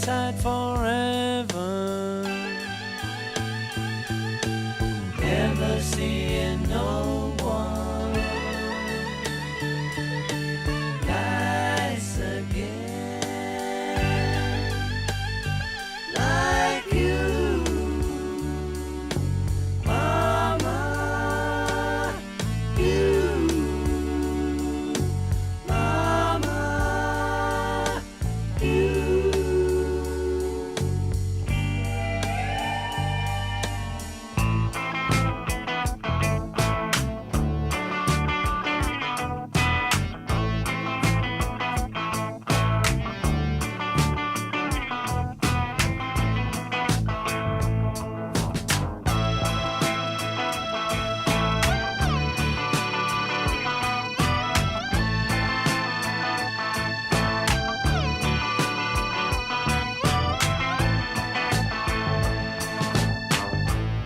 inside forever. Never seeing no one nice again like you, Mama. You, Mama. You.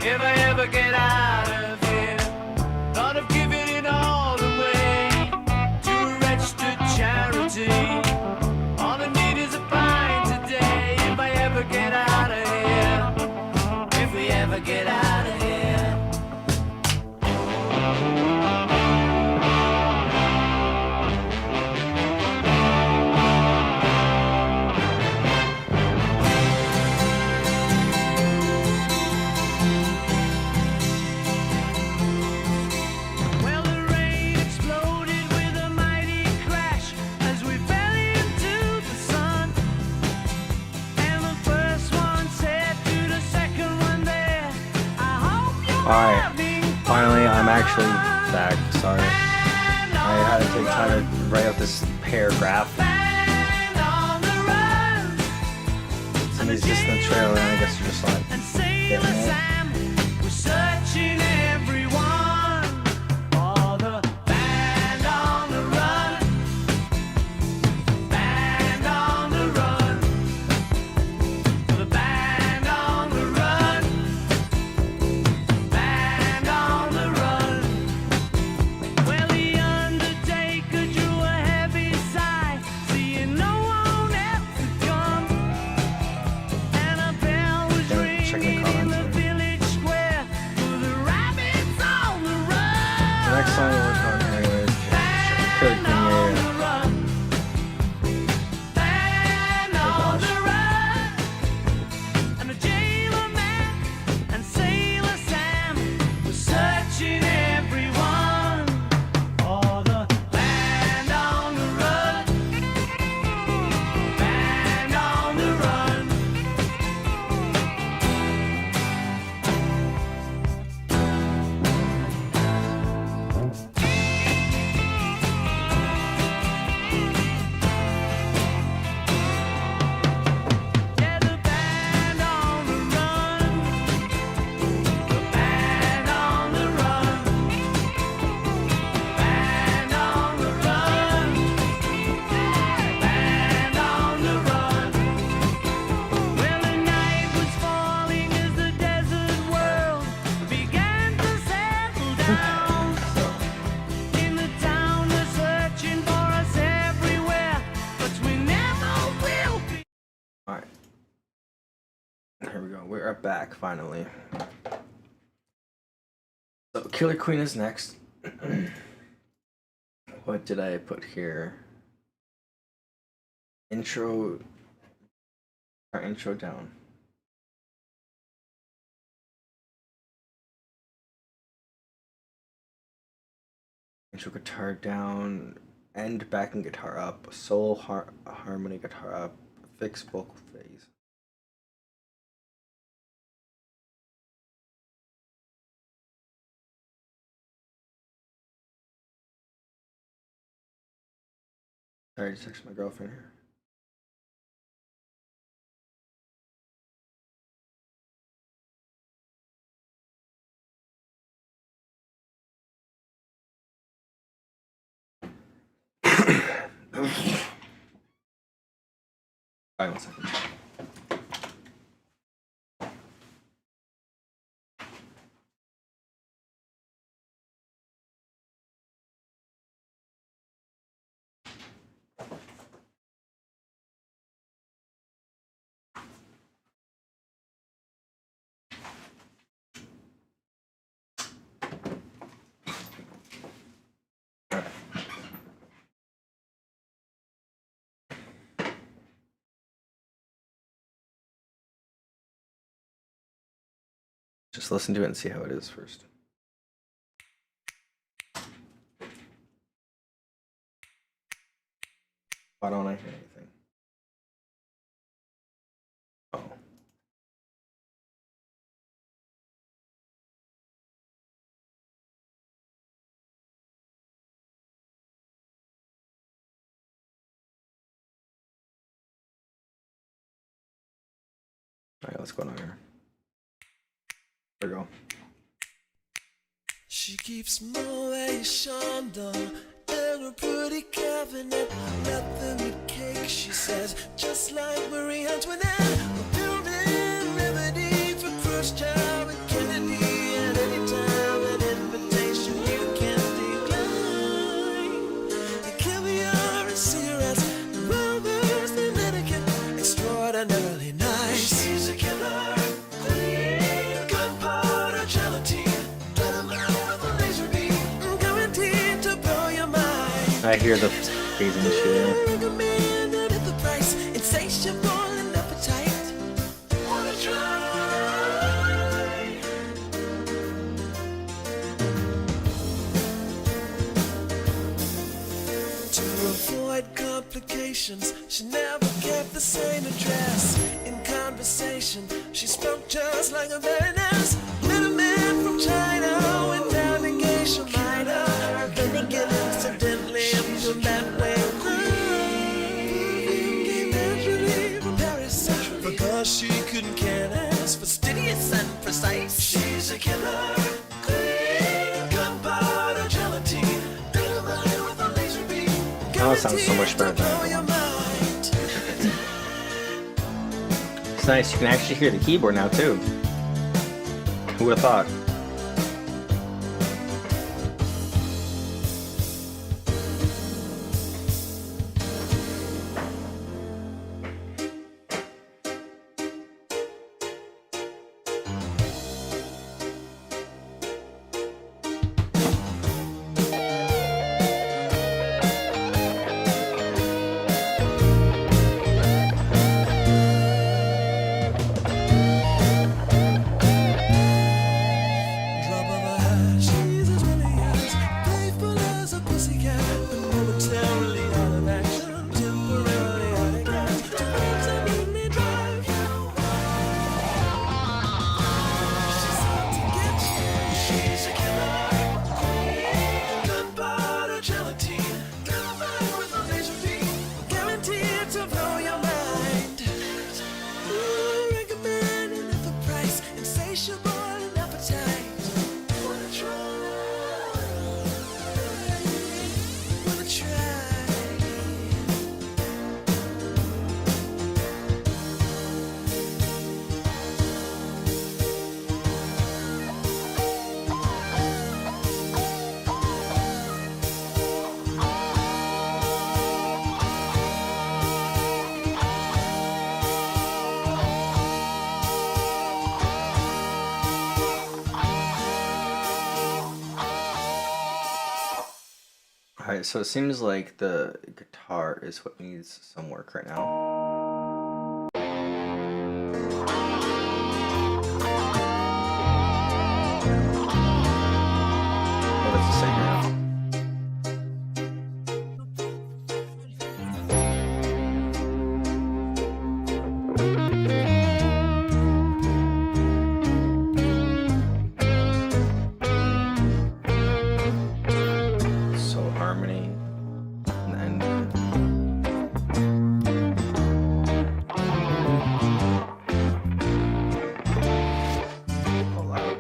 If I ever get out of here, thought of giving it all away to a registered charity. All I need is a pint today. If I ever get out of here, if we ever get out of here. Well, the rain exploded with a mighty crash as we fell into the sun. And the first one said to the second one there, I hope you're Alright, having fun. finally I'm actually back. Sorry. I had to take time to write out this paragraph. Band on the run. Somebody's just in the trailer and I guess you're just like, And Sailor getting it. Sam was searching everyone for the band on the run. Band on the run. For the band on the run. Band on the run. Well, the undertaker drew a heavy sigh, seeing no one else to come. And a bell was Yeah, check the ringing in comments the here. village square for the rabbits on the run. The next song we're working on anyways. Killer Queen, yeah. Band on gosh. the run. And the jailer man and Sailor Sam were searching everyone for the band on the run. Band on the run. Yeah, the band on the run. The band on the run. Band on the run. Band on the run. Well, the night was falling as the desert world began to settle down. In the town, they're searching for us everywhere, but we never will be. Alright. Here we go. We're back finally. So Killer Queen is next. What did I put here? Intro. Our intro down. Intro guitar down. End backing guitar up. Solo harmony guitar up. Fixed vocal phase. Sorry, I just texted my girlfriend here. Alright, 1 second. Just listen to it and see how it is first. Why don't I hear anything? Oh. Alright, let's go down here. There we go. She keeps Moet Chandon in her pretty cabinet. Nothing but cake, she says, just like Marie Antoinette. A building remedy for Khrushchev and Kennedy. At any time, an invitation you can decline. The caviar and cigarettes, the well-versed in etiquette, extraordinarily nice. She's a killer queen, gunpowder gelatine. I hear the phasing shit. Recommended at the price, insatiable and appetite. Wanna try? To avoid complications, she never kept the same address. In conversation, she spoke just like a baroness. Met a man from China with navigation minor. Then again, incidentally, I'm that way. Came naturally from Paris because she couldn't care less, fastidious and precise. She's a killer queen, gunpowder gelatine. Dynamite with a laser beam. Oh, it sounds so much better than that one. It's nice, you can actually hear the keyboard now too. Who would have thought? Alright, so it seems like the guitar is what needs some work right now. Oh, that's the same now. So harmony and all out.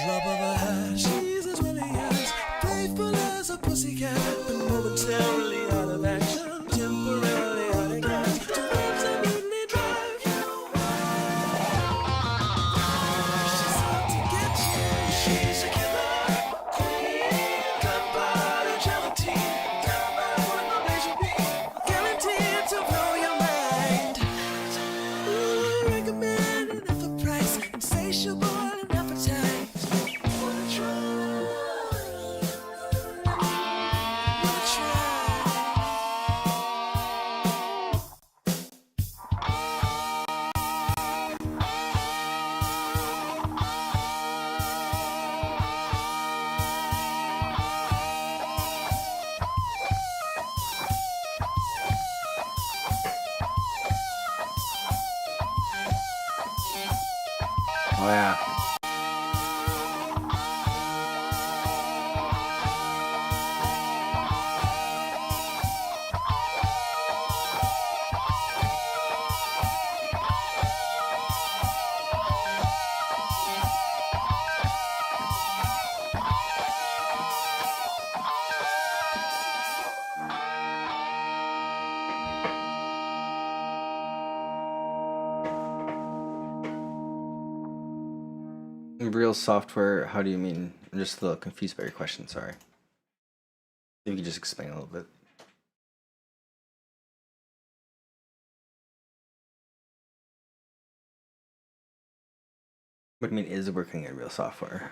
Drop of a hat, she's as really as insatiable and appetite. Wanna try? Wanna Oh yeah. Real software, how do you mean? I'm just a little confused by your question, sorry. If you could just explain a little bit. What do you mean is working in real software?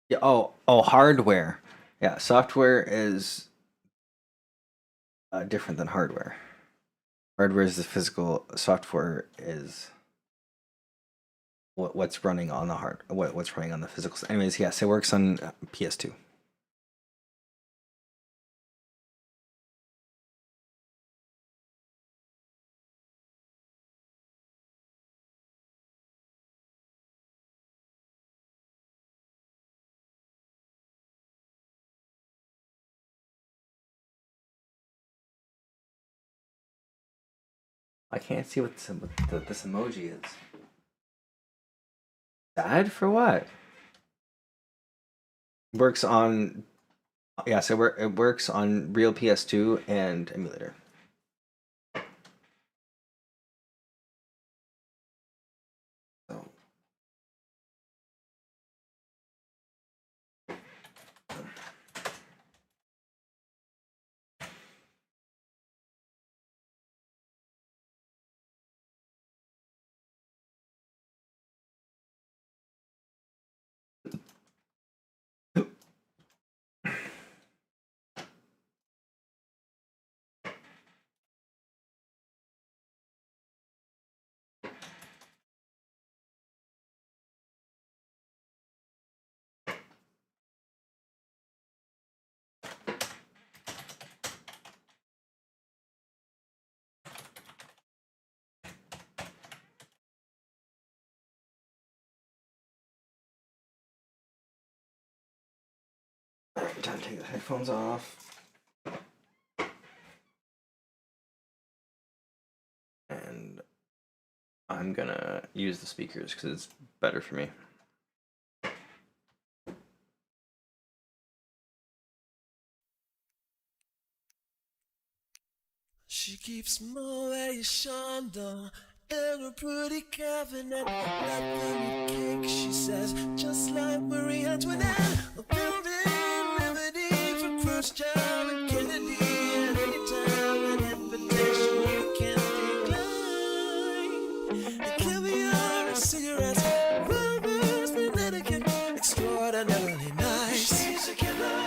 Yeah, oh, hardware. Yeah, software is different than hardware. Hardware is the physical, software is what's running on the what's running on the physical. Anyways, yes, it works on PS2. I can't see what this emoji is. Sad for what? Works on, yeah, so it works on real PS2 and emulator. So. Time to take the headphones off. And I'm gonna use the speakers because it's better for me. She keeps motion though in a pretty cabinet. Nothing cake, she says, just like Marie Antoinette. A building remedy for Khrushchev and Kennedy. At any time, an invitation you can't decline. And caviar and cigarettes, rubbers and etiquette, extraordinarily nice. She's a killer.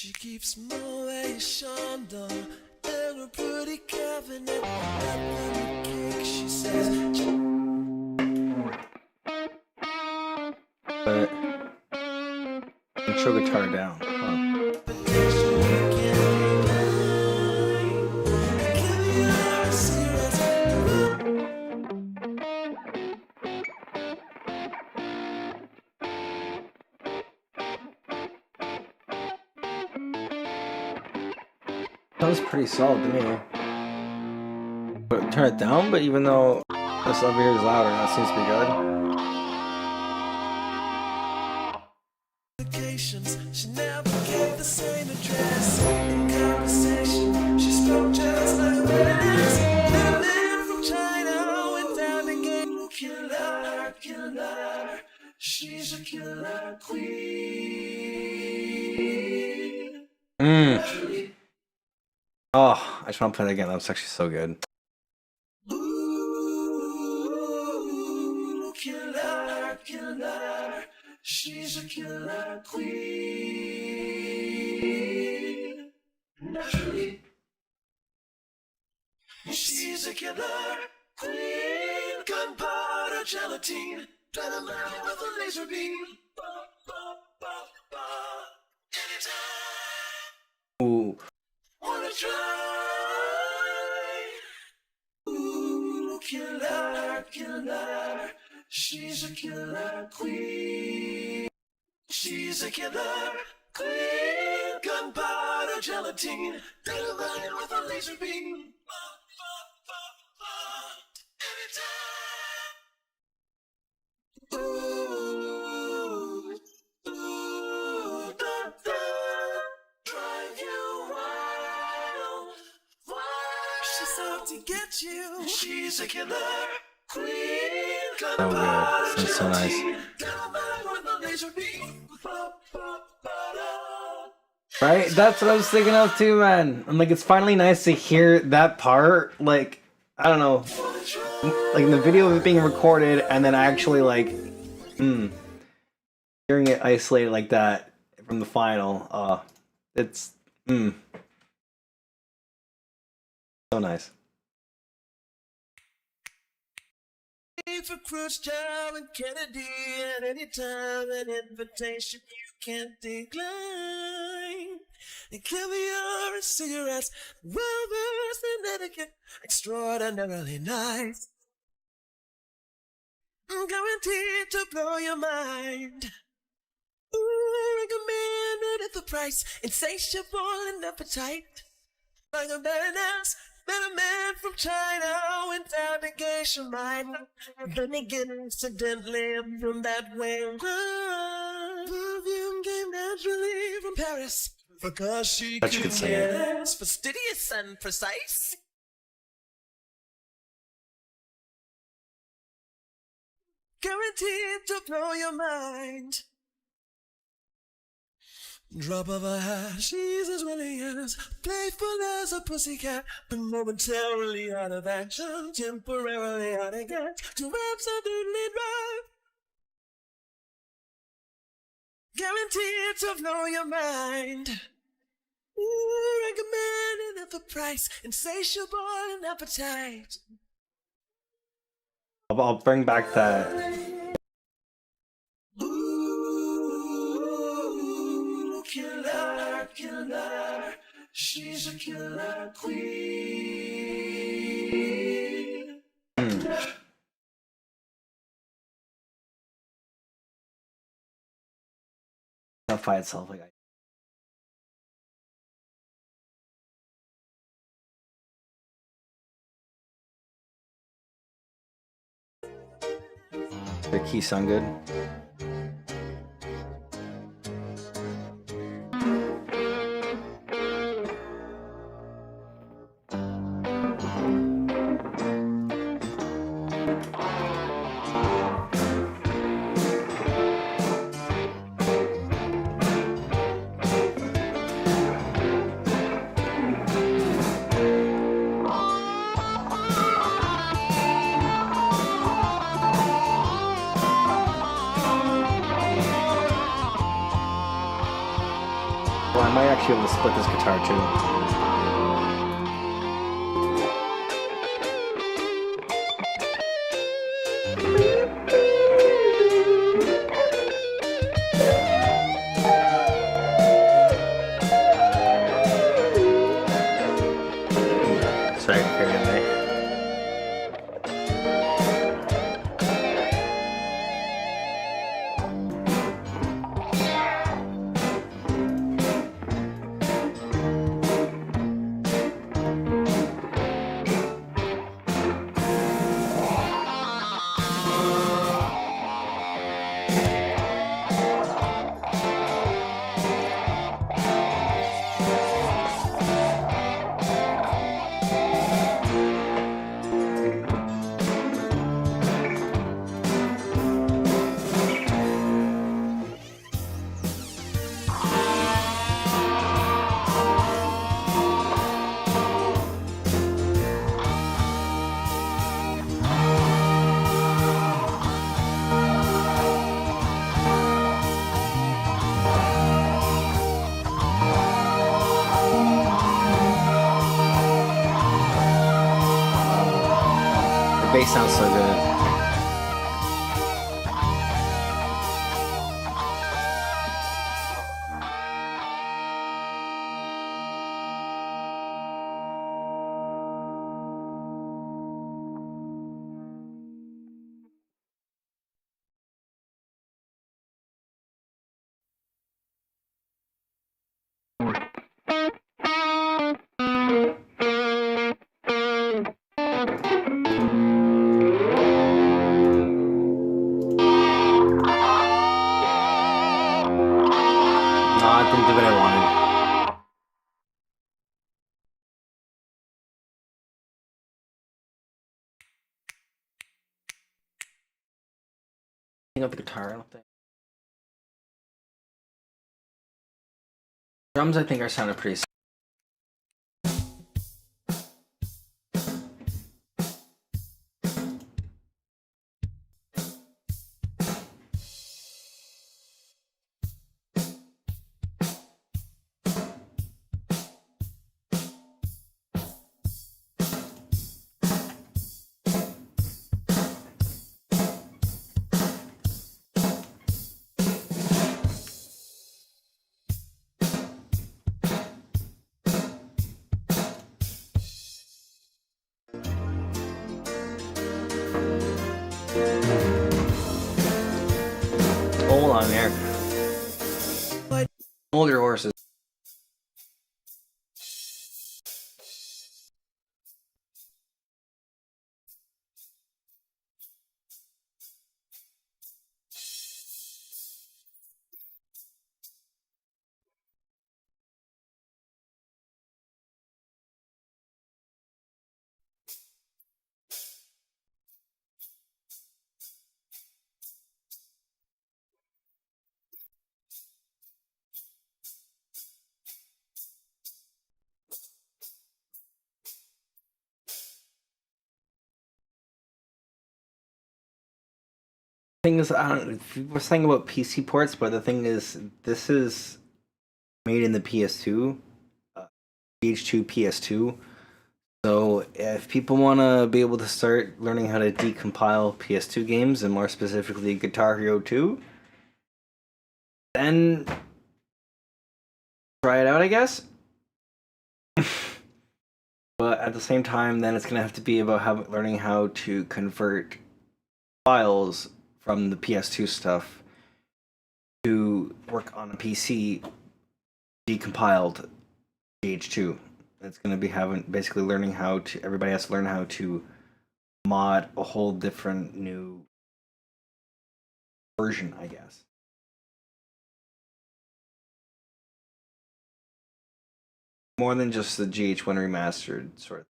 She keeps motion down in a pretty cabinet. Nothing cake, she says. But intro guitar down. Huh. Sounds pretty solid to me. But turn it down, but even though this over here is louder, that seems to be good. She never gave the same address. In conversation, she spoke just like this. The man from China went down to get killer, killer. She's a killer queen. Oh, I just want to play that again. That was actually so good. Ooh, killer, killer. She's a killer queen. Naturally. She's a killer queen. Gunpowder gelatine. Dynamite with a laser beam. Ba, ba, ba, ba. Anytime. Ooh. Wanna try? Ooh, killer, killer. She's a killer queen. She's a killer queen. Gunpowder gelatine. Dynamite with a laser beam. Ba, ba, ba, ba. Anytime. Ooh, ooh, da, da. Drive you wild, wild. She's out to get you. She's a killer queen. So good. Sounds so nice. Right? That's what I was thinking of too, man. I'm like, it's finally nice to hear that part. Like, I don't know. Like in the video of it being recorded and then actually like hearing it isolated like that from the final. It's so nice. For Khrushchev and Kennedy, at any time an invitation you can't decline. And caviar and cigarettes, well-versed in etiquette, extraordinarily nice. Guaranteed to blow your mind. Ooh, recommended at the price, insatiable in appetite. Like a baroness. Met a man from China went down to geisha mine. Then again, incidentally, from that way. Perfume came naturally from Paris. Because she But you could could sing it. yes, fastidious and precise. Guaranteed to blow your mind. Drop of a hat, she's as willing as playful as a pussycat, but momentarily out of action, temporarily out of gas, to absolutely drive. Guaranteed to blow your mind. Ooh, recommended at the price, insatiable in appetite. I'll bring back that. Ooh, killer, killer. She's a killer queen. Identify itself like the keys sound good. might actually be able to split this guitar too. Sorry, carried away. The bass sounds so good. No, I didn't do what I wanted. Picking up the guitar, I don't think. Drums, I think, are sounding pretty. Hold on there. Hold your horses. Thing is, I don't know, we were saying about PC ports, but the thing is, this is made in the PS2, GH2 PS2. So if people want to be able to start learning how to decompile PS2 games, and more specifically Guitar Hero 2, then try it out, I guess. But at the same time, then it's going to have to be about learning how to convert files from the PS2 stuff to work on a PC decompiled GH2. It's going to be basically learning how to, everybody has to learn how to mod a whole different new version, I guess. More than just the GH1 Remastered sort of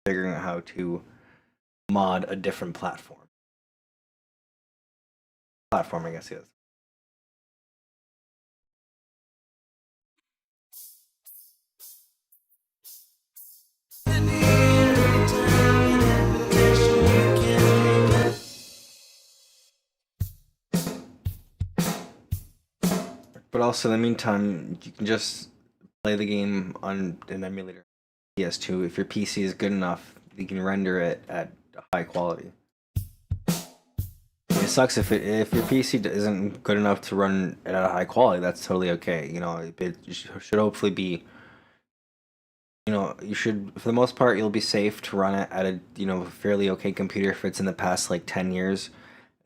figuring out how to mod a different platform. I guess, yes. But also, in the meantime, you can just play the game on an emulator. PS2. If your PC is good enough, you can render it at high quality. It sucks if your PC isn't good enough to run it at a high quality. That's totally okay. You know, it should hopefully be. You know, you should, for the most part, you'll be safe to run it at a fairly okay computer if it's in the past like 10 years.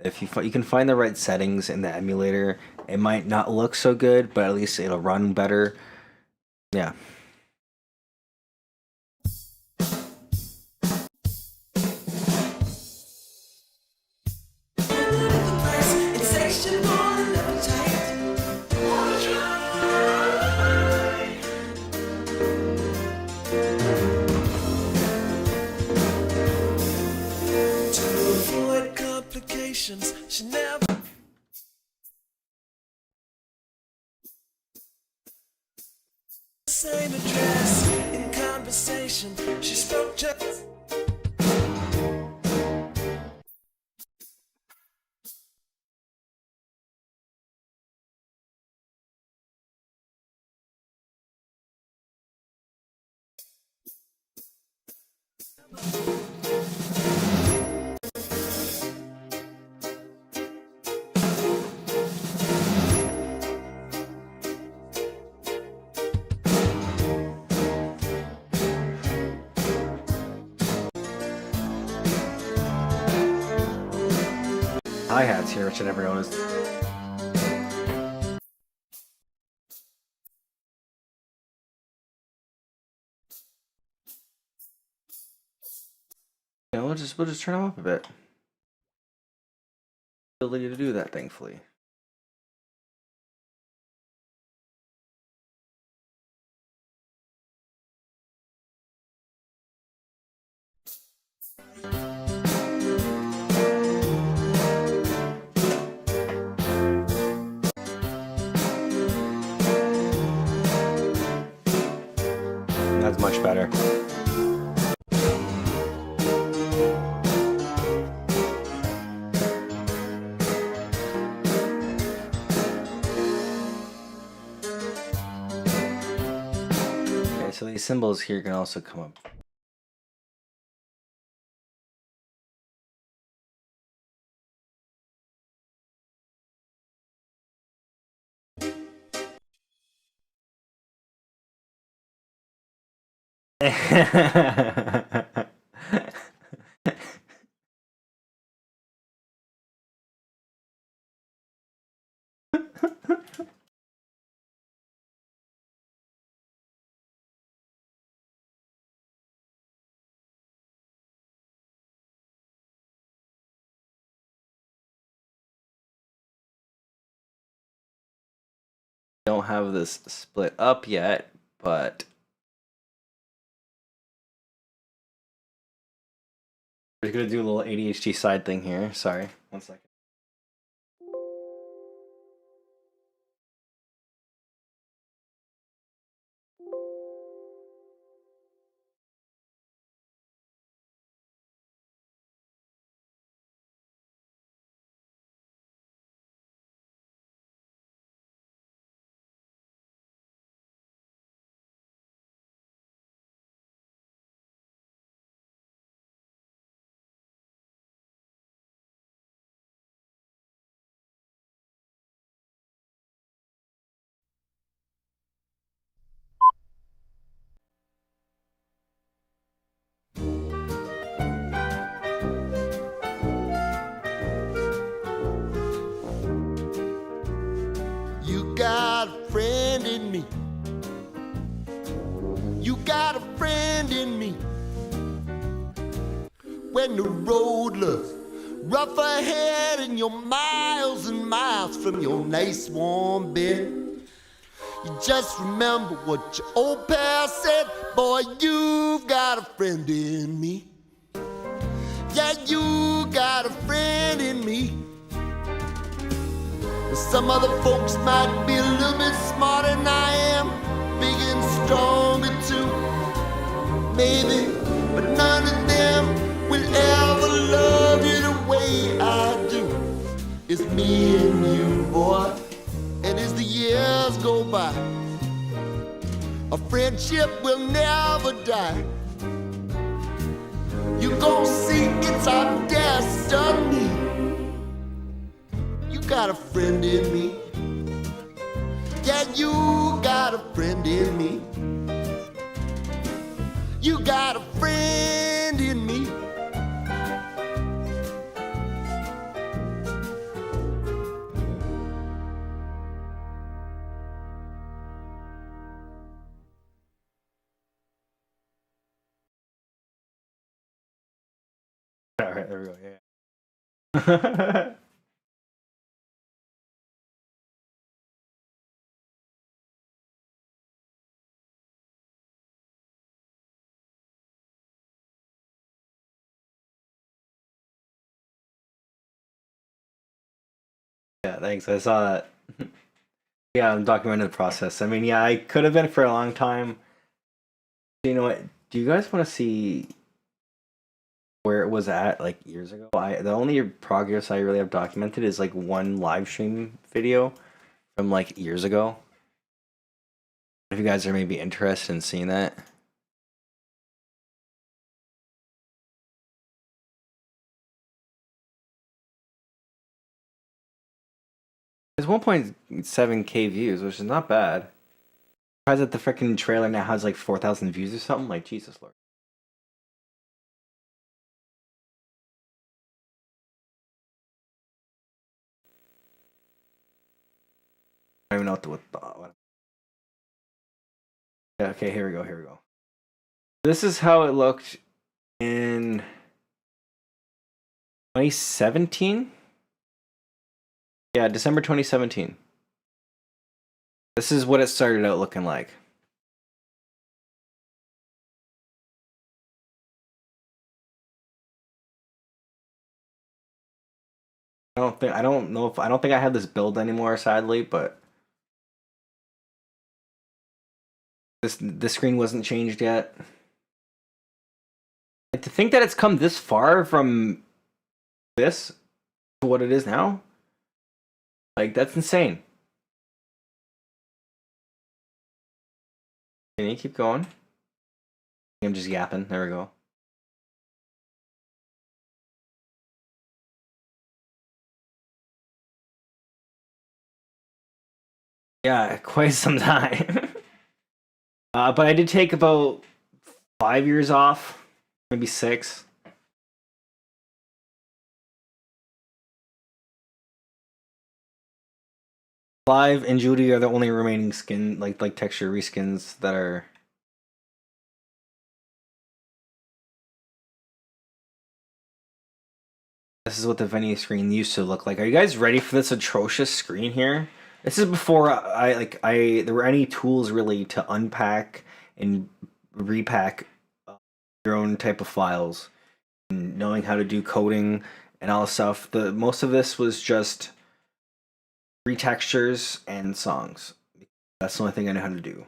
If you can find the right settings in the emulator, it might not look so good, but at least it'll run better. Yeah. She never same address in conversation. She spoke just. Hi-hats here, which I never noticed. Yeah, we'll just turn them up a bit. Ability to do that, thankfully. That's much better. Okay, so these symbols here can also come up. Don't have this split up yet, but we're gonna do a little ADHD side thing here. Sorry, 1 second. You got a friend in me. You got a friend in me. When the road looks rough ahead and you're miles and miles from your nice warm bed, you just remember what your old pal said. Boy, you've got a friend in me. Yeah, you got a friend in me. Some other folks might be a little bit smarter than I am, big and stronger too, maybe, but none of them will ever love you the way I do. It's me and you, boy, and as the years go by. A friendship will never die. You gon' see it's our destiny. You got a friend in me. Yeah, you got a friend in me. You got a friend in me. All right, there we go. Yeah. Yeah, thanks. I saw that. Yeah, I'm documenting the process. I mean, yeah, I could have been for a long time. You know what? Do you guys want to see where it was at like years ago? The only progress I really have documented is like one live stream video from like years ago. If you guys are maybe interested in seeing that. It's 1.7K views, which is not bad. Surprised that the freaking trailer now has like 4,000 views or something. Like, Jesus Lord. I don't even know what. Yeah, okay, here we go. Here we go. This is how it looked in 2017. Yeah, December 2017. This is what it started out looking like. I don't think I have this build anymore, sadly, but this screen wasn't changed yet. Like, to think that it's come this far from this to what it is now, like, that's insane. Can you keep going? I'm just yapping. There we go. Yeah, quite some time. But I did take about 5 years off, maybe 6. Live and Judy are the only remaining skin, like texture reskins that are. This is what the venue screen used to look like. Are you guys ready for this atrocious screen here? This is before there were any tools really to unpack and repack your own type of files, and knowing how to do coding and all this stuff. Most of this was just retextures and songs. That's the only thing I know how to do.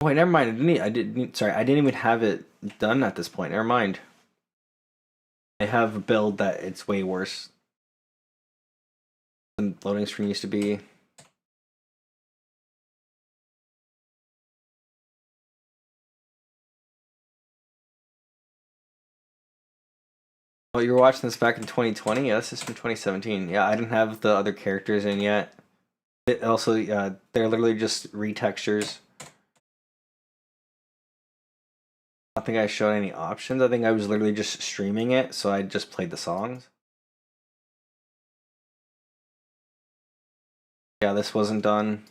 Wait, never mind. I didn't even have it done at this point. Never mind. I have a build that it's way worse than loading screen used to be. Oh, you were watching this back in 2020? Yeah, this is from 2017. Yeah, I didn't have the other characters in yet. It also, they're literally just retextures. I don't think I showed any options. I think I was literally just streaming it, so I just played the songs. Yeah, this wasn't done.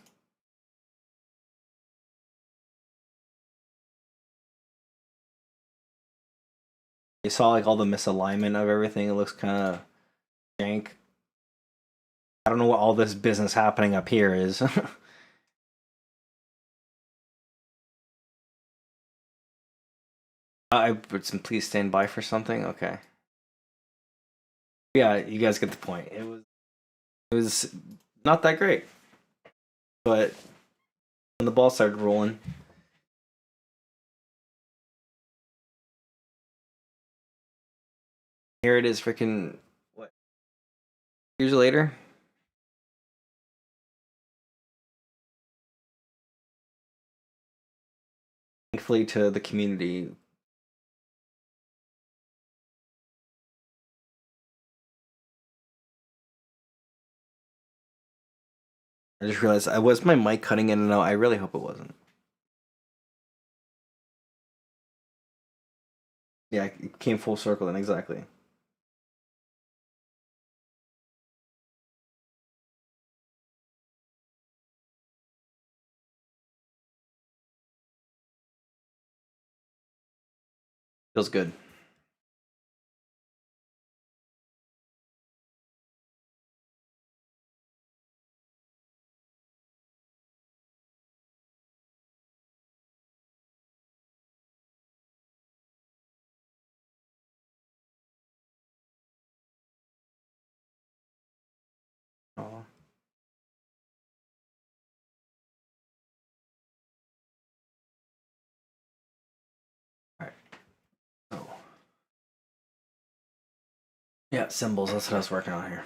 You saw like all the misalignment of everything. It looks kind of jank. I don't know what all this business happening up here is. I put some please stand by for something. Okay. Yeah, you guys get the point. It was not that great. But when the ball started rolling, here it is freaking what? Years later. thankfully to the community. I just realized I was my mic cutting in and out. I really hope it wasn't. Yeah, it came full circle then, exactly. Feels good. Oh. Alright. Oh. Yeah, symbols, that's what I was working on here.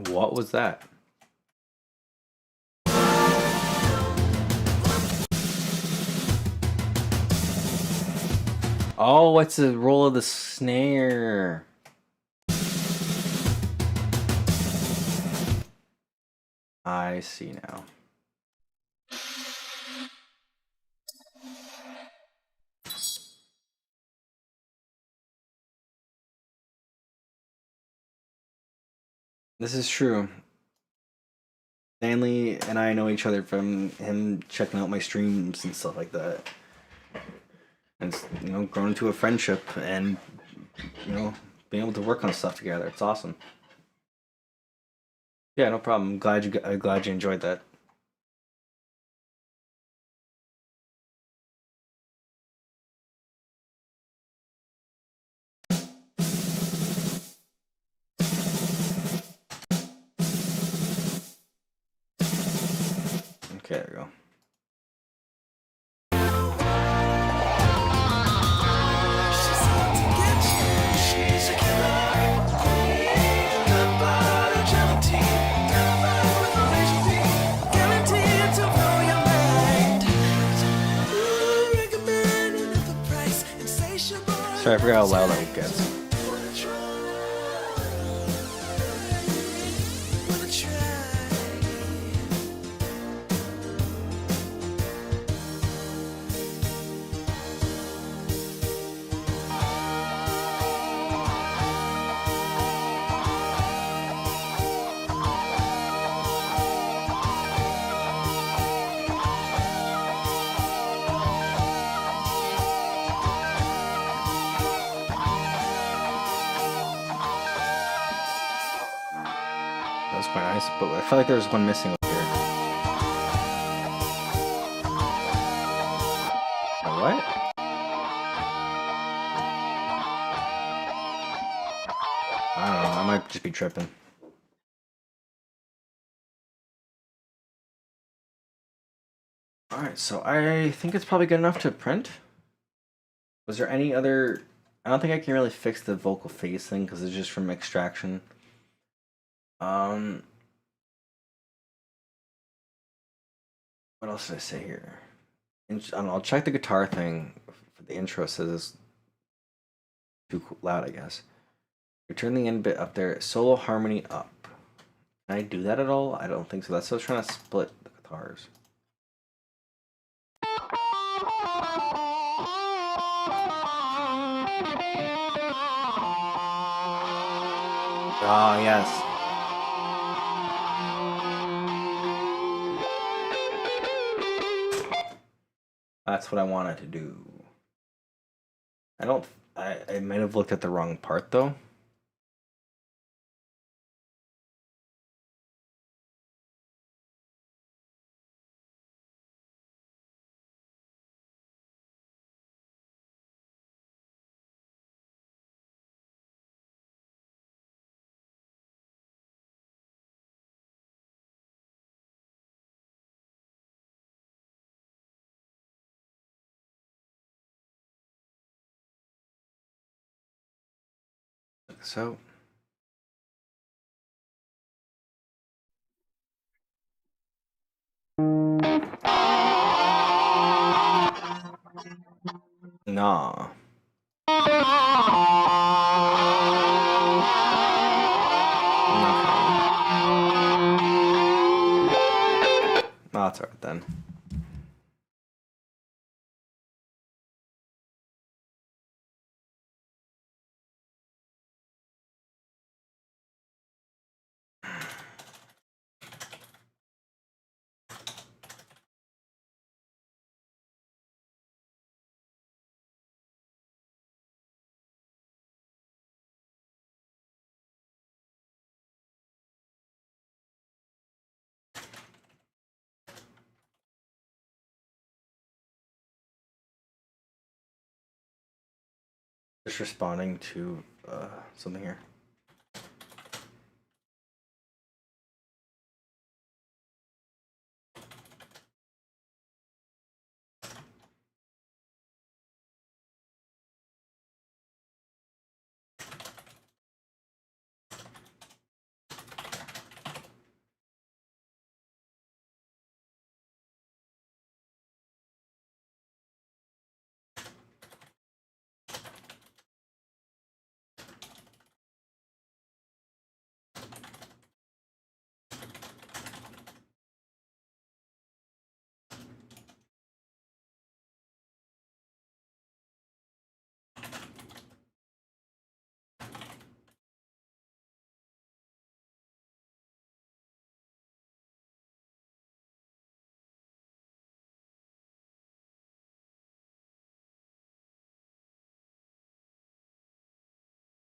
What was that? Oh, what's the roll of the snare? I see now. This is true. Stanley and I know each other from him checking out my streams and stuff like that. And it's, you know, grown into a friendship and, you know, being able to work on stuff together. It's awesome. Yeah, no problem. I'm glad you enjoyed that. Okay, there we go. Sorry, I forgot how loud that gets. That was quite nice, but I felt like there was one missing over here. What? I don't know, I might just be tripping. Alright, so I think it's probably good enough to print. Was there any other... I don't think I can really fix the vocal phase thing because it's just from extraction. What else did I say here? I don't know, I'll check the guitar thing for the intro. It says it's too loud, I guess. Return the end bit up there. Solo harmony up. Can I do that at all? I don't think so. That's what I was trying to split the guitars. Ah, yes. That's what I wanted to do. I might have looked at the wrong part though. this out. Nah. Oh, that's alright then. Just responding to something here.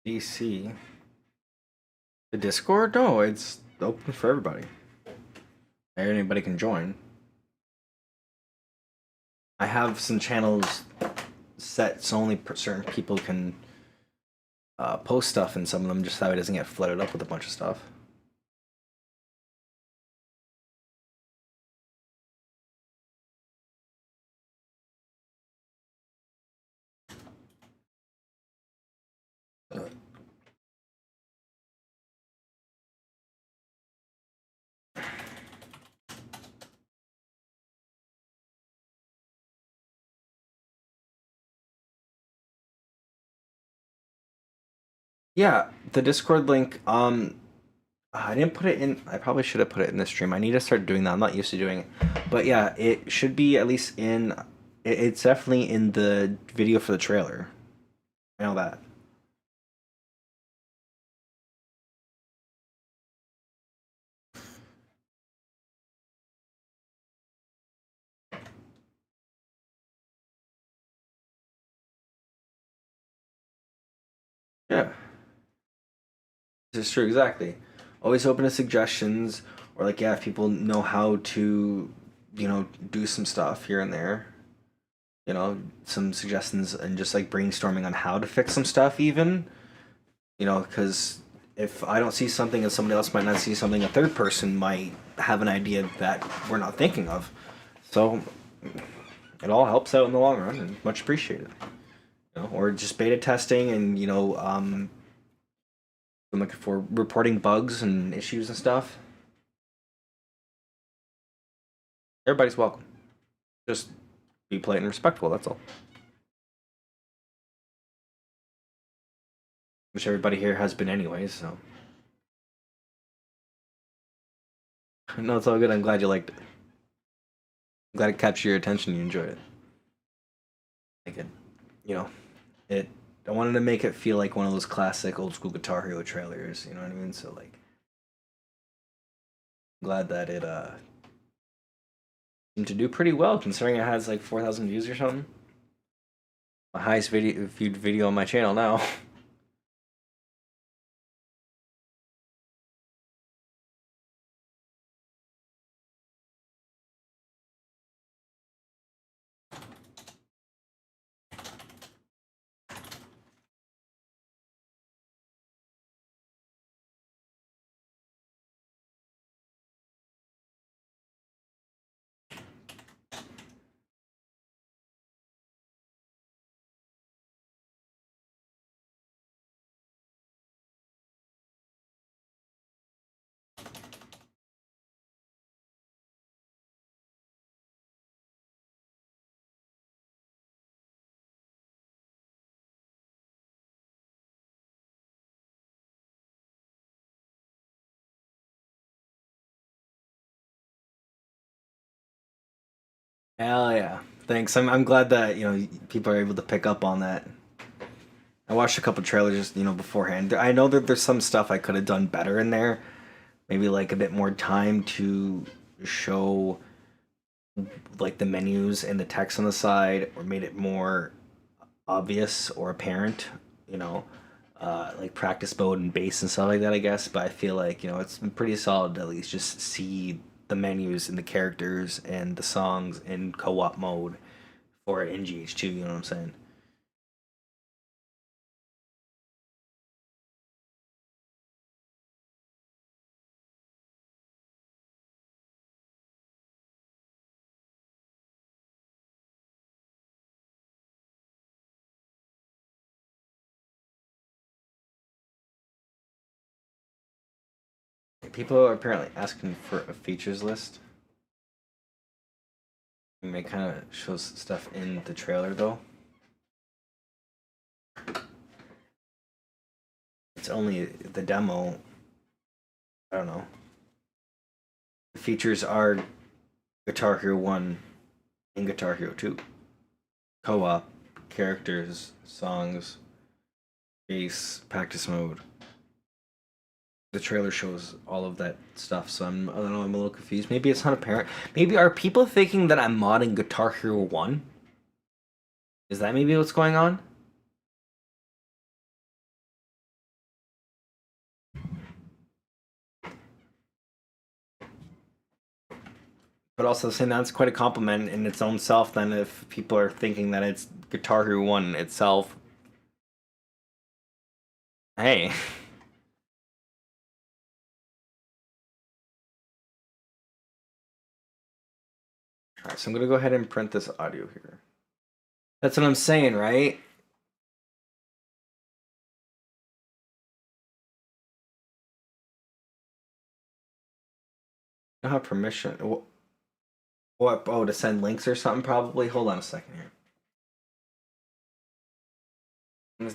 DC. The Discord? No, it's open for everybody. Anybody can join. I have some channels set so only certain people can post stuff in some of them, just so it doesn't get flooded up with a bunch of stuff. Yeah, the Discord link. I didn't put it in. I probably should have put it in the stream. I need to start doing that. I'm not used to doing it, but yeah, it should be at least in. It's definitely in the video for the trailer. I know that. Yeah, this is true. Exactly. Always open to suggestions, or like, yeah, if people know how to, do some stuff here and there. Some suggestions and just like brainstorming on how to fix some stuff, even. Because if I don't see something and somebody else might not see something, a third person might have an idea that we're not thinking of. So it all helps out in the long run and much appreciated. Or just beta testing and I'm looking for reporting bugs and issues and stuff. Everybody's welcome. Just be polite and respectful, that's all. Which everybody here has been anyways, so. No, it's all good. I'm glad you liked it. I'm glad it captured your attention. You enjoyed it. Like it. I wanted to make it feel like one of those classic old school Guitar Hero trailers. You know what I mean? So like, I'm glad that it seemed to do pretty well considering it has like 4,000 views or something. The highest viewed video on my channel now. Hell yeah. Thanks. I'm glad that, people are able to pick up on that. I watched a couple trailers just, beforehand. I know that there's some stuff I could have done better in there. Maybe like a bit more time to show like the menus and the text on the side, or made it more obvious or apparent, you know, like practice mode and base and stuff like that, I guess. But I feel like, it's been pretty solid to at least just see the menus and the characters and the songs in co-op mode for it in GH2, you know what I'm saying? People are apparently asking for a features list. It kind of shows stuff in the trailer though. It's only the demo. I don't know. The features are Guitar Hero 1 and Guitar Hero 2. Co-op, characters, songs, bass, practice mode. The trailer shows all of that stuff, so I don't know, I'm a little confused. Maybe it's not apparent. Maybe are people thinking that I'm modding Guitar Hero 1? Is that maybe what's going on? But also saying that's quite a compliment in its own self then if people are thinking that it's Guitar Hero 1 itself. Hey. Alright, so I'm gonna go ahead and print this audio here. That's what I'm saying, right? I don't have permission. What? Oh, to send links or something probably? Hold on a second here.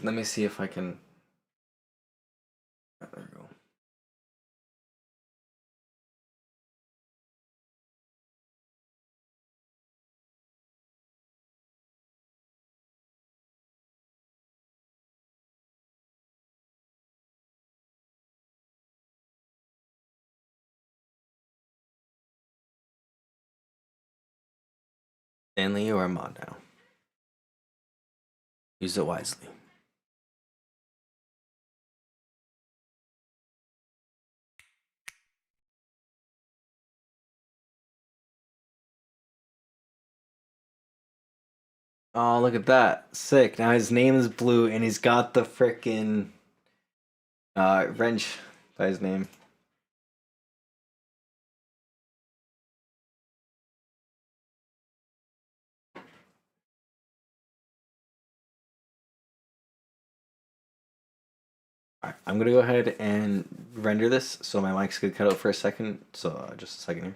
Let me see if I can... There we go. Stanley, you are a mod now. Use it wisely. Oh, look at that. Sick. Now his name is Blue and he's got the frickin' wrench by his name. Alright, I'm gonna go ahead and render this so my mic's gonna cut out for a second. So just a second here.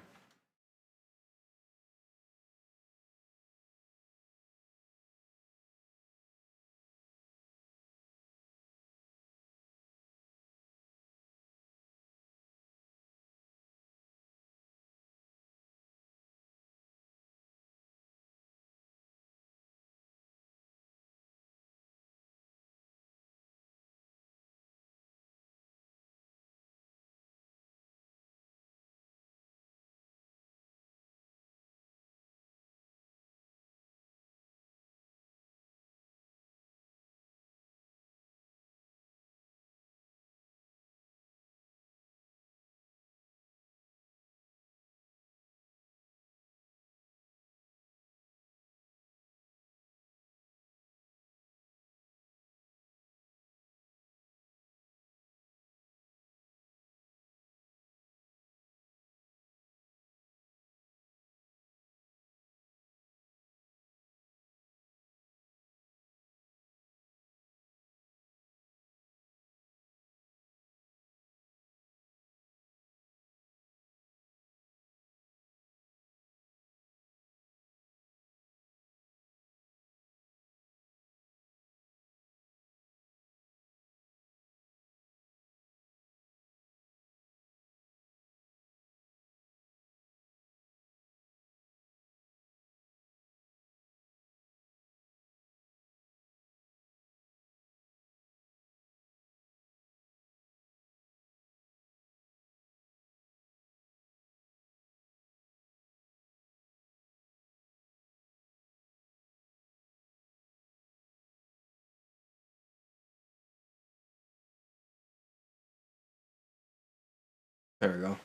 There we go.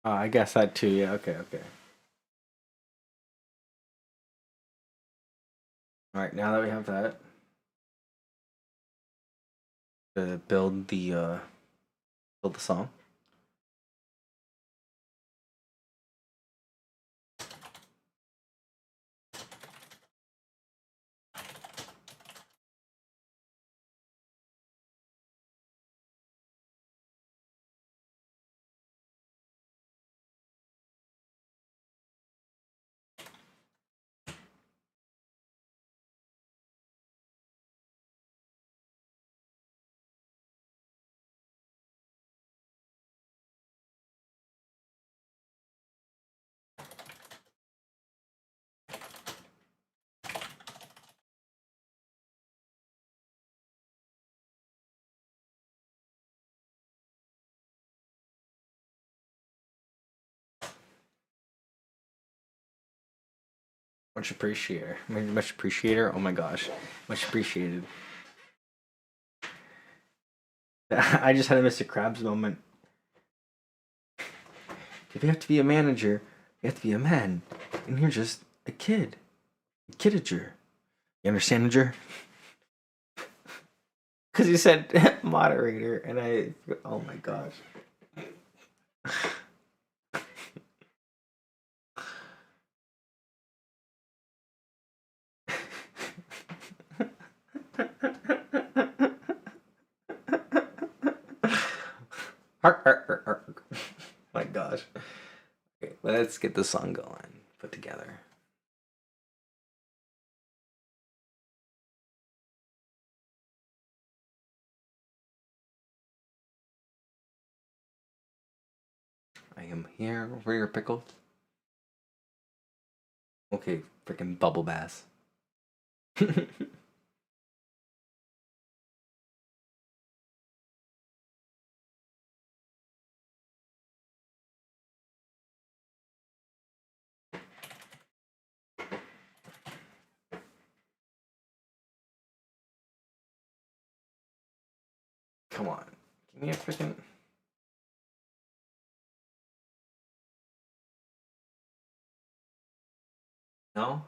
I guess that too. Yeah. Okay. Okay. All right. Now that we have that, to build the song. Much appreciator. Much appreciator. Oh my gosh. Much appreciated. I just had a Mr. Krabs moment. If you have to be a manager, you have to be a man. And you're just a kid. A kidager. You understand, Ger? Because you said moderator, and oh my gosh. My gosh. Okay, let's get the song going. Put together. I am here for your pickle. Okay, freaking bubble bass. Come on. Give me a freaking. No?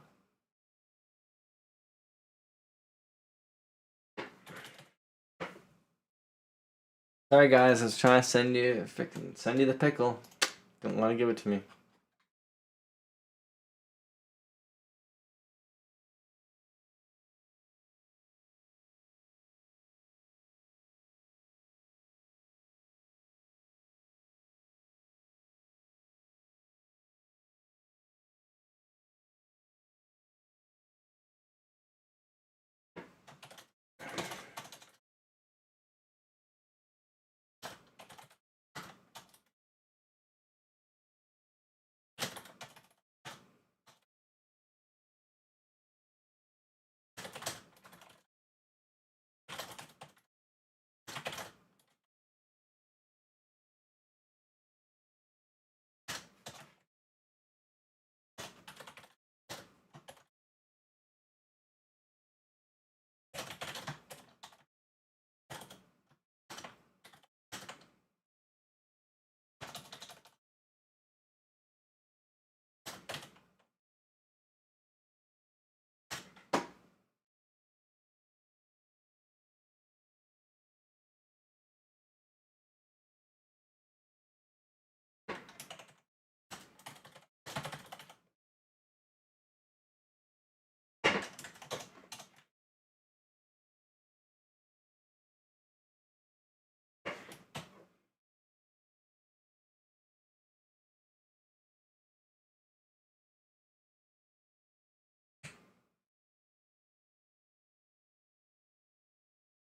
Sorry guys, I was trying to send you the pickle. Don't want to give it to me.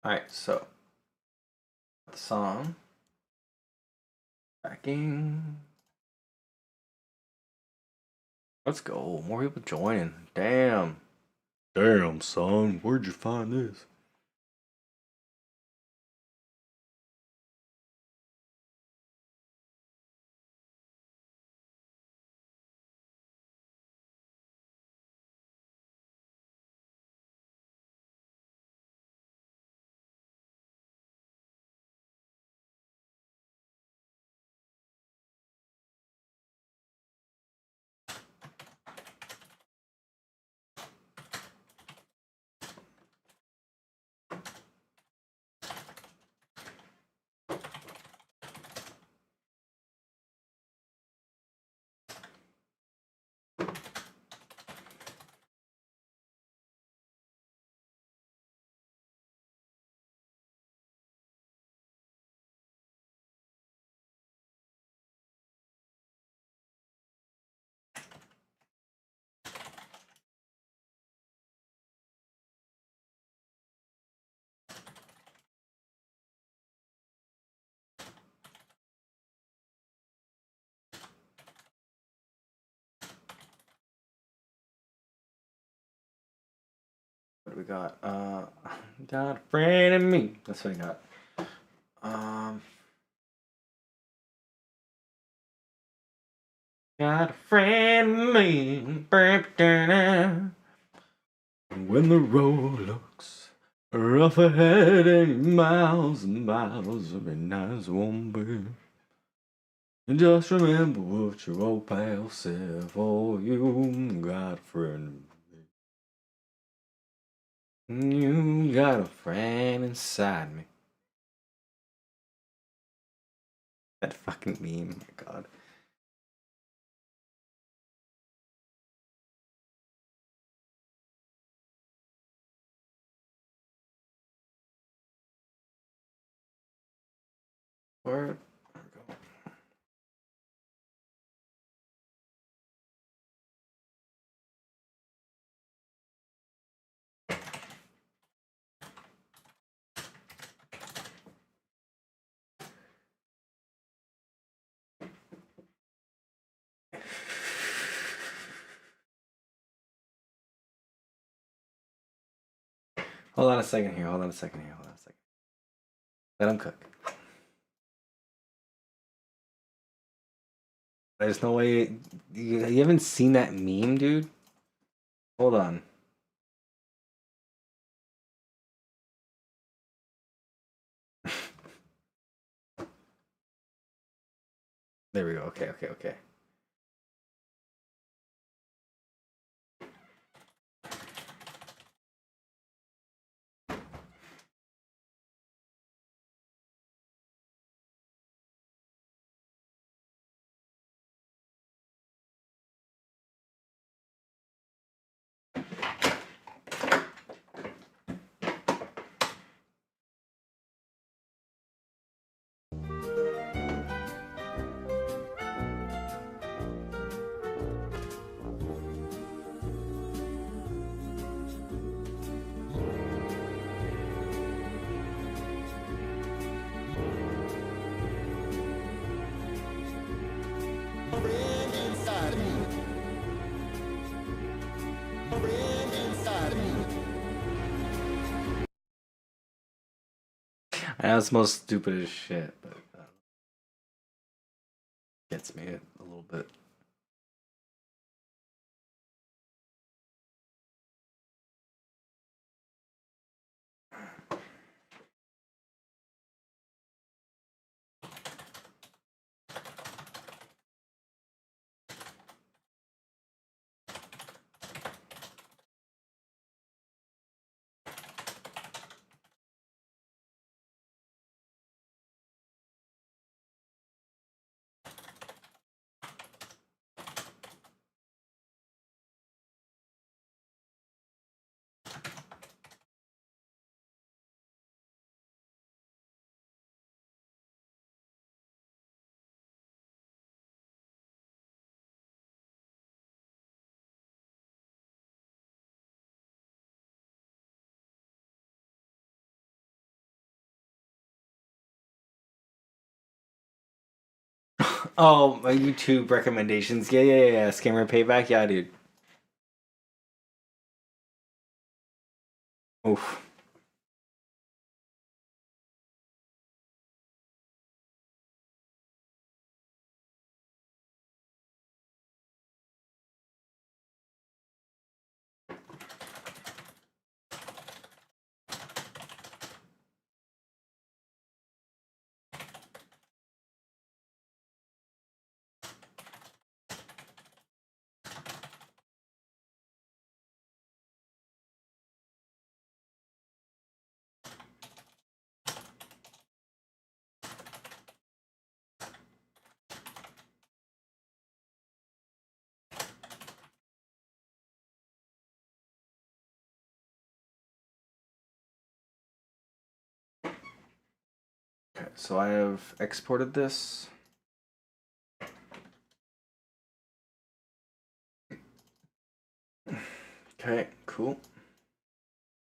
Alright, so the song. Backing. Let's go. More people joining. Damn. Damn, son. Where'd you find this? do we got? Got a friend in me. That's what I got. Got a friend in me. When the road looks rough ahead and miles and miles of a nice won't be. And just remember what your old pal said. For you got a friend in me. You got a friend inside me. That fucking meme, oh my god. Word. There we go. Hold on a second here. Hold on a second here. Hold on a second. Let him cook. There's no way. You haven't seen that meme, dude? Hold on. There we go. Okay, okay, okay. Friend inside me. Friend inside me. I know it's the most stupidest shit, but gets me a little bit. Oh, my YouTube recommendations. Yeah. Scammer payback. Yeah, dude. Oof. Okay, so I have exported this. Okay, cool.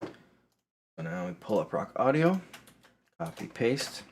So now we pull up Rock Audio, copy, paste.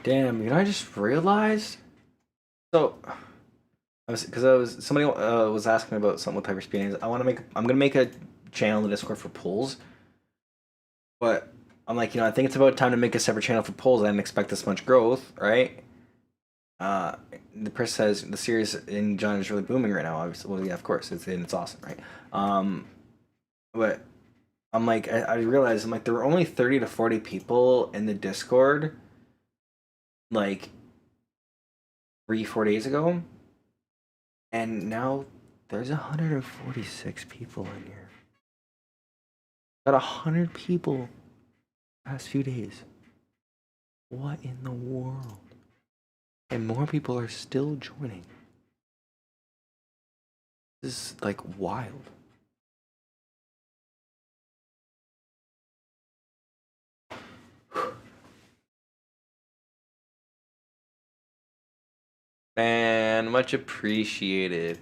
Damn, you know, I just realized. So, somebody was asking me about something with hyperspeed. And I'm gonna make a channel in the Discord for polls, but I'm like, I think it's about time to make a separate channel for polls. I didn't expect this much growth, right? The person says the series in John is really booming right now. Obviously, well, yeah, of course, it's awesome, right? But I'm like, I realized I'm like there were only 30 to 40 people in the Discord, like 3-4 days ago, and now there's 146 people in here. Got 100 people past few days. What in the world? And more people are still joining. This is like wild. Man, much appreciated.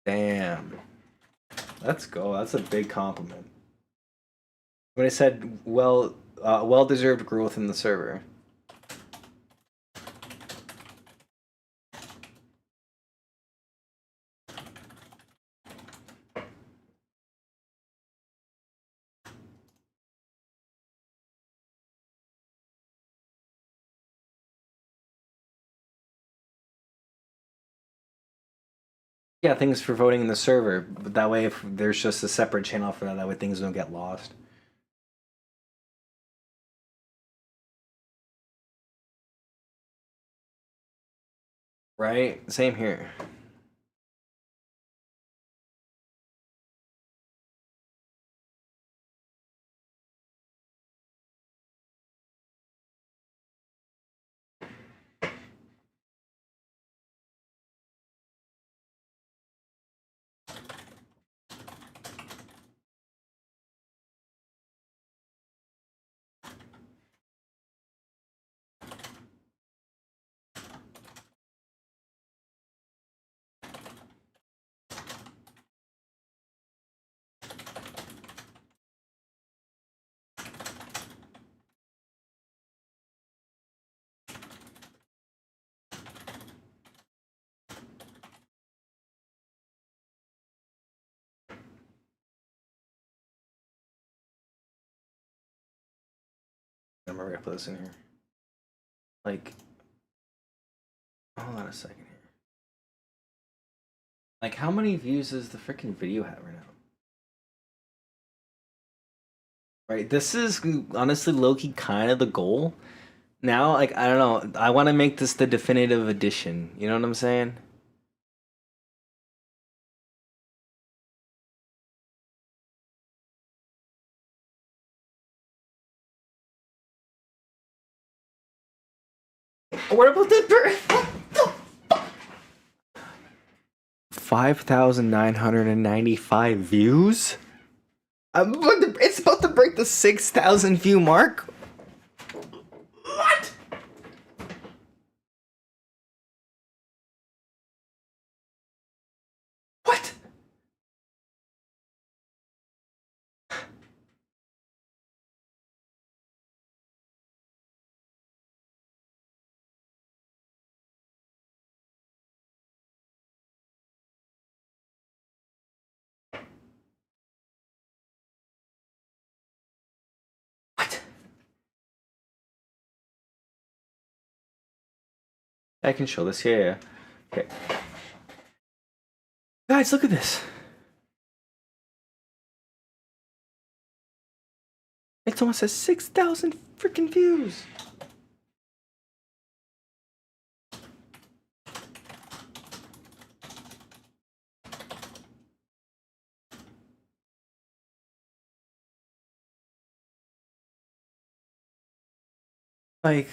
Damn. Let's go. That's a big compliment. When I said well-deserved growth in the server. Yeah, things for voting in the server. But that way, if there's just a separate channel for that, that way things don't get lost. Right? Same here. I'm gonna put this in here. Like, hold on a second here. Like, how many views does the freaking video have right now? Right, this is honestly low-key kind of the goal. Now, like, I don't know. I want to make this the definitive edition. You know what I'm saying? What about the 5,995 views? It's about to break the 6,000 view mark. What? What? What? I can show this. Yeah. Okay. Guys, look at this. It's almost at 6,000 freaking views. Like,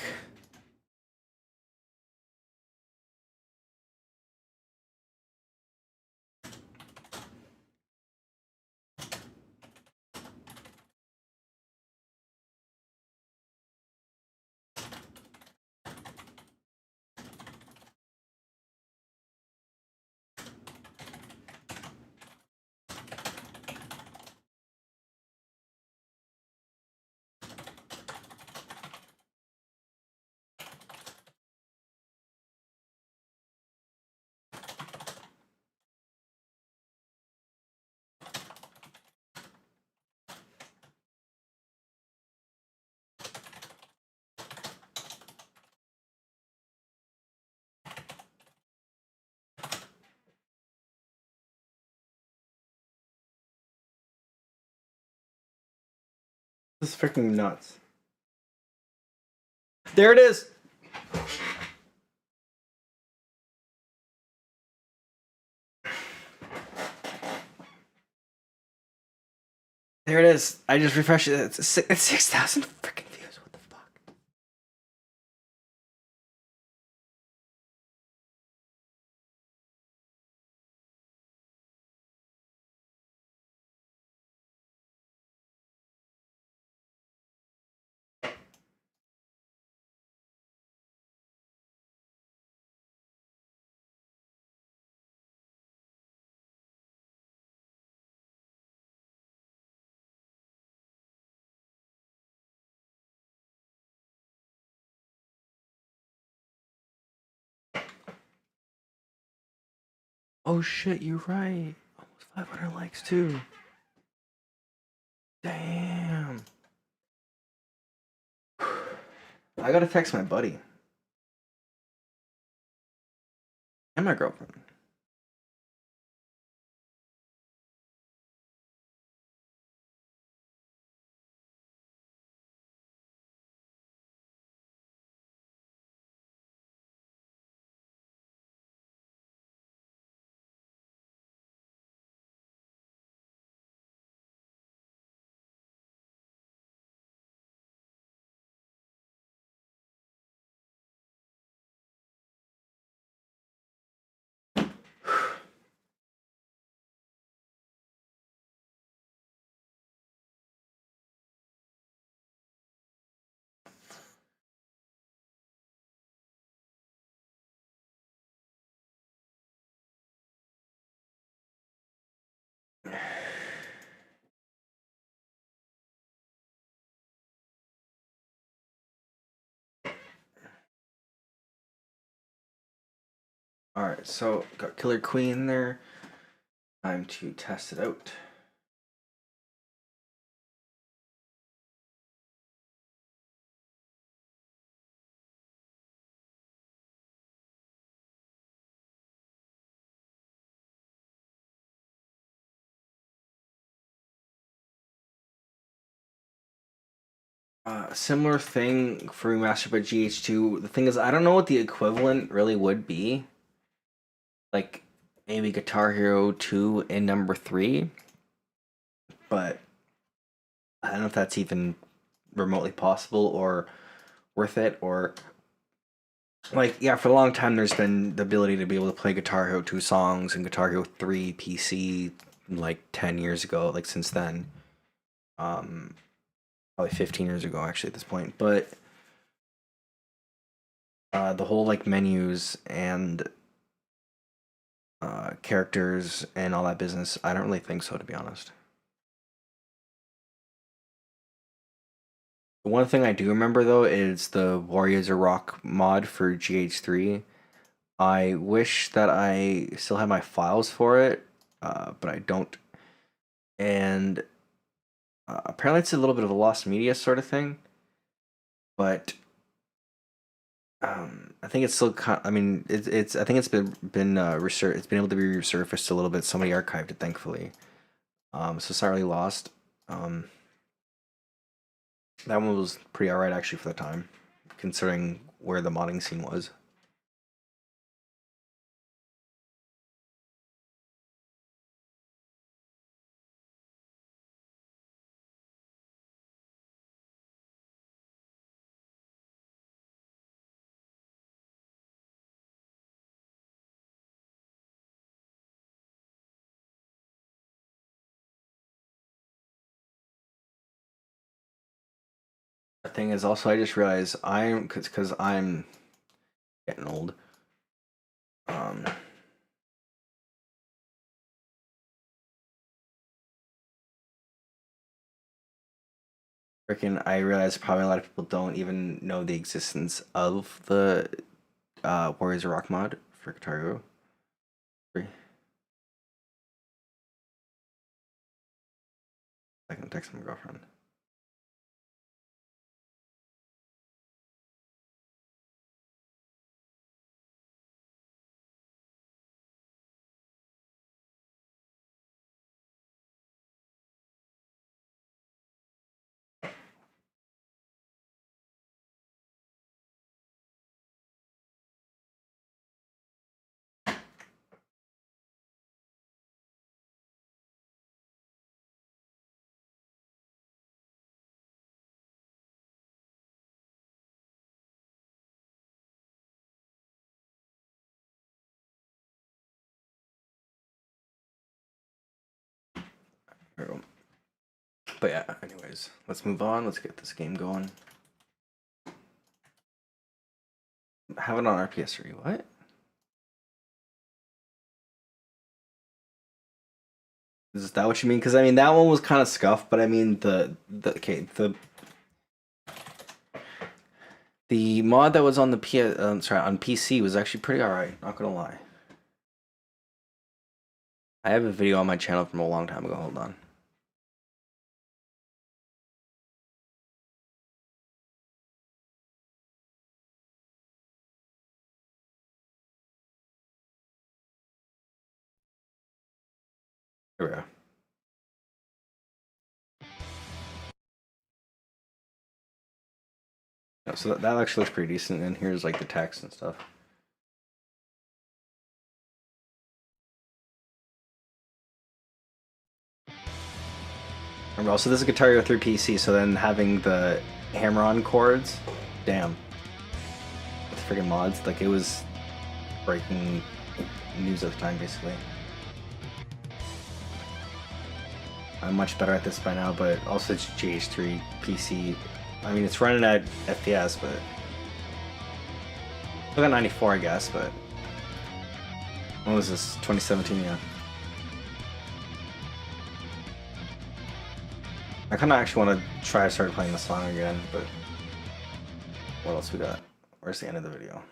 This is freaking nuts. There it is. There it is. I just refreshed it. It's 6,000 freaking views. What the fuck? Oh shit, you're right. Almost 500 likes too. Damn. I gotta text my buddy. And my girlfriend. Alright, so got Killer Queen there. Time to test it out. Similar thing for Remaster by GH2. The thing is, I don't know what the equivalent really would be. Like, maybe Guitar Hero 2 and number 3. But I don't know if that's even remotely possible or worth it, or like, yeah, for a long time there's been the ability to be able to play Guitar Hero 2 songs and Guitar Hero 3 PC like 10 years ago, like since then. Probably 15 years ago actually at this point. But the whole like menus and characters and all that business, I don't really think so, to be honest. One thing I do remember though is the Warriors of Rock mod for GH3. I wish that I still had my files for it, but I don't. And apparently it's a little bit of a lost media sort of thing. But I think it's still. I mean, it's. I think it's been it's been able to be resurfaced a little bit. Somebody archived it, thankfully. So it's not really lost. That one was pretty alright actually for the time, considering where the modding scene was. The thing is, also, I just realized because I'm getting old. Freaking, I realize probably a lot of people don't even know the existence of the Warriors of Rock mod for Guitar Hero 3. I can text my girlfriend. There we go. But yeah, anyways, let's move on. Let's get this game going. Have it on RPS3. What? Is that what you mean? Because I mean that one was kind of scuffed, but I mean the mod that was on the on PC was actually pretty alright. Not gonna lie. I have a video on my channel from a long time ago. Hold on. Here we go. Yeah, so that actually looks pretty decent, and here's like the text and stuff. Remember, also this is a Guitar Hero 3 PC, so then having the hammer-on chords, damn. With freaking mods, like it was breaking news at the time, basically. I'm much better at this by now, but also it's GH3 PC. I mean, it's running at FPS, but I got 94, I guess. But when was this? 2017, yeah. I kind of actually want to try to start playing the song again, but what else we got? Where's the end of the video?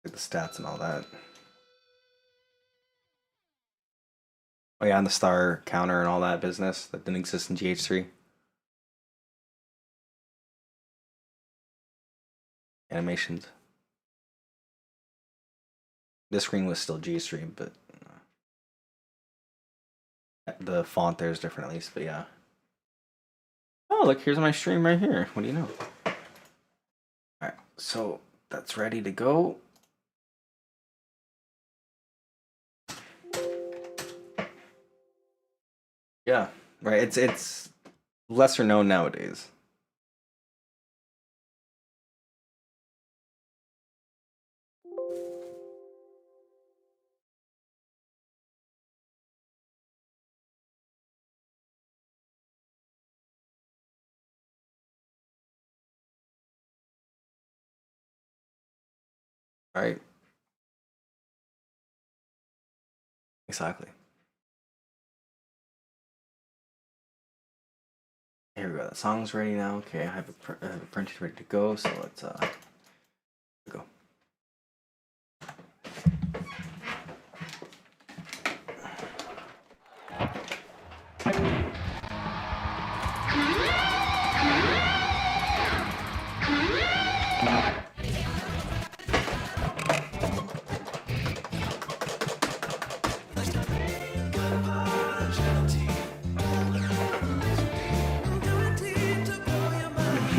Like the stats and all that. Oh yeah, and the star counter and all that business that didn't exist in GH3. Animations. This screen was still GH3, but the font there is different at least, but yeah. Oh, look, here's my stream right here. What do you know? Alright, so that's ready to go. Yeah, right. It's lesser known nowadays. Right. Exactly. Here we go. The song's ready now. Okay, I have it printed ready to go. So let's go.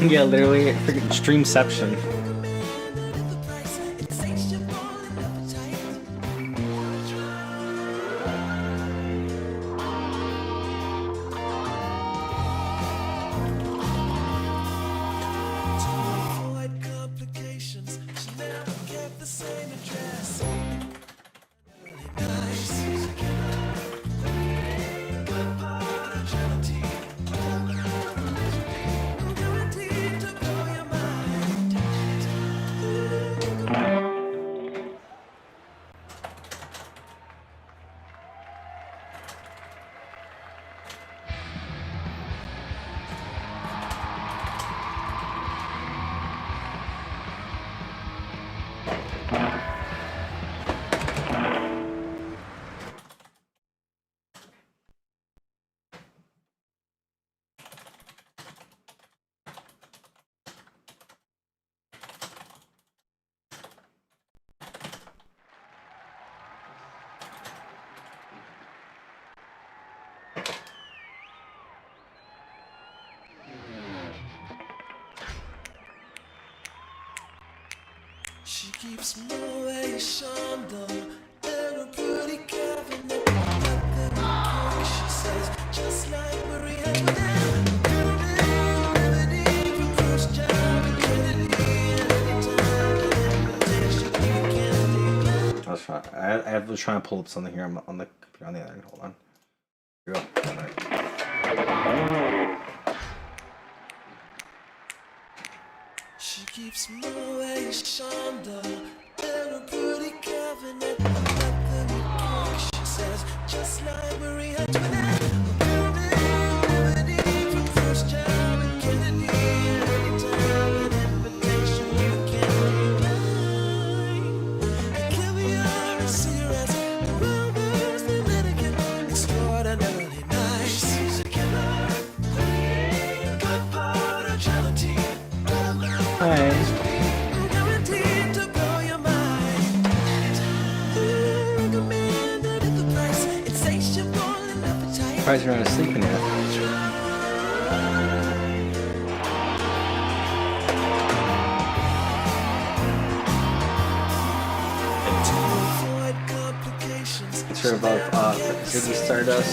Yeah, literally freaking streamception. She keeps motion though, and a pretty cabinet. Nothing okay, she says, just like Maria. That's fine. I I was trying to pull up something here on the computer on the other end. Hold on. Here we go. All right. She keeps my way Shonda in a pretty cabinet. Nothing she says, just like Marie Antoinette. From first job in Kennedy, anytime an invitation you can decline. Caviar and cigarettes, Rovers, the Dominican, extraordinarily nice. She's a killer queen, good part of gelatine. Hi. Surprised you're not asleep in yet. Picture about Ziggy Stardust.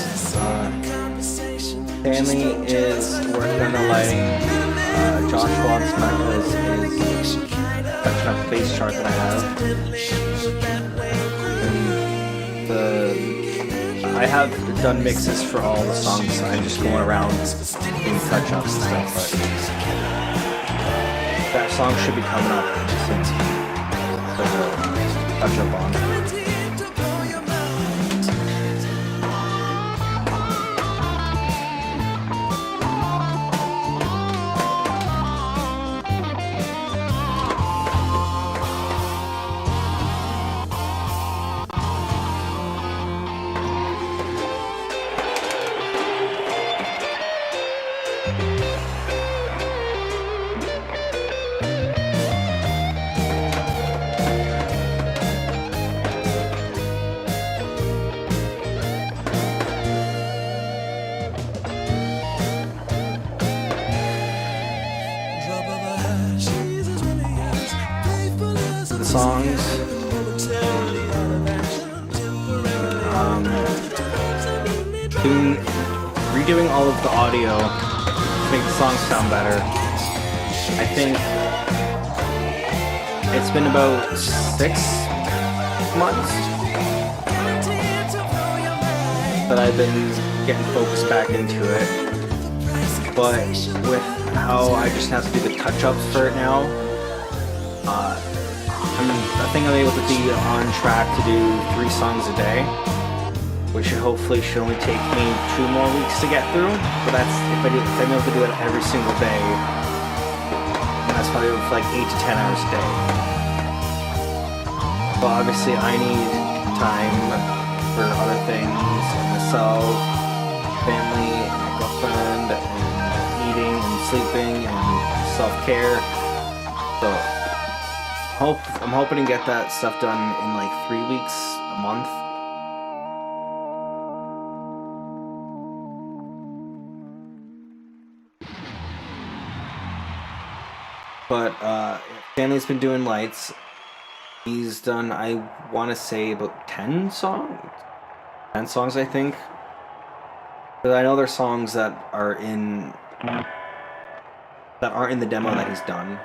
Stanley is working on the lighting. Josh Watts is touching up the bass chart that I have. And I have done mixes for all the songs. I'm just going around doing touch-ups and stuff. But that song should be coming up soon. So touch-up on. Songs. Redoing all of the audio to make the songs sound better. I think it's been about 6 months that I've been getting focused back into it. But with how I just have to do the touch-ups for it now, I think I'm able to be on track to do 3 songs a day, which should only take me 2 more weeks to get through. But that's if I'm able to do it every single day, and that's probably for like 8 to 10 hours a day. But obviously I need time for other things, myself, family, and my girlfriend, and eating and sleeping and self-care. So I'm hoping to get that stuff done in like 3 weeks, a month. But Stanley's been doing lights. He's done, I want to say, about 10 songs. 10 songs, I think. But I know there's songs that aren't in the demo that he's done.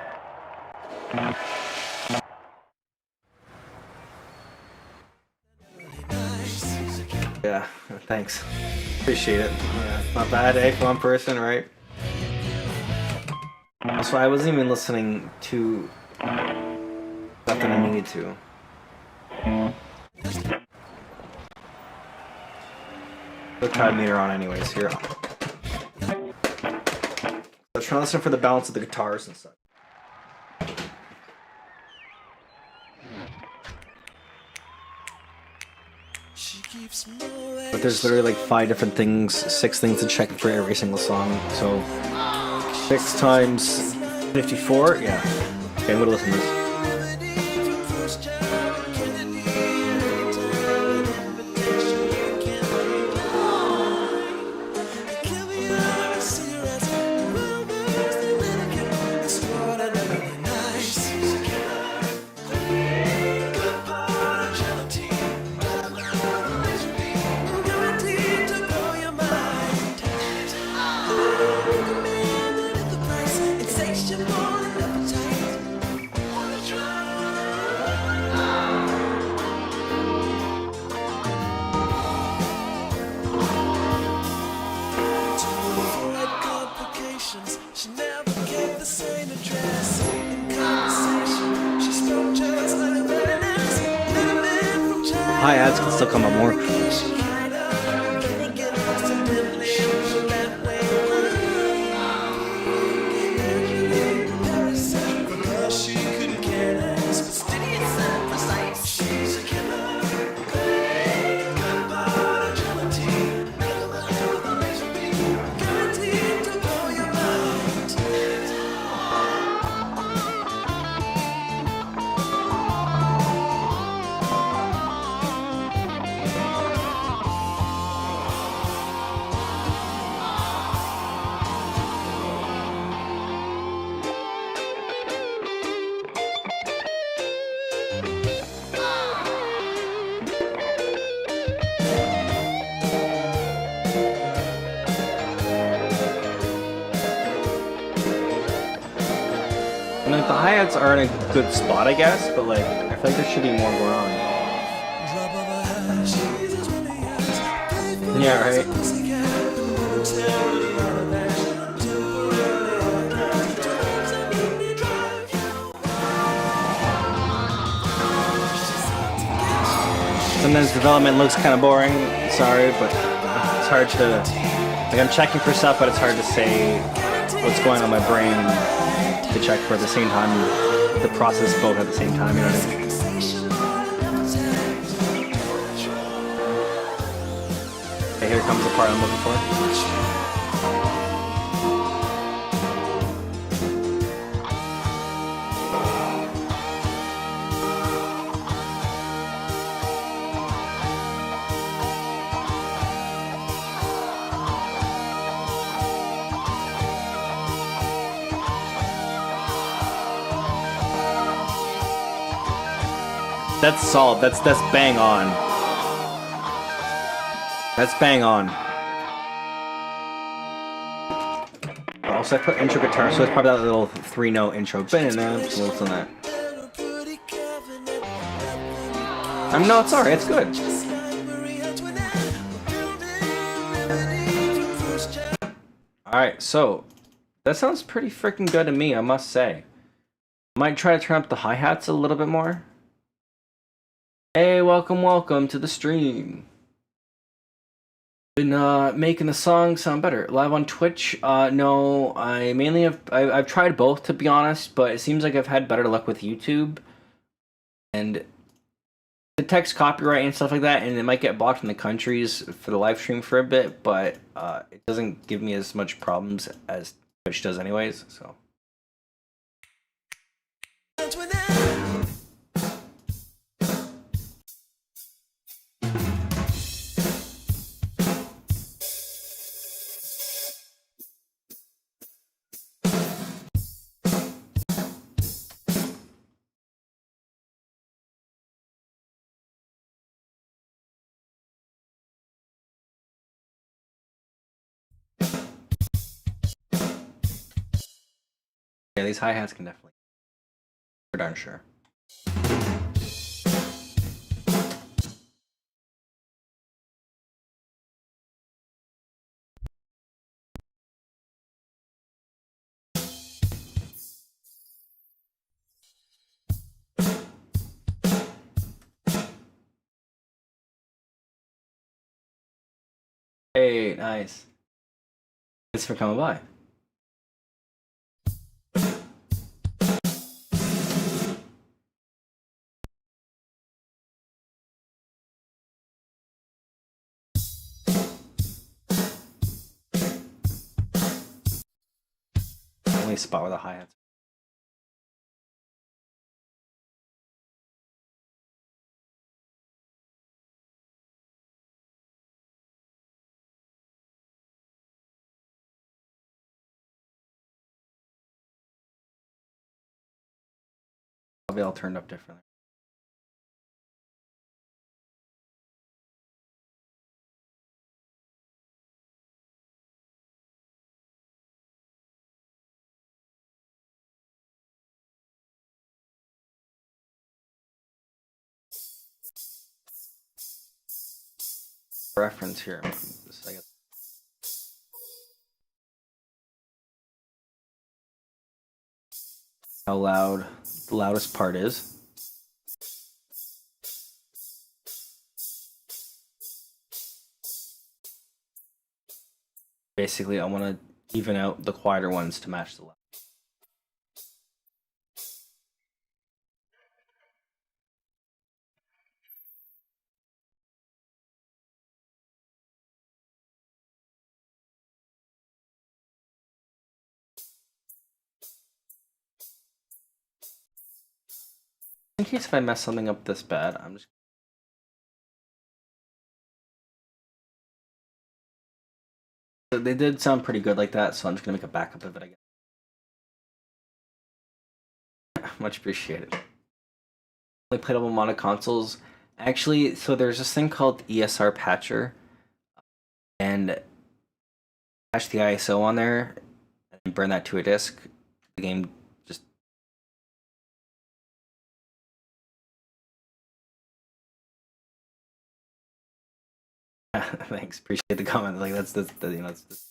Yeah, thanks. Appreciate it. Yeah, it's not bad, eh, for one person, right? So I wasn't even listening to stuff that I needed to. We'll try to meter on anyways here. I'm trying to listen for the balance of the guitars and stuff. But there's literally like 5 different things, 6 things to check for every single song. So 6 times 54, yeah. Okay, I'm gonna listen to this. hi-hats can still come up more. I mean, like, the hi-hats are in a good spot, I guess, but like, I feel like there should be more going on. Yeah, right. Sometimes development looks kind of boring, sorry, but it's hard to, like, I'm checking for stuff, but it's hard to say what's going on in my brain to check for at the same time, the process both at the same time, you know what I mean? Okay, here comes the part I'm looking for. That's solid. That's bang on. That's bang on. Also, I put intro guitar, so it's probably that little 3-note intro. So what's on that? No, it's alright. It's good. Alright, so that sounds pretty freaking good to me, I must say. Might try to turn up the hi-hats a little bit more. Hey, welcome to the stream. Been making the song sound better. Live on Twitch? No, I mainly I've tried both, to be honest, but it seems like I've had better luck with YouTube. And it detects copyright and stuff like that, and it might get blocked in the countries for the live stream for a bit, but it doesn't give me as much problems as Twitch does anyways, so. Yeah, these hi-hats can definitely, for darn sure. Hey, nice. Thanks for coming by. Only spot where the hi-hats. Probably all turned up differently. Reference here. I guess. How loud the loudest part is. Basically, I want to even out the quieter ones to match the loud. In case if I mess something up this bad, I'm just. They did sound pretty good like that, so I'm just gonna make a backup of it, I guess. Much appreciated. Only playable mono consoles. Actually, so there's this thing called ESR Patcher, and patch the ISO on there and burn that to a disk. The game just. Thanks, appreciate the comment. Like that's you know it's.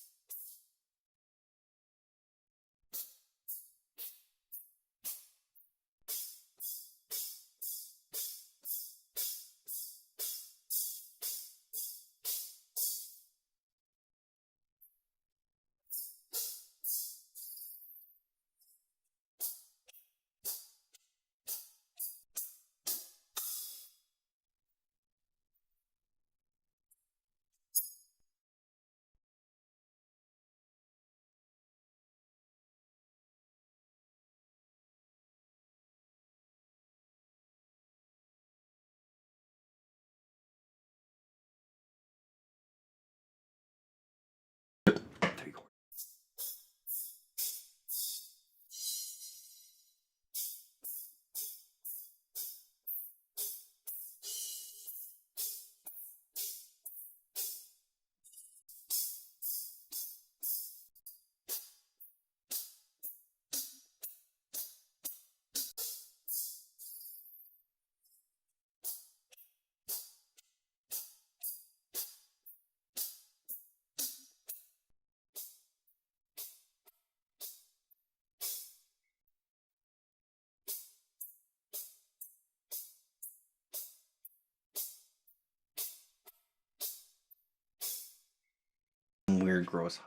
Weird, gross.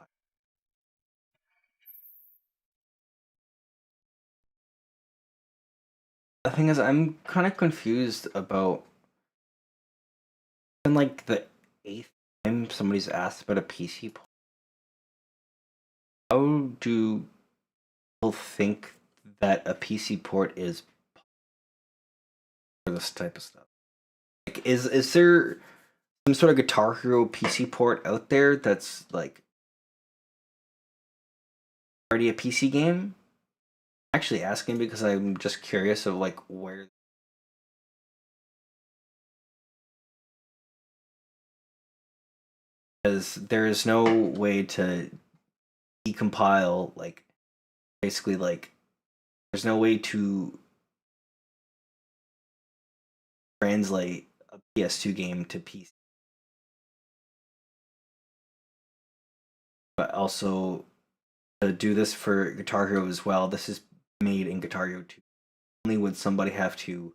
The thing is, I'm kind of confused about. And like the 8th time somebody's asked about a PC port. How do people think that a PC port is for this type of stuff? Like, is there some sort of Guitar Hero PC port out there that's like already a PC game? I'm actually asking because I'm just curious of like where. Because there is no way to decompile, like, basically, like, there's no way to translate a PS2 game to PC. But also, to do this for Guitar Hero as well, this is made in Guitar Hero 2. Only would somebody have to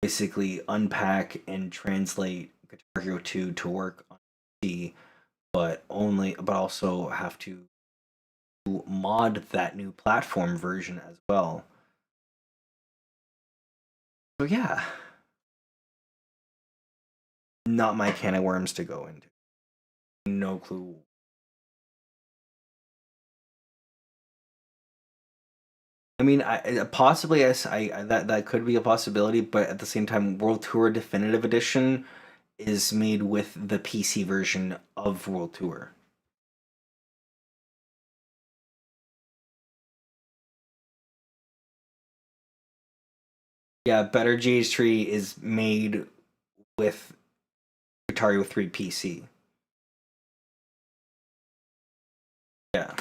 basically unpack and translate Guitar Hero 2 to work on PC, but also have to mod that new platform version as well. So yeah, not my can of worms to go into. No clue. I mean, possibly yes, that could be a possibility, but at the same time, World Tour Definitive Edition is made with the PC version of World Tour. Yeah, Better GH3 is made with Guitar Hero 3 PC. Yeah.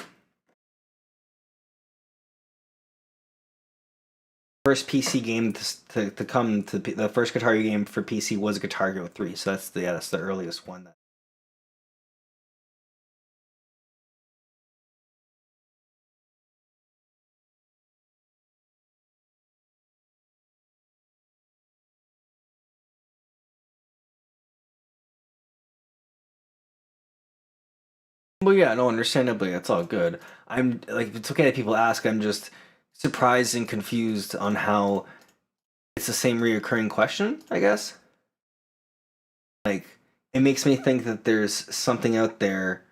First PC game to come to the first Guitar Hero game for PC was Guitar Hero 3, so that's the earliest one that Well, yeah, no, understandably, it's all good. I'm like, it's okay that people ask. I'm just surprised and confused on how it's the same reoccurring question, I guess. Like, it makes me think that there's something out there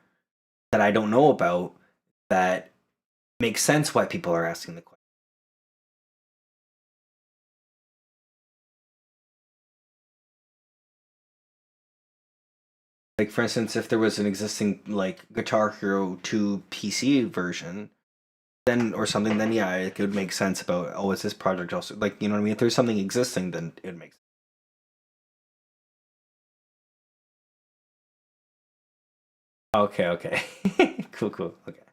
that I don't know about that makes sense why people are asking the question. Like, for instance, if there was an existing like Guitar Hero 2 PC version, then or something, then yeah, it could make sense about, oh, is this project also like, you know what I mean? If there's something existing, then it makes sense. Okay, okay. Cool, cool. Okay.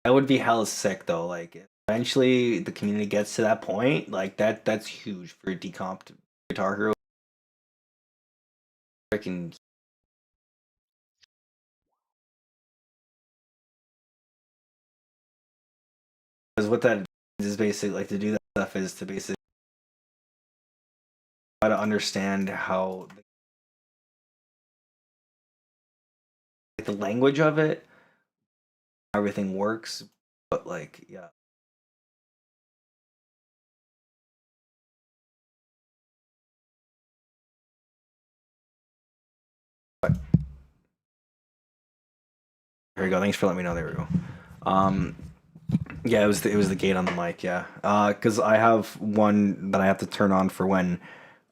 That would be hella sick though. Like if eventually the community gets to that point, like that's huge for decomped Guitar Hero. Freaking because what that is basically like to do that stuff is to basically try to understand how like, the language of it, how everything works. But like, yeah. But here we go. Thanks for letting me know. There we go. Um, yeah, it was the gate on the mic. Yeah, because I have one that I have to turn on for when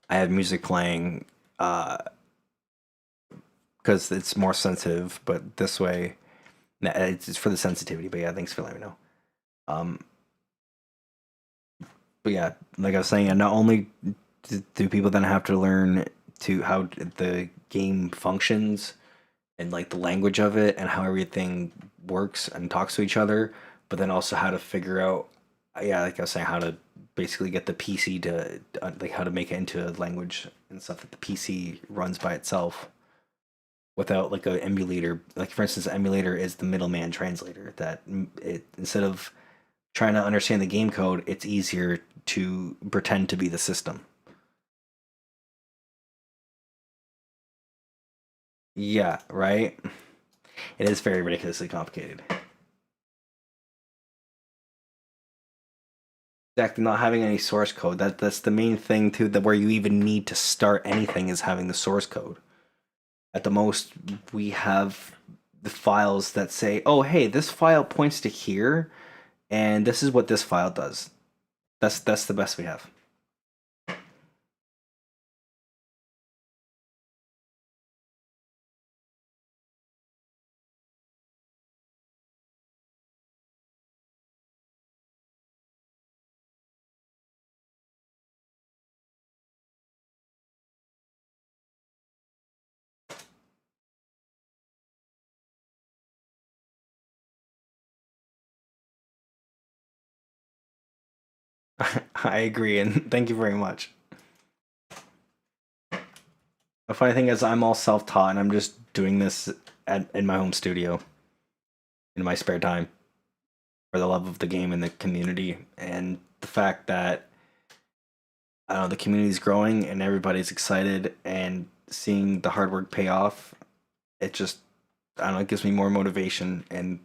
I have music playing. Because it's more sensitive, but this way, nah, it's for the sensitivity. But yeah, thanks for letting me know. Um, but yeah, like I was saying, and not only do people then have to learn to how the game functions and like the language of it and how everything works and talks to each other, but then also how to figure out, yeah, like I was saying, how to basically get the PC to like how to make it into a language and stuff that the PC runs by itself without like a emulator. Like for instance, the emulator is the middleman translator that it instead of trying to understand the game code, it's easier to pretend to be the system. Yeah, right. It is very ridiculously complicated. Exactly, not having any source code. That's the main thing too. That where you even need to start anything is having the source code. At the most, we have the files that say, "Oh, hey, this file points to here, and this is what this file does." That's the best we have. I agree, and thank you very much. The funny thing is, I'm all self-taught, and I'm just doing this in my home studio in my spare time for the love of the game and the community, and the fact that I don't know the community's growing and everybody's excited, and seeing the hard work pay off. It just I don't know, it gives me more motivation, and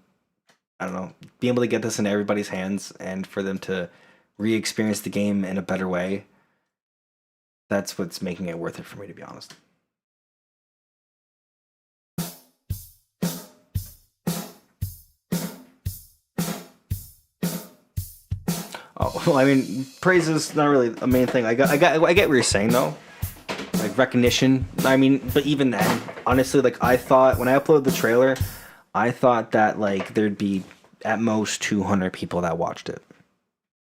I don't know, being able to get this into everybody's hands and for them to re-experience the game in a better way. That's what's making it worth it for me, to be honest. Oh, well, I mean, praise is not really a main thing. I get what you're saying though, like recognition. I mean, but even then, honestly, like I thought when I uploaded the trailer, I thought that like there'd be at most 200 people that watched it.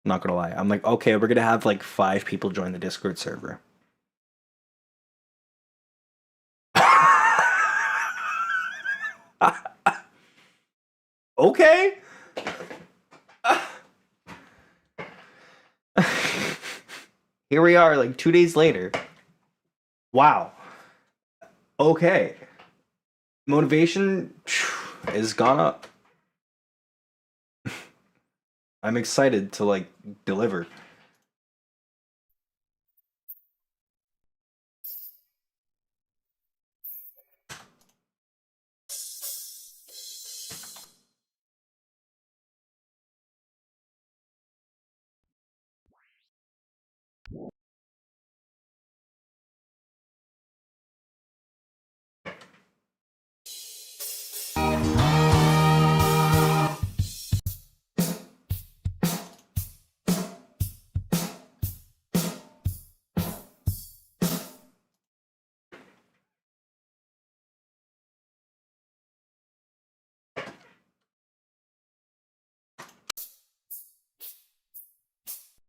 Not gonna lie, I'm like, okay, we're gonna have like 5 people join the Discord server. Okay. Here we are, like 2 days later. Wow. Okay. Motivation is gone up. I'm excited to like deliver.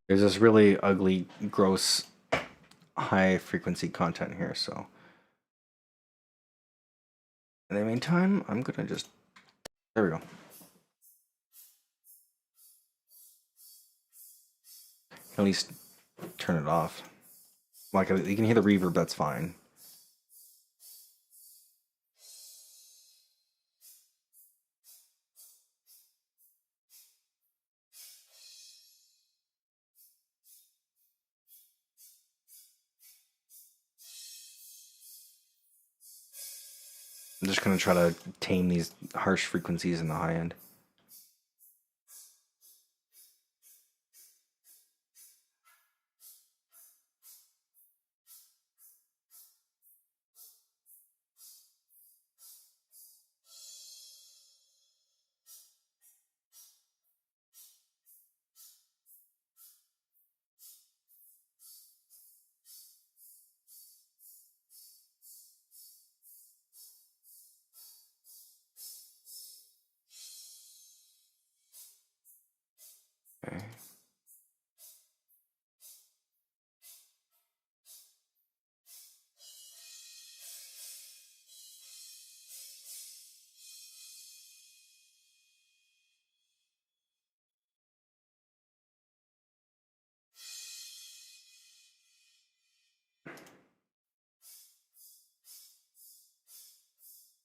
There's this really ugly, gross, high frequency content here, so. In the meantime, I'm gonna just, there we go. At least turn it off. Like, you can hear the reverb, that's fine. I'm just gonna try to tame these harsh frequencies in the high end. Okay.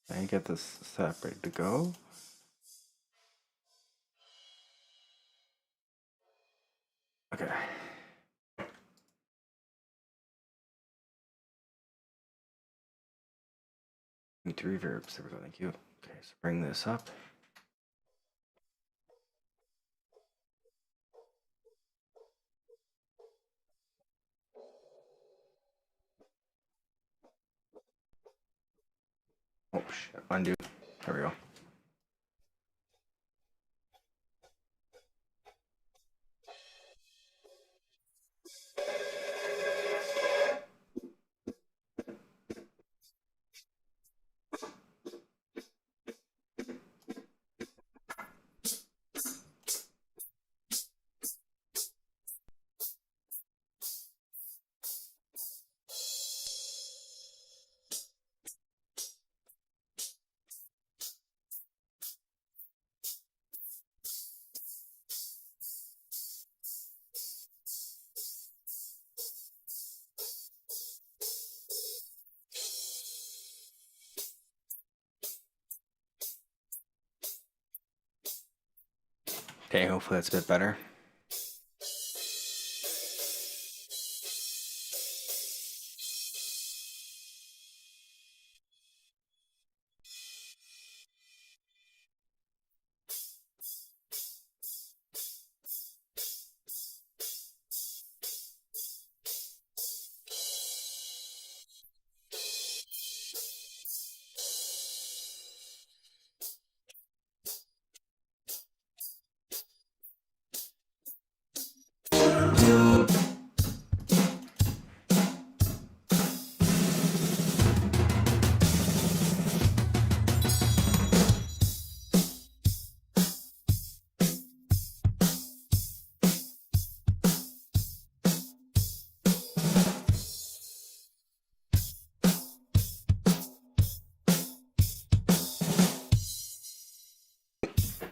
And get this setup ready to go. Okay. Need to reverbs. There we go. Thank you. Okay, so bring this up. Oh shit! Undo. There we go. Okay, hopefully that's a bit better.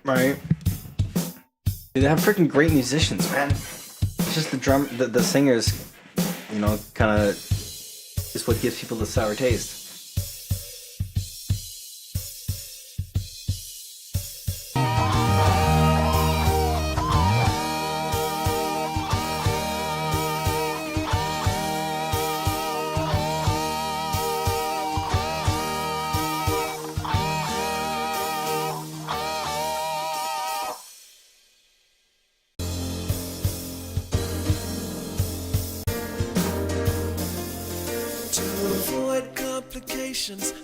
Right. Dude, they have freaking great musicians, man. It's just the singers, you know, kind of is what gives people the sour taste.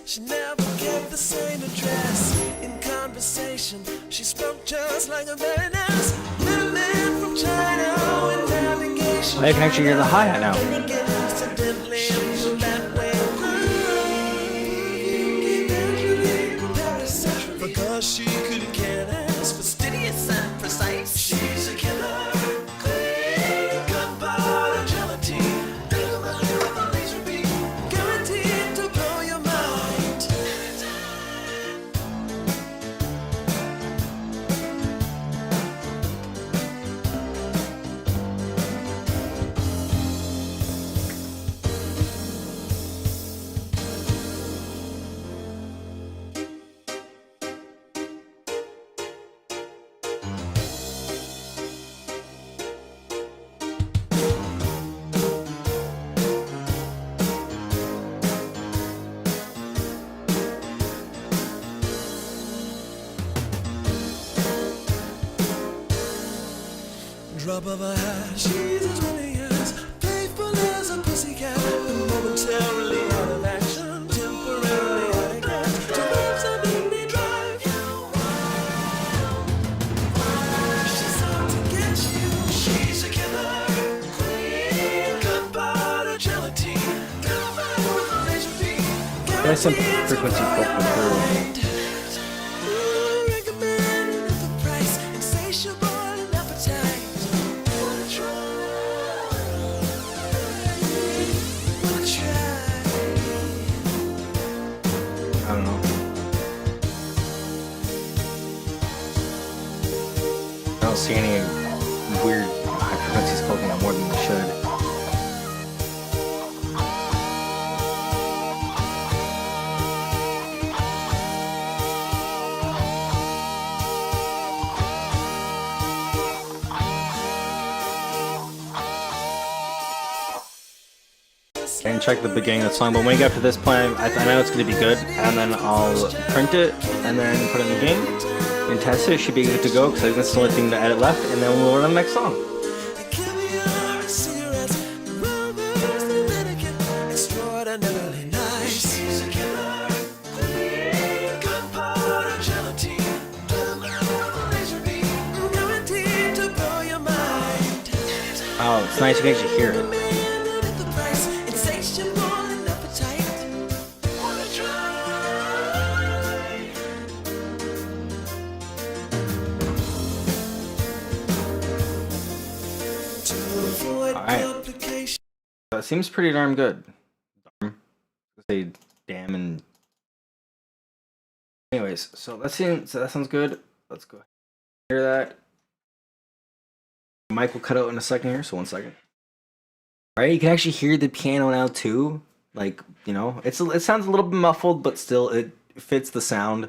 She never kept the same address. In conversation, she spoke just like a baroness. Met a man from China in navigation. I can actually hear the hi-hat now. Because she couldn't care less, fastidious and precise. She's a killer queen. drop of a hat. She's as willing as faithful as a pussycat. Momentarily out of action, temporarily out of gas. She lives a midnight drive. She's out to get you. She's a killer queen. Gunpowder gelatine. Gunpowder with a laser beam. There's some frequency filter through. Recommend at the price. Insatiable in appetite. Wanna try? Wanna try? I don't know. I don't see any weird high frequencies poking out more than they should. And check the beginning of the song, but when we get to this point, I know it's going to be good, and then I'll print it, and then put it in the game, and test it. It should be good to go, because I think that's the only thing to edit left, and then we'll run the next song. Caviar, cigarettes, rubbers, Dominican, extraordinarily nice. She's a killer queen. Gunpowder gelatine. Laser beam. Guaranteed to blow your mind. Oh, it's nice you can actually hear it. Recommended at the price. Insatiable in appetite. Wanna try? To avoid Alright. complications. That seems pretty darn good. Say damn and. Anyways, so that sounds good. Let's go hear that. Mic will cut out in a second here, so 1 second. Alright, you can actually hear the piano now too. Like, you know, it sounds a little bit muffled, but still it fits the sound,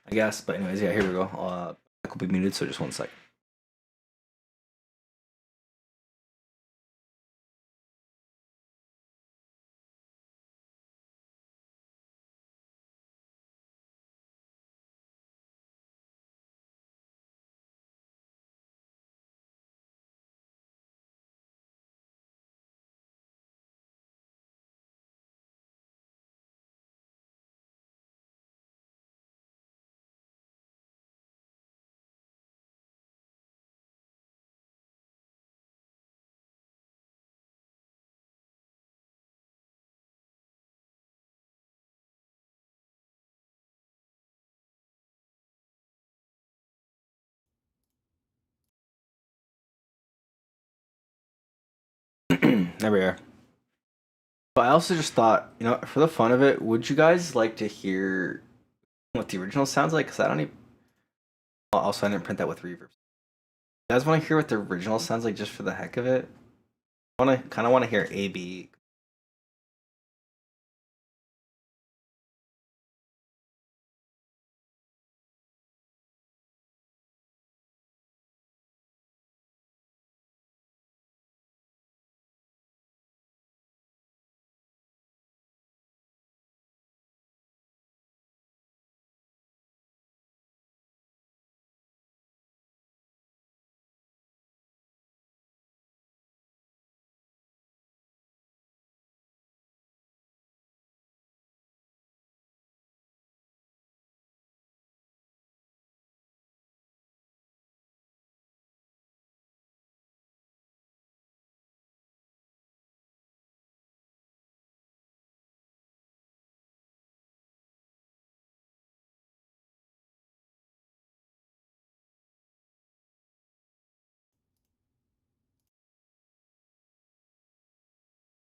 I guess. But anyways, yeah, here we go. Mic will be muted, so just 1 second. There we are. But I also just thought, you know, for the fun of it, would you guys like to hear what the original sounds like? Because I don't even. Also, I didn't print that with reverb. You guys want to hear what the original sounds like just for the heck of it? I kind of want to hear AB.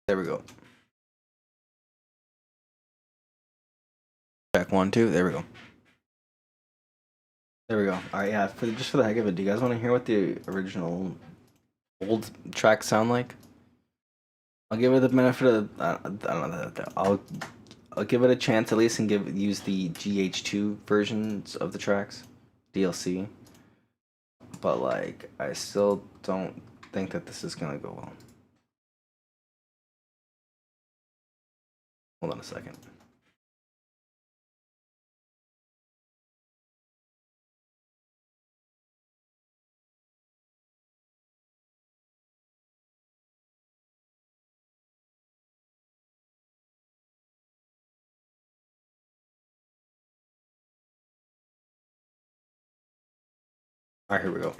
There we go. Check 1, 2. There we go. There we go. All right, yeah. Just for the heck of it, do you guys want to hear what the original old tracks sound like? I'll give it the benefit of I don't know. I'll give it a chance at least and use the GH2 versions of the tracks, DLC. But like, I still don't think that this is gonna go well. Hold on a second. Alright, here we go.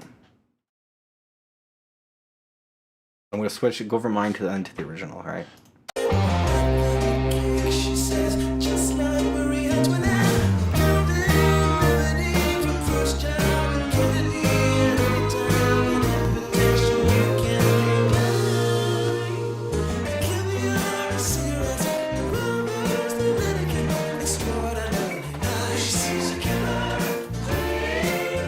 I'm gonna switch, go from mine to the original, alright? She says, just like Marie Antoinette, liberty from first job and Kennedy, anytime an invitation you can deny. Caviar, cigarettes, rubbers, the Dominican, extraordinarily nice. She sees a killer,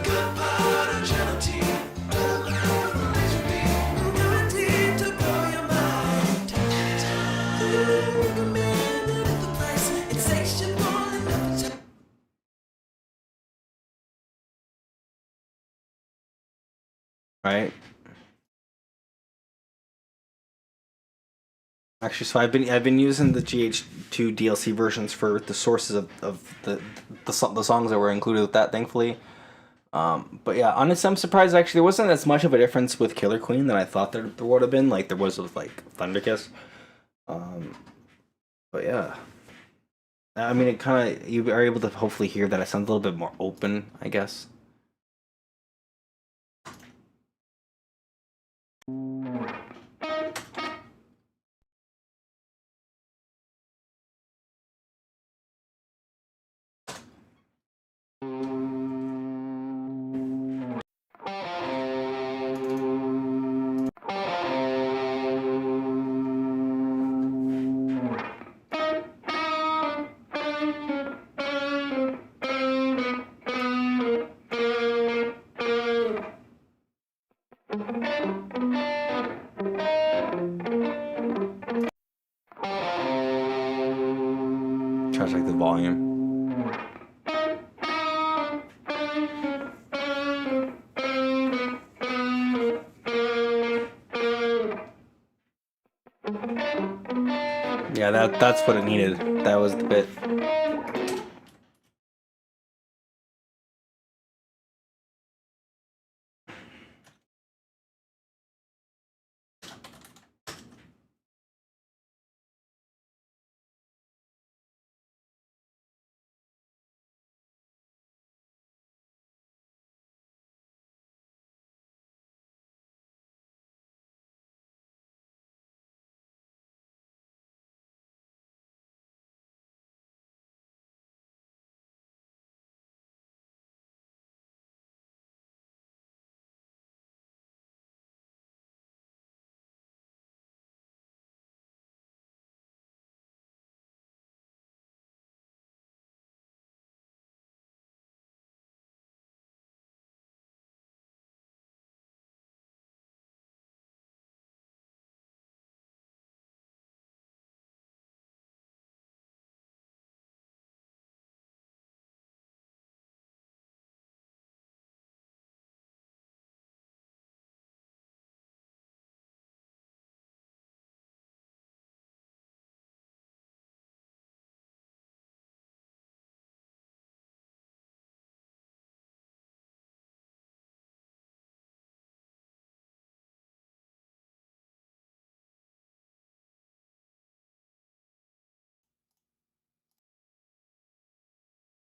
good part of gelatine, don't know the laser beam, guaranteed to blow your mind. Recommended at the price, insatiable enough to Right. Actually, so I've been using the GH2 DLC versions for the sources of the songs that were included with that, thankfully. But yeah, honestly, I'm surprised actually there wasn't as much of a difference with Killer Queen than I thought there would have been, like there was with like Thunder Kiss. But yeah, I mean, it kind of, you are able to hopefully hear that it sounds a little bit more open, I guess. Try to check the volume. Yeah, that's what it needed. That was the bit.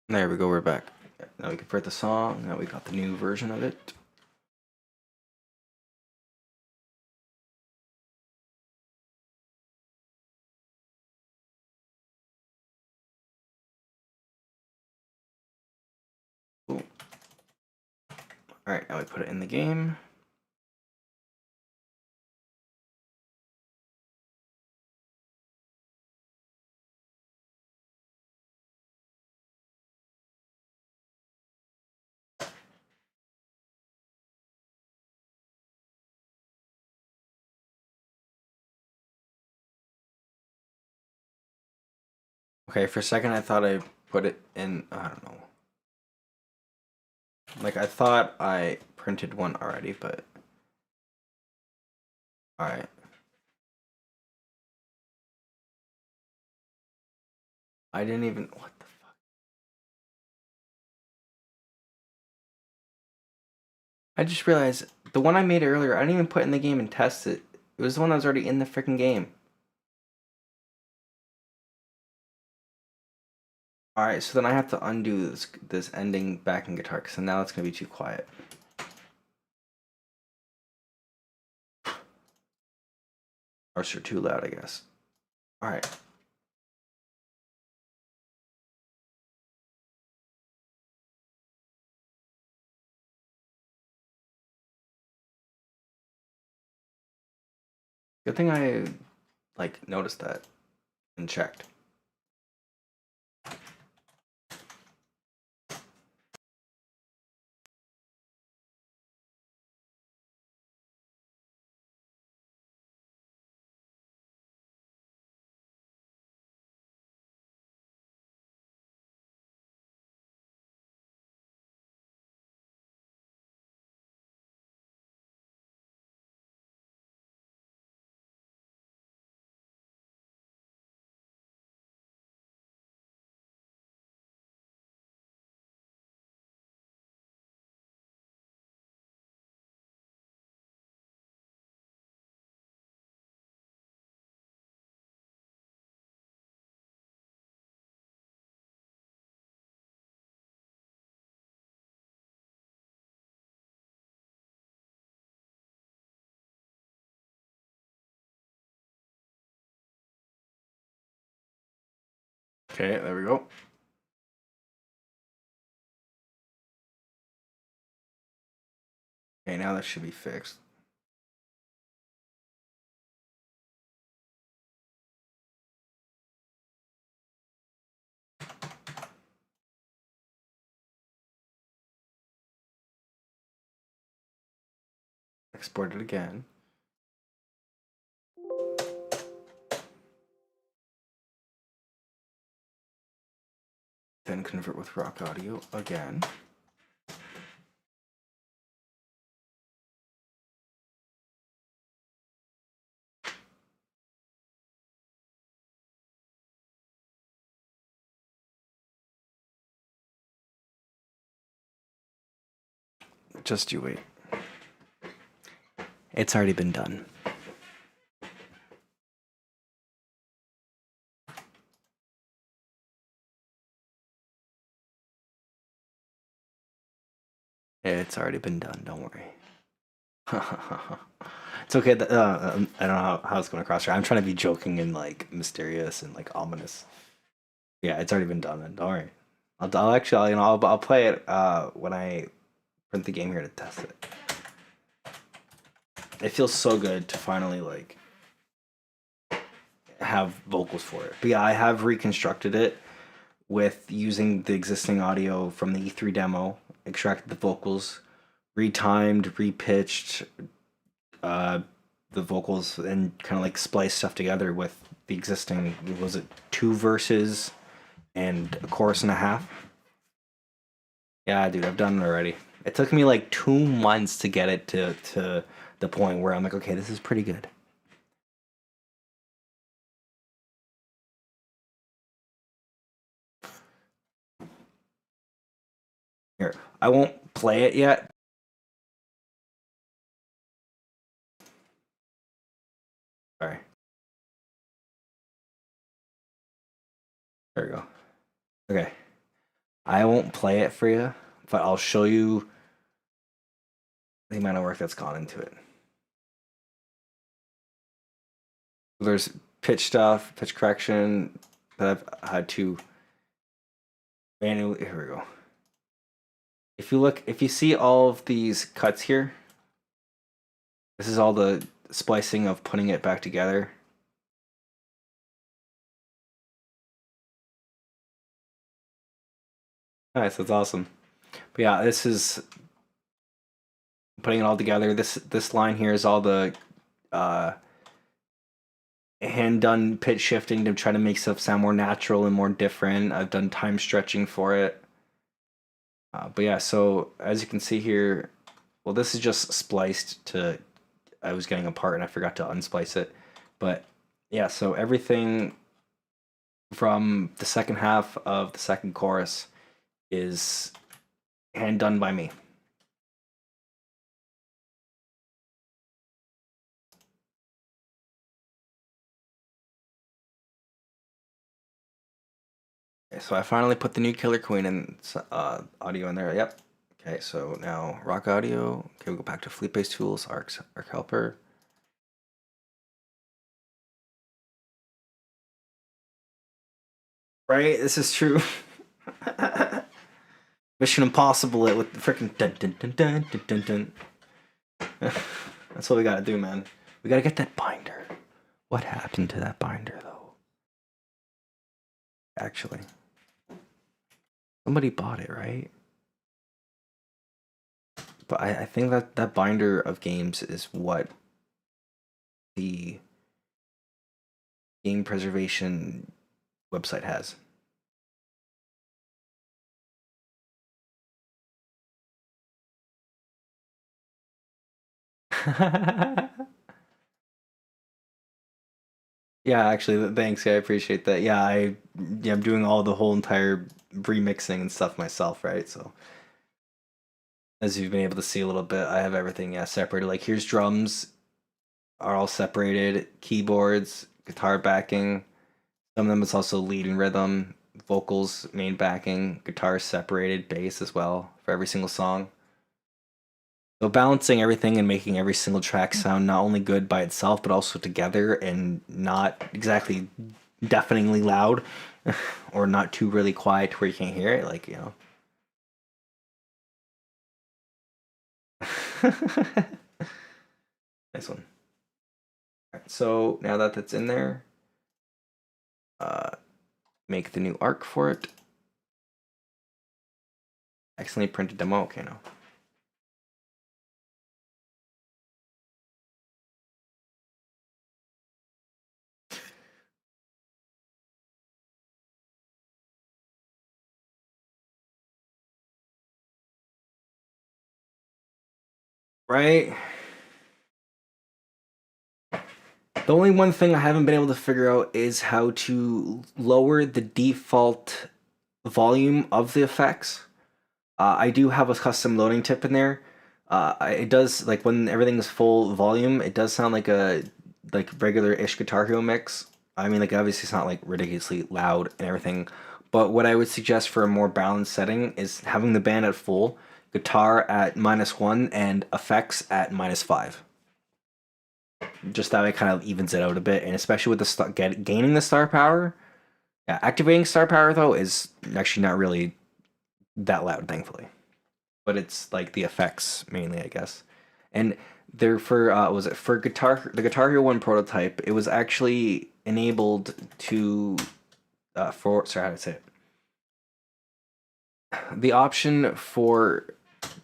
There we go, we're back. Now we convert the song, now we got the new version of it. Cool. Alright, now we put it in the game. Okay, for a second I thought I put it in, I don't know. Like I thought I printed one already, but alright. I didn't even, what the fuck? I just realized the one I made earlier, I didn't even put in the game and test it. It was the one that was already in the freaking game. Alright, so then I have to undo this ending backing guitar, because now it's going to be too quiet. Or is it too loud, I guess. All right. Good thing I like noticed that and checked. Okay, there we go. Okay, now that should be fixed. Export it again. Then convert with rock audio again. Just you wait. It's already been done. It's already been done, don't worry. It's okay. I don't know how it's going to cross here. I'm trying to be joking and like mysterious and like ominous. Yeah, it's already been done, man. Don't worry. I'll actually, you know, I'll play it when I print the game here to test it. It feels so good to finally like have vocals for it. But yeah, I have reconstructed it with using the existing audio from the E3 demo, extracted the vocals, retimed, repitched the vocals, and kind of like spliced stuff together with the existing, was it 2 verses and a chorus and a half? Yeah, dude, I've done it already. It took me like 2 months to get it to the point where I'm like, okay, this is pretty good. Here, I won't play it yet. Sorry. There we go. Okay. I won't play it for you, but I'll show you the amount of work that's gone into it. There's pitch stuff, pitch correction that I've had to manually. Here we go. If you see all of these cuts here, this is all the splicing of putting it back together. Nice, that's awesome. But yeah, this is putting it all together. This line here is all the hand done pitch shifting to try to make stuff sound more natural and more different. I've done time stretching for it. But yeah, so as you can see here, well, this is just spliced to, I was getting a part and I forgot to unsplice it. But yeah, so everything from the second half of the second chorus is hand done by me. Okay, so I finally put the new Killer Queen in audio in there. Yep. Okay, so now rock audio. Okay, we'll go back to Flute Based Tools, Arc Helper. Right? This is true. Mission Impossible it with the freaking dun dun dun dun dun dun dun. That's what we gotta do, man. We gotta get that binder. What happened to that binder, though? Actually, somebody bought it, right? But I think that that binder of games is what the game preservation website has. Yeah, actually, thanks. Yeah, I appreciate that. Yeah, I'm doing all the whole entire remixing and stuff myself, right? So as you've been able to see a little bit, I have everything separated. Like here's drums are all separated, keyboards, guitar backing. Some of them it's also lead and rhythm, vocals, main backing, guitar separated, bass as well for every single song. So balancing everything and making every single track sound not only good by itself, but also together and not exactly deafeningly loud or not too really quiet to where you can't hear it. Like, you know. Nice one. All right, so now that that's in there, make the new arc for it. Accidentally printed demo. Okay, no. Right? The only one thing I haven't been able to figure out is how to lower the default volume of the effects. I do have a custom loading tip in there. It does, like when everything is full volume, it does sound like a regular-ish Guitar Hero mix. I mean, like obviously it's not like ridiculously loud and everything, but what I would suggest for a more balanced setting is having the band at full, guitar at -1, and effects at -5. Just that way it kind of evens it out a bit, and especially with the gaining the star power. Yeah, activating star power though is actually not really that loud, thankfully, but it's like the effects mainly, I guess. And there for was it for the Guitar Hero 1 prototype, it was actually enabled to for sorry, how to say it, the option for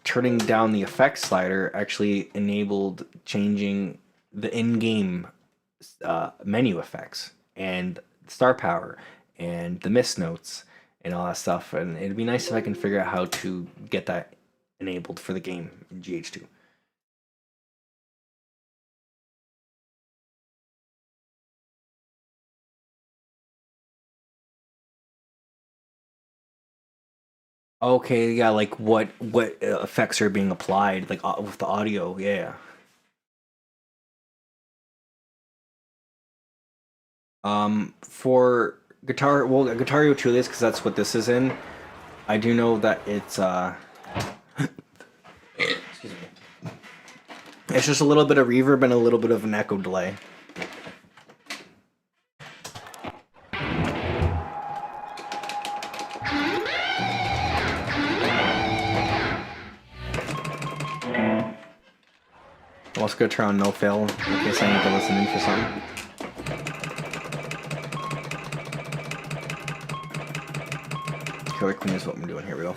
turning down the effects slider actually enabled changing the in-game menu effects and star power and the miss notes and all that stuff. And it'd be nice if I can figure out how to get that enabled for the game in GH2. Okay, yeah, like what effects are being applied, like with the audio, yeah. For Guitar Hero 2 is because that's what this is in. I do know that it's excuse me. It's just a little bit of reverb and a little bit of an echo delay. I'm also gonna turn on no fail in case I need to listen in for something. Killer Queen is what I'm doing. Here we go.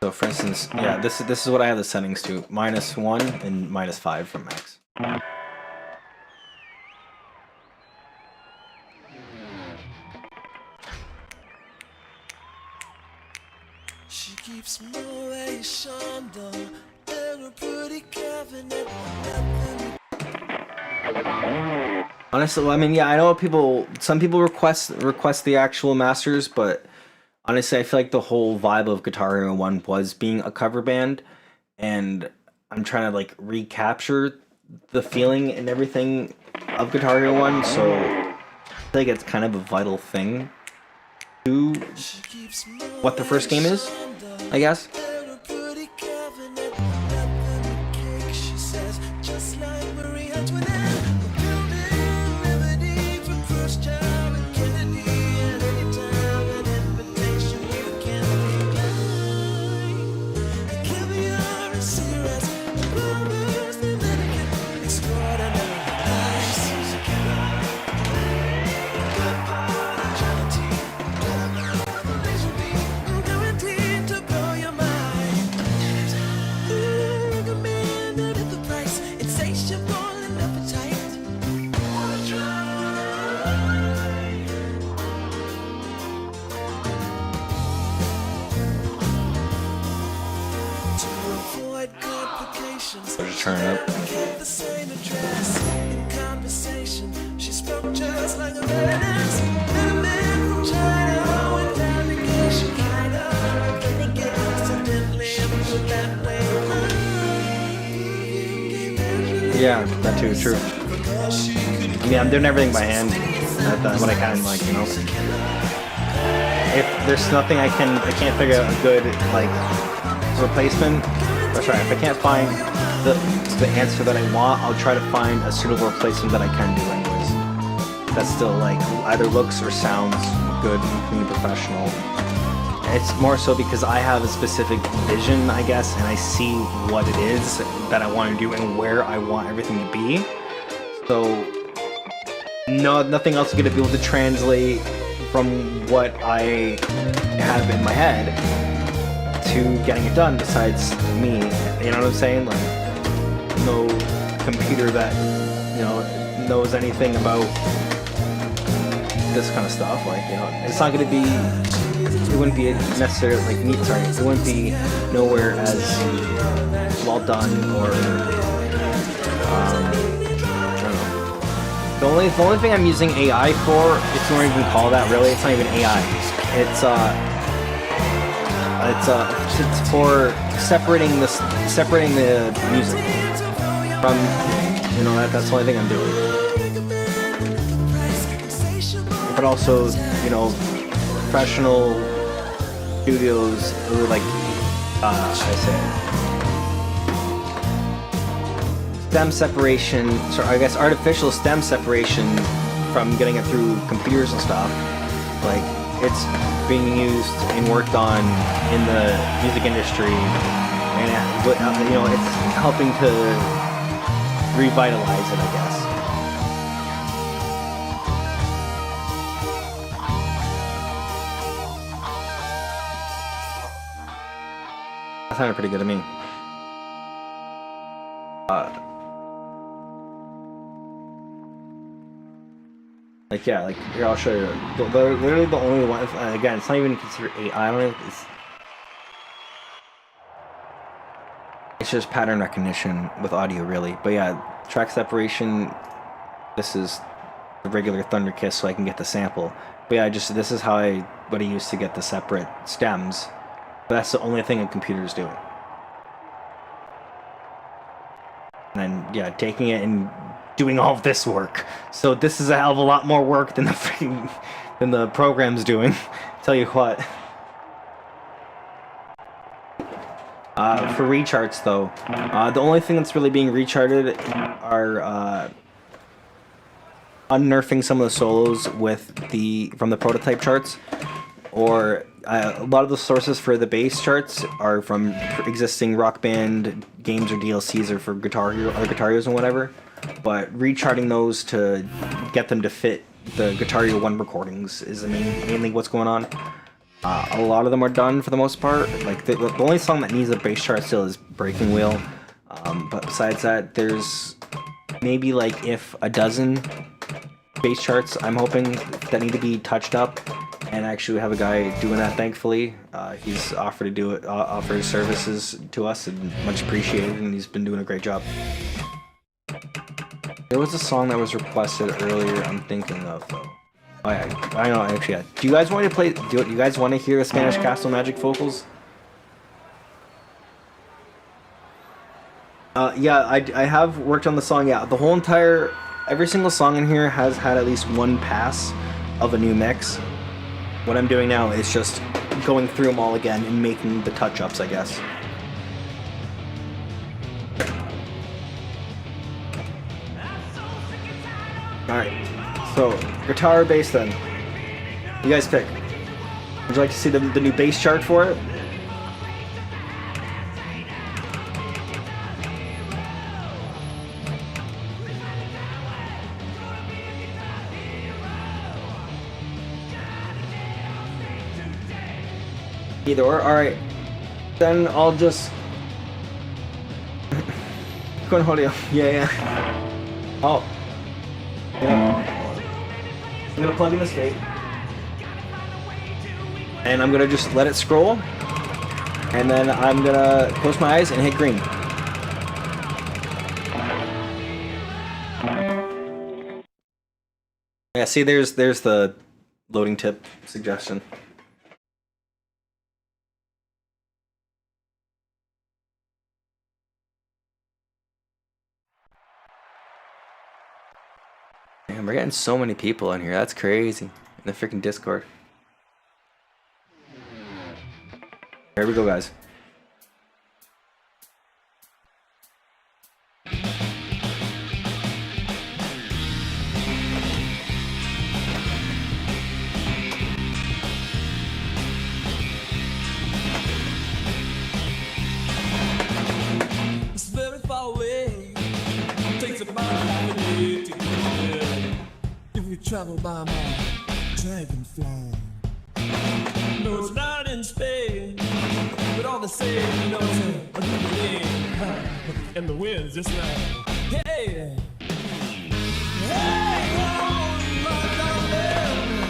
So for instance, yeah, this is what I have the settings to: -1 and -5 from max. She keeps motion in a pretty cabinet. Honestly, I mean, yeah, I know some people request the actual masters, but Honestly, I feel like the whole vibe of Guitar Hero 1 was being a cover band, and I'm trying to like recapture the feeling and everything of Guitar Hero 1, so I feel like it's kind of a vital thing to what the first game is, I guess. Just turn it up. Yeah, that too, true. I mean, I'm doing everything by hand. That's what I can, like, you know. If there's nothing I can't figure out a good, like, replacement, that's right. If I can't find the answer that I want, I'll try to find a suitable replacement that I can do anyways. That's still, like, either looks or sounds good and being professional. It's more so because I have a specific vision, I guess, and I see what it is that I want to do and where I want everything to be. So, nothing else is going to be able to translate from what I have in my head to getting it done besides me. You know what I'm saying? Like, no computer that, you know, knows anything about this kind of stuff. Like, you know, it's not going to be... It wouldn't be necessarily like neat. Sorry, it wouldn't be nowhere as well done or I don't know. The only thing I'm using AI for, if you want to even call that, really, it's not even AI. It's for separating the music from, you know, that's the only thing I'm doing. But also, you know, professional studios who like stem separation, so I guess artificial stem separation from getting it through computers and stuff. Like, it's being used and worked on in the music industry, and you know, it's helping to revitalize it, I guess. That sounded pretty good to me. Like, yeah, like, here, I'll show you. Literally the only one, again, it's not even considered AI, I don't know, it's just pattern recognition with audio, really. But yeah, track separation, this is the regular Thunder Kiss so I can get the sample. But yeah, this is what I use to get the separate stems. But that's the only thing a computer is doing. And then, yeah, taking it and doing all of this work. So this is a hell of a lot more work than the program's doing. Tell you what. For recharts, though, the only thing that's really being recharted are unnerfing some of the solos from the prototype charts, or a lot of the sources for the bass charts are from existing Rock Band games or DLCs or for other Guitar Heroes and whatever. But recharting those to get them to fit the Guitar Hero 1 recordings is mainly what's going on. A lot of them are done for the most part. Like, the only song that needs a bass chart still is Breaking Wheel. But besides that, there's maybe like a dozen bass charts, I'm hoping, that need to be touched up. And actually we have a guy doing that, thankfully. He's offered to do it, offer his services to us, and much appreciated, and he's been doing a great job. There was a song that was requested earlier I'm thinking of, though. Oh yeah, I know. Actually, yeah. Do you guys want to play? Do you guys want to hear the Spanish Castle Magic vocals? Yeah, I have worked on the song. Yeah, the whole entire, every single song in here has had at least one pass of a new mix. What I'm doing now is just going through them all again and making the touch-ups, I guess. Alright, so guitar or bass then? You guys pick. Would you like to see the new bass chart for it? Either or, alright. Then I'll just... Con Julio. Yeah. Oh. Yeah. I'm gonna plug in this gate. And I'm gonna just let it scroll. And then I'm gonna close my eyes and hit green. Yeah, see, there's the loading tip suggestion. Man, we're getting so many people in here. That's crazy. In the freaking Discord. Here we go, guys. It's very far away. Takes about half a day to get there. If we travel by my dragonfly. No, it's not in Spain, but all the same, you know, it's a new thing. And the wind's just like, hey, hang on, my darling,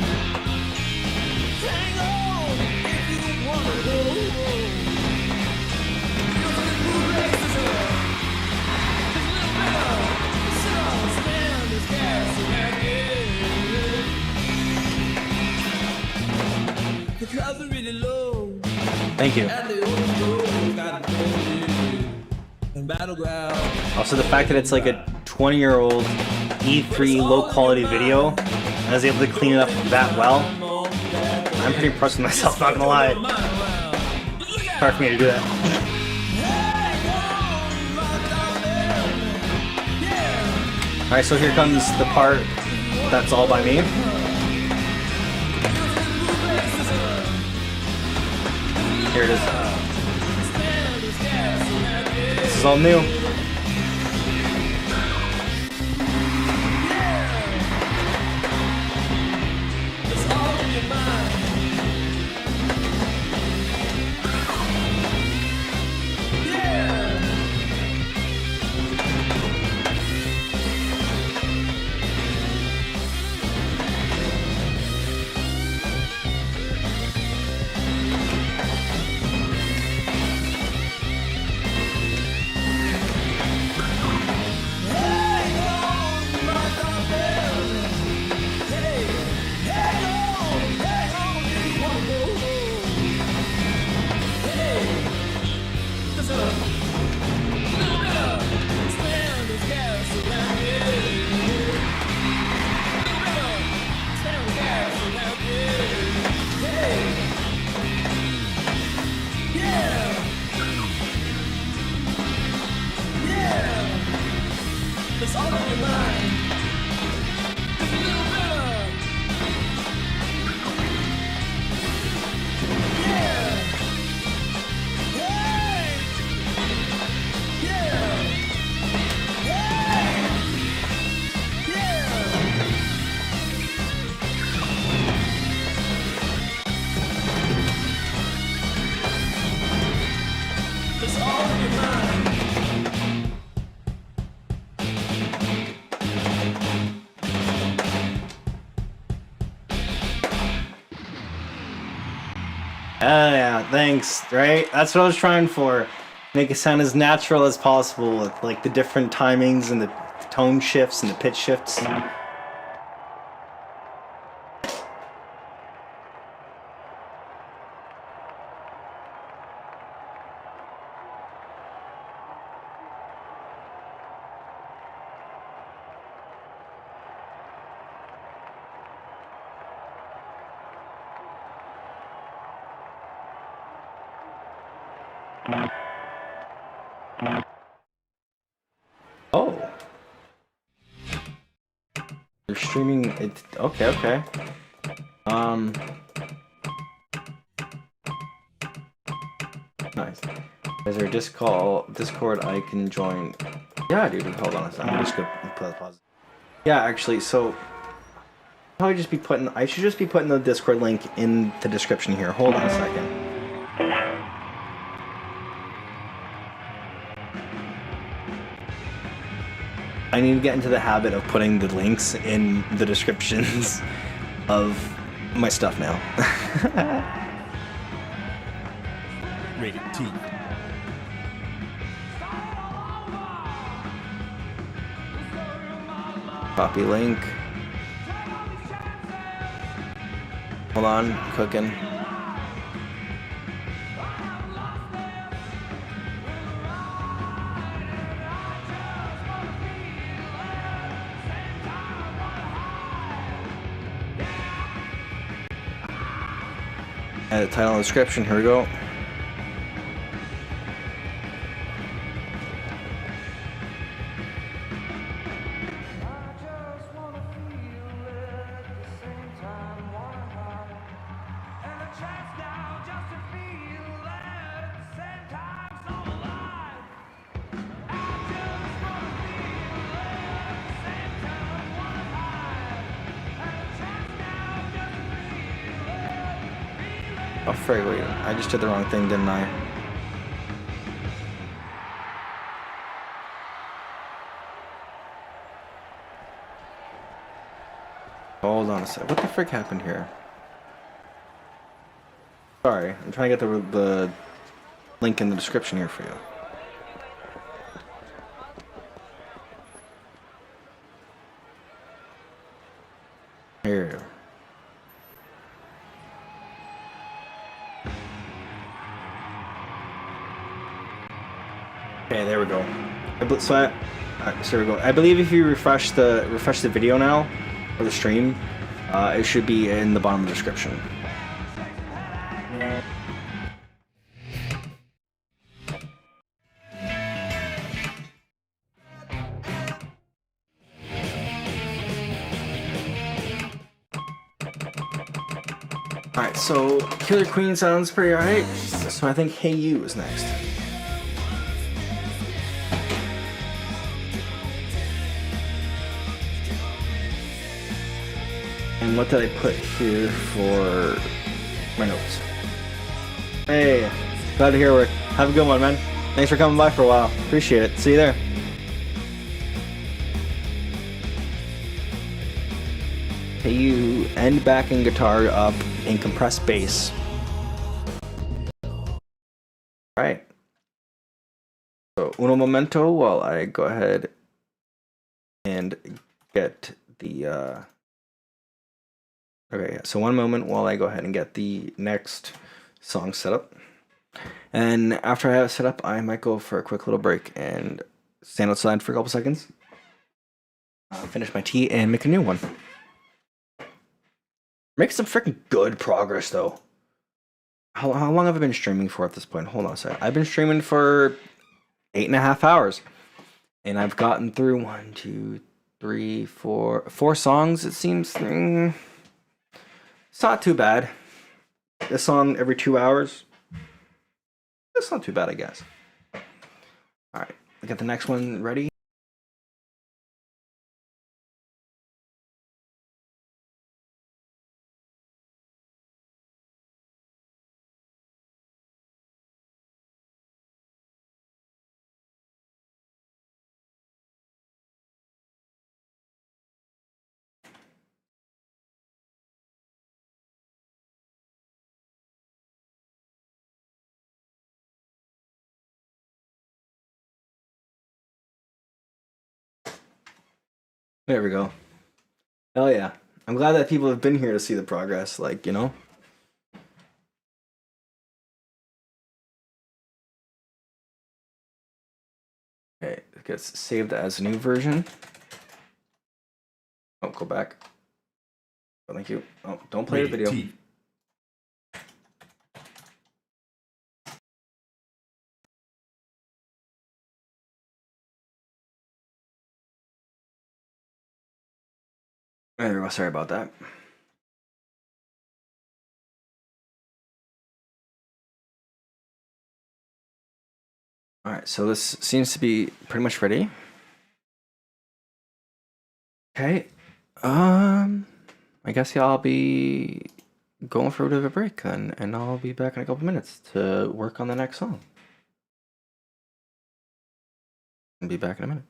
hang on if you wanna go. Thank you. Also, the fact that it's like a 20-year-old E3 low-quality video, and I was able to clean it up that well. I'm pretty impressed with myself, not gonna lie. Hard for me to do that. Alright, so here comes the part that's all by me. Here it is. This is all new. Yeah, thanks, right? That's what I was trying for. Make it sound as natural as possible with like the different timings and the tone shifts and the pitch shifts. Oh. You're streaming it. Okay, okay. Nice. Is there a Discord I can join? Yeah, dude. Hold on a second. I'm just gonna put pause. Yeah, actually, so I should just be putting the Discord link in the description here. Hold on a second. I need to get into the habit of putting the links in the descriptions of my stuff now. Rated T. Copy link. Hold on, cooking. Add a title and description, here we go. Oh, frig, wait, I just did the wrong thing, didn't I? Hold on a sec. What the frick happened here? Sorry, I'm trying to get the link in the description here for you. Here. Okay, there we go. So here we go. I believe if you refresh the video now, or the stream, it should be in the bottom of the description. Alright, so Killer Queen sounds pretty alright. So I think Hey You is next. And what did I put here for my notes? Hey, glad to hear work. Have a good one, man. Thanks for coming by for a while. Appreciate it. See you there. Hey, you end back and guitar up in compressed bass. Alright. So, uno momento while I go ahead and get the, Okay, so one moment while I go ahead and get the next song set up. And after I have it set up, I might go for a quick little break and stand outside for a couple seconds. Finish my tea and make a new one. Make some freaking good progress, though. How long have I been streaming for at this point? Hold on a second. I've been streaming for 8.5 hours. And I've gotten through 1, 2, 3, 4 songs, it seems. It's not too bad. This song every 2 hours. It's not too bad, I guess. Alright, I got the next one ready. There we go. Hell yeah. I'm glad that people have been here to see the progress, like, you know? Okay, it gets saved as a new version. Oh, go back. Oh, thank you. Oh, don't play the video. There we go. Sorry about that. All right, so this seems to be pretty much ready. Okay. I guess I'll be going for a bit of a break then, and I'll be back in a couple minutes to work on the next song. I'll be back in a minute.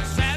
Sad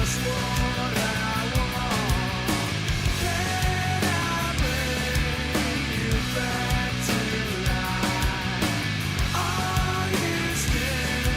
just what I want. Can I bring you back to life? Are you still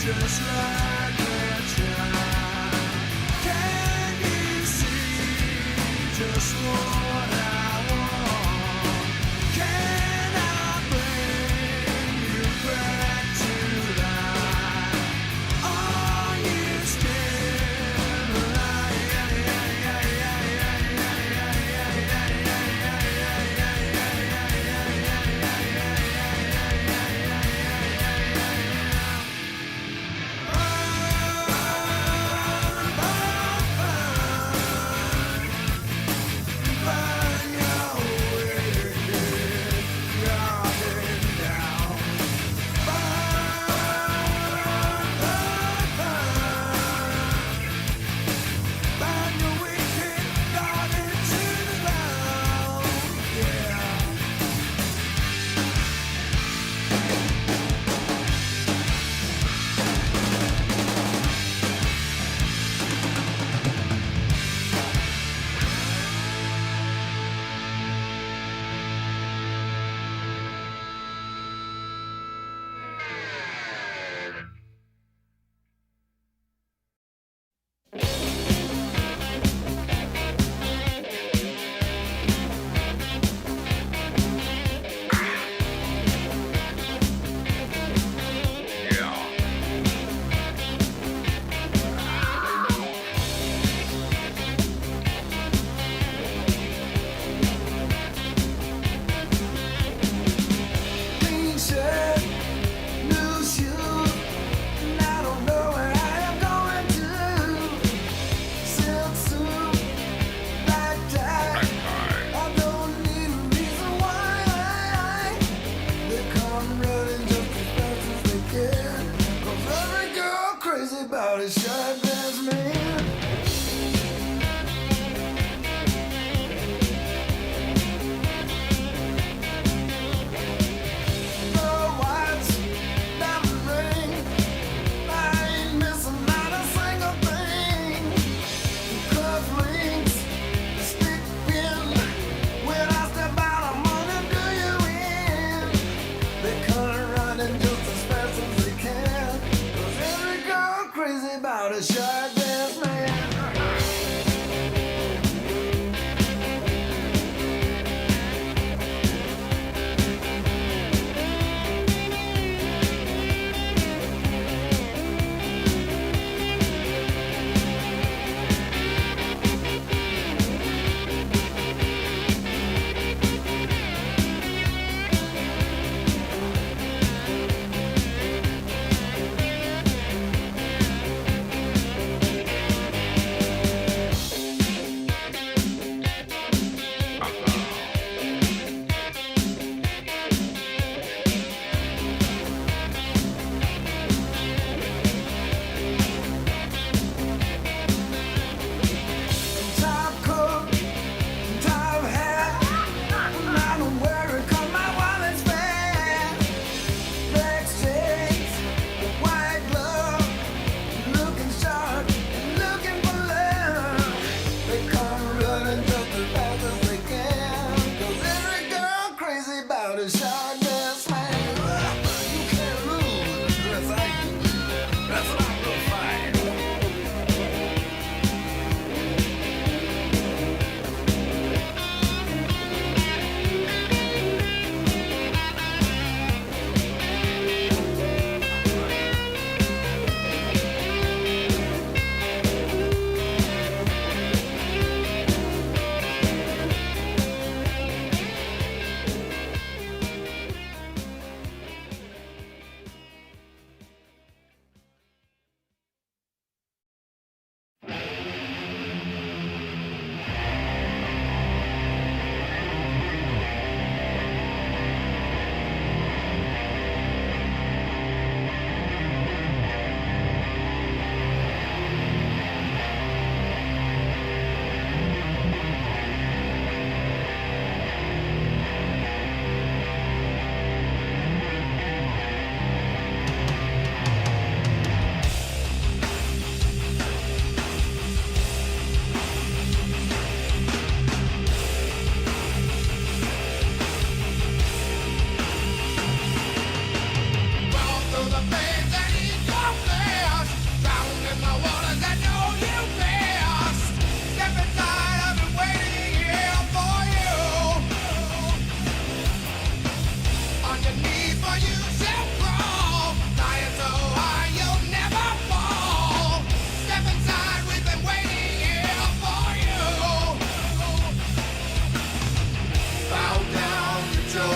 just like a child? Can you see just what I want? Can I bring you back to life? Are you still alive?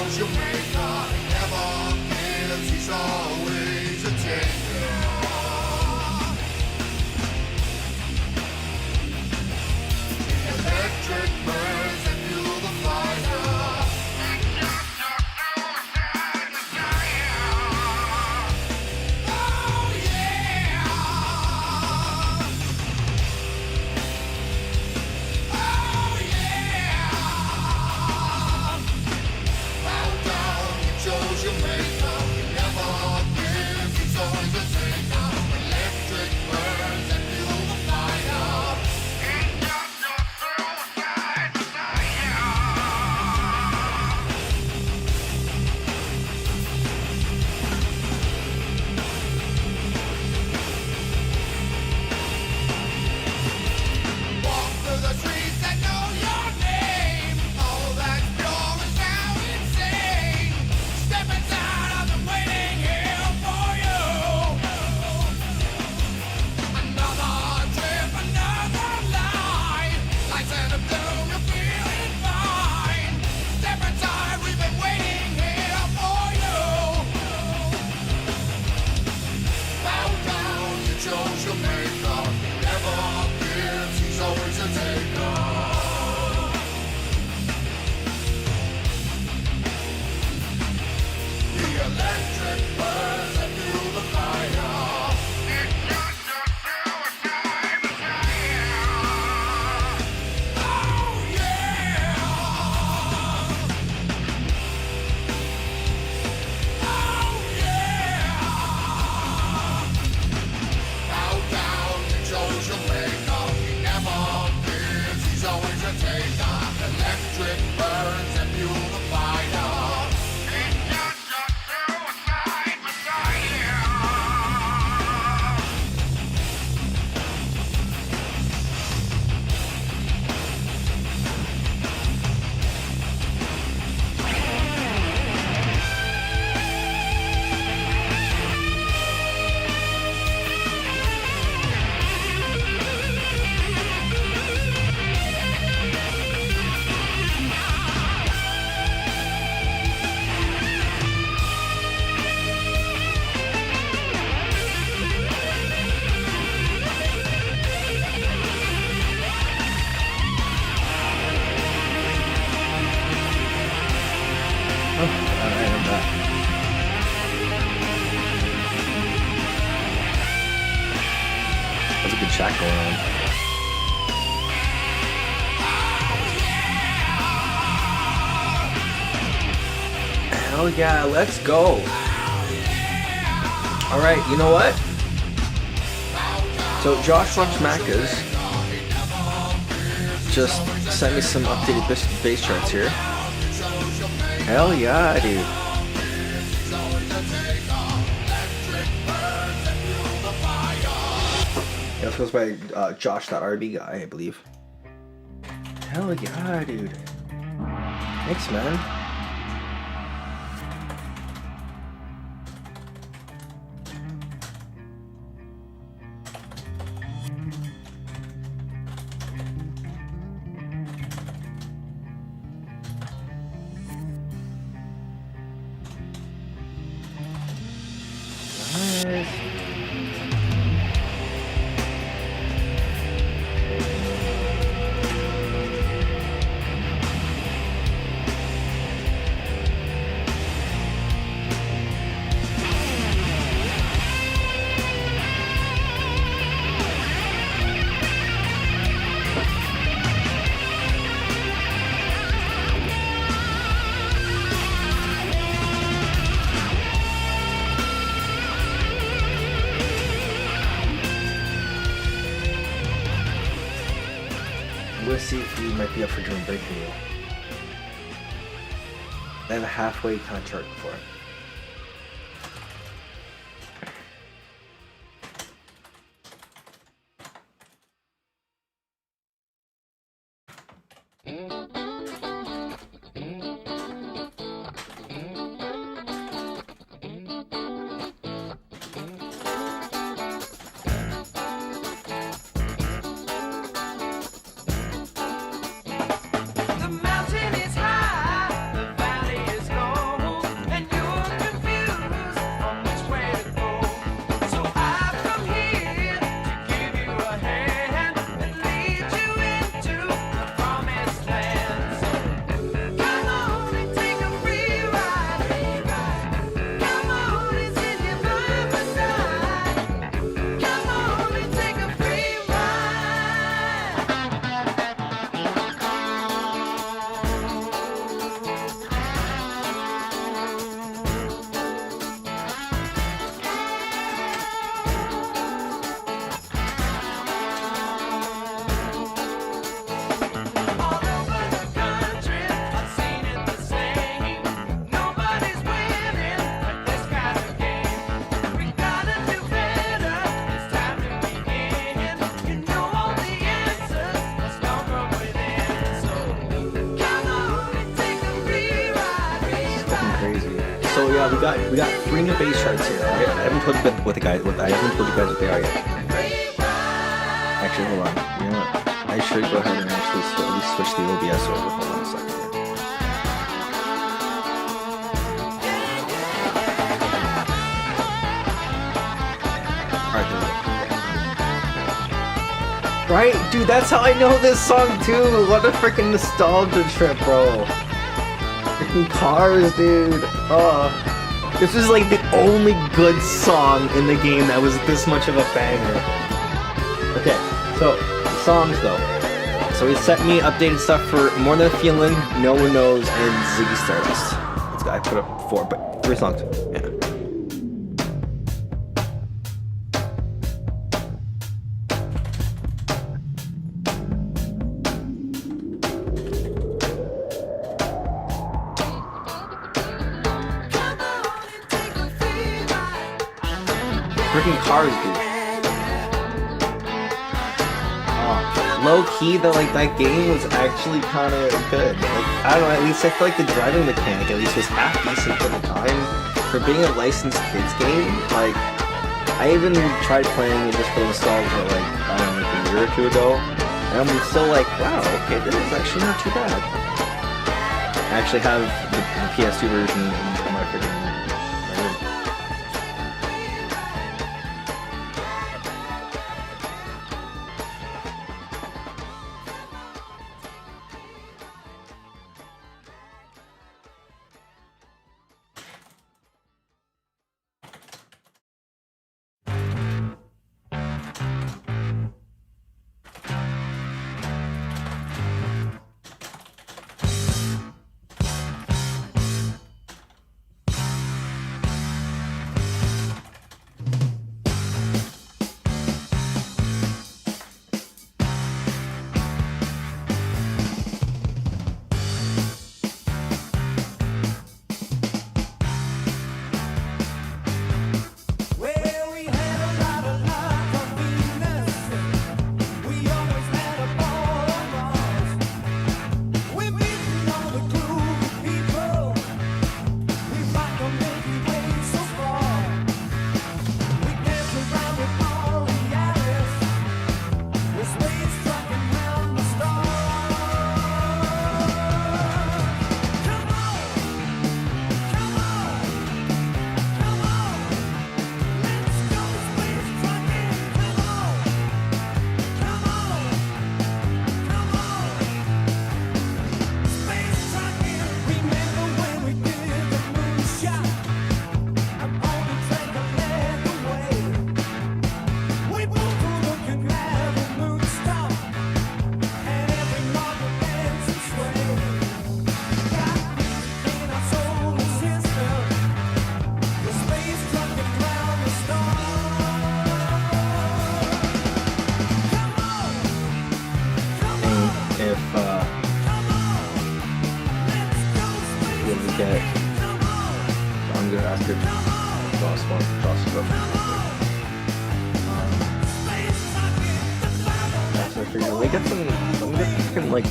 chose your maker, never gives, he's always a taker. Electric burns and fuel the fire. It's just a suicide desire. Oh yeah. Oh yeah. Bow down, you chose your maker. You never give, he's always a taker. Electric burns and fuel the fire. It's just a suicide desire. Walk through the streets that know your name. All that's pure and sound insane. Step inside, I've been waiting here for you. Another trip, another line. Lights and a bloom, you're feeling fine. Step inside, we've been waiting here for you. Bow down, you chose your maker. Never gives, he's always a taker. The electric burns and fuel the fire. It's just a suicide desire. Oh yeah. Oh yeah. Bow down, you chose your maker. He never gives, he's always a taker. Electric burns and fuel the fire. It's just a suicide desire. Alright, I'm back. That's a good chat going on. Hell yeah, let's go. Alright, you know what? So Josh Rocks Macca's just sent me some updated bass charts here. Hell yeah, dude. Yeah, this goes by Josh, that RB guy, I believe. Hell yeah, dude. Thanks, man. We'll see if he might be up for doing breaking you. I have a halfway kind of chart for it. The mountain is high, the valley is low. yeah, we got 3 new bass charts here. Right? I haven't told you what the guys what I haven't told you guys what they are yet. Actually, hold on. You know what? I should go ahead and actually at least switch the OBS over. Hold on a second here. Alright, there we go. Right, dude, that's how I know this song too. What a freaking nostalgia trip, bro. Freaking Cars, dude. This is like the only good song in the game that was this much of a banger. Okay, so songs though. So he sent me updated stuff for More Than a Feeling, No One Knows, and Ziggy Stardust. Let's go. I put up 4, but 3 songs. Yeah. Freaking Cars, dude. Low key though, like that game was actually kind of good. Like I don't know, at least I feel like the driving mechanic at least was half decent for the time. For being a licensed kids game, like I even tried playing it just for the nostalgia, like I don't know, like a year or 2 ago, and I'm still like, wow, okay, this is actually not too bad. I actually have the PS2 version in my freaking room. Like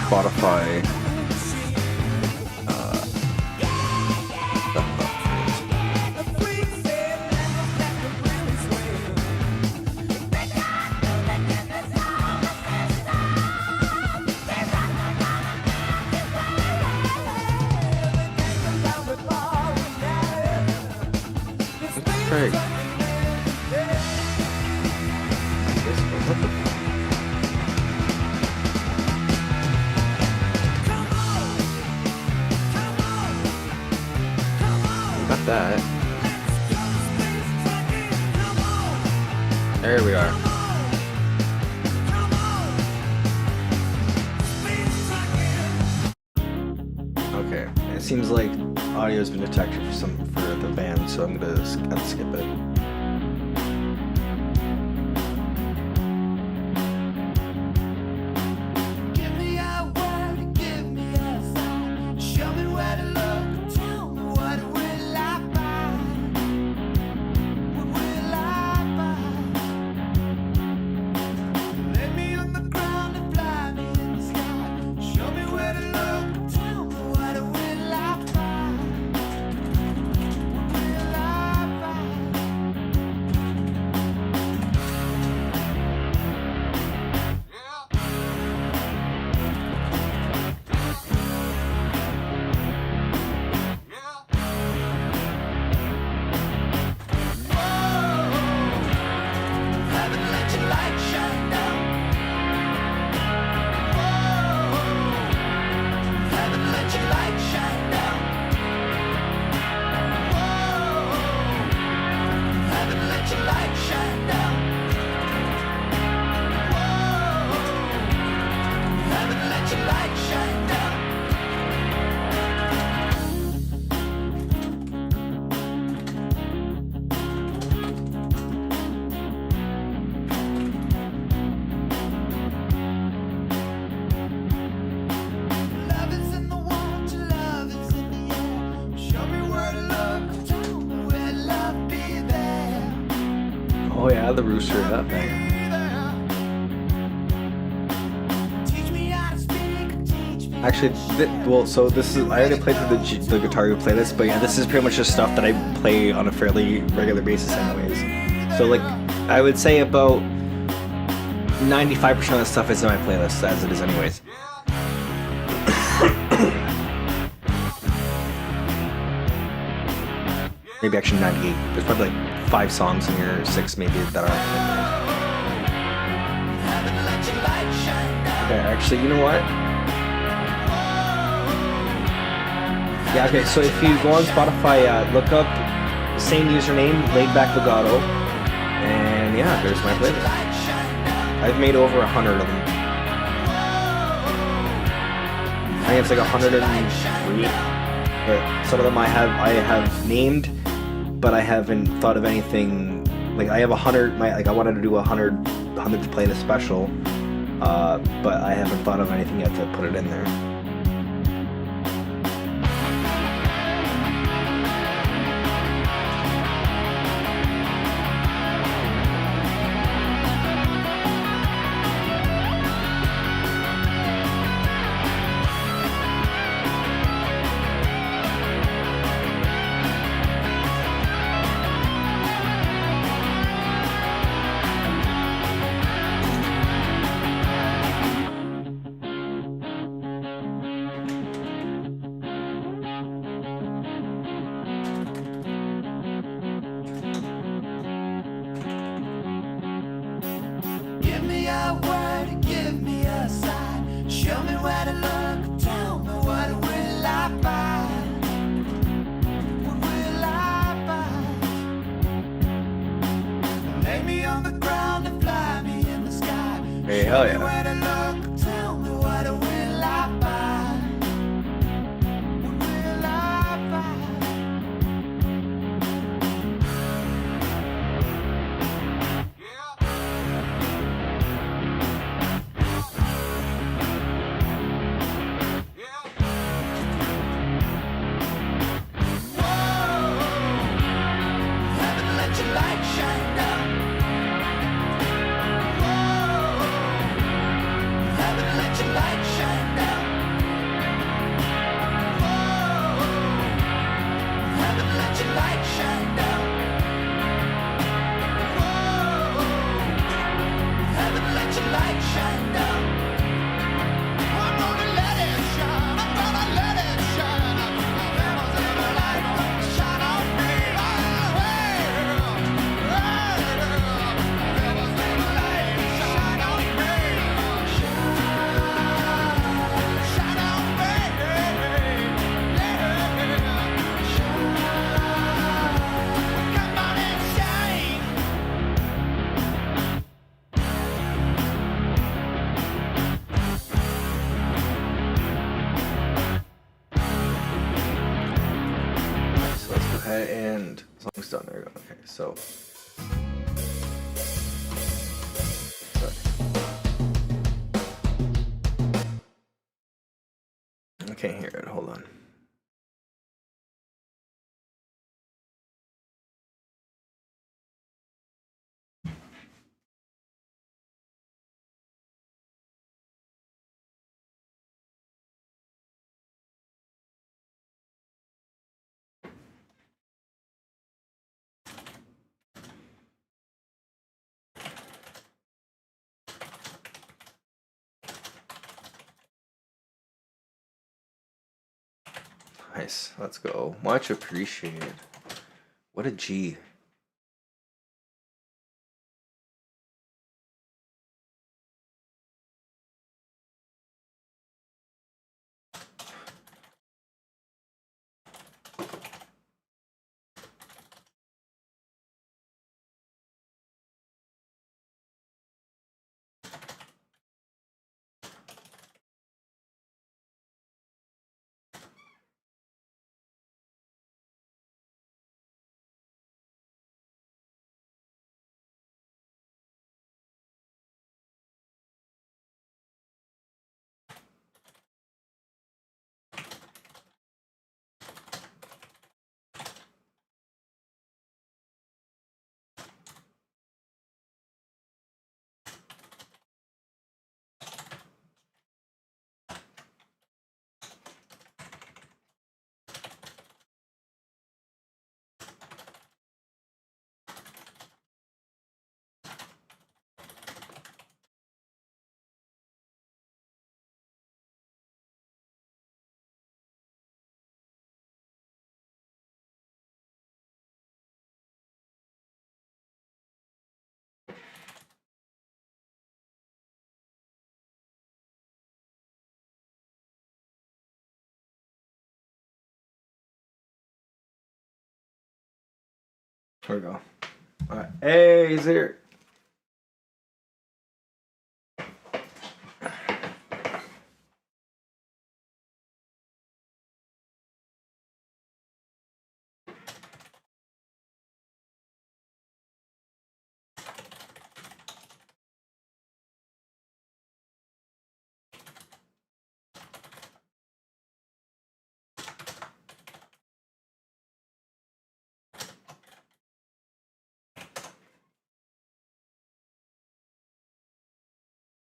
Spotify Craig. Got that. There we are. Okay, it seems like audio's been detected for the band, so I'm gonna skip it. Oh yeah, the rooster. Yeah, banger. Actually, well, so this is, I already played through the Guitar Hero playlist, but yeah, this is pretty much just stuff that I play on a fairly regular basis anyways. So like, I would say about 95% of the stuff is in my playlist as it is anyways. Maybe actually 98. There's probably like 5 songs in your 6 maybe that are. Okay, actually, you know what? Yeah, okay, so if you go on Spotify, look up same username, Laid Back Legato, and yeah, there's my playlist. I've made over 100 of them. I think it's like 103, but some of them I have named, but I haven't thought of anything. Like I have 100. I wanted to do a 100th playlist special, but I haven't thought of anything yet to put it in there. Give me a word, give me a sign. Show me where to look, tell me what will I find? What will I find? Lay me on the ground and fly me in the sky. Hey, hell Show me yeah. where to look, tell me what will I find? What will I find? Heaven, let your light shine down. Heaven, let your light shine down. Heaven, let your light shine down. Heaven, let your light shine down. I'm gonna let it shine. I'm gonna let it shine. Heaven's gonna light shine on me. Heaven's gonna light shine on me. Shine on me. Come on and shine. So let's go ahead and song's done. There we go. Okay, so. Sorry. I can't hear it. Hold on. Nice. Let's go. Much appreciated. What a G. Here we go. Alright. Hey, he's here.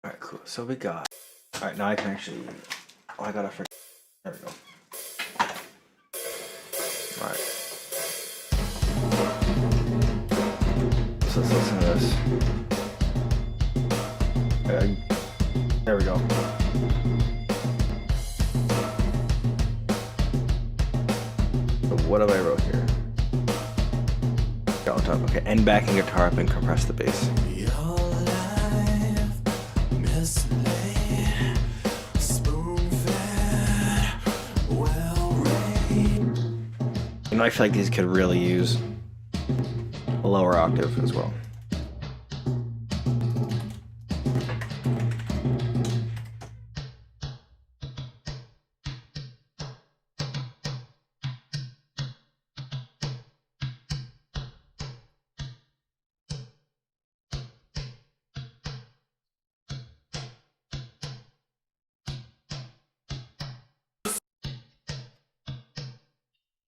Alright, cool. So we got. Alright, now I can actually. Oh, I gotta forget. There we go. Alright. So let's listen to this. There we go. So what have I wrote here? Got on top. Okay, end backing guitar up and compress the bass. You know, I feel like these could really use a lower octave as well.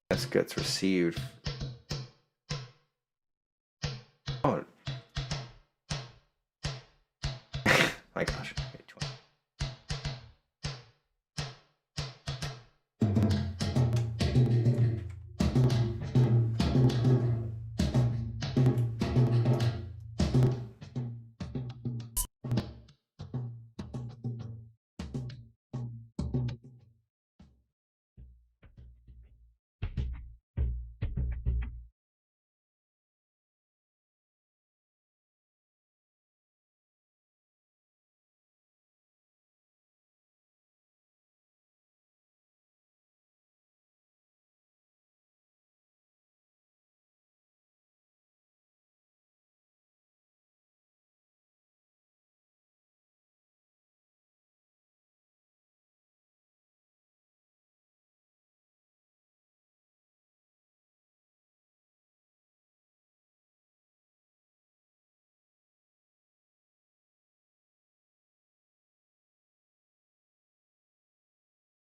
This gets received. Oh. My gosh.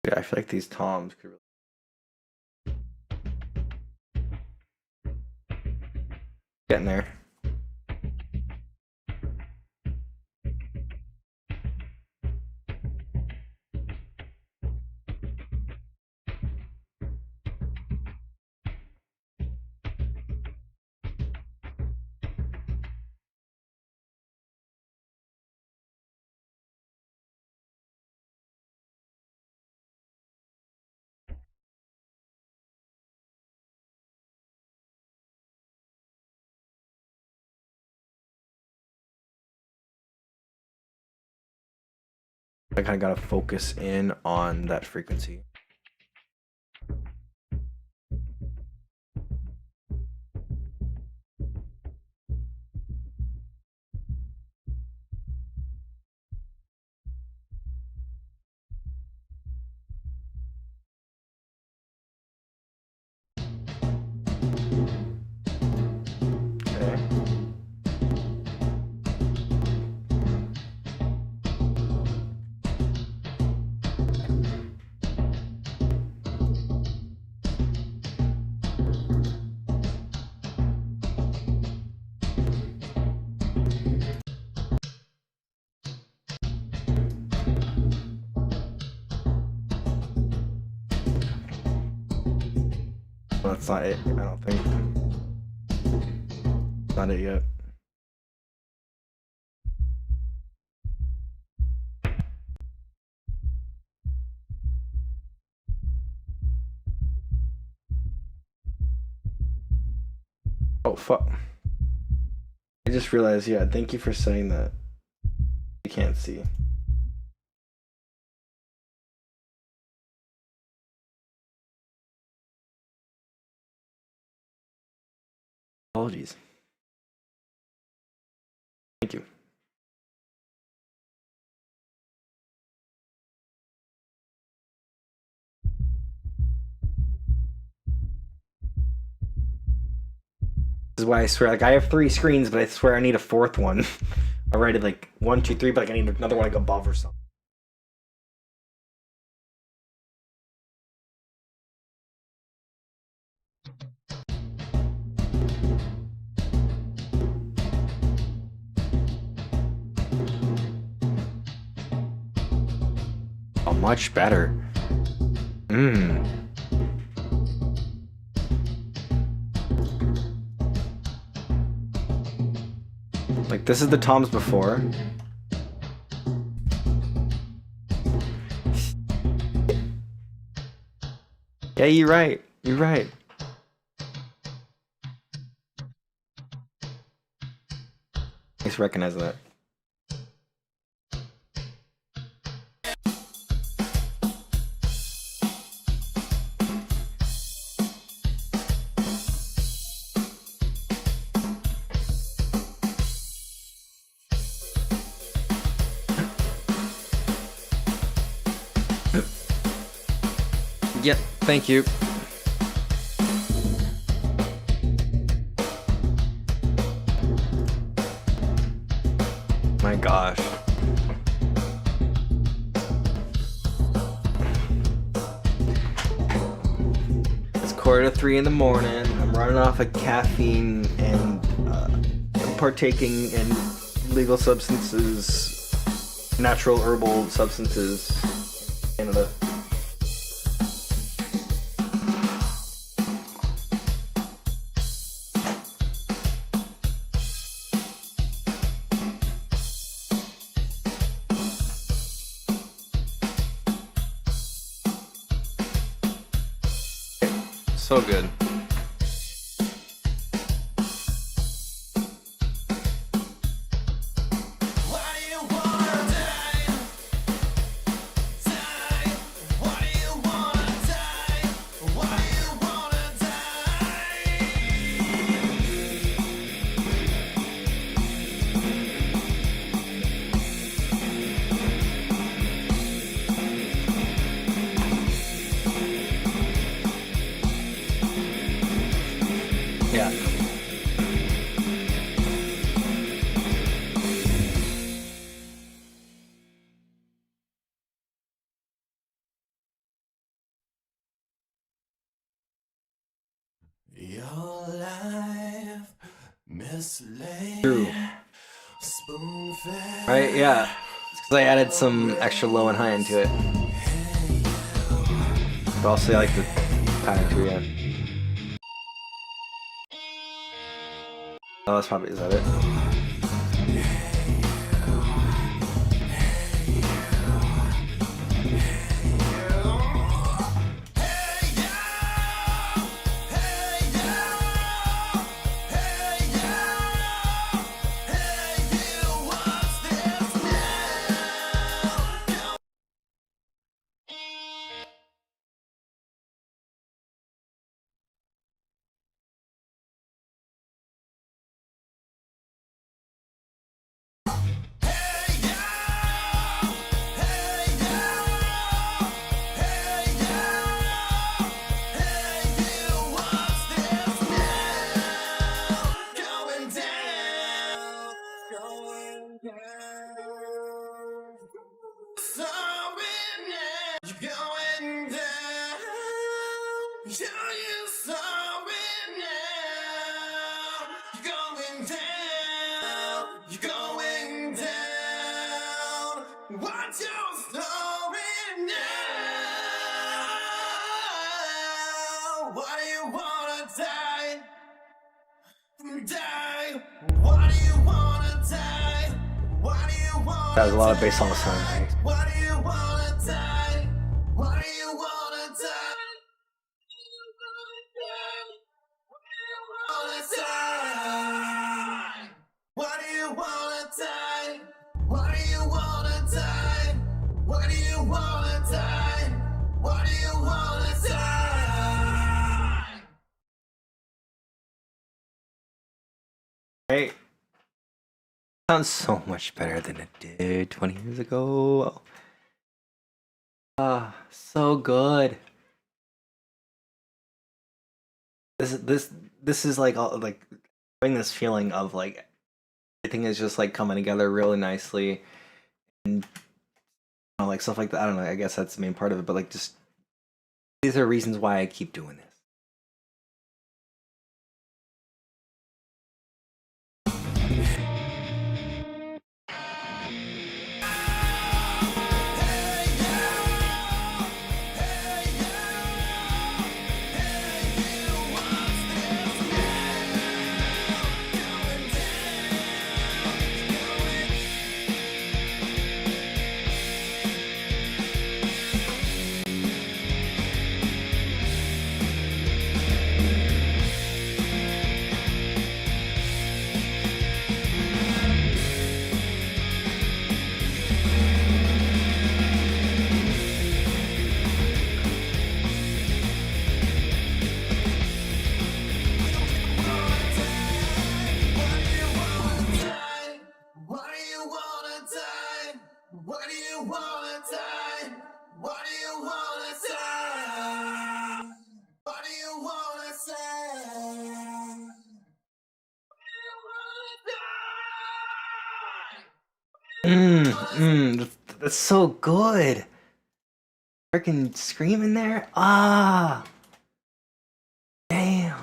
Yeah, I feel like these toms could really getting there. I kind of gotta focus in on that frequency. Okay. Well, that's not it. I don't think. Not it yet. Oh fuck. I just realized, yeah, thank you for saying that. You can't see. Apologies. Thank you. This is why I swear, like, I have 3 screens, but I swear I need a 4th one. I rated like 1, 2, 3, but like I need another one like above or something. Oh, much better. Like, this is the toms before. Yeah, you're right. You're right. Thanks for recognizing that. Yep, thank you. My gosh. It's 2:45 in the morning. I'm running off of caffeine and partaking in legal substances, natural herbal substances in Canada. So good. Yeah. Your life mislaid. True. Spoon-fed. Right? Yeah. It's because I added some extra low and high into it. But also I like the pattern too, yeah. Oh, that's probably, is that it? What's your story now? Why do you wanna die? Die? Why do you wanna die? Why do you wanna That was a lot of bass on the song. Why do you wanna die? Why do you wanna die? Why do you wanna die? Why do you wanna die? Why do you wanna die? Why do you wanna die? Sounds so much better than it did 20 years ago. Ah, so good. This is like like having this feeling of like everything is just like coming together really nicely, and like stuff like that. I don't know. I guess that's the main part of it, but like just these are reasons why I keep doing this. Why do you wanna die? Why do you wanna die? Why do you wanna die? What do you wanna say? That's so good. Freaking scream in there. Ah, damn.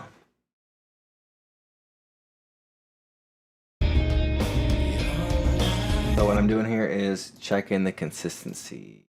So what I'm doing here is checking the consistency.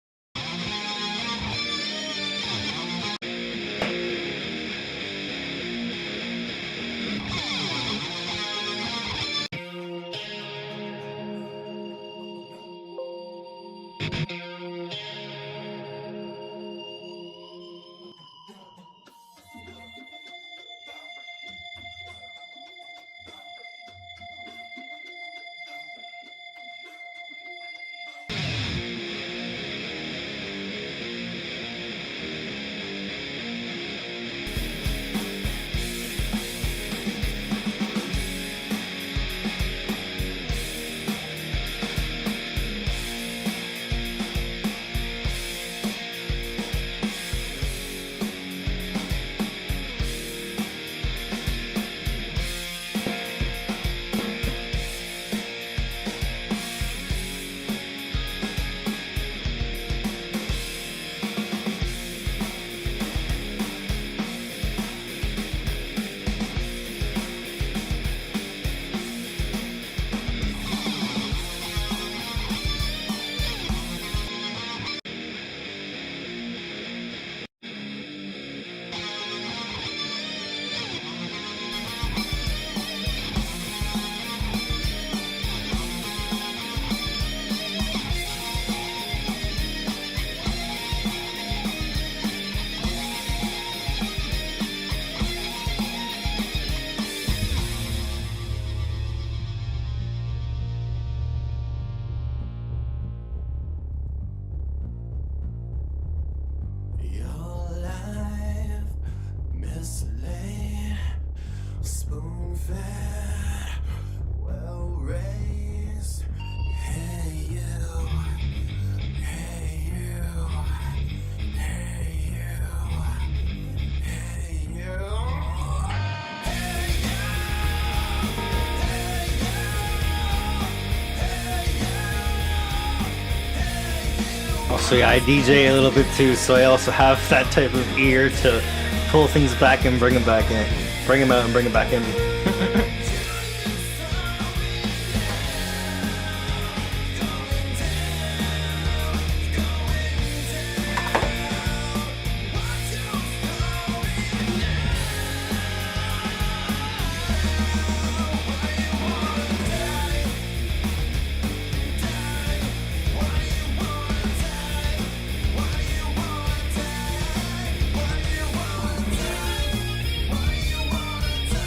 Also, yeah, I DJ a little bit too, so I also have that type of ear to pull things back and bring them back in, bring them out and bring them back in.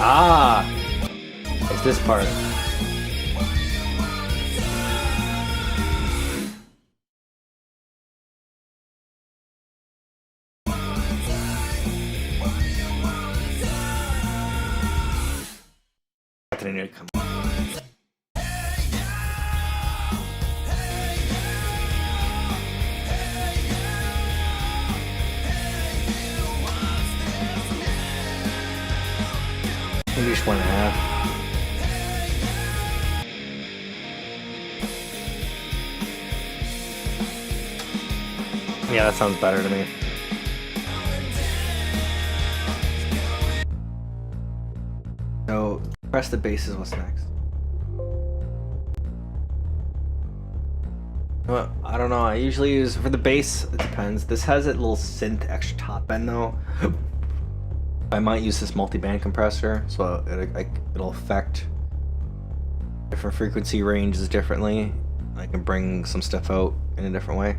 Ah, it's this part. I need to come. Maybe just 1.5. Yeah, that sounds better to me. So, press the bass is what's next. Well, I don't know. I usually use for the bass. It depends. This has a little synth extra top end though. I might use this multi-band compressor, so it'll affect different frequency ranges differently. I can bring some stuff out in a different way.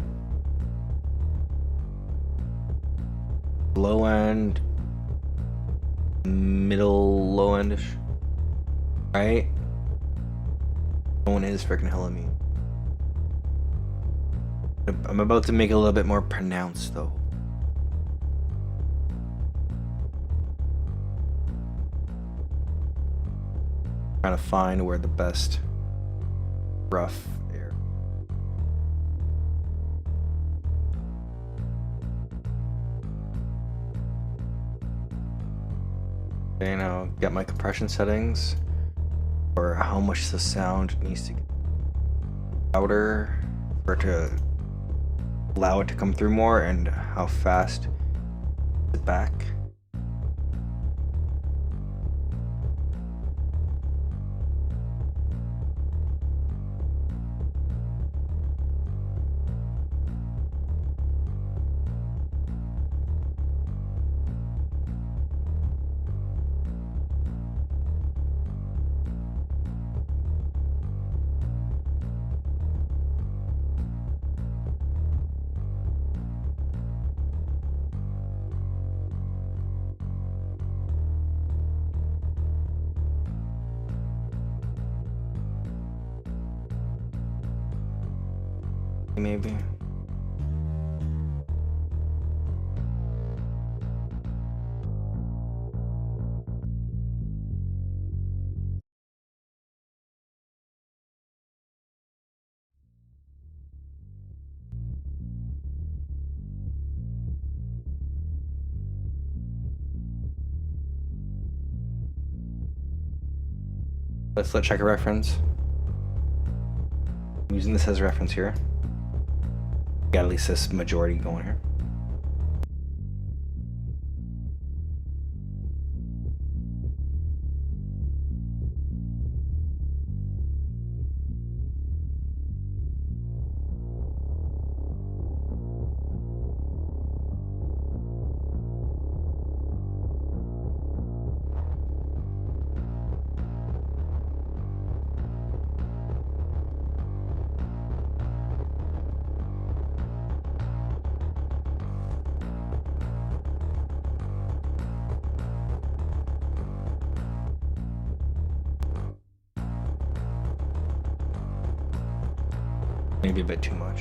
Low end, middle, low endish, right? Tone is freaking hella mean. I'm about to make it a little bit more pronounced though. Trying to find where the best rough air. Okay, now get my compression settings for how much the sound needs to get louder for it to allow it to come through more, and how fast it back. Maybe. Let's check a reference. I'm using this as a reference here. Got at least this majority going here. Maybe a bit too much.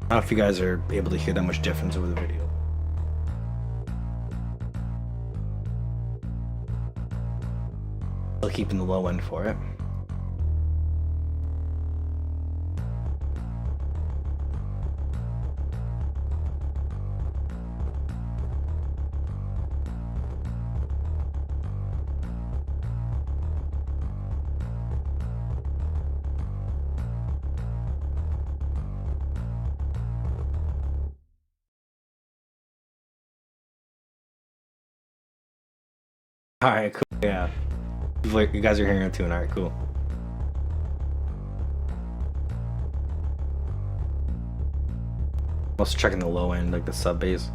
I don't know if you guys are able to hear that much difference over the video. Still keeping the low end for it. Alright, cool. Yeah. You guys are hearing it too, and alright, cool. Also checking the low end, like the sub bass.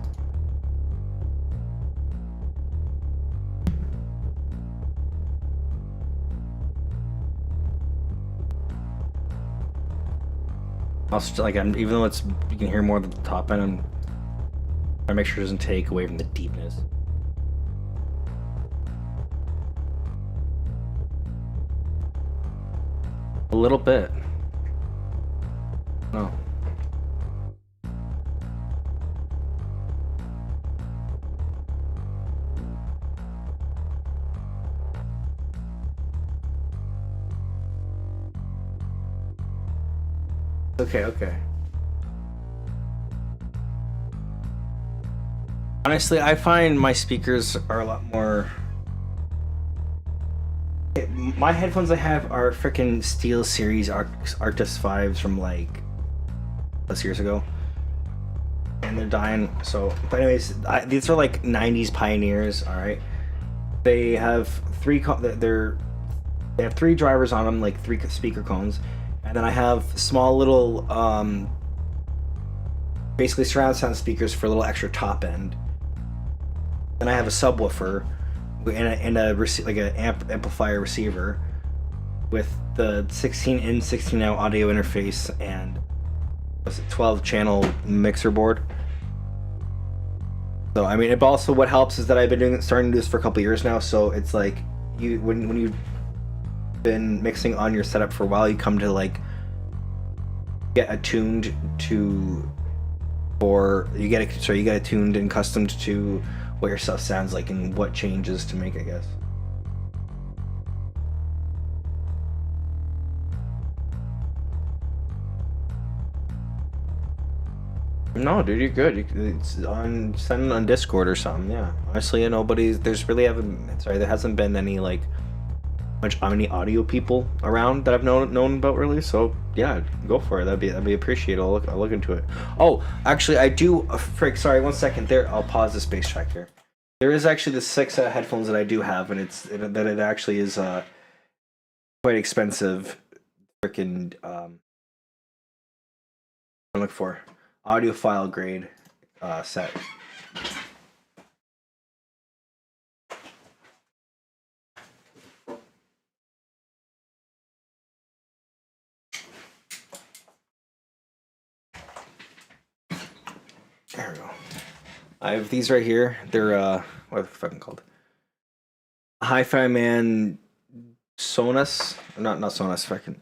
Also, like, even though it's, you can hear more of the top end, I'm trying to make sure it doesn't take away from the deepness. A little bit. No. Okay. Honestly, I find my speakers are a lot more. My headphones I have are freaking Steel Series Arctis 5s from like plus years ago, and they're dying. So, but anyways, these are like '90s Pioneers. All right, they have they have 3 drivers on them, like 3 speaker cones, and then I have small little basically surround sound speakers for a little extra top end. Then I have a subwoofer and a like an amplifier receiver with the 16 in 16 out audio interface and 12 channel mixer board. So I mean, it also, what helps is that I've been starting to do this for a couple years now. So it's like when you've been mixing on your setup for a while, you come to like get attuned to, or you get attuned and accustomed to what your stuff sounds like and what changes to make, I guess. No, dude, you're good. It's on, send it on Discord or something. Yeah, honestly, there hasn't been any like many audio people around that I've known about really. So yeah, go for it. That'd be appreciated. I'll look into it. Oh, actually, I do. Sorry, 1 second there. I'll pause the space track here. There is actually the 6 headphones that I do have, and it actually is quite expensive. Freaking I'm looking for audiophile grade set. There we go. I have these right here. They're what are they fucking called? Hi-Fi Man Sonos, not Sonos, fucking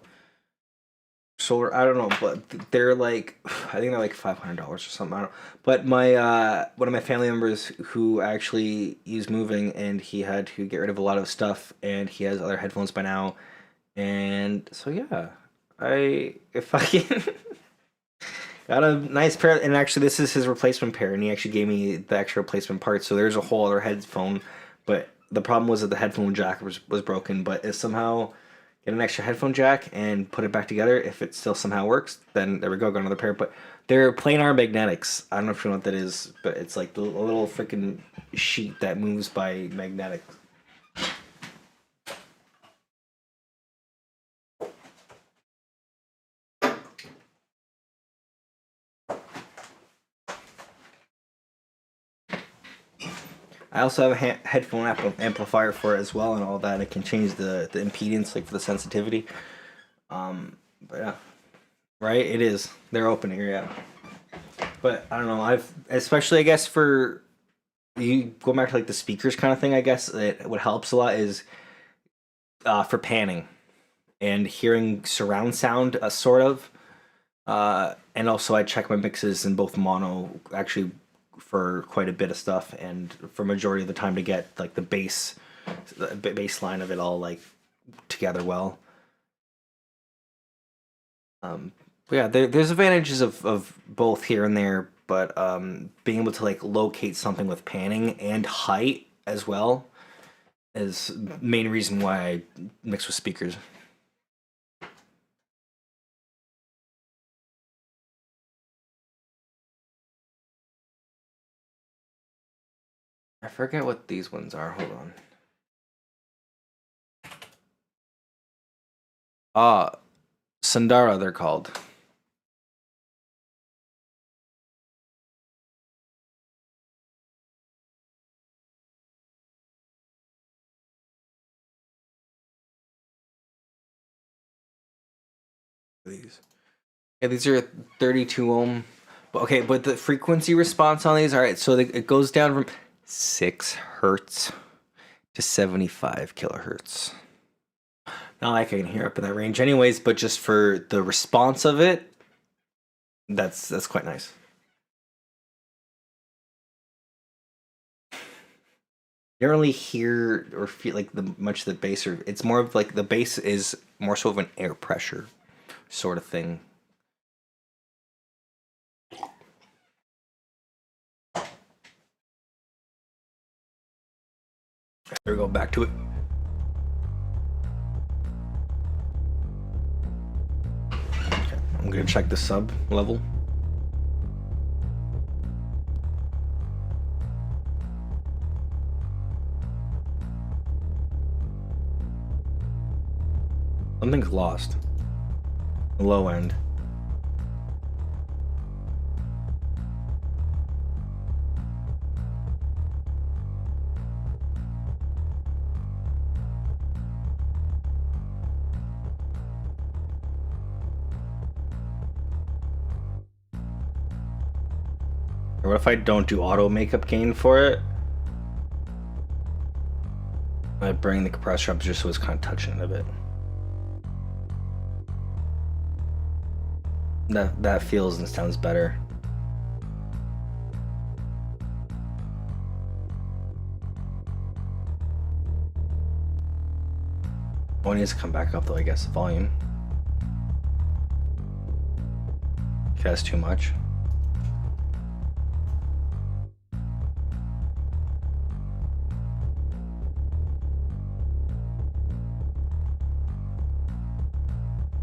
Solar. I don't know, but they're like, I think they're like $500 or something. I don't. But my one of my family members who actually he's moving and he had to get rid of a lot of stuff, and he has other headphones by now, and so yeah, if I can. Got a nice pair, and actually this is his replacement pair, and he actually gave me the extra replacement parts, so there's a whole other headphone, but the problem was that the headphone jack was broken, but if somehow get an extra headphone jack and put it back together, if it still somehow works, then there we go, got another pair, but they're planar magnetics. I don't know if you know what that is, but it's like the little freaking sheet that moves by magnetics. I also have a headphone amplifier for it as well, and all that. It can change the impedance, like for the sensitivity. But yeah, right. It is. They're opening, yeah. But I don't know. Especially I guess for you go back to like the speakers kind of thing. I guess what helps a lot is for panning and hearing surround sound, sort of. And also I check my mixes in both mono, actually, for quite a bit of stuff, and for majority of the time to get like the bass line of it all like together well. But yeah, there's advantages of both here and there, but being able to like locate something with panning and height as well is the main reason why I mix with speakers. I forget what these ones are. Hold on. Sundara, they're called. These are 32 ohm. Okay, but the frequency response on these, all right, so it goes down from 6 hertz to 75 kilohertz. Not like I can hear up in that range anyways, but just for the response of it, that's quite nice. You don't really hear or feel like much of the bass, or it's more of like the bass is more so of an air pressure sort of thing. There we go, back to it. Okay, I'm gonna check the sub level. Something's lost. Low end. Or what if I don't do auto makeup gain for it? I bring the compressor up just so it's kind of touching it a bit. That feels and sounds better. One needs to come back up though, I guess, the volume. Okay, that's too much.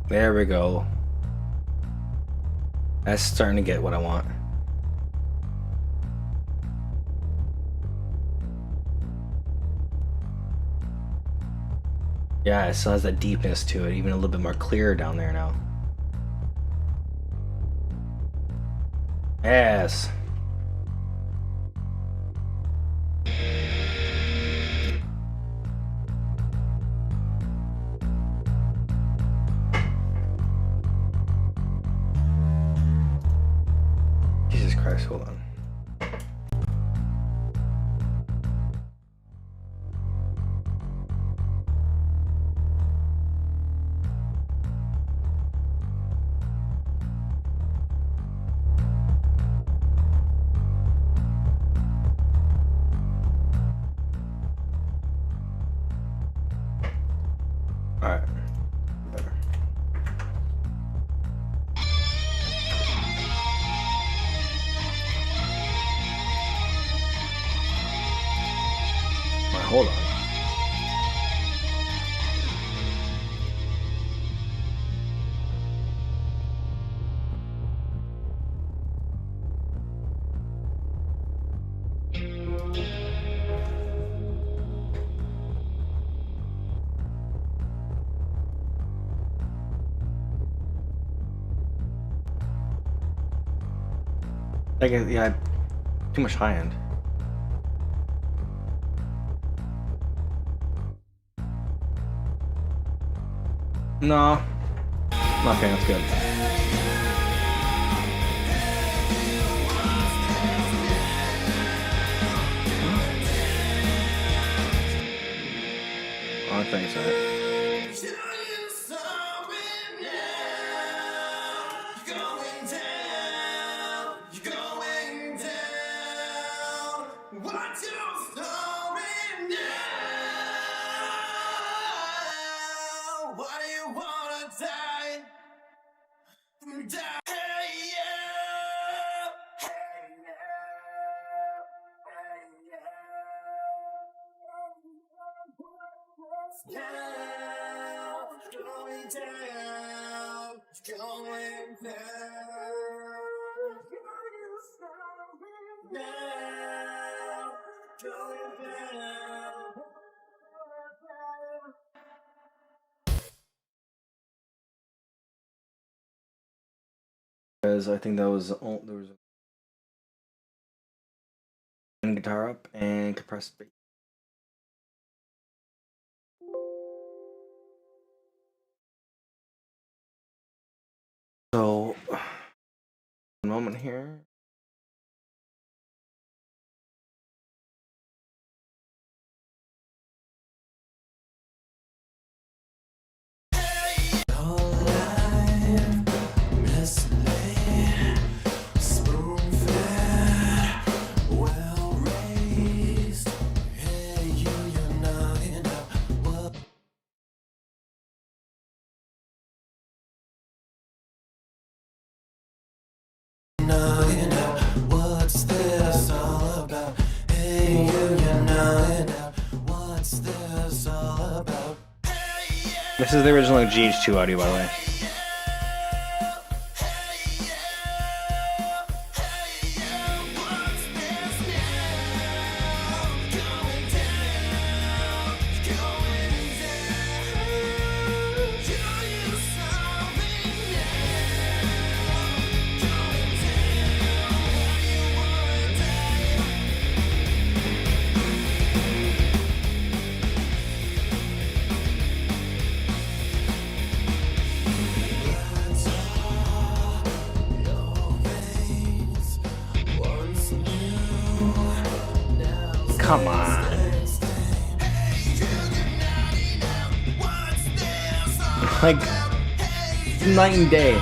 There we go. That's starting to get what I want. Yeah, it still has that deepness to it, even a little bit more clear down there now. Yes. Jesus Christ, hold on. Alright. Better. Alright, hold on. Like, yeah, too much high end. No. Okay, that's good. Oh, thanks, right? Because I think that was there was a guitar up and compressed bass. So, one moment here. What's this all about? Hey, you're not enough. What's This is the original GH2 audio, by the way. Come on. Like, night and day.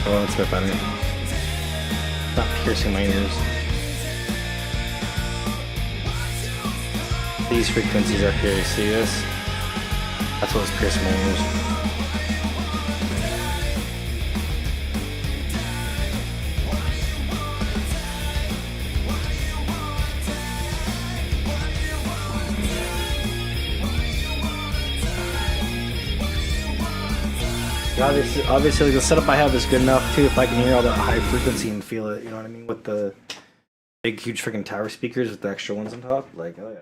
Oh, that's a bit better. Not piercing my ears. These frequencies are here, see this? That's what was piercing my ears. Obviously, the setup I have is good enough too. If I can hear all that high frequency and feel it, you know what I mean, with the big, huge freaking tower speakers with the extra ones on top, like, oh yeah.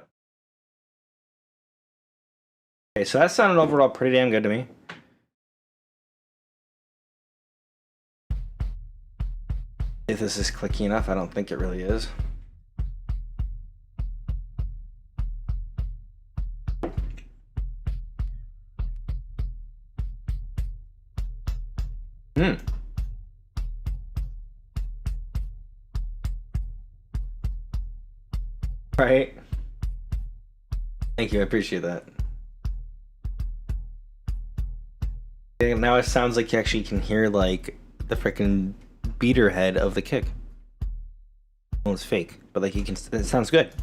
Okay, so that sounded overall pretty damn good to me. If this is clicky enough, I don't think it really is. Right. Thank you, I appreciate that. Yeah, now it sounds like you actually can hear like the freaking beater head of the kick. Well, it's fake, but like you can. It sounds good.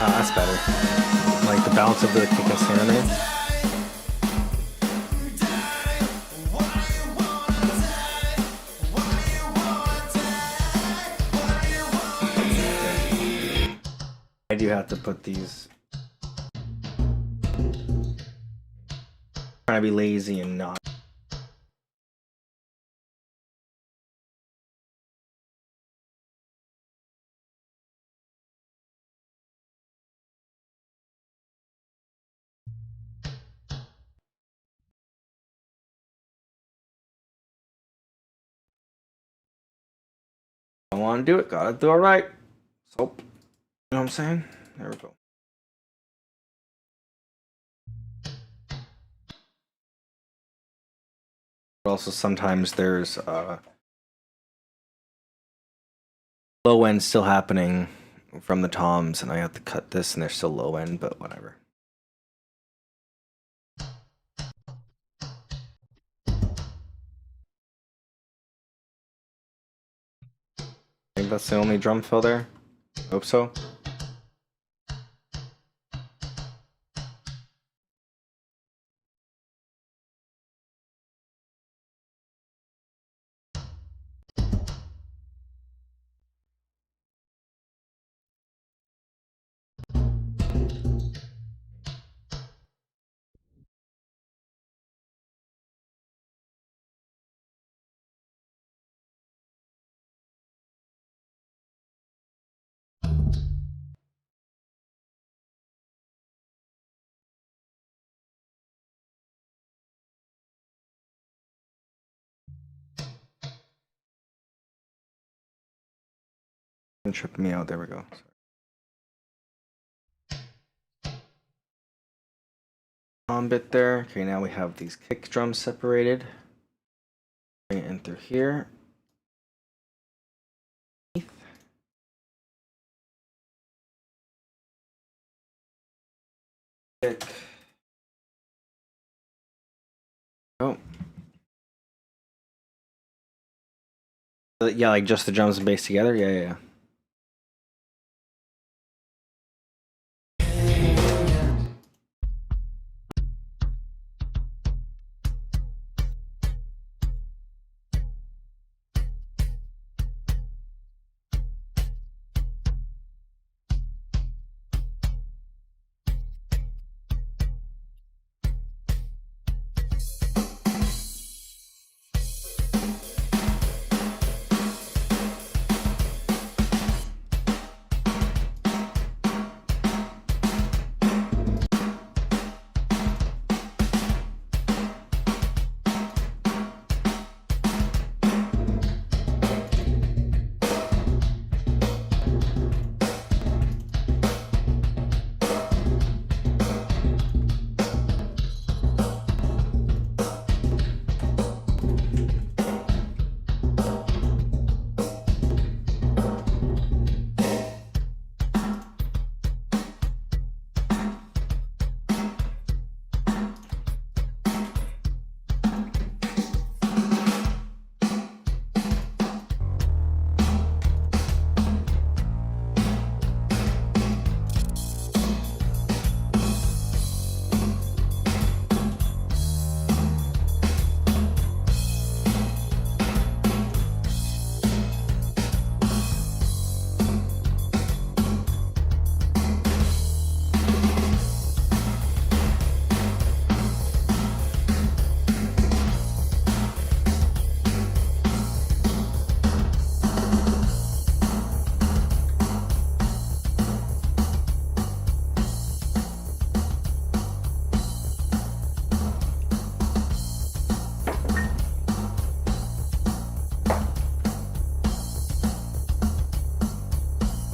That's better. Like the balance of the kick and snare in there. I do have to put these. Trying to be lazy and not. I want to do it, gotta do it right. So, you know what I'm saying? There we go. But also, sometimes there's low end still happening from the toms, and I have to cut this, and they're still low end, but whatever. I think that's the only drum fill there. Hope so. Tripping me out. There we go. On bit there. Okay, now we have these kick drums separated. Bring it in through here. Kick. Oh. Yeah, like just the drums and bass together. Yeah, yeah, yeah.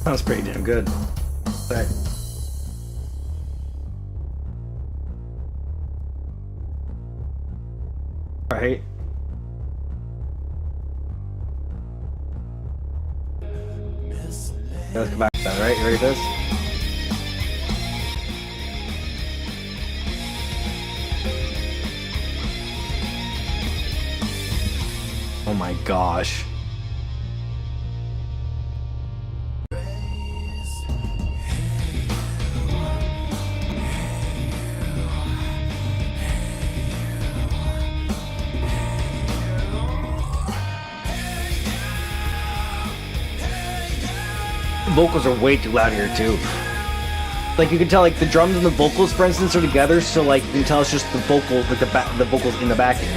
Sounds pretty damn good. Right. Right. Let's go back to that, right? You ready for this? Oh my gosh. vocals are way too loud here too. Like you can tell, like the drums and the vocals, for instance, are together, so like you can tell it's just the vocal, like the vocals in the backing.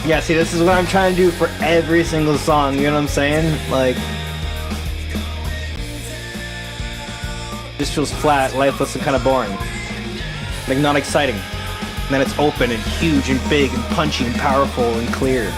Yeah, see, this is what I'm trying to do for every single song. You know what I'm saying? Like, this feels flat, lifeless, and kind of boring. Like not exciting. And then it's open and huge and big and punchy and powerful and clear.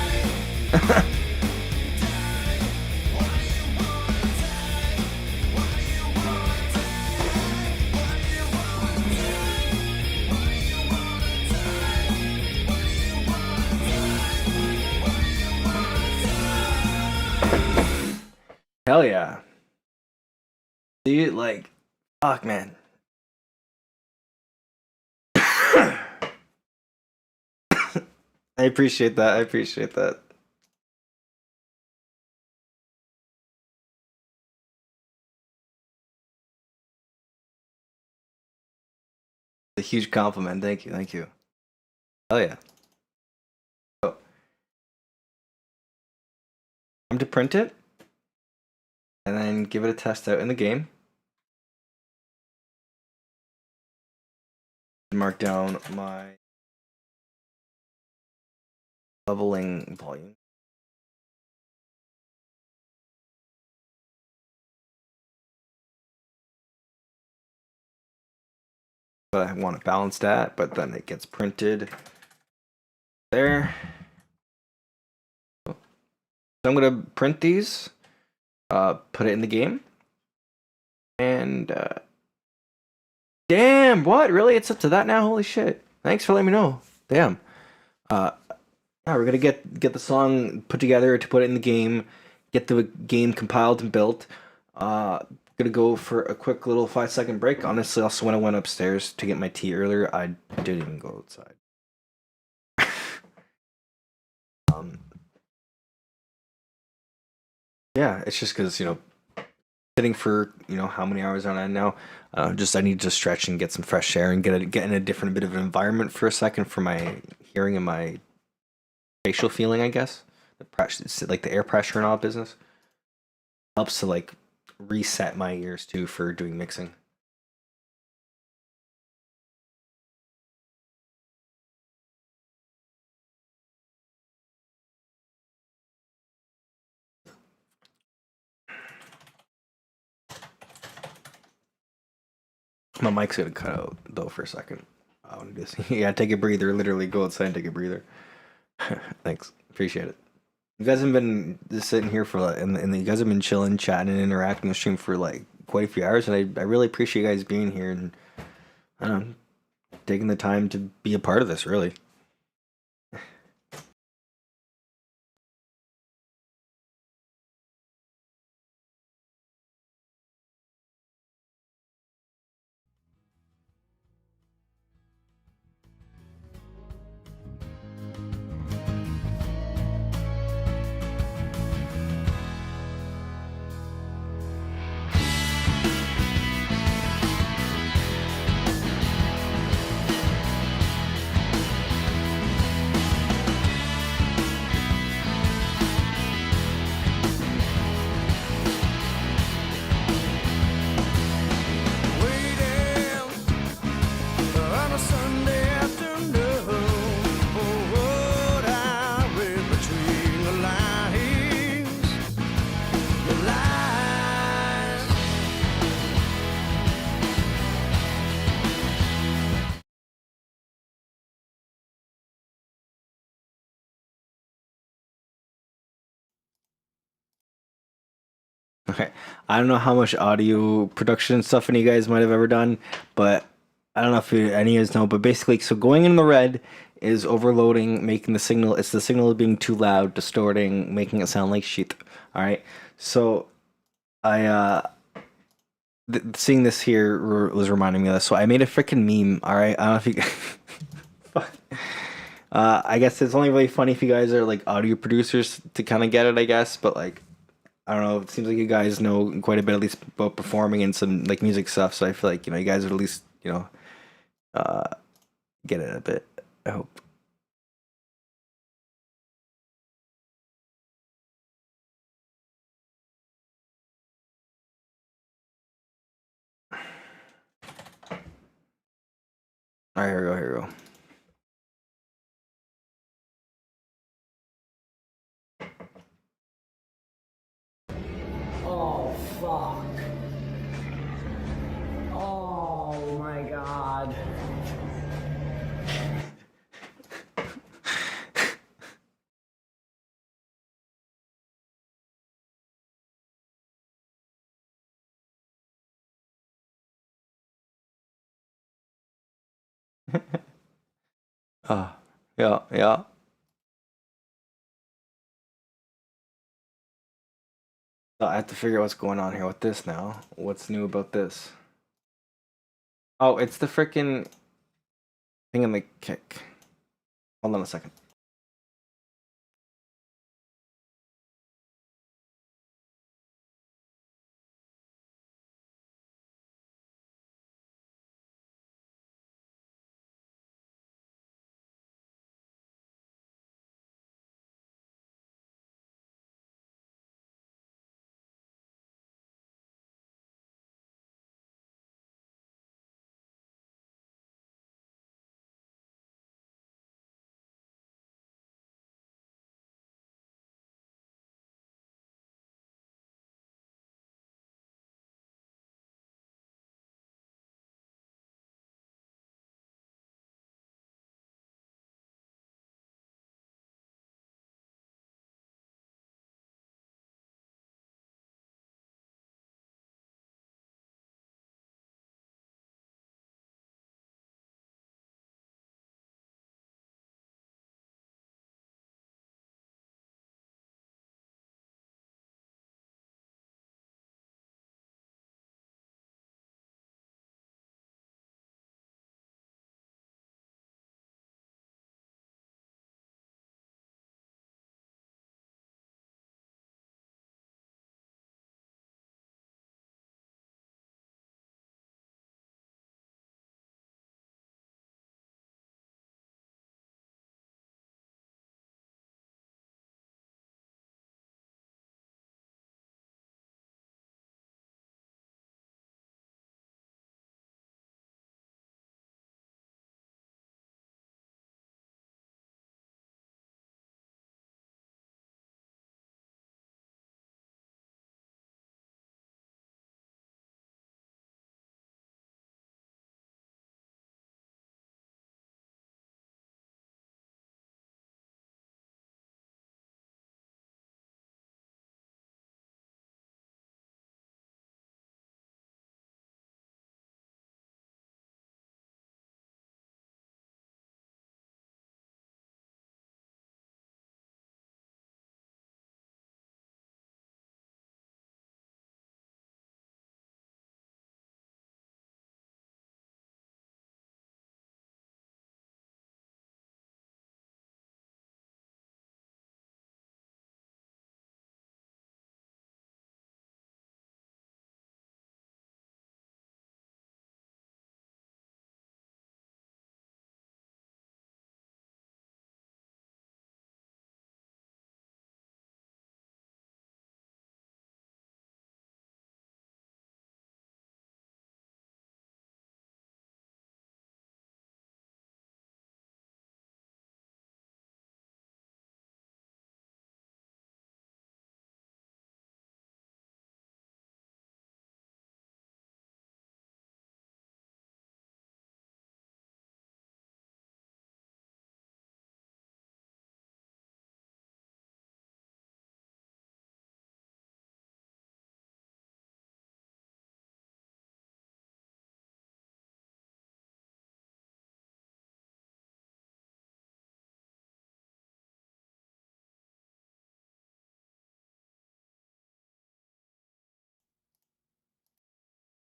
Hell yeah. See, like, fuck, man. I appreciate that. I appreciate that. A huge compliment. Thank you. Thank you. Hell yeah. So, I'm to print it and then give it a test out in the game. Mark down my leveling volume. But I want to balance that, but then it gets printed there. So I'm gonna print these, put it in the game, and damn, what? Really? It's up to that now? Holy shit! Thanks for letting me know. Damn. Yeah, we're gonna get the song put together to put it in the game, get the game compiled and built. Gonna go for a quick little 5-second break. Honestly, also when I went upstairs to get my tea earlier, I didn't even go outside. Yeah, it's just because, you know, sitting for, you know, how many hours on end now. Just I need to stretch and get some fresh air and get in a different bit of an environment for a second for my hearing and my facial feeling, I guess. The pressure, like the air pressure and all business, helps to like reset my ears too for doing mixing. My mic's gonna cut out though for a second. I want to just yeah, take a breather. Literally, go outside and take a breather. Thanks, appreciate it. You guys have been just sitting here for and you guys have been chilling, chatting, and interacting with stream for like quite a few hours, and I really appreciate you guys being here and I don't know, taking the time to be a part of this. Really. Okay, I don't know how much audio production stuff any of you guys might have ever done, but I don't know if any of you guys know. But basically, so going in the red is overloading, making the signal. It's the signal being too loud, distorting, making it sound like shit. All right, so I seeing this here was reminding me of this. So I made a freaking meme. All right, I don't know if you. Fuck. I guess it's only really funny if you guys are like audio producers to kind of get it, I guess. But like, I don't know. It seems like you guys know quite a bit, at least about performing and some like music stuff. So I feel like, you know, you guys would at least, you know, get it a bit. I hope. All right, here we go. Here we go. Oh, fuck. Oh, my God. Yeah, yeah. So I have to figure out what's going on here with this now. What's new about this? Oh, it's the freaking thing in the kick. Hold on a second.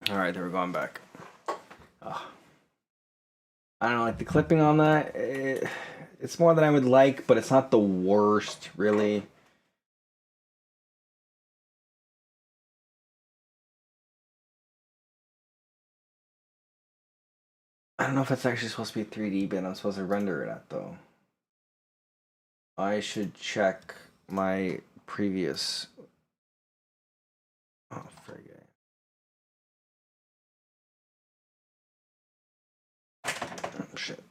All right, there we're going back. I don't know, like the clipping on that, it's more than I would like, but it's not the worst, really. I don't know if it's actually supposed to be 3D, but I'm supposed to render it at, though. I should check my previous... Oh, frig it. Shit.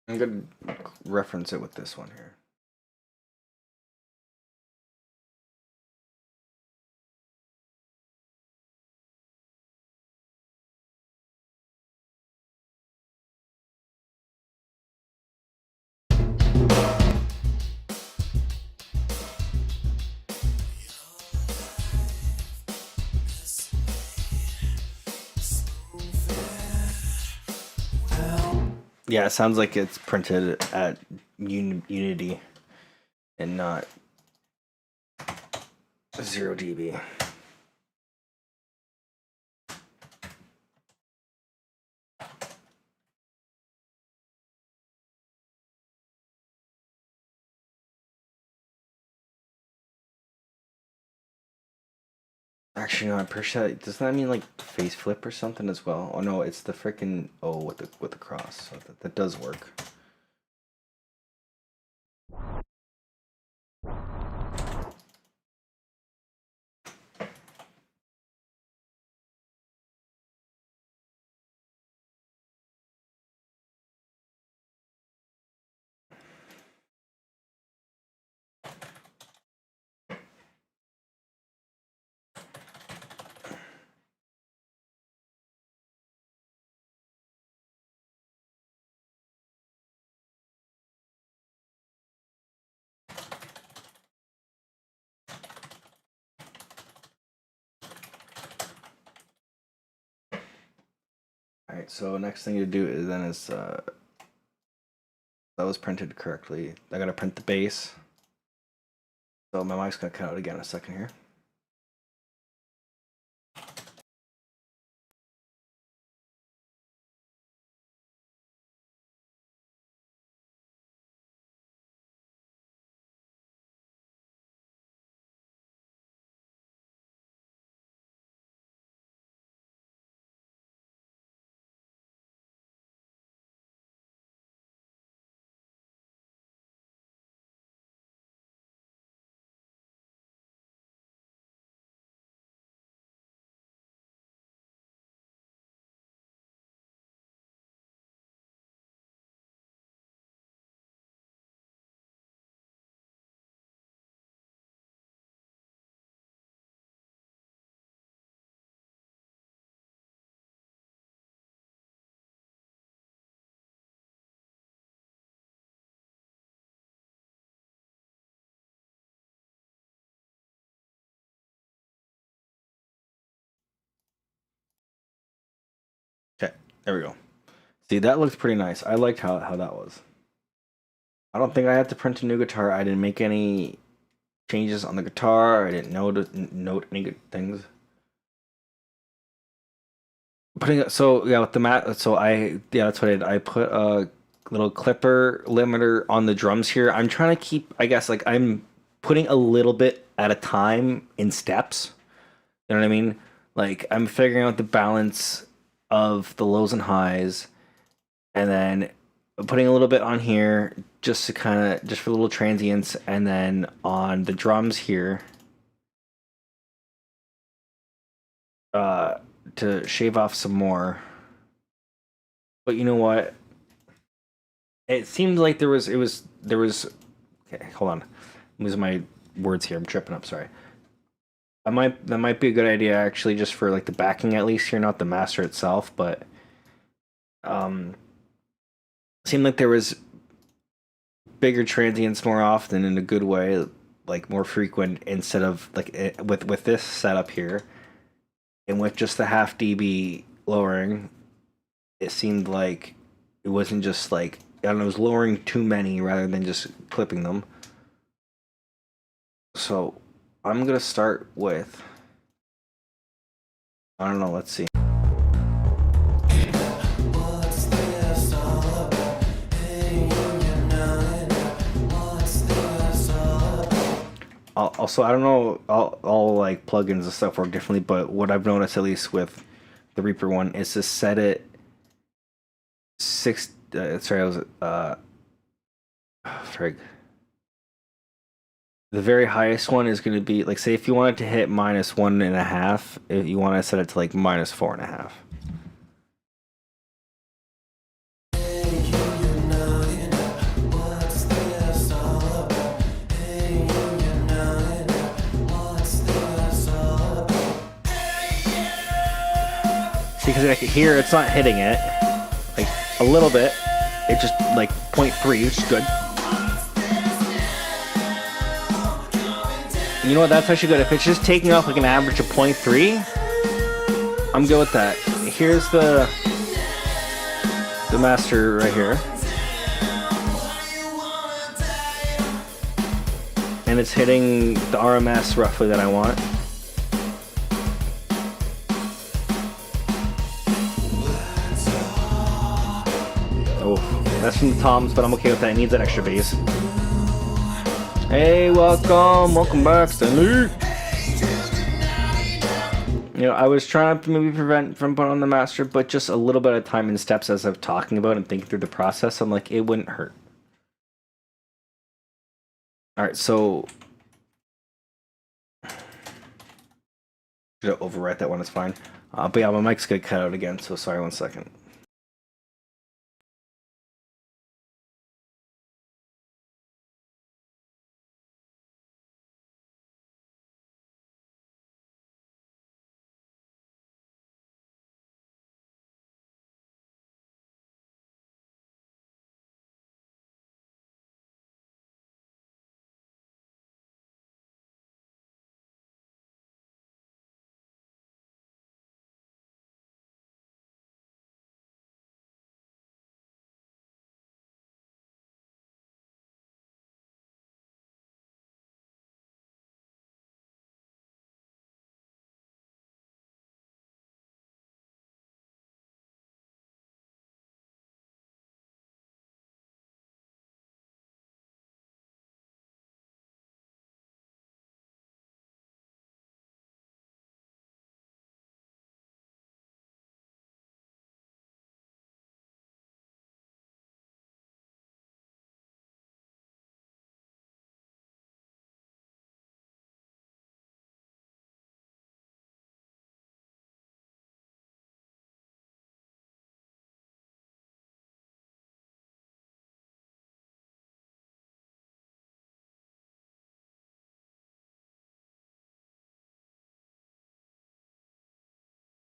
I'm gonna reference it with this one here. Yeah, it sounds like it's printed at Unity and not 0 dB. Actually, no, I'm pretty sure. Does that mean like face flip or something as well? Oh no, it's the freaking with the cross. So that does work. All right, so next thing to do is that was printed correctly. I gotta print the base. So my mic's gonna cut out again in a second here. Okay, there we go. See, that looks pretty nice. I liked how that was. I don't think I had to print a new guitar. I didn't make any changes on the guitar. I didn't note any good things. So yeah, with the mat. So that's what I did. I put a little clipper limiter on the drums here. I'm trying to keep. I guess like I'm putting a little bit at a time in steps. You know what I mean? Like I'm figuring out the balance of the lows and highs, and then putting a little bit on here just to kind of just for little transients, and then on the drums here to shave off some more. But you know what? It seemed like there was okay, hold on. I'm losing my words here. I'm tripping up, sorry. That might be a good idea actually, just for like the backing at least here, not the master itself, but seemed like there was bigger transients more often in a good way, like more frequent instead of like with this setup here, and with just the half dB lowering, it seemed like it wasn't just like I don't know, it was lowering too many rather than just clipping them. So I'm gonna start with I don't know. Let's see. Also, I don't know, all like plugins and stuff work differently, but what I've noticed, at least with the Reaper one, is to set it sorry, I was frig. The very highest one is going to be like, say if you wanted to hit -1.5, if you want to set it to like -4.5. See, because like here it's not hitting it, like a little bit. It just like 0.3, which is good. You know what? That's actually good. If it's just taking off like an average of 0.3, I'm good with that. Here's the master right here, and it's hitting the RMS roughly that I want. Oh, that's from the toms, but I'm okay with that. It needs that extra bass. Hey, welcome back, Stanley. You know, I was trying to maybe prevent from putting on the master, but just a little bit of time and steps as I'm talking about and thinking through the process, I'm like, it wouldn't hurt. All right, so should I overwrite that one? It's fine. But yeah, my mic's gonna cut out again, so sorry. 1 second.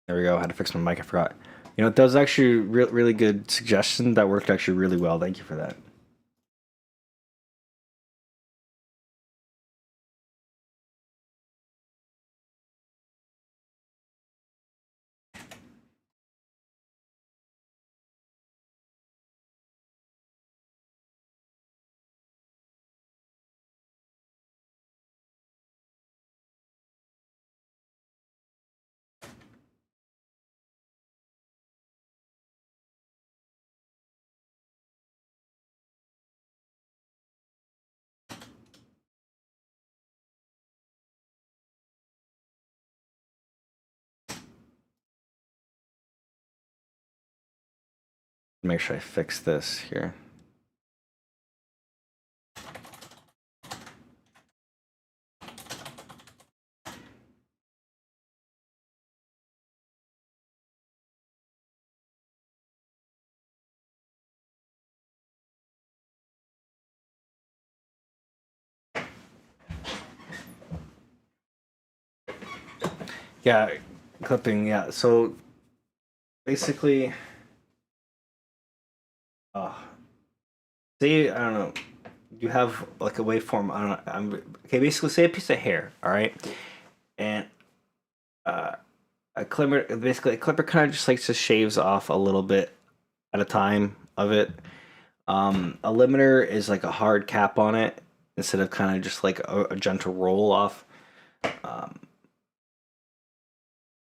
There we go. I had to fix my mic. I forgot. You know, that was actually really good suggestion. That worked actually really well. Thank you for that. Make sure I fix this here. Yeah, clipping. Yeah, so basically, say I don't know, you have like a waveform. I don't know. Okay. Basically, say a piece of hair. All right, and a clipper. Basically, a clipper kind of just like just shaves off a little bit at a time of it. A limiter is like a hard cap on it instead of kind of just like a gentle roll off.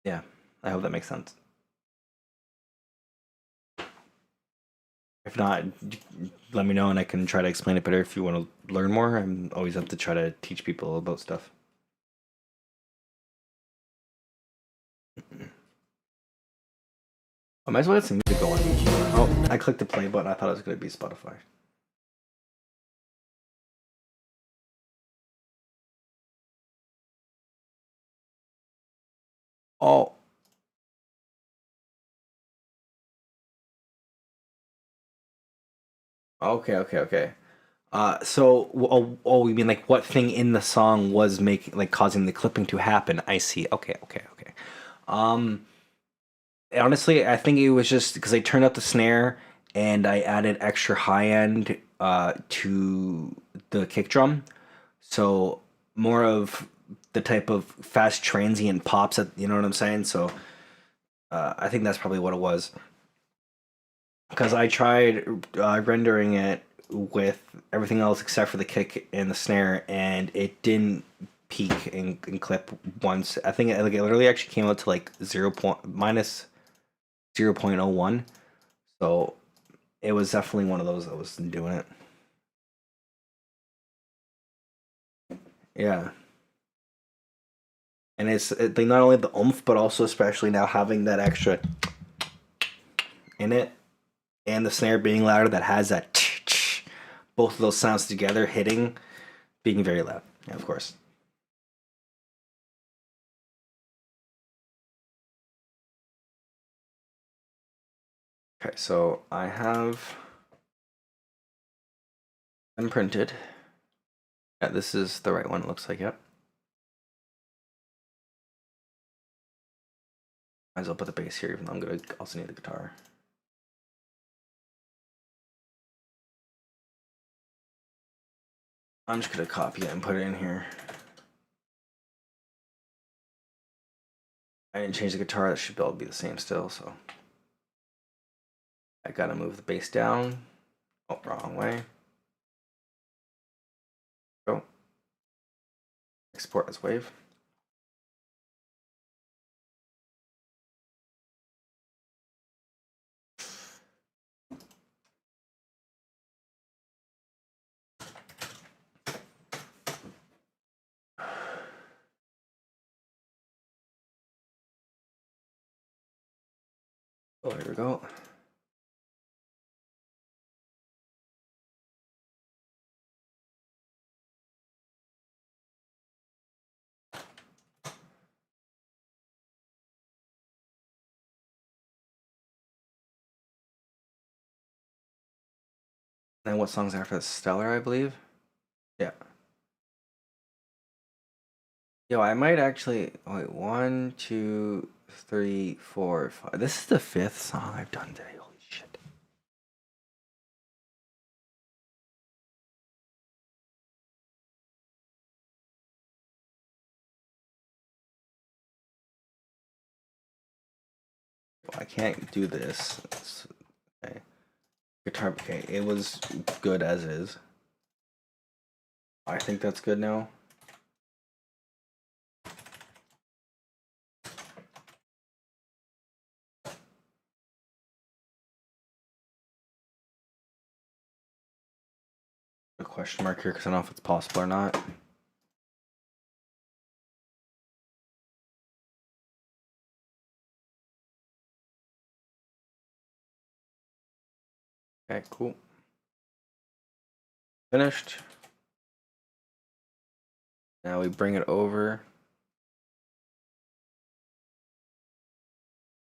Yeah, I hope that makes sense. If not, let me know and I can try to explain it better if you want to learn more. I'm always up to try to teach people about stuff. I might as well get some music going. Oh, I clicked the play button. I thought it was going to be Spotify. Oh. Okay. Oh, you mean like what thing in the song was making like causing the clipping to happen? I see. Okay. Um, Honestly, I think it was just because I turned up the snare and I added extra high end to the kick drum, so more of the type of fast transient pops that you know what I'm saying. So I think that's probably what it was. Because I tried rendering it with everything else except for the kick and the snare, and it didn't peak and clip once. I think it literally actually came out to like minus 0.01. So it was definitely one of those that was doing it. Yeah. And like not only the oomph, but also especially now having that extra in it, and the snare being louder that has that both of those sounds together hitting, being very loud. Yeah, of course. Okay, so I have them printed. Yeah, this is the right one, it looks like, yep. Might as well put the bass here, even though I'm gonna also need the guitar. I'm just gonna copy it and put it in here. I didn't change the guitar, that should all be the same still, so. I gotta move the bass down. Oh, wrong way. Go. Export as wave. Oh, here we go. Then what songs after that? Stellar, I believe? Yeah. Yo, I might actually wait. 1, 2, 3, 4, 5. This is the 5th song I've done today. Holy shit! Well, I can't do this. Okay. Guitar. Okay, it was good as is. I think that's good now. A question mark here because I don't know if it's possible or not. Okay, cool. Finished. Now we bring it over.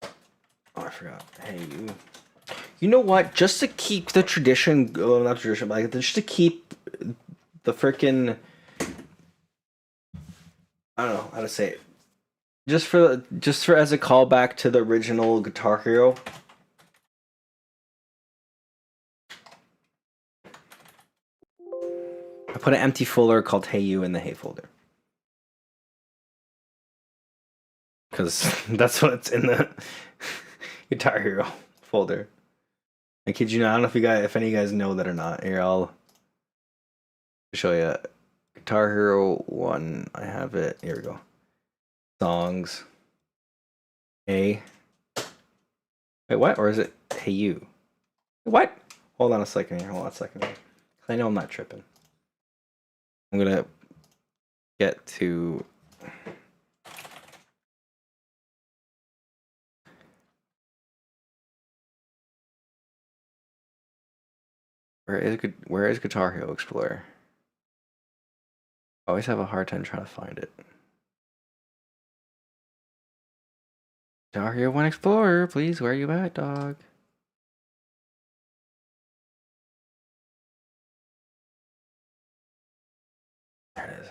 Oh, I forgot. Hey, you. You know what? Just to keep the tradition, not tradition, but like just to keep the freaking, I don't know how to say it. Just for as a callback to the original Guitar Hero. I put an empty folder called Hey You in the Hey folder. Because that's what's in the Guitar Hero folder. I kid you not. I don't know if any of you guys know that or not. Here, I'll show you. Guitar Hero 1. I have it. Here we go. Songs. Hey. Wait, what? Or is it Hey You? What? Hold on a second here. Hold on a second here. I know I'm not tripping. I'm gonna get to. Where is Guitar Hero Explorer? I always have a hard time trying to find it. Area 1 Explorer, please, where are you at, dog? There it is.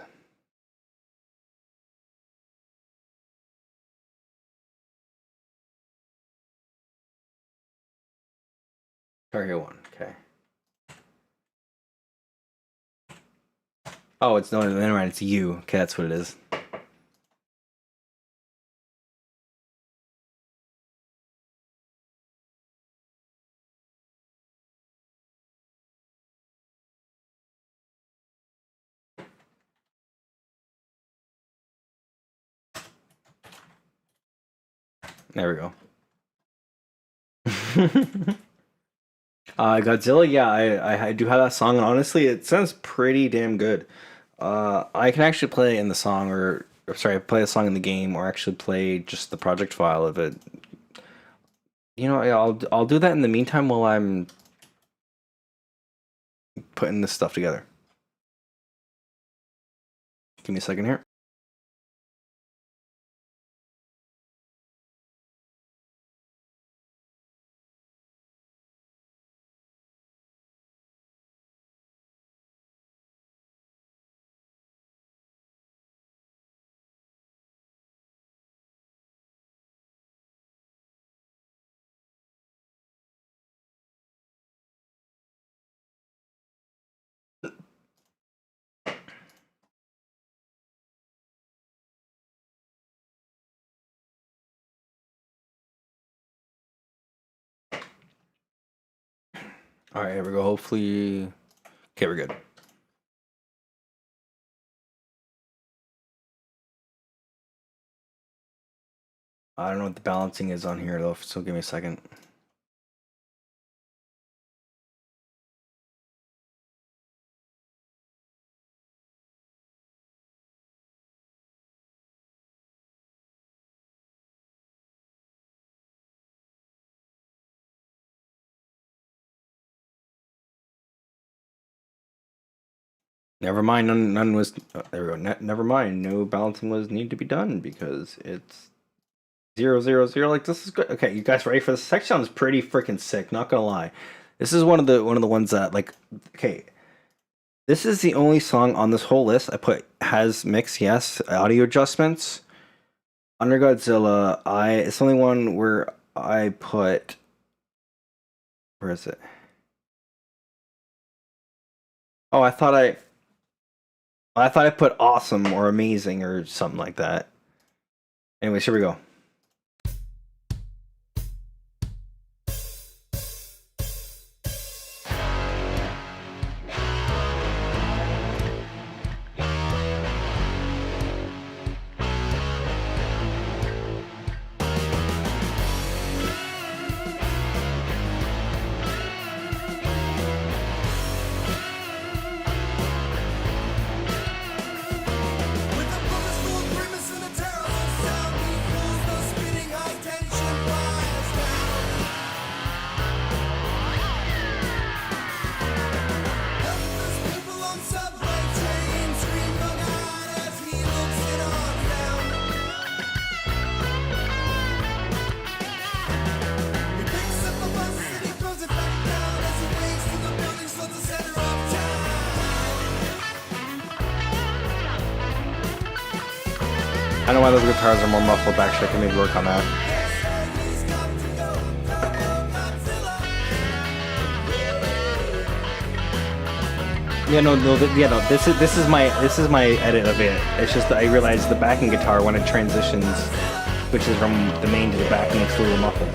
Area 1, okay. Oh, it's no, never mind, it's you. Okay, that's what it is. There we go. Godzilla, yeah, I do have that song, and honestly, it sounds pretty damn good. I can actually play it in the song, or sorry, play a song in the game, or actually play just the project file of it. You know, I'll do that in the meantime while I'm putting this stuff together. Give me a second here. All right, here we go. Hopefully, okay, we're good. I don't know what the balancing is on here though, so give me a second. Never mind, none was. There we go. Never mind, no balancing was need to be done because it's 0, 0, 0. Like, this is good. Okay, you guys ready for this? Section sounds pretty freaking sick. Not gonna lie, this is one of the ones that, like, okay, this is the only song on this whole list I put has mix, yes, audio adjustments. Under Godzilla, it's the only one where I put. Where is it? Oh, I thought I put awesome or amazing or something like that. Anyways, here we go. I don't know why those guitars are more muffled. Actually, I can maybe work on that. Yeah, no. This is my edit of it. It's just that I realized the backing guitar, when it transitions, switches from the main to the backing, it's a little muffled.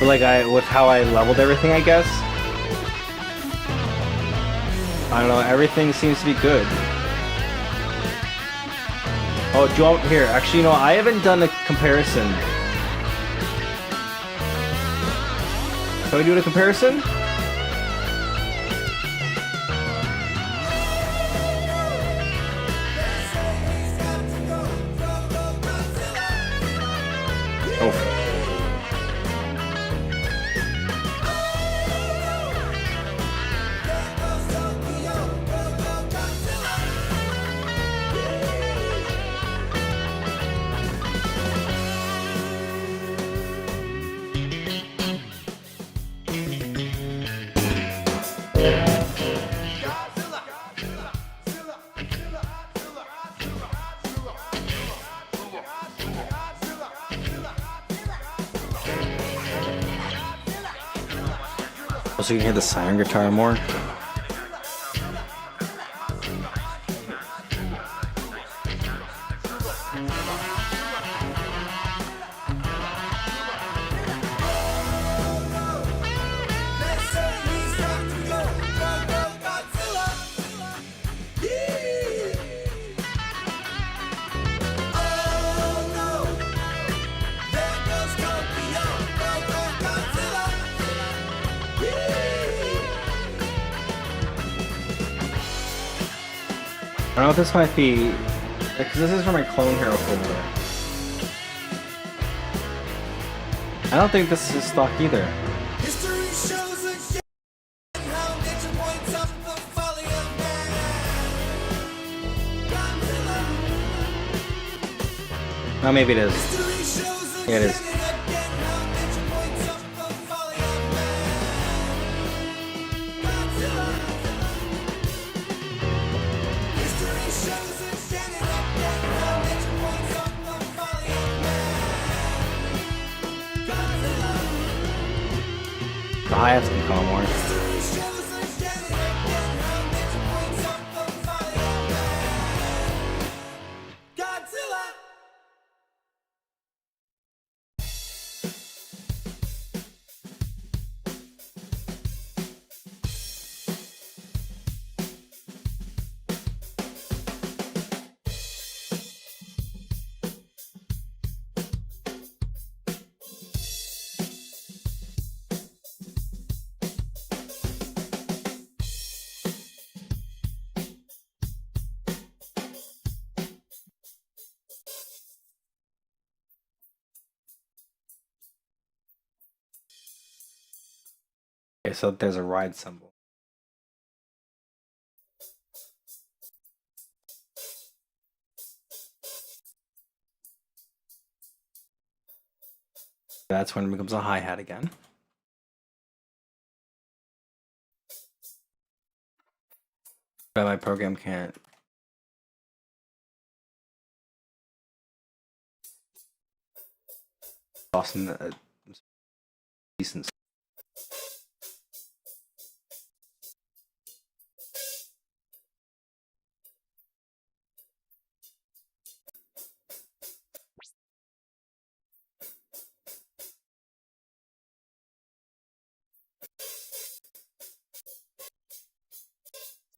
But like with how I leveled everything, I guess. I don't know. Everything seems to be good. Oh, do you want, here, actually, you know, I haven't done a comparison. Can we do a comparison? Oh. so you can hear the siren guitar more. I don't know if this might be, because this is from my Clone Hero folder. I don't think this is stock either. History shows again how nature points up the folly of man. Oh, maybe it is. History shows Yeah, it again is. and again how nature points up the folly of man. Godzilla. History shows again and again how nature points up the folly of man. Godzilla. The hi-hats can come more. History shows again and again how nature points up the folly of man. Godzilla. Okay, so there's a ride symbol. That's when it becomes a hi-hat again. But my program can't. Awesome. Decent.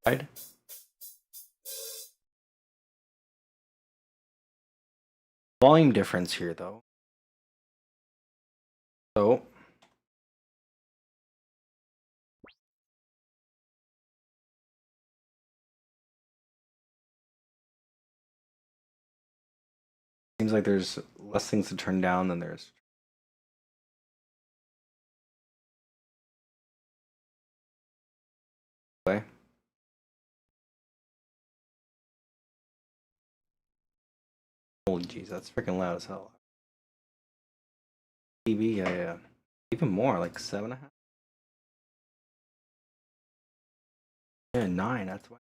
Right? Volume difference here, though. So seems like there's less things to turn down than there's. Play. Holy jeez, that's freaking loud as hell. TV, yeah. Even more, like 7.5. Yeah, 9. That's why.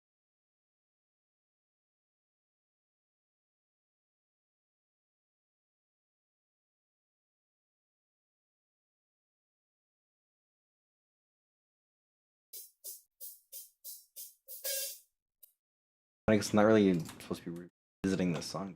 I guess it's not really supposed to be revisiting this song.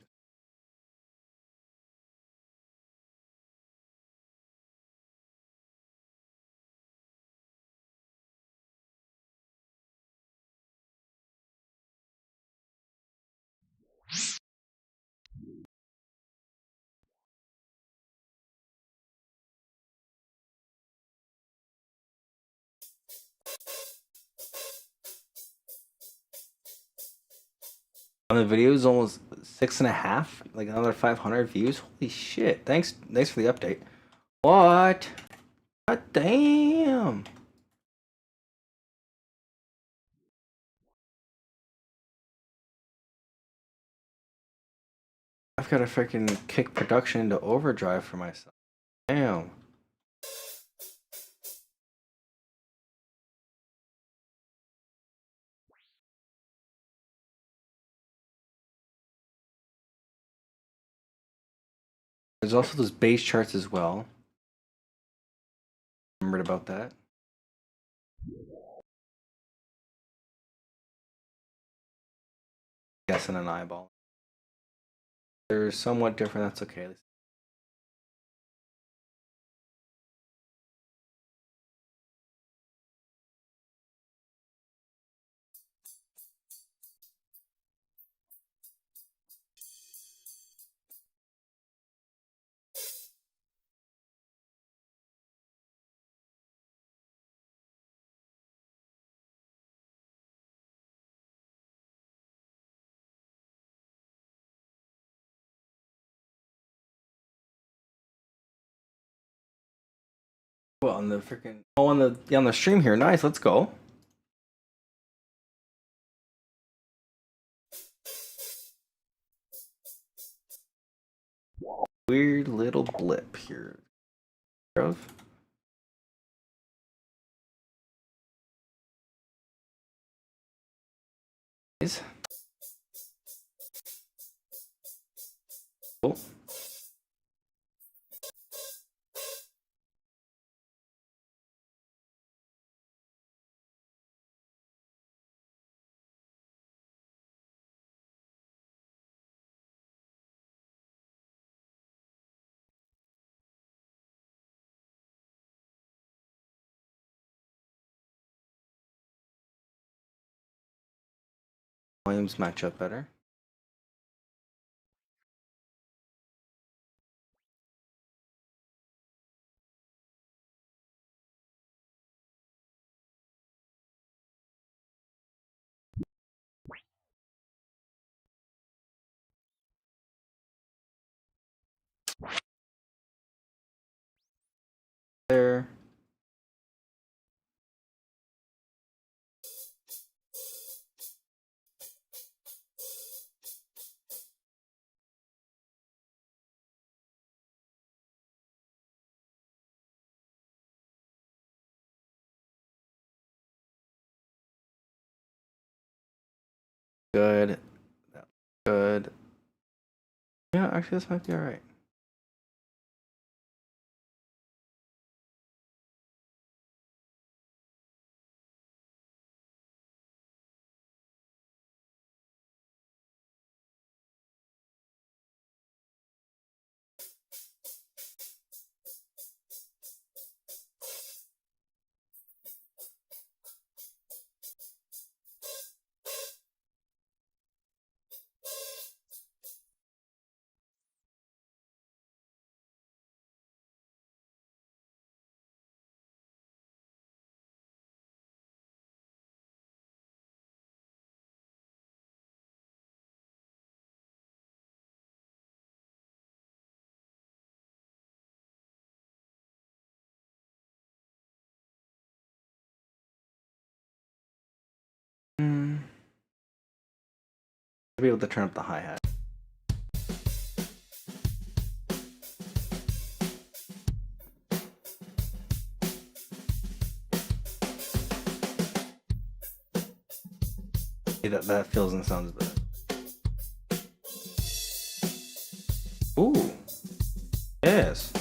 On the video is almost 6.5, like another 500 views. Holy shit! Thanks for the update. What? God damn! I've got to freaking kick production into overdrive for myself. Damn. There's also those bass charts as well. Remembered about that. guessing an eyeball. They're somewhat different. That's okay. Well, on the freaking on the stream here. Nice. Let's go. Weird little blip here. Cool. Volumes match up better. There. Good. That's good. Yeah, actually, this might be all right. Be able to turn up the hi-hat. That feels and sounds better. Ooh. Yes.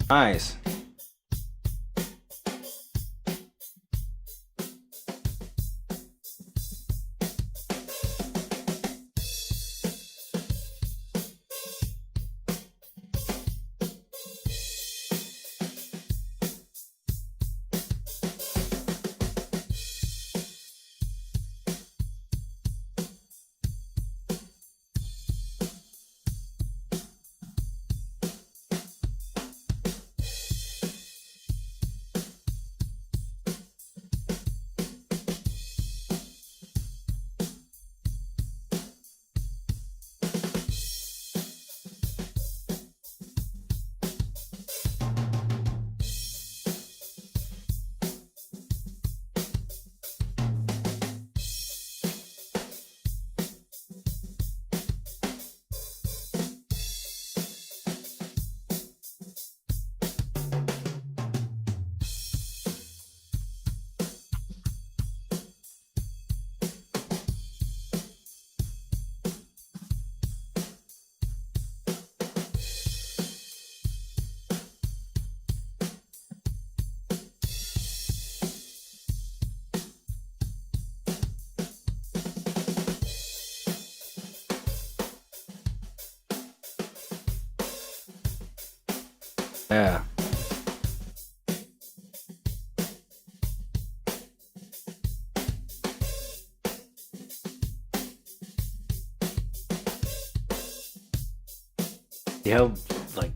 Nice. Yeah. See how, like,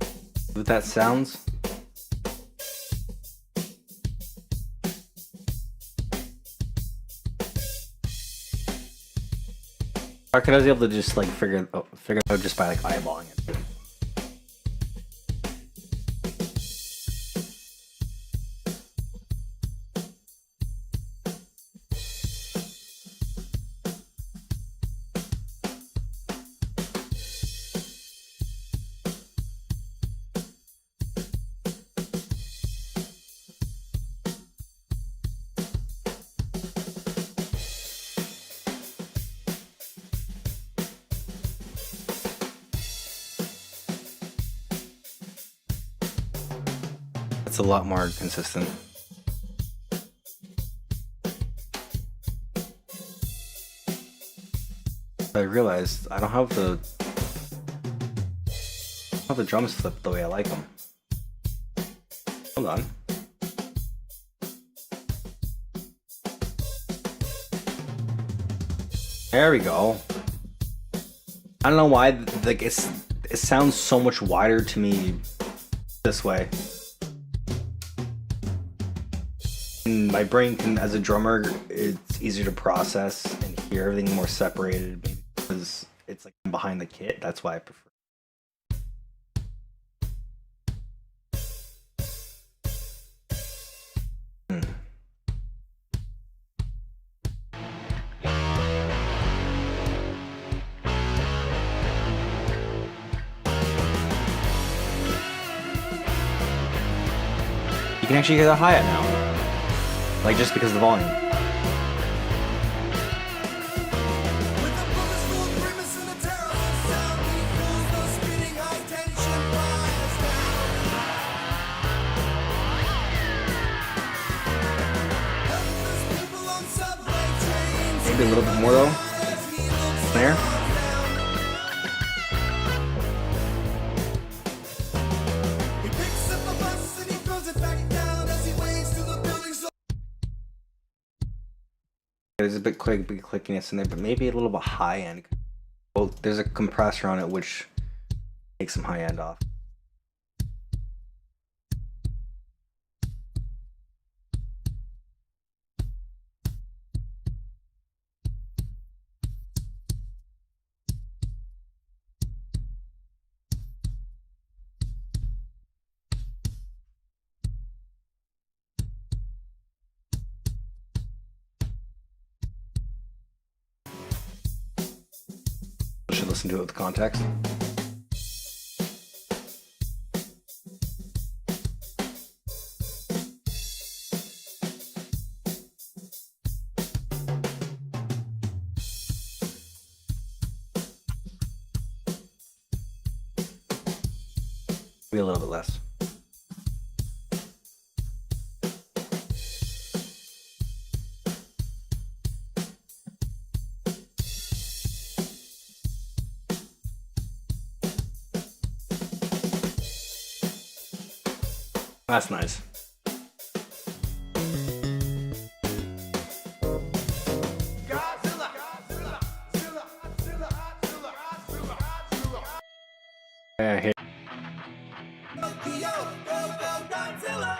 with that sounds? Or could I was able to just like figure it out just by like eyeballing it. It's a lot more consistent. I realized I don't have the drums flipped the way I like them. Hold on. There we go. I don't know why, like it sounds so much wider to me this way. And my brain can, as a drummer, it's easier to process and hear everything more separated, maybe because it's like behind the kit. That's why I prefer. You can actually hear the hi-hat now, like just because of the volume. With the purposeful grimace and the terrible sound, he feels the speeding high tension wires down. Helpless people on subway trains. Maybe a little bit more though. As he looks There. down. He picks up a bus and he throws it back down as he waves to the building. So There's a bit clickiness in there, but maybe a little bit high end. Well, there's a compressor on it which takes some high end off. Should listen to it with context. Maybe a little bit less. That's nice. Yeah, here. Yo, go, Godzilla.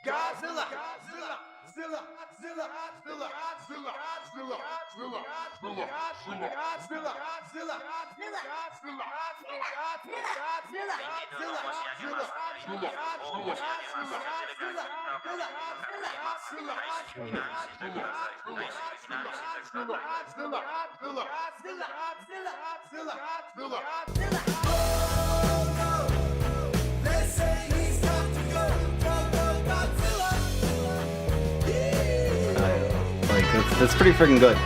Godzilla, Godzilla, Zilla, Zilla, Zilla, Zilla, Zilla, Zilla, Zilla, Godzilla, Godzilla, Godzilla, Godzilla, They say he's got to go, Godzilla. Like that's pretty freaking good.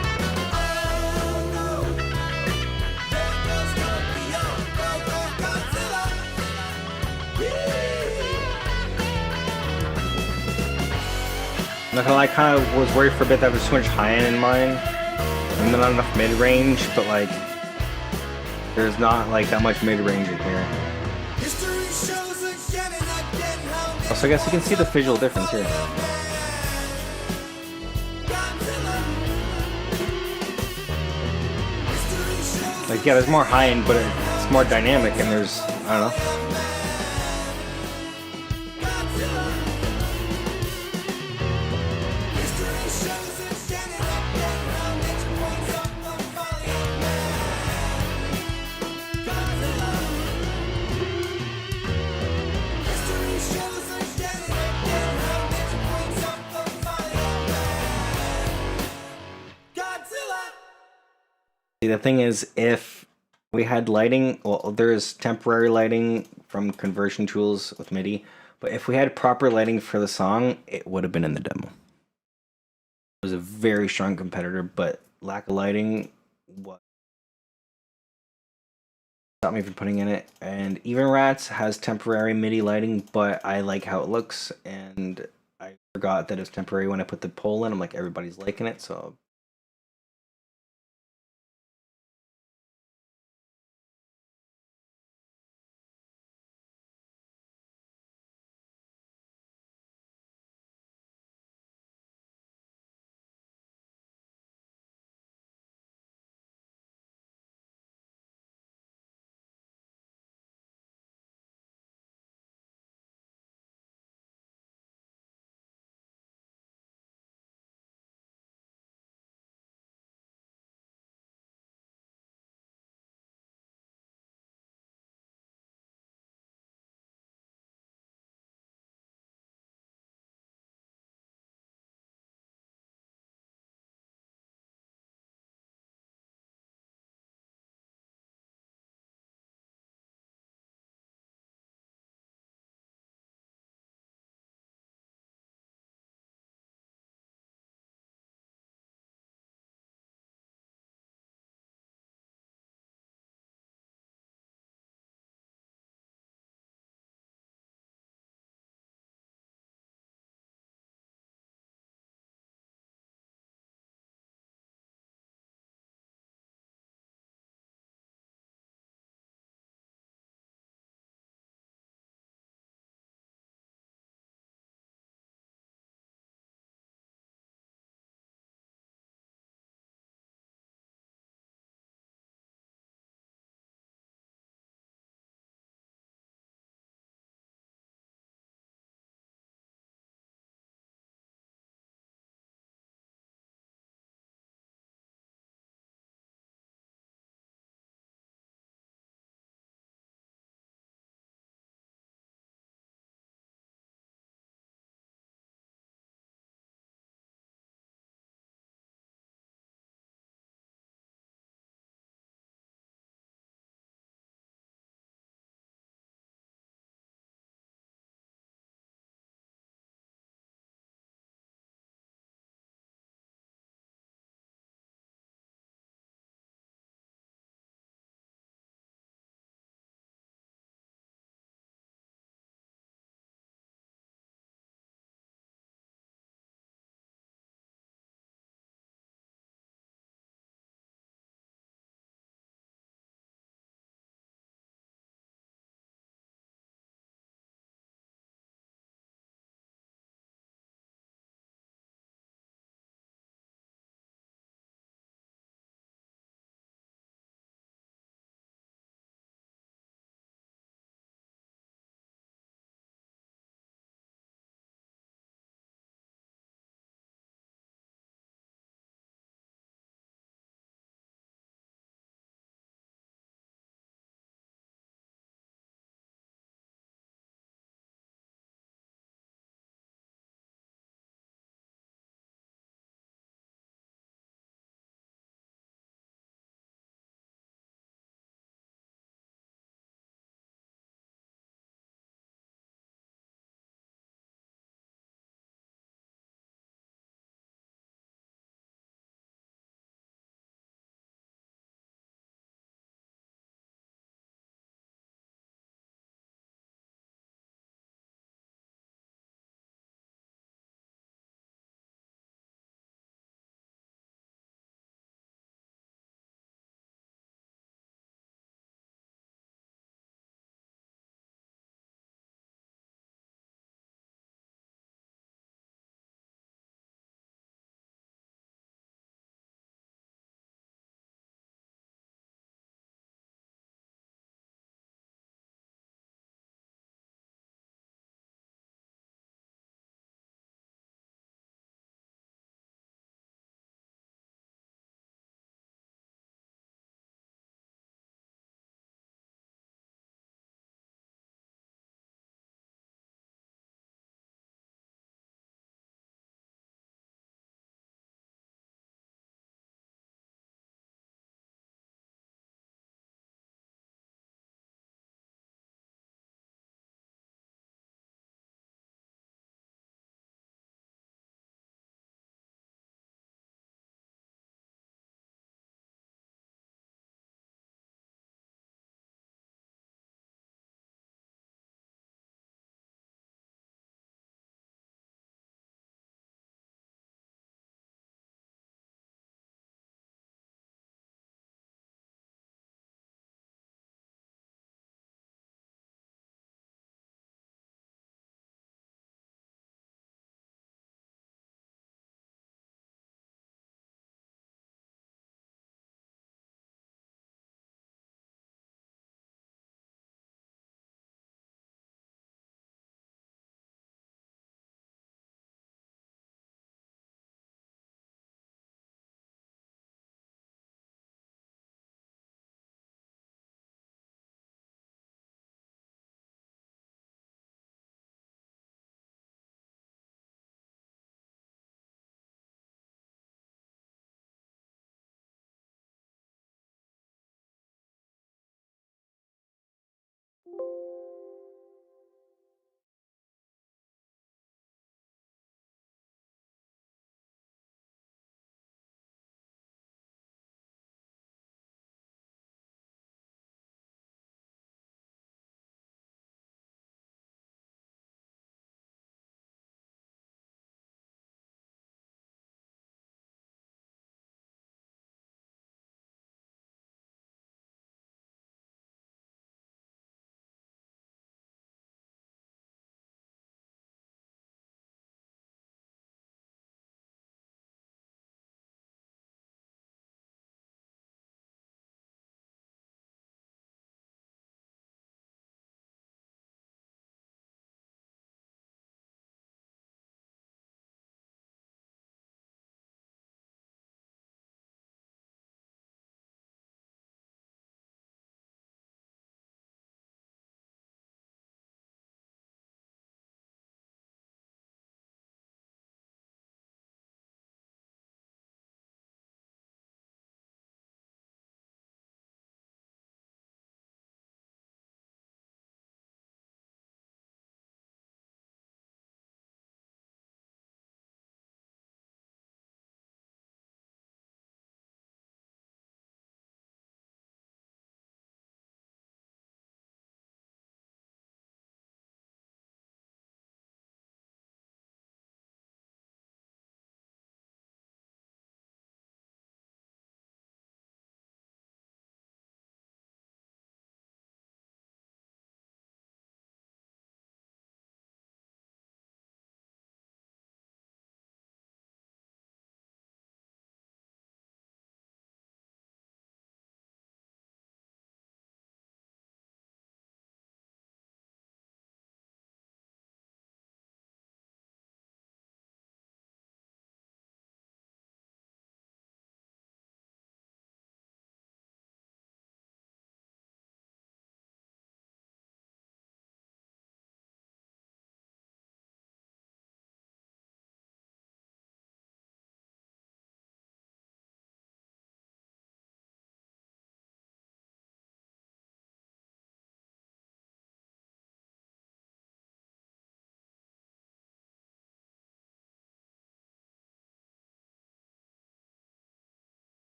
Not gonna lie, I kind of was worried for a bit that there's too much high end in mine, and not enough mid range. But like, there's not like that much mid range in here. History shows again and again how Also, I guess you can see the visual difference here. Like, yeah, there's more high end, but it's more dynamic, and there's, I don't know. See, the thing is, if we had lighting, well, there's temporary lighting from conversion tools with MIDI, but if we had proper lighting for the song, it would have been in the demo. It was a very strong competitor, but lack of lighting what stopped me from putting in it. And Even Rats has temporary MIDI lighting, but I like how it looks, and I forgot that it's temporary when I put the poll in. I'm like, everybody's liking it, so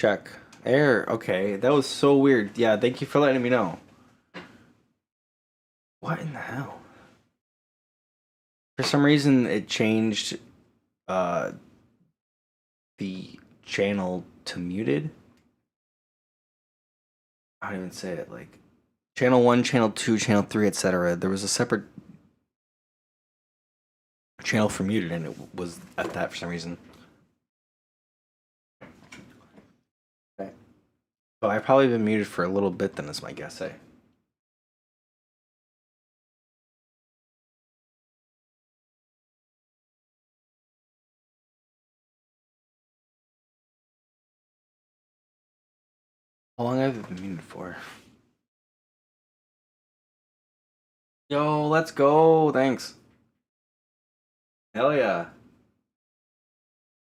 Check. Error. Okay, that was so weird. Yeah, thank you for letting me know. What in the hell? For some reason, it changed the channel to muted. I don't even say it. Like, channel 1, channel 2, channel 3, etc. There was a separate channel for muted, and it was at that for some reason. Okay. So I've probably been muted for a little bit then, is my guess, eh? How long have I been muted for? Yo, let's go. Thanks. Hell yeah.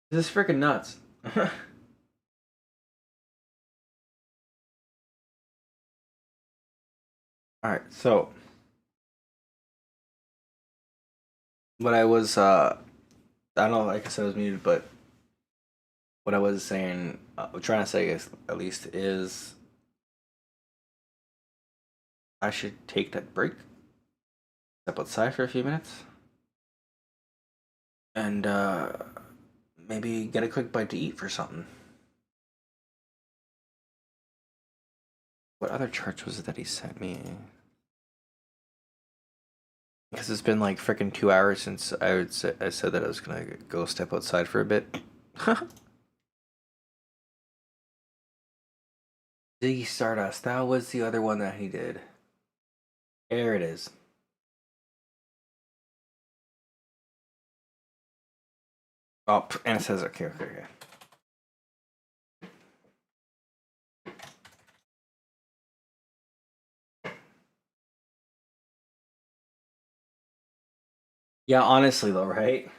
This is freaking nuts. Alright, so what I was I don't know, like I said I was muted, but what I was saying, trying to say is, at least, is I should take that break, step outside for a few minutes, and maybe get a quick bite to eat for something. What other charts was it that he sent me? Because it's been like freaking 2 hours since I said that I was gonna go step outside for a bit. Ziggy Stardust, that was the other one that he did. There it is. Oh, and it says okay. Yeah, honestly though, right?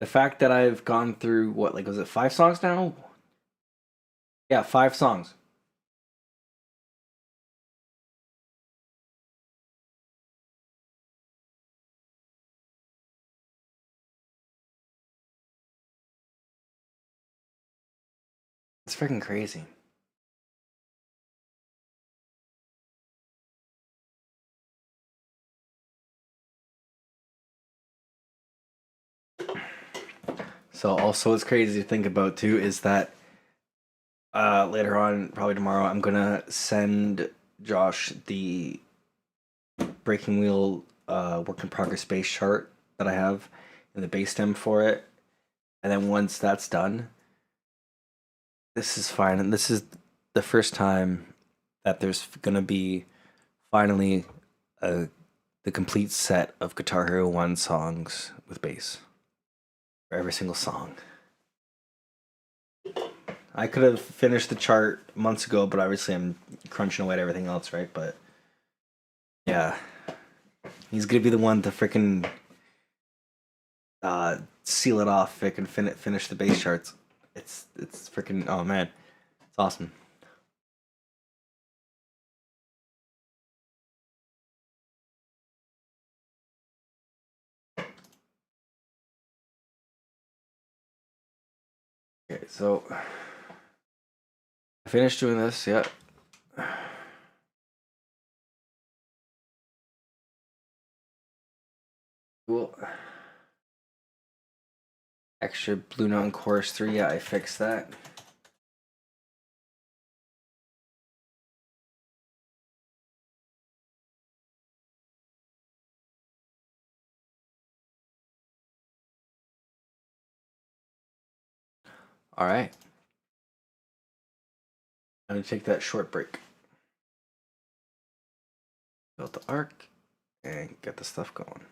The fact that I've gone through what, like, was it 5 songs now? Yeah, 5 songs. It's freaking crazy. So also what's crazy to think about too is that later on, probably tomorrow, I'm gonna send Josh the Breaking Wheel work in progress bass chart that I have and the bass stem for it. And then once that's done, this is fine. And this is the first time that there's gonna be finally the complete set of Guitar Hero 1 songs with bass for every single song. I could have finished the chart months ago, but obviously I'm crunching away at everything else, right? But yeah, he's gonna be the one to freaking seal it off, freaking finish the bass charts. It's freaking, oh man, it's awesome. Okay, so I finished doing this, yeah. Cool. Extra blue note in chorus 3, yeah, I fixed that. All right. I'm gonna take that short break. Build the arc and get the stuff going.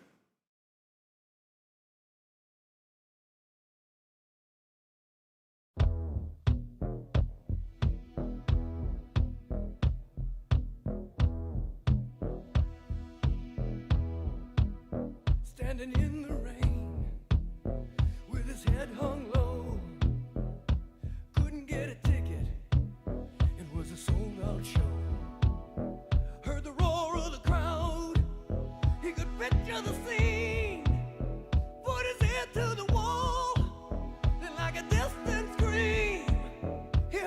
Standing in the rain with his head hung low, couldn't get a ticket, it was a sold out show. Heard the roar of the crowd, he could picture the scene, put his ear to the wall, then like a distant scream, he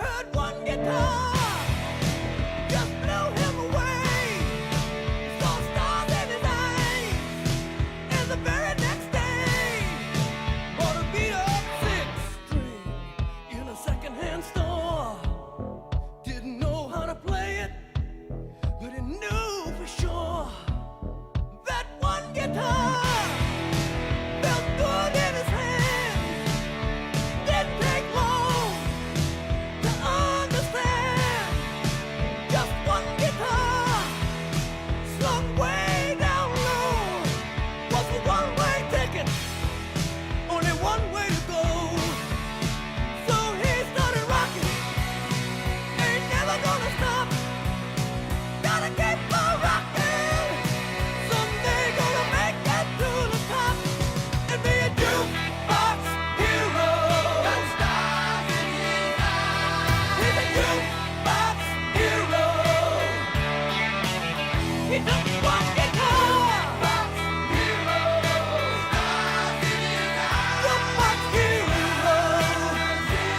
He took one guitar. Jukebox hero,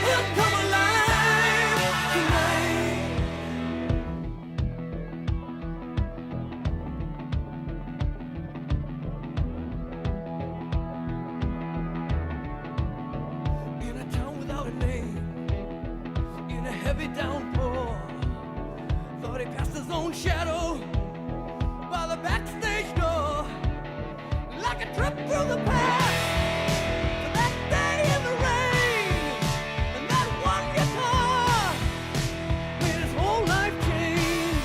he'll come alive tonight. In a town without a name, in a heavy downpour, thought he passed his own shadow by the backstage door, like a trip through the past. To that day in the rain, and that one guitar made his whole life change.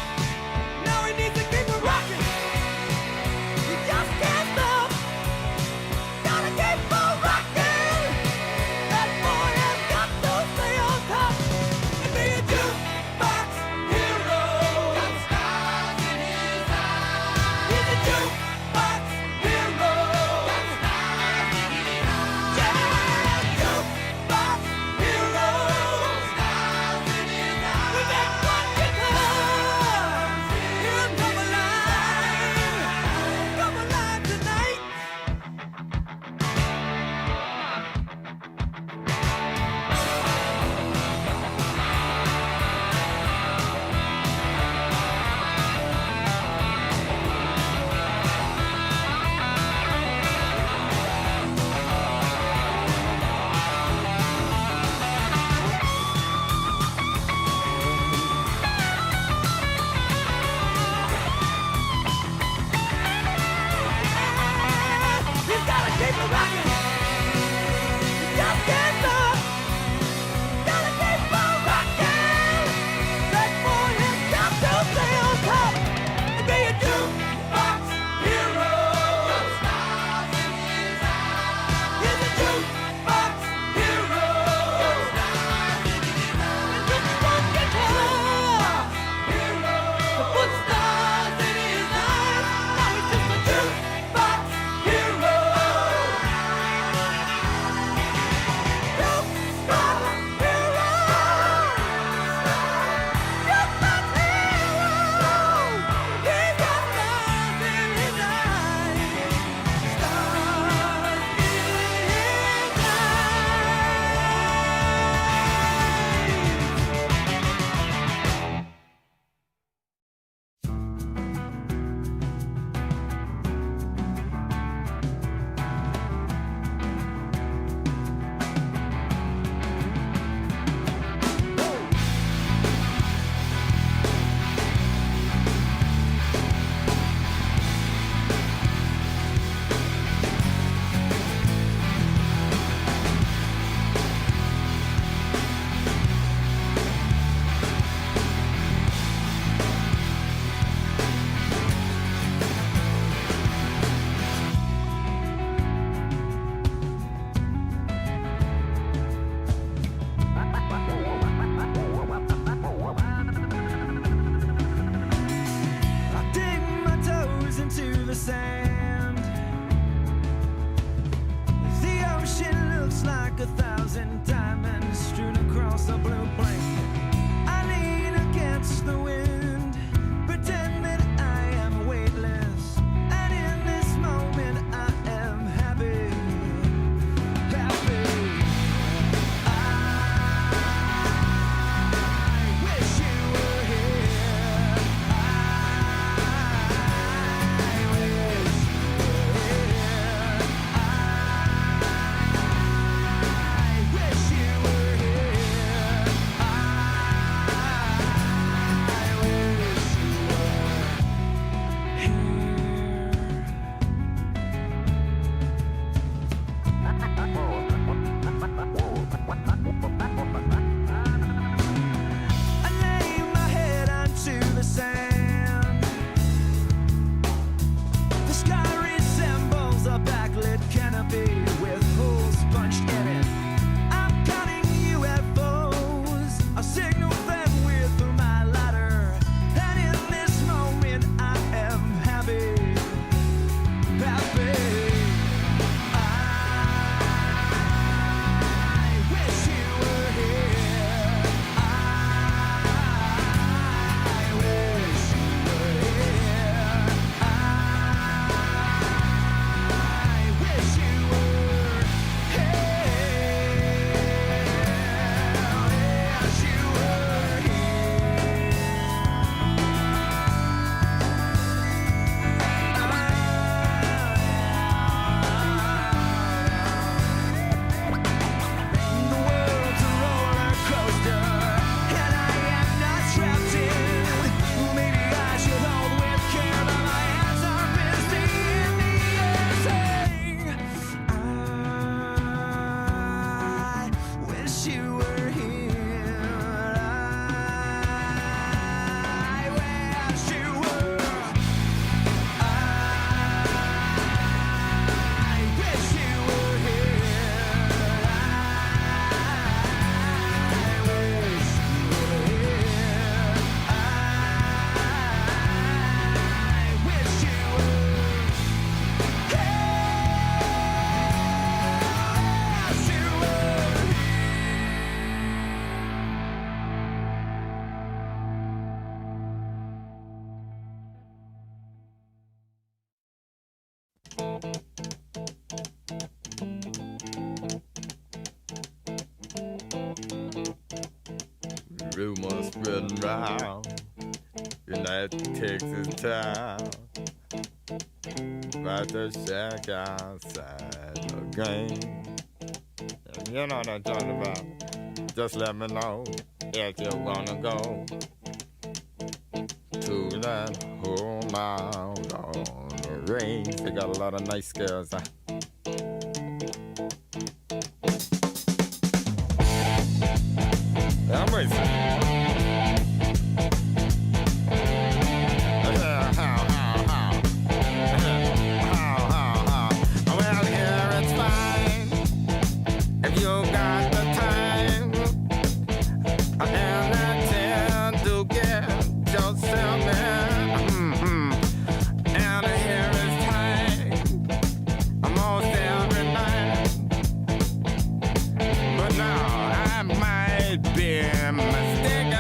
Now he needs to keep it rocking. He just can't stop. Gotta keep on rocking. That boy has got to stay on top and be a jukebox hero. Got stars in his around in that Texas town. About to shack outside the game. You know what I'm talking about. Just let me know if you wanna go to that home out on the range. They got a lot of nice girls. I'm racing. Well, here it's fine if you got the time and the time to get yourself in. And here is time almost every night. But now I might be mistaken.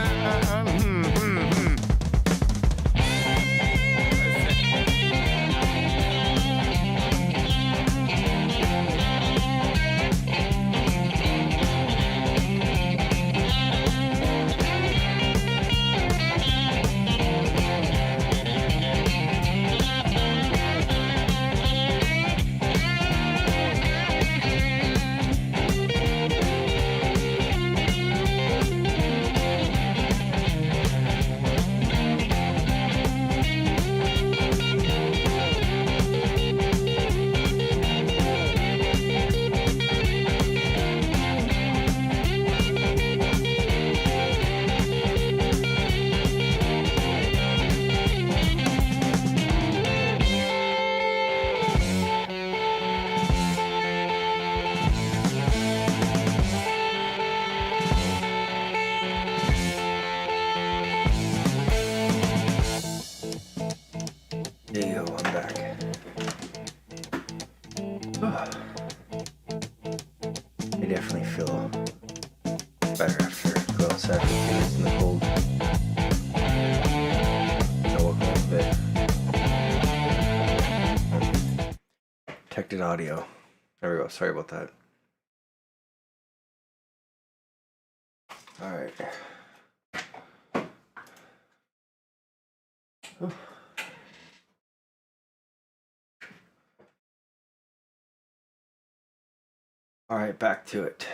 There you go, I'm back. I definitely feel better after go outside for a few minutes in the cold. I woke up a bit. Protected audio. There we go, sorry about that. Alright. Alright, back to it.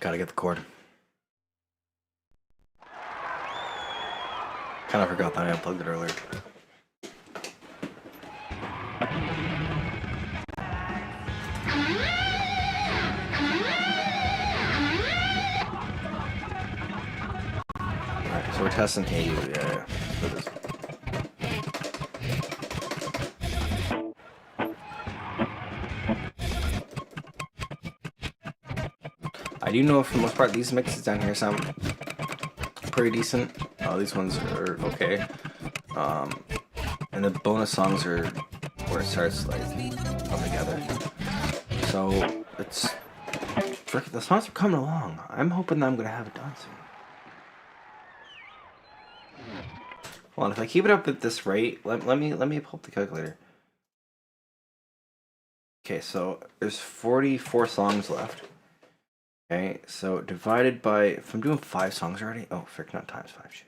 Gotta get the cord. Kinda forgot that I unplugged it earlier. Alright, so we're testing AU, yeah. So this. I do know for the most part these mixes down here sound pretty decent. These ones are okay. And the bonus songs are where it starts like come together. So it's the songs are coming along. I'm hoping that I'm gonna have it done soon. Hold on, if I keep it up at this rate, let me pull up the calculator. Okay, so there's 44 songs left. Okay, so divided by, if I'm doing 5 songs already, oh, frick, not times 5, shh.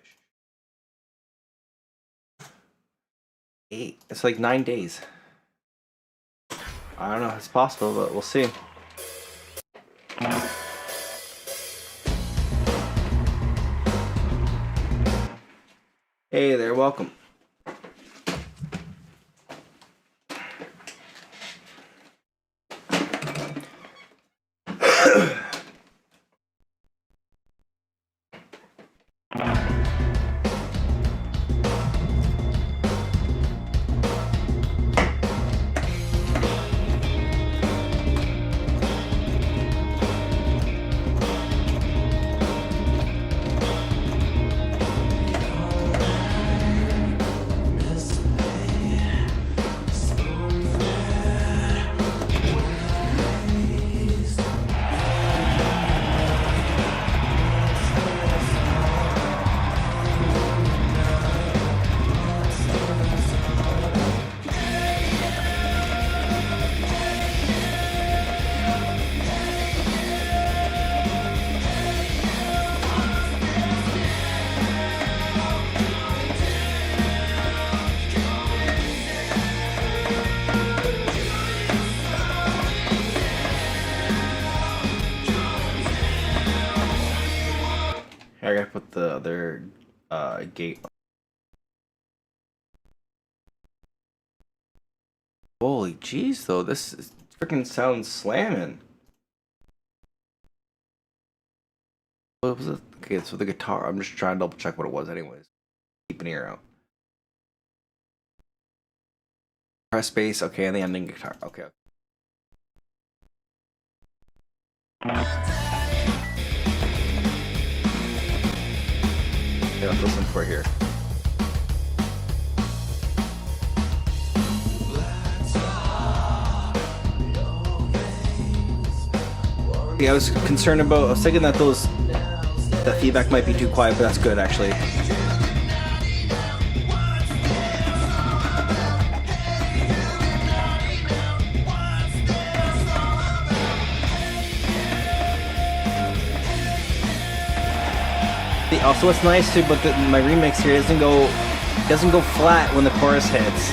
8, it's like 9 days. I don't know if it's possible, but we'll see. Hey there, welcome. I gotta put the other gate. Holy jeez, though, this freaking sounds slamming. What was it? Okay, so the guitar. I'm just trying to double check what it was, anyways. Keep an ear out. Press bass. Okay, and the ending guitar. Okay. Yeah, let's listen for it here. Yeah, I was concerned about. I was thinking that that feedback might be too quiet, but that's good actually. Also, what's nice too, but my remix here doesn't go flat when the chorus hits.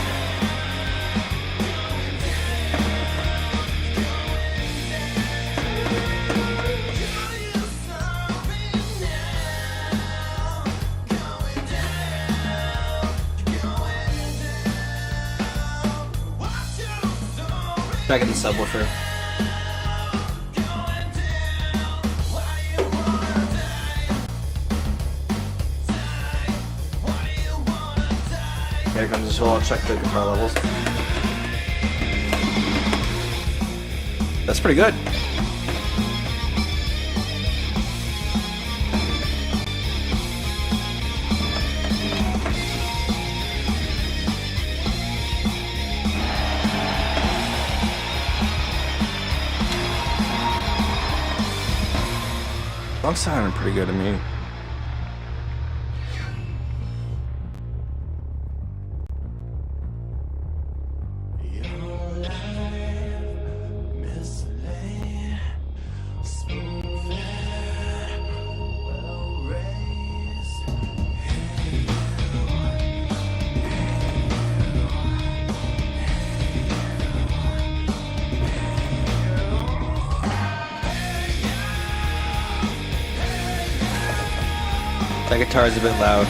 Back in the subwoofer. Here comes the solo. I'll check the guitar levels. That's pretty good. Song's sounding pretty good to me. That guitar is a bit loud.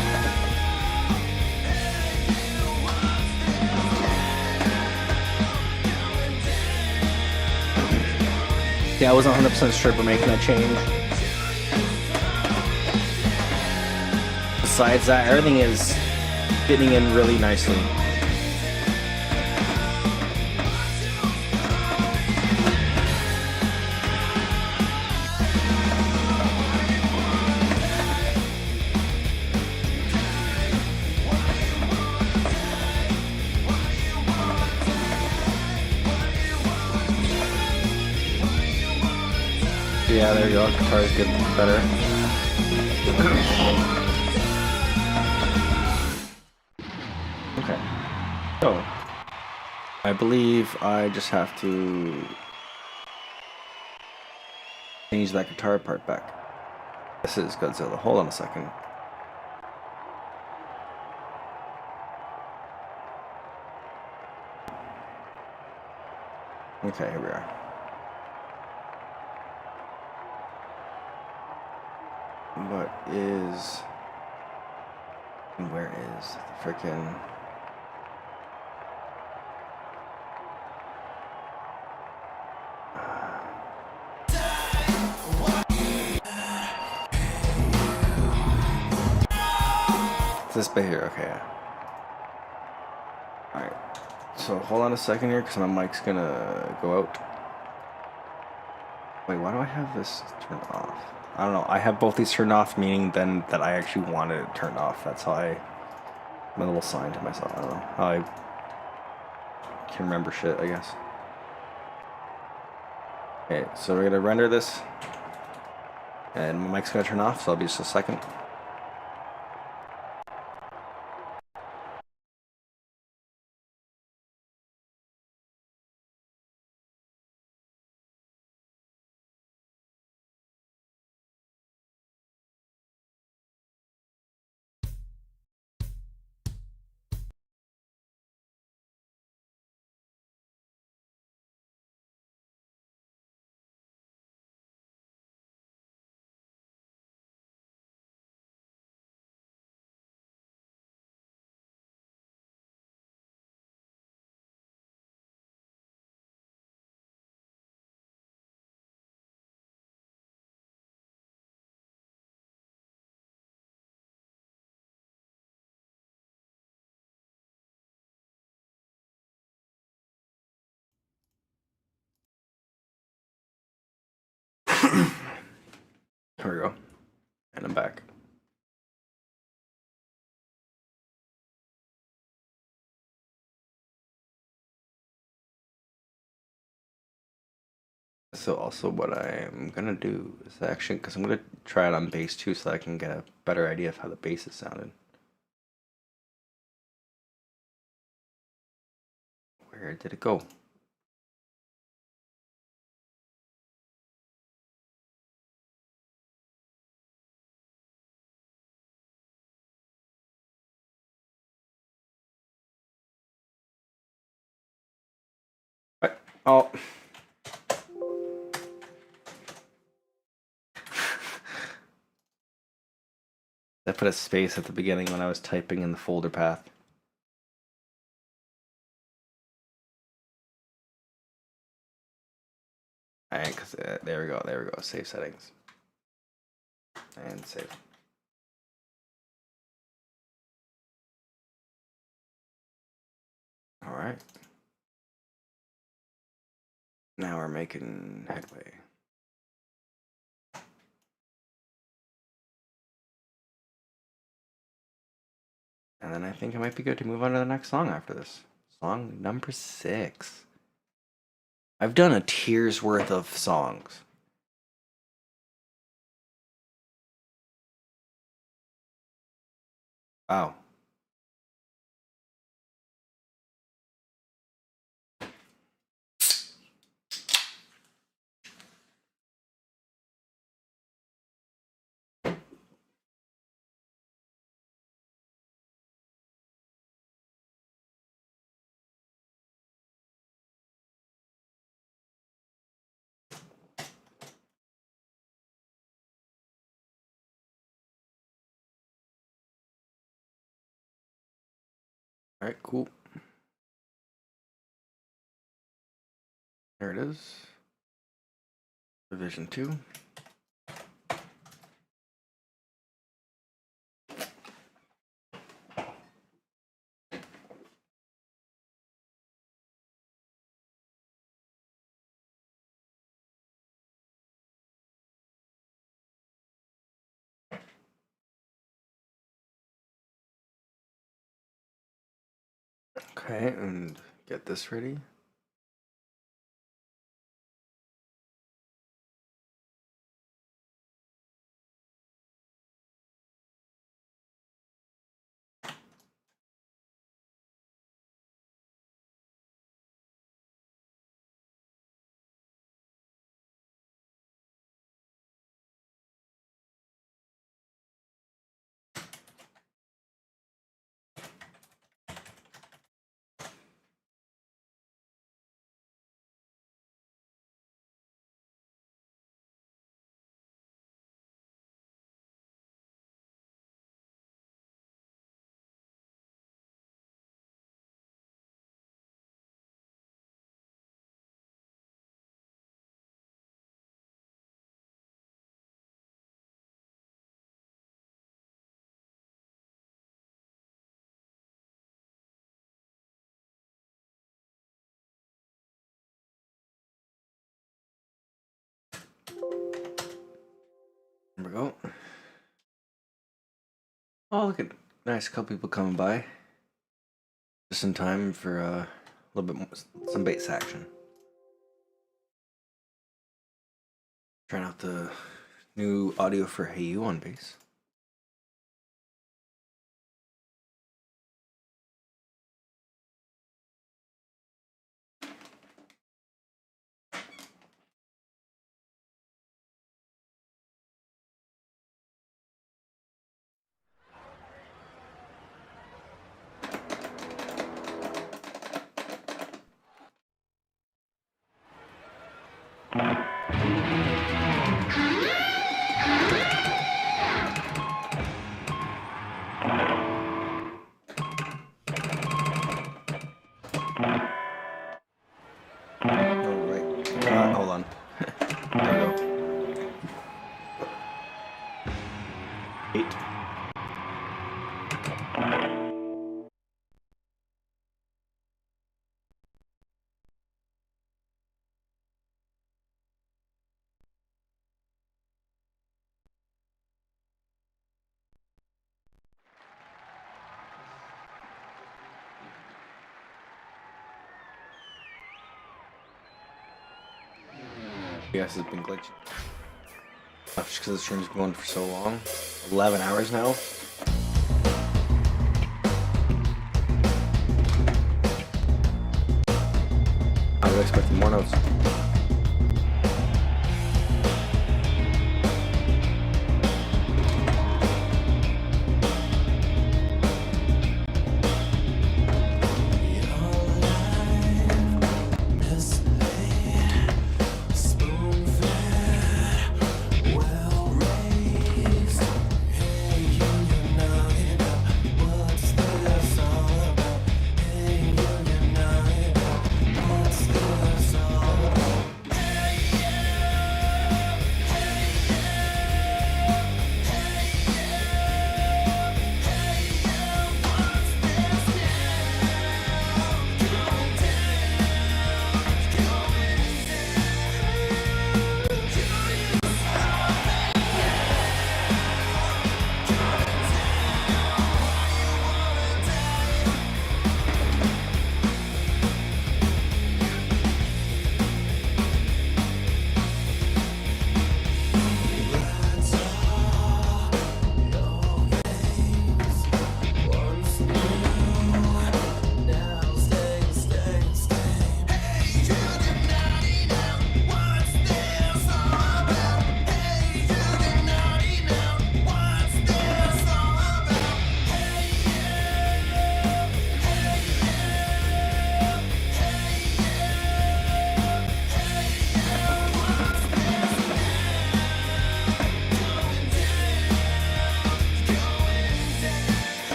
Yeah, I wasn't 100% sure about making that change. Besides that, everything is fitting in really nicely. Yeah, there you go. Guitar is getting better. Okay. So, I believe I just have to change that guitar part back. This is Godzilla. Hold on a second. Okay, here we are. Where is the frickin' it's this bit here? Okay. Alright. So hold on a second here because my mic's gonna go out. Wait, why do I have this turned off? I don't know. I have both these turned off, meaning then that I actually wanted it turned off. That's how my little sign to myself. I don't know how I can remember shit, I guess. Okay, so we're gonna render this, and my mic's gonna turn off, so I'll be just a second. Here we go. And I'm back. So also what I'm gonna do is actually, because I'm gonna try it on bass too, so I can get a better idea of how the bass is sounding. Where did it go? What? Oh. I put a space at the beginning when I was typing in the folder path. Alright, because there we go, save settings. And save. Alright. Now we're making headway. And then I think it might be good to move on to the next song after this. Song number 6. I've done a tier's worth of songs. Wow. Alright, cool. There it is. Division 2. Okay, and get this ready. There we go. Oh, look at nice couple people coming by. Just in time for a little bit more, some bass action. Trying out the new audio for Hey You on bass. Oh, right. Hold on. There we go. 8. OBS has been glitching. Just because the stream's been going for so long. 11 hours now. I was expecting more notes.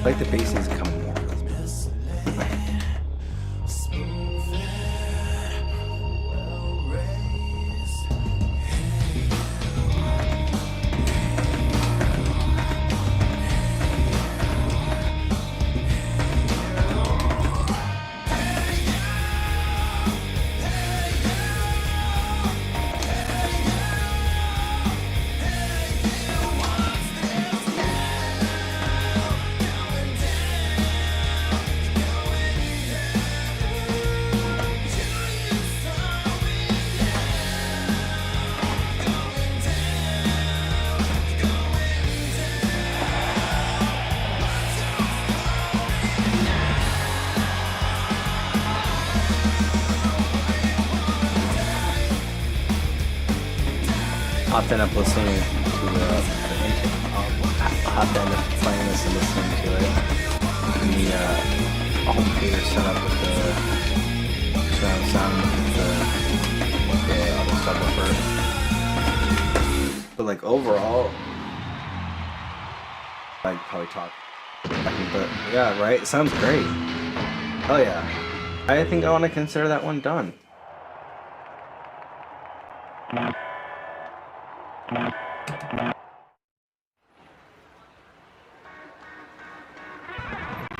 I like the bases come more. Hopped end up listening to hopped end up playing this and listening to it. And the home theater set up with the surround sound with the auto subwoofer. But like overall, I'd probably talk. But yeah, right? It sounds great. Oh yeah. I think I want to consider that one done.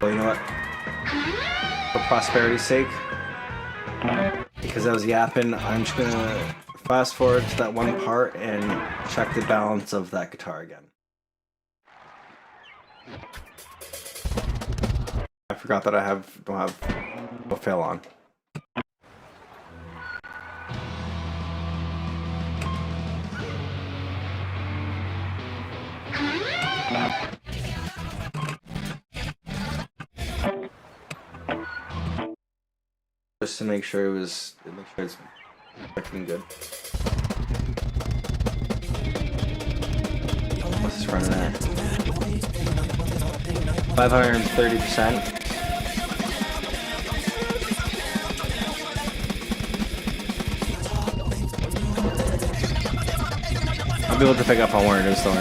Well, you know what? For prosperity's sake, because I was yapping, I'm just gonna fast forward to that one part and check the balance of that guitar again. I forgot that I don't have a fill on. Just to make sure it's working good. It's running at 530%. I'll be able to pick up on where it is though.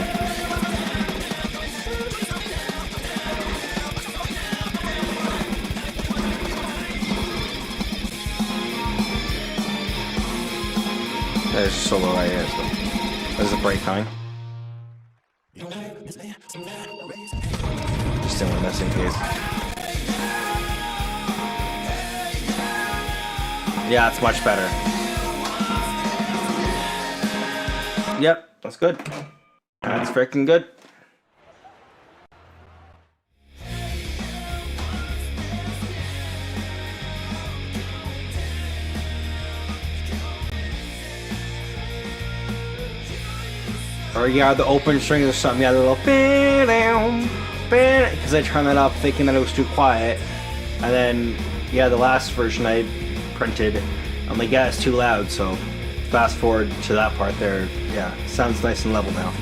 There's a solo right here, so there's a break coming. Just didn't want to miss in case. Yeah, it's much better. Yep, that's good. That's freaking good. Or yeah, the open strings or something. Yeah, the little because I turned that up thinking that it was too quiet, and then yeah, the last version I printed, I'm like, yeah, it's too loud. So fast forward to that part there. Yeah, sounds nice and level now.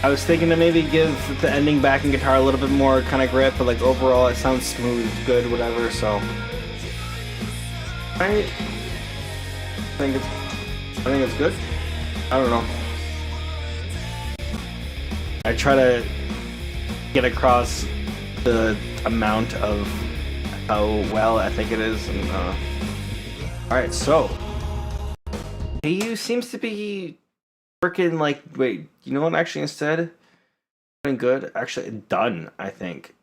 I was thinking to maybe give the ending backing guitar a little bit more kind of grip, but like overall it sounds smooth, good, whatever. So I think it's good. I don't know. I try to get across the amount of how well I think it is. And alright, so KU seems to be freaking like, wait, you know what actually instead? Doing good. Actually done, I think.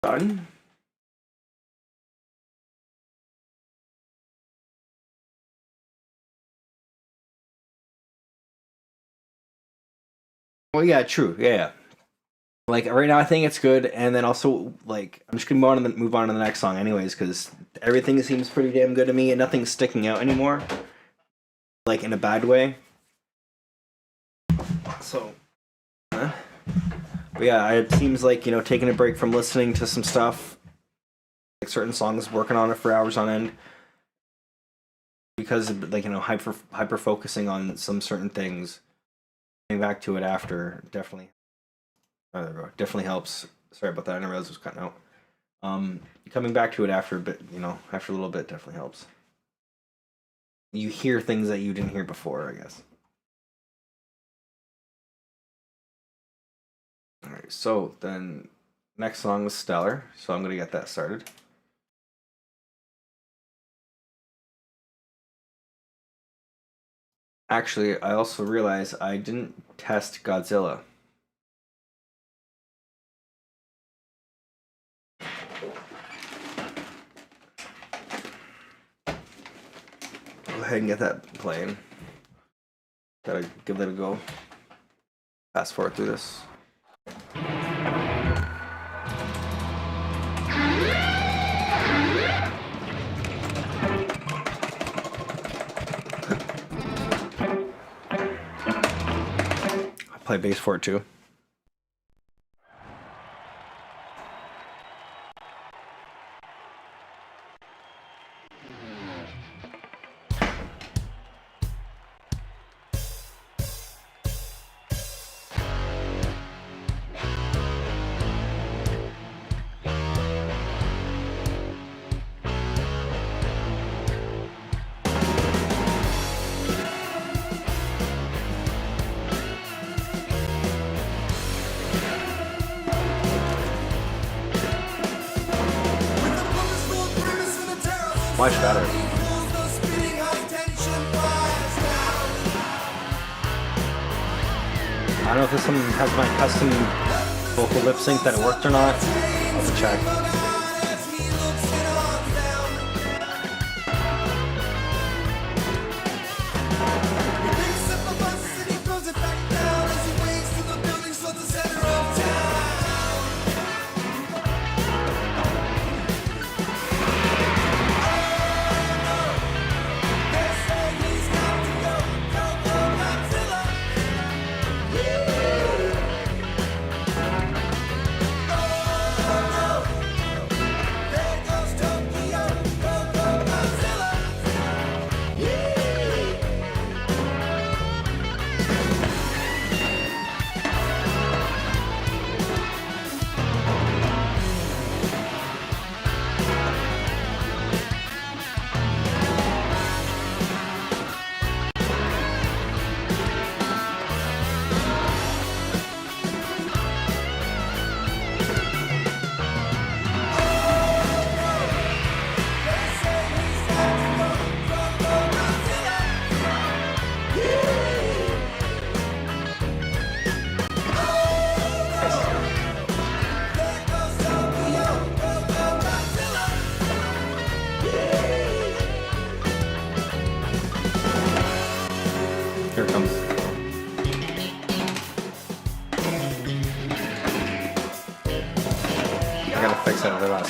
Done? Well, yeah, true. Yeah. Like right now, I think it's good, and then also like I'm just gonna move on to the next song, anyways, because everything seems pretty damn good to me, and nothing's sticking out anymore, like in a bad way. So, but yeah, it seems like, you know, taking a break from listening to some stuff, like certain songs, working on it for hours on end, because like, you know, hyper focusing on some certain things. Coming back to it after definitely helps. Sorry about that. I didn't realize it was cutting out. Coming back to it after a bit, you know, after a little bit definitely helps. You hear things that you didn't hear before, I guess. Alright, so then next song was Stellar, so I'm gonna get that started. Actually, I also realized I didn't test Godzilla. Go ahead and get that playing. Gotta give it a go. Fast forward through this. Play bass for it too. Much better. I don't know if this one has my custom vocal lip sync that it worked or not. I'll have to check.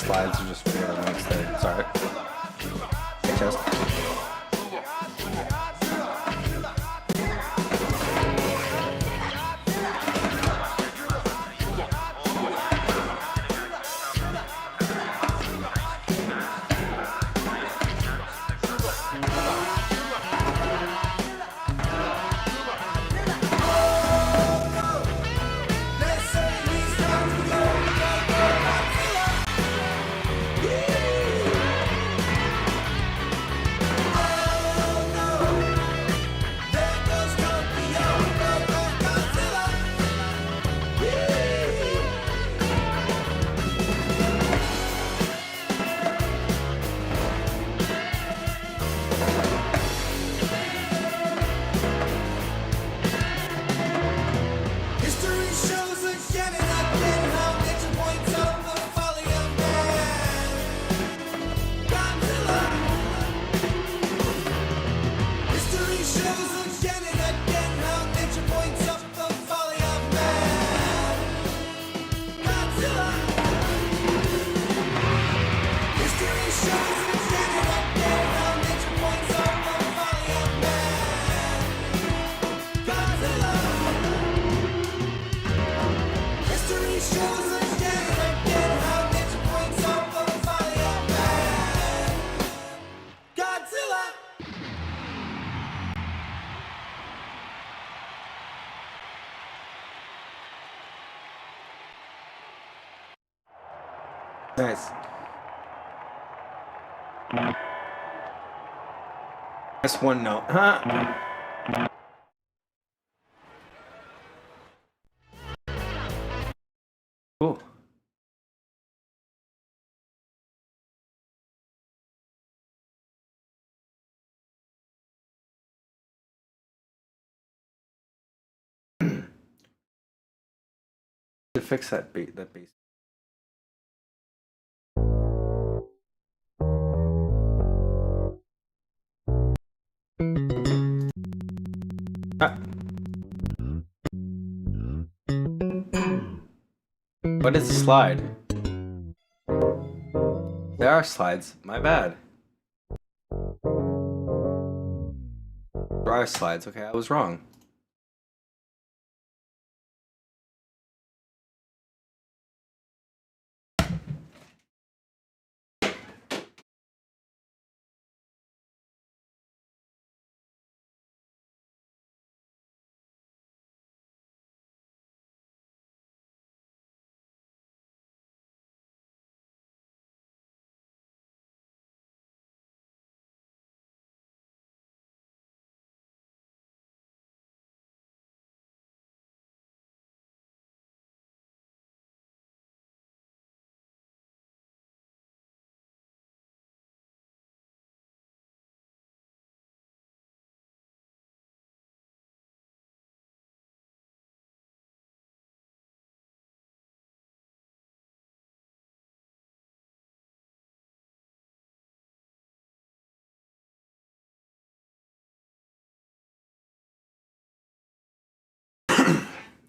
slides are just weird amongst there. Sorry. Hey, chest. History shows again and again how nature points out the folly of man. Godzilla. History shows again and again how nature points out the folly of man. Godzilla. History shows again and again how nature points out the folly of man. Godzilla. History shows again and again how nature points out the folly of man. Godzilla. Nice. Just one note. Huh? Cool. To fix that bass. Ah. What is a slide? There are slides. My bad. There are slides. Okay, I was wrong.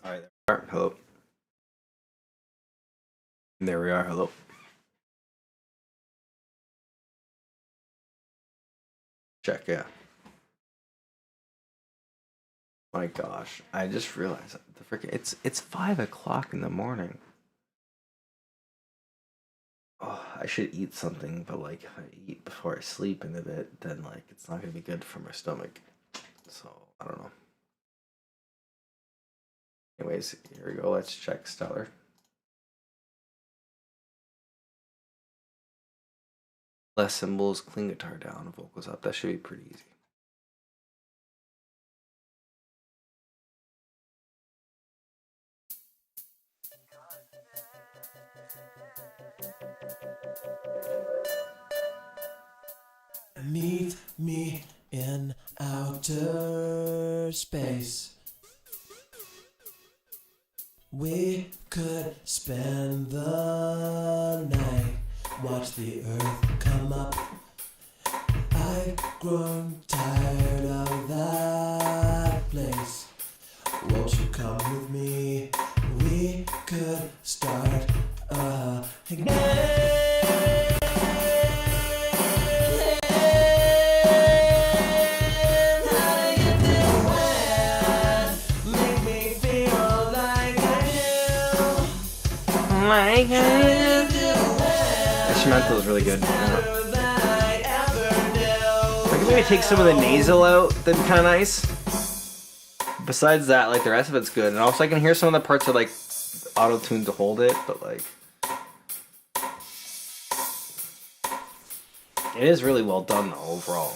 All right, there we are. Hello. There we are. Hello. Check, yeah. My gosh, I just realized the freaking it's 5 o'clock in the morning. Oh, I should eat something, but like if I eat before I sleep in a bit, then like it's not gonna be good for my stomach. So I don't know. Anyways, here we go. Let's check Stellar. Less cymbals, clean guitar down, vocals up. That should be pretty easy. Meet me in outer space. We could spend the night, watch the earth come up. I've grown tired of that place. Won't you come with me? We could start again. like instrumental is really good. Yeah. I can maybe take some of the nasal out. That'd be kind of nice. Besides that, like the rest of it's good, and also I can hear some of the parts are like auto-tuned to hold it, but like it is really well done though overall.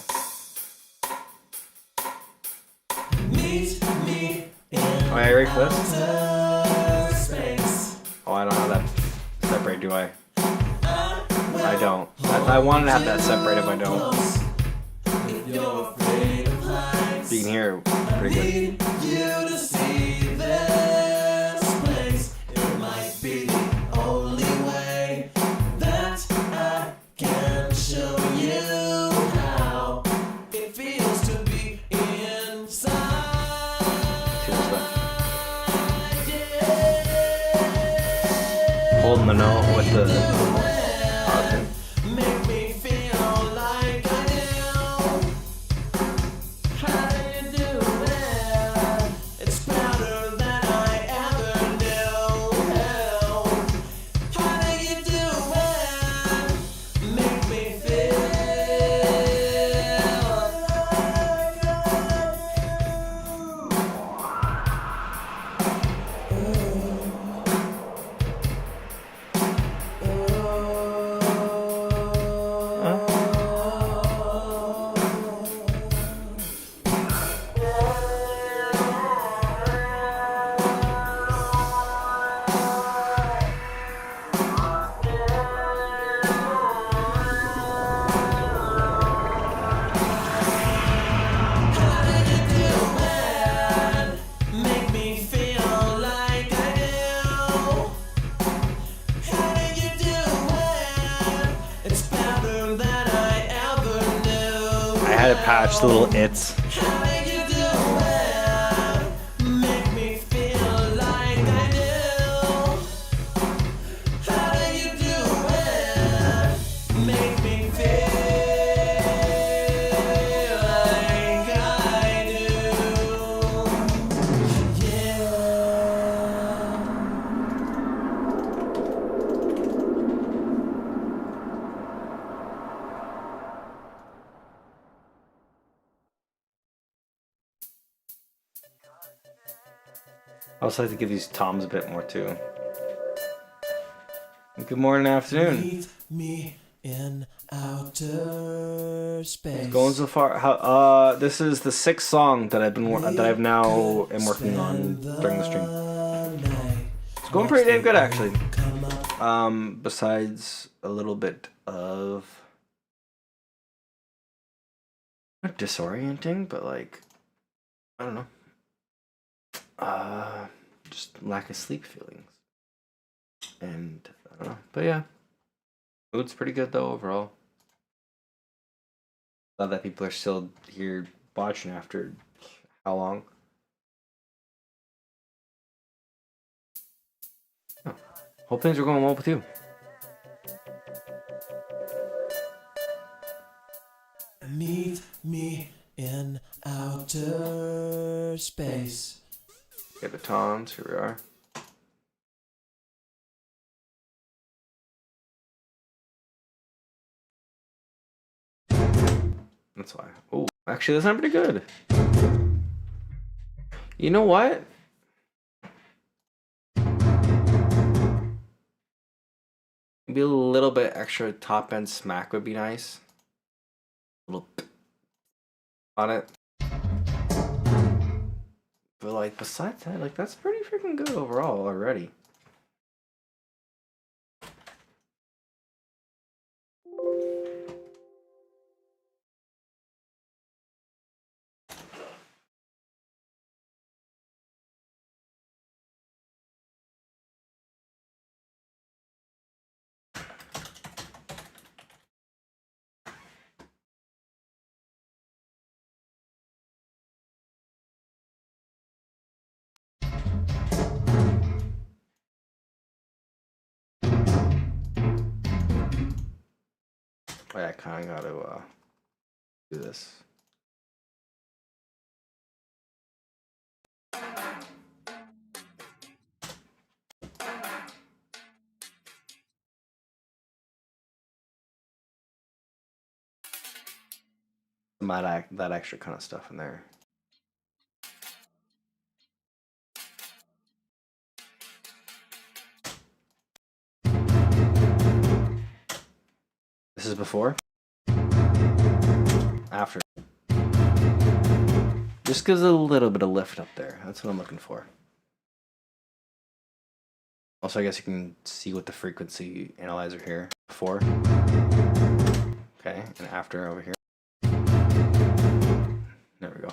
Oh, are you ready for this? Oh, I don't have that separate, do I? I don't. I wanted to have that separate if I don't. You can hear it pretty good. Holding the note with the auto-tune. I had to patch the little its. I also like to give these toms a bit more too. Good morning, afternoon. Meet me in outer space. It's going so far. How? This is the 6th song that I've now am working on during the stream. It's going pretty damn good actually. Besides a little bit of not disorienting, but like I don't know. Just lack of sleep feelings. And I don't know. But yeah. Mood's pretty good though overall. Glad that people are still here watching after how long? Oh. Hope things are going well with you. Meet me in outer space. Get the toms, here we are. That's why. Oh, actually, that's not pretty good. You know what? Maybe a little bit extra top end smack would be nice. A little on it. But like besides that, like that's pretty freaking good overall already. Wait, I kind of got to do this. that extra kind of stuff in there. This is before? After. Just gives a little bit of lift up there. That's what I'm looking for. Also, I guess you can see with the frequency analyzer here. Before. Okay, and after over here. There we go.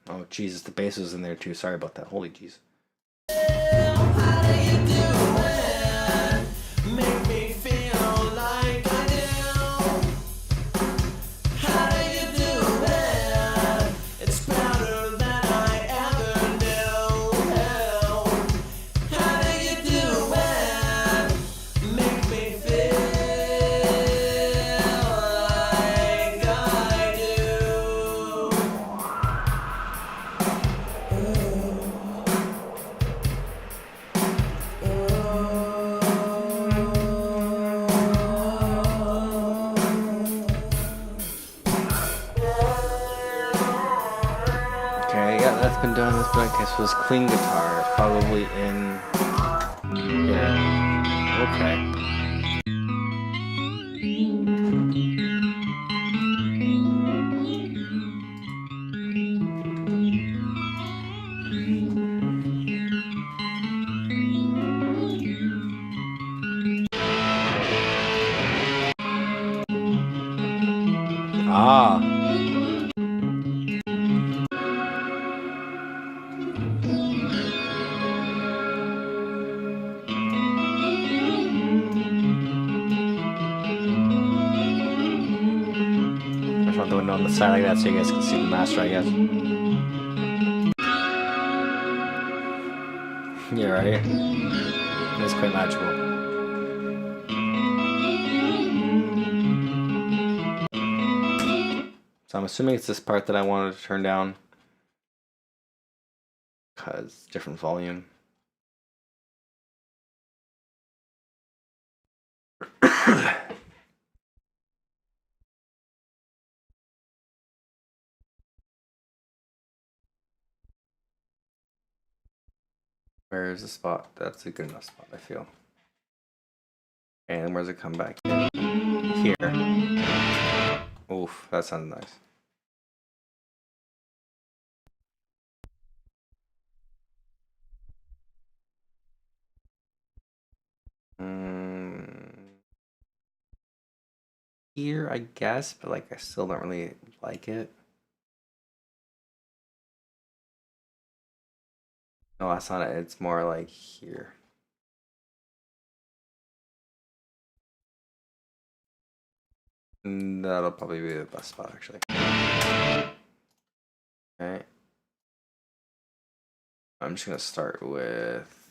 Oh, Jesus, the bass was in there too. Sorry about that. Holy jeez. Make me feel like I do. How do you do it? It's better than I ever knew. How do you do it? Make me feel like I do. Okay, yeah, that's been done. That's been, okay, so this clean guitar is probably in here. Okay. Ah. I just want the window on the side like that so you guys can see the master, I guess. Yeah, right? It's quite magical. So I'm assuming it's this part that I wanted to turn down. Because different volume. Where's the spot? That's a good enough spot, I feel. And where's it come back in? Here. Oof, that sounds nice. Here, I guess, but like I still don't really like it. No, that's not it. It's more like here. That'll probably be the best spot, actually. Okay. I'm just gonna start with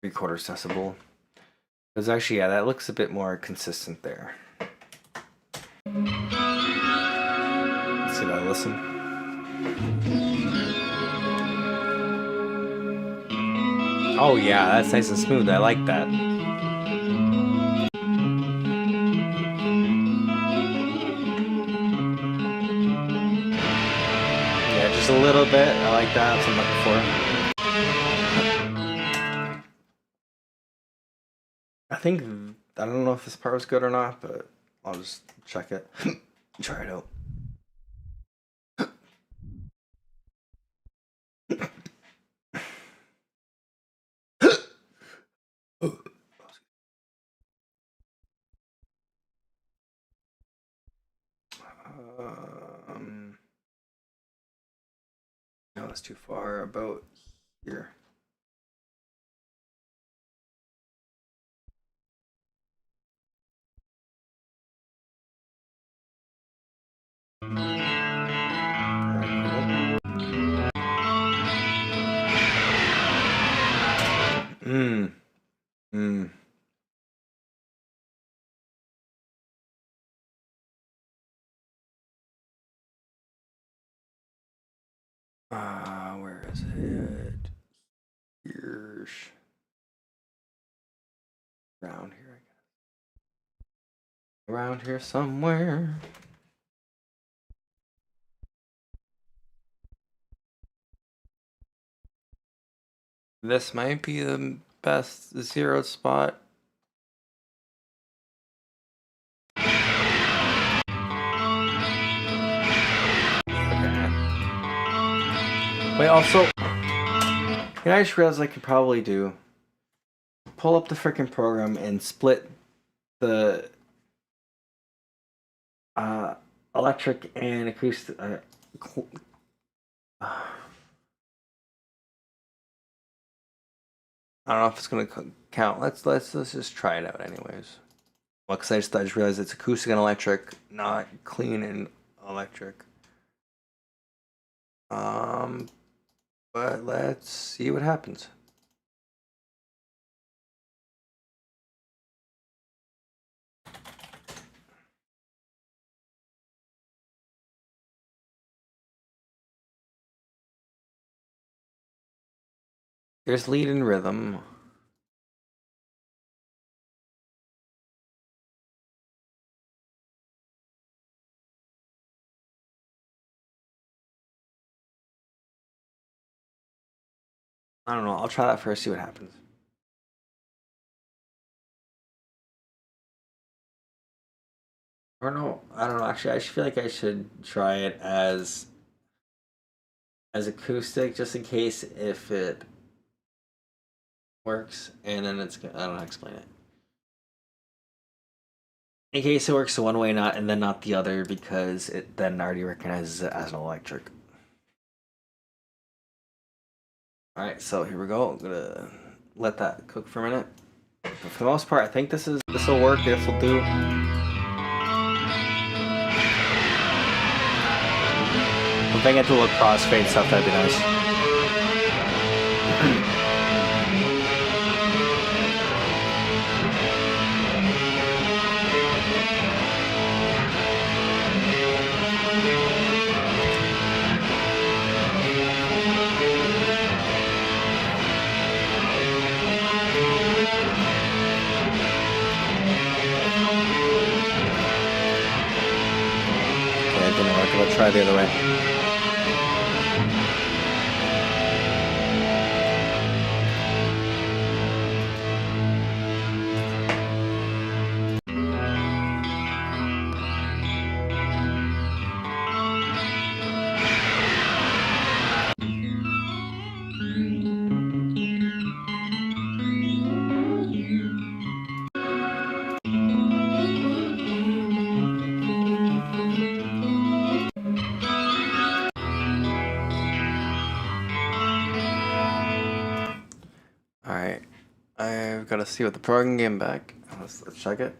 3/4 decibel. Because actually, yeah, that looks a bit more consistent there. Let's see if I listen. Oh yeah, that's nice and smooth. I like that. Yeah, just a little bit. I like that. That's what I'm looking for. I think, I don't know if this part was good or not, but I'll just check it. Try it out. No, that's too far. About here. Where is it? Here's around here, I guess. Around here somewhere. This might be the best zeroed spot. Wait, also, I just realized I could probably pull up the freaking program and split the electric and acoustic. I don't know if it's gonna count. Let's just try it out anyways. Well, because I just realized it's acoustic and electric, not clean and electric. But let's see what happens. There's lead and rhythm. I don't know. I'll try that first, see what happens. Or no, I don't know. Actually, I feel like I should try it as acoustic, just in case if it works, and then I don't know how to explain it. In case it works one way, and then not the other, because it then already recognizes it as an electric. Alright, so here we go. I'm gonna let that cook for a minute. But for the most part, I think this will work. This will do. If I get to look crossfade stuff, that'd be nice. Okay, it didn't work. I'll try the other way. Alright, I've got to see what the program came back. Let's check it.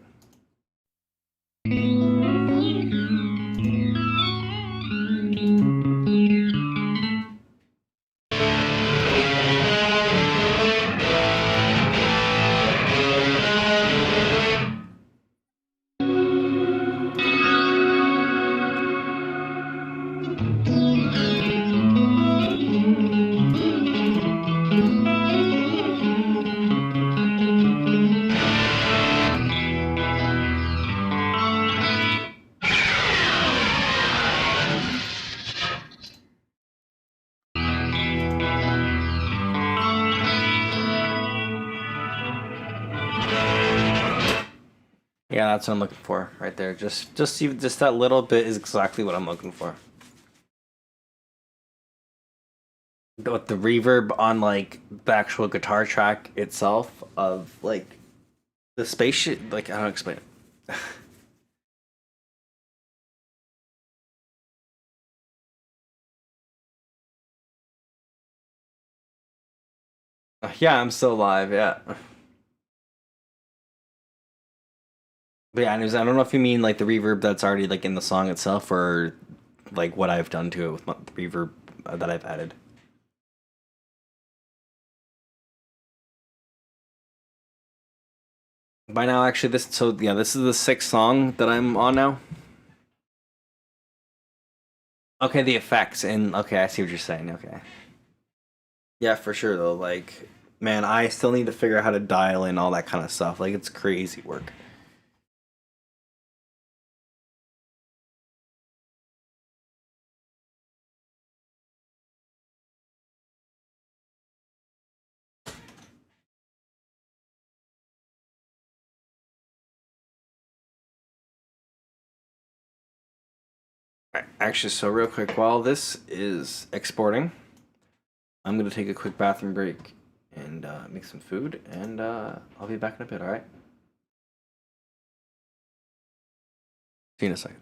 Yeah, that's what I'm looking for right there. Just that little bit is exactly what I'm looking for. With the reverb on like the actual guitar track itself of like the spaceship, like I don't explain it. Yeah, I'm still alive. Yeah. But yeah, anyways, I don't know if you mean like the reverb that's already like in the song itself, or like what I've done to it with the reverb that I've added. By now, actually, this is the 6th song that I'm on now. Okay, the effects, and okay, I see what you're saying. Okay. Yeah, for sure though. Like, man, I still need to figure out how to dial in all that kind of stuff. Like, it's crazy work. Actually, so real quick, while this is exporting, I'm gonna take a quick bathroom break and make some food, and I'll be back in a bit. All right. See you in a second.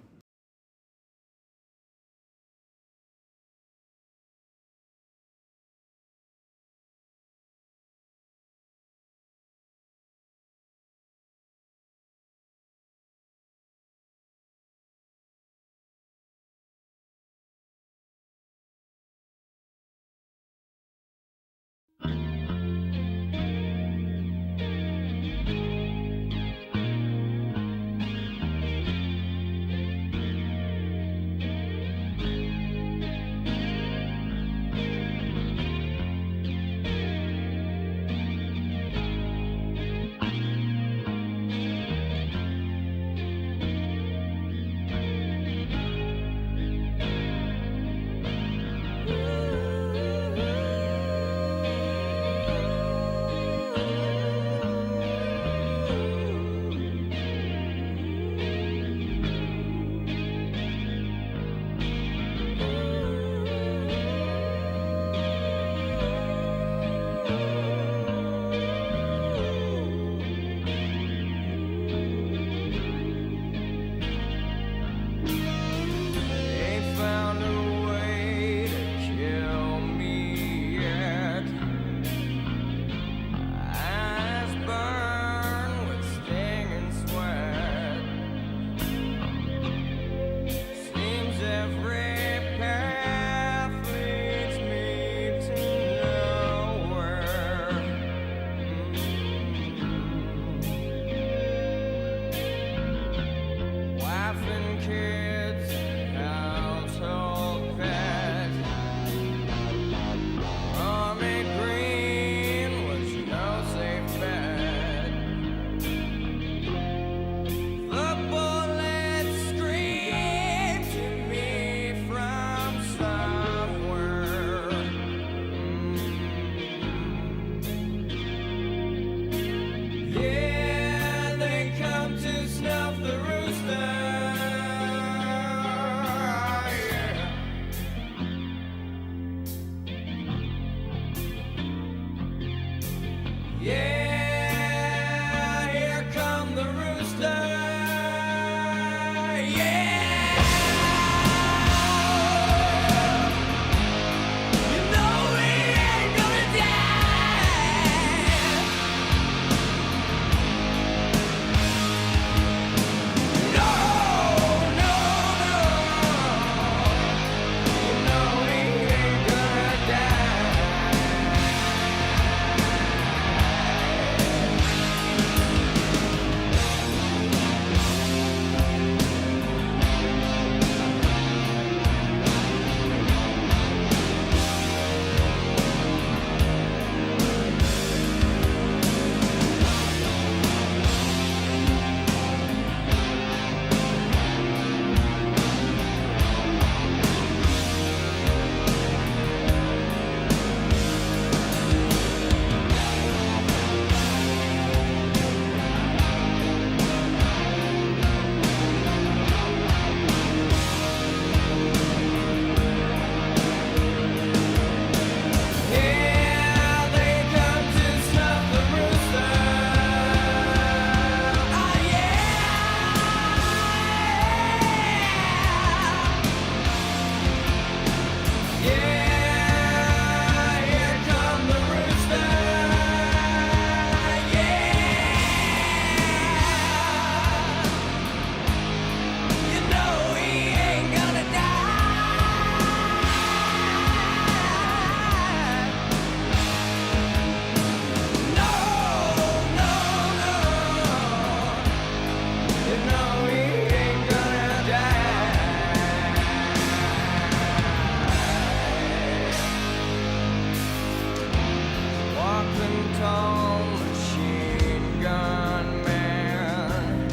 tall machine gun man.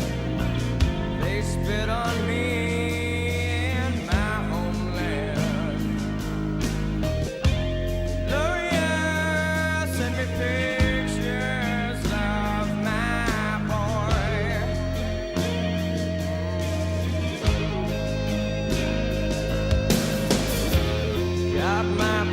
They spit on me in my homeland. Gloria sent me pictures of my boy. Got my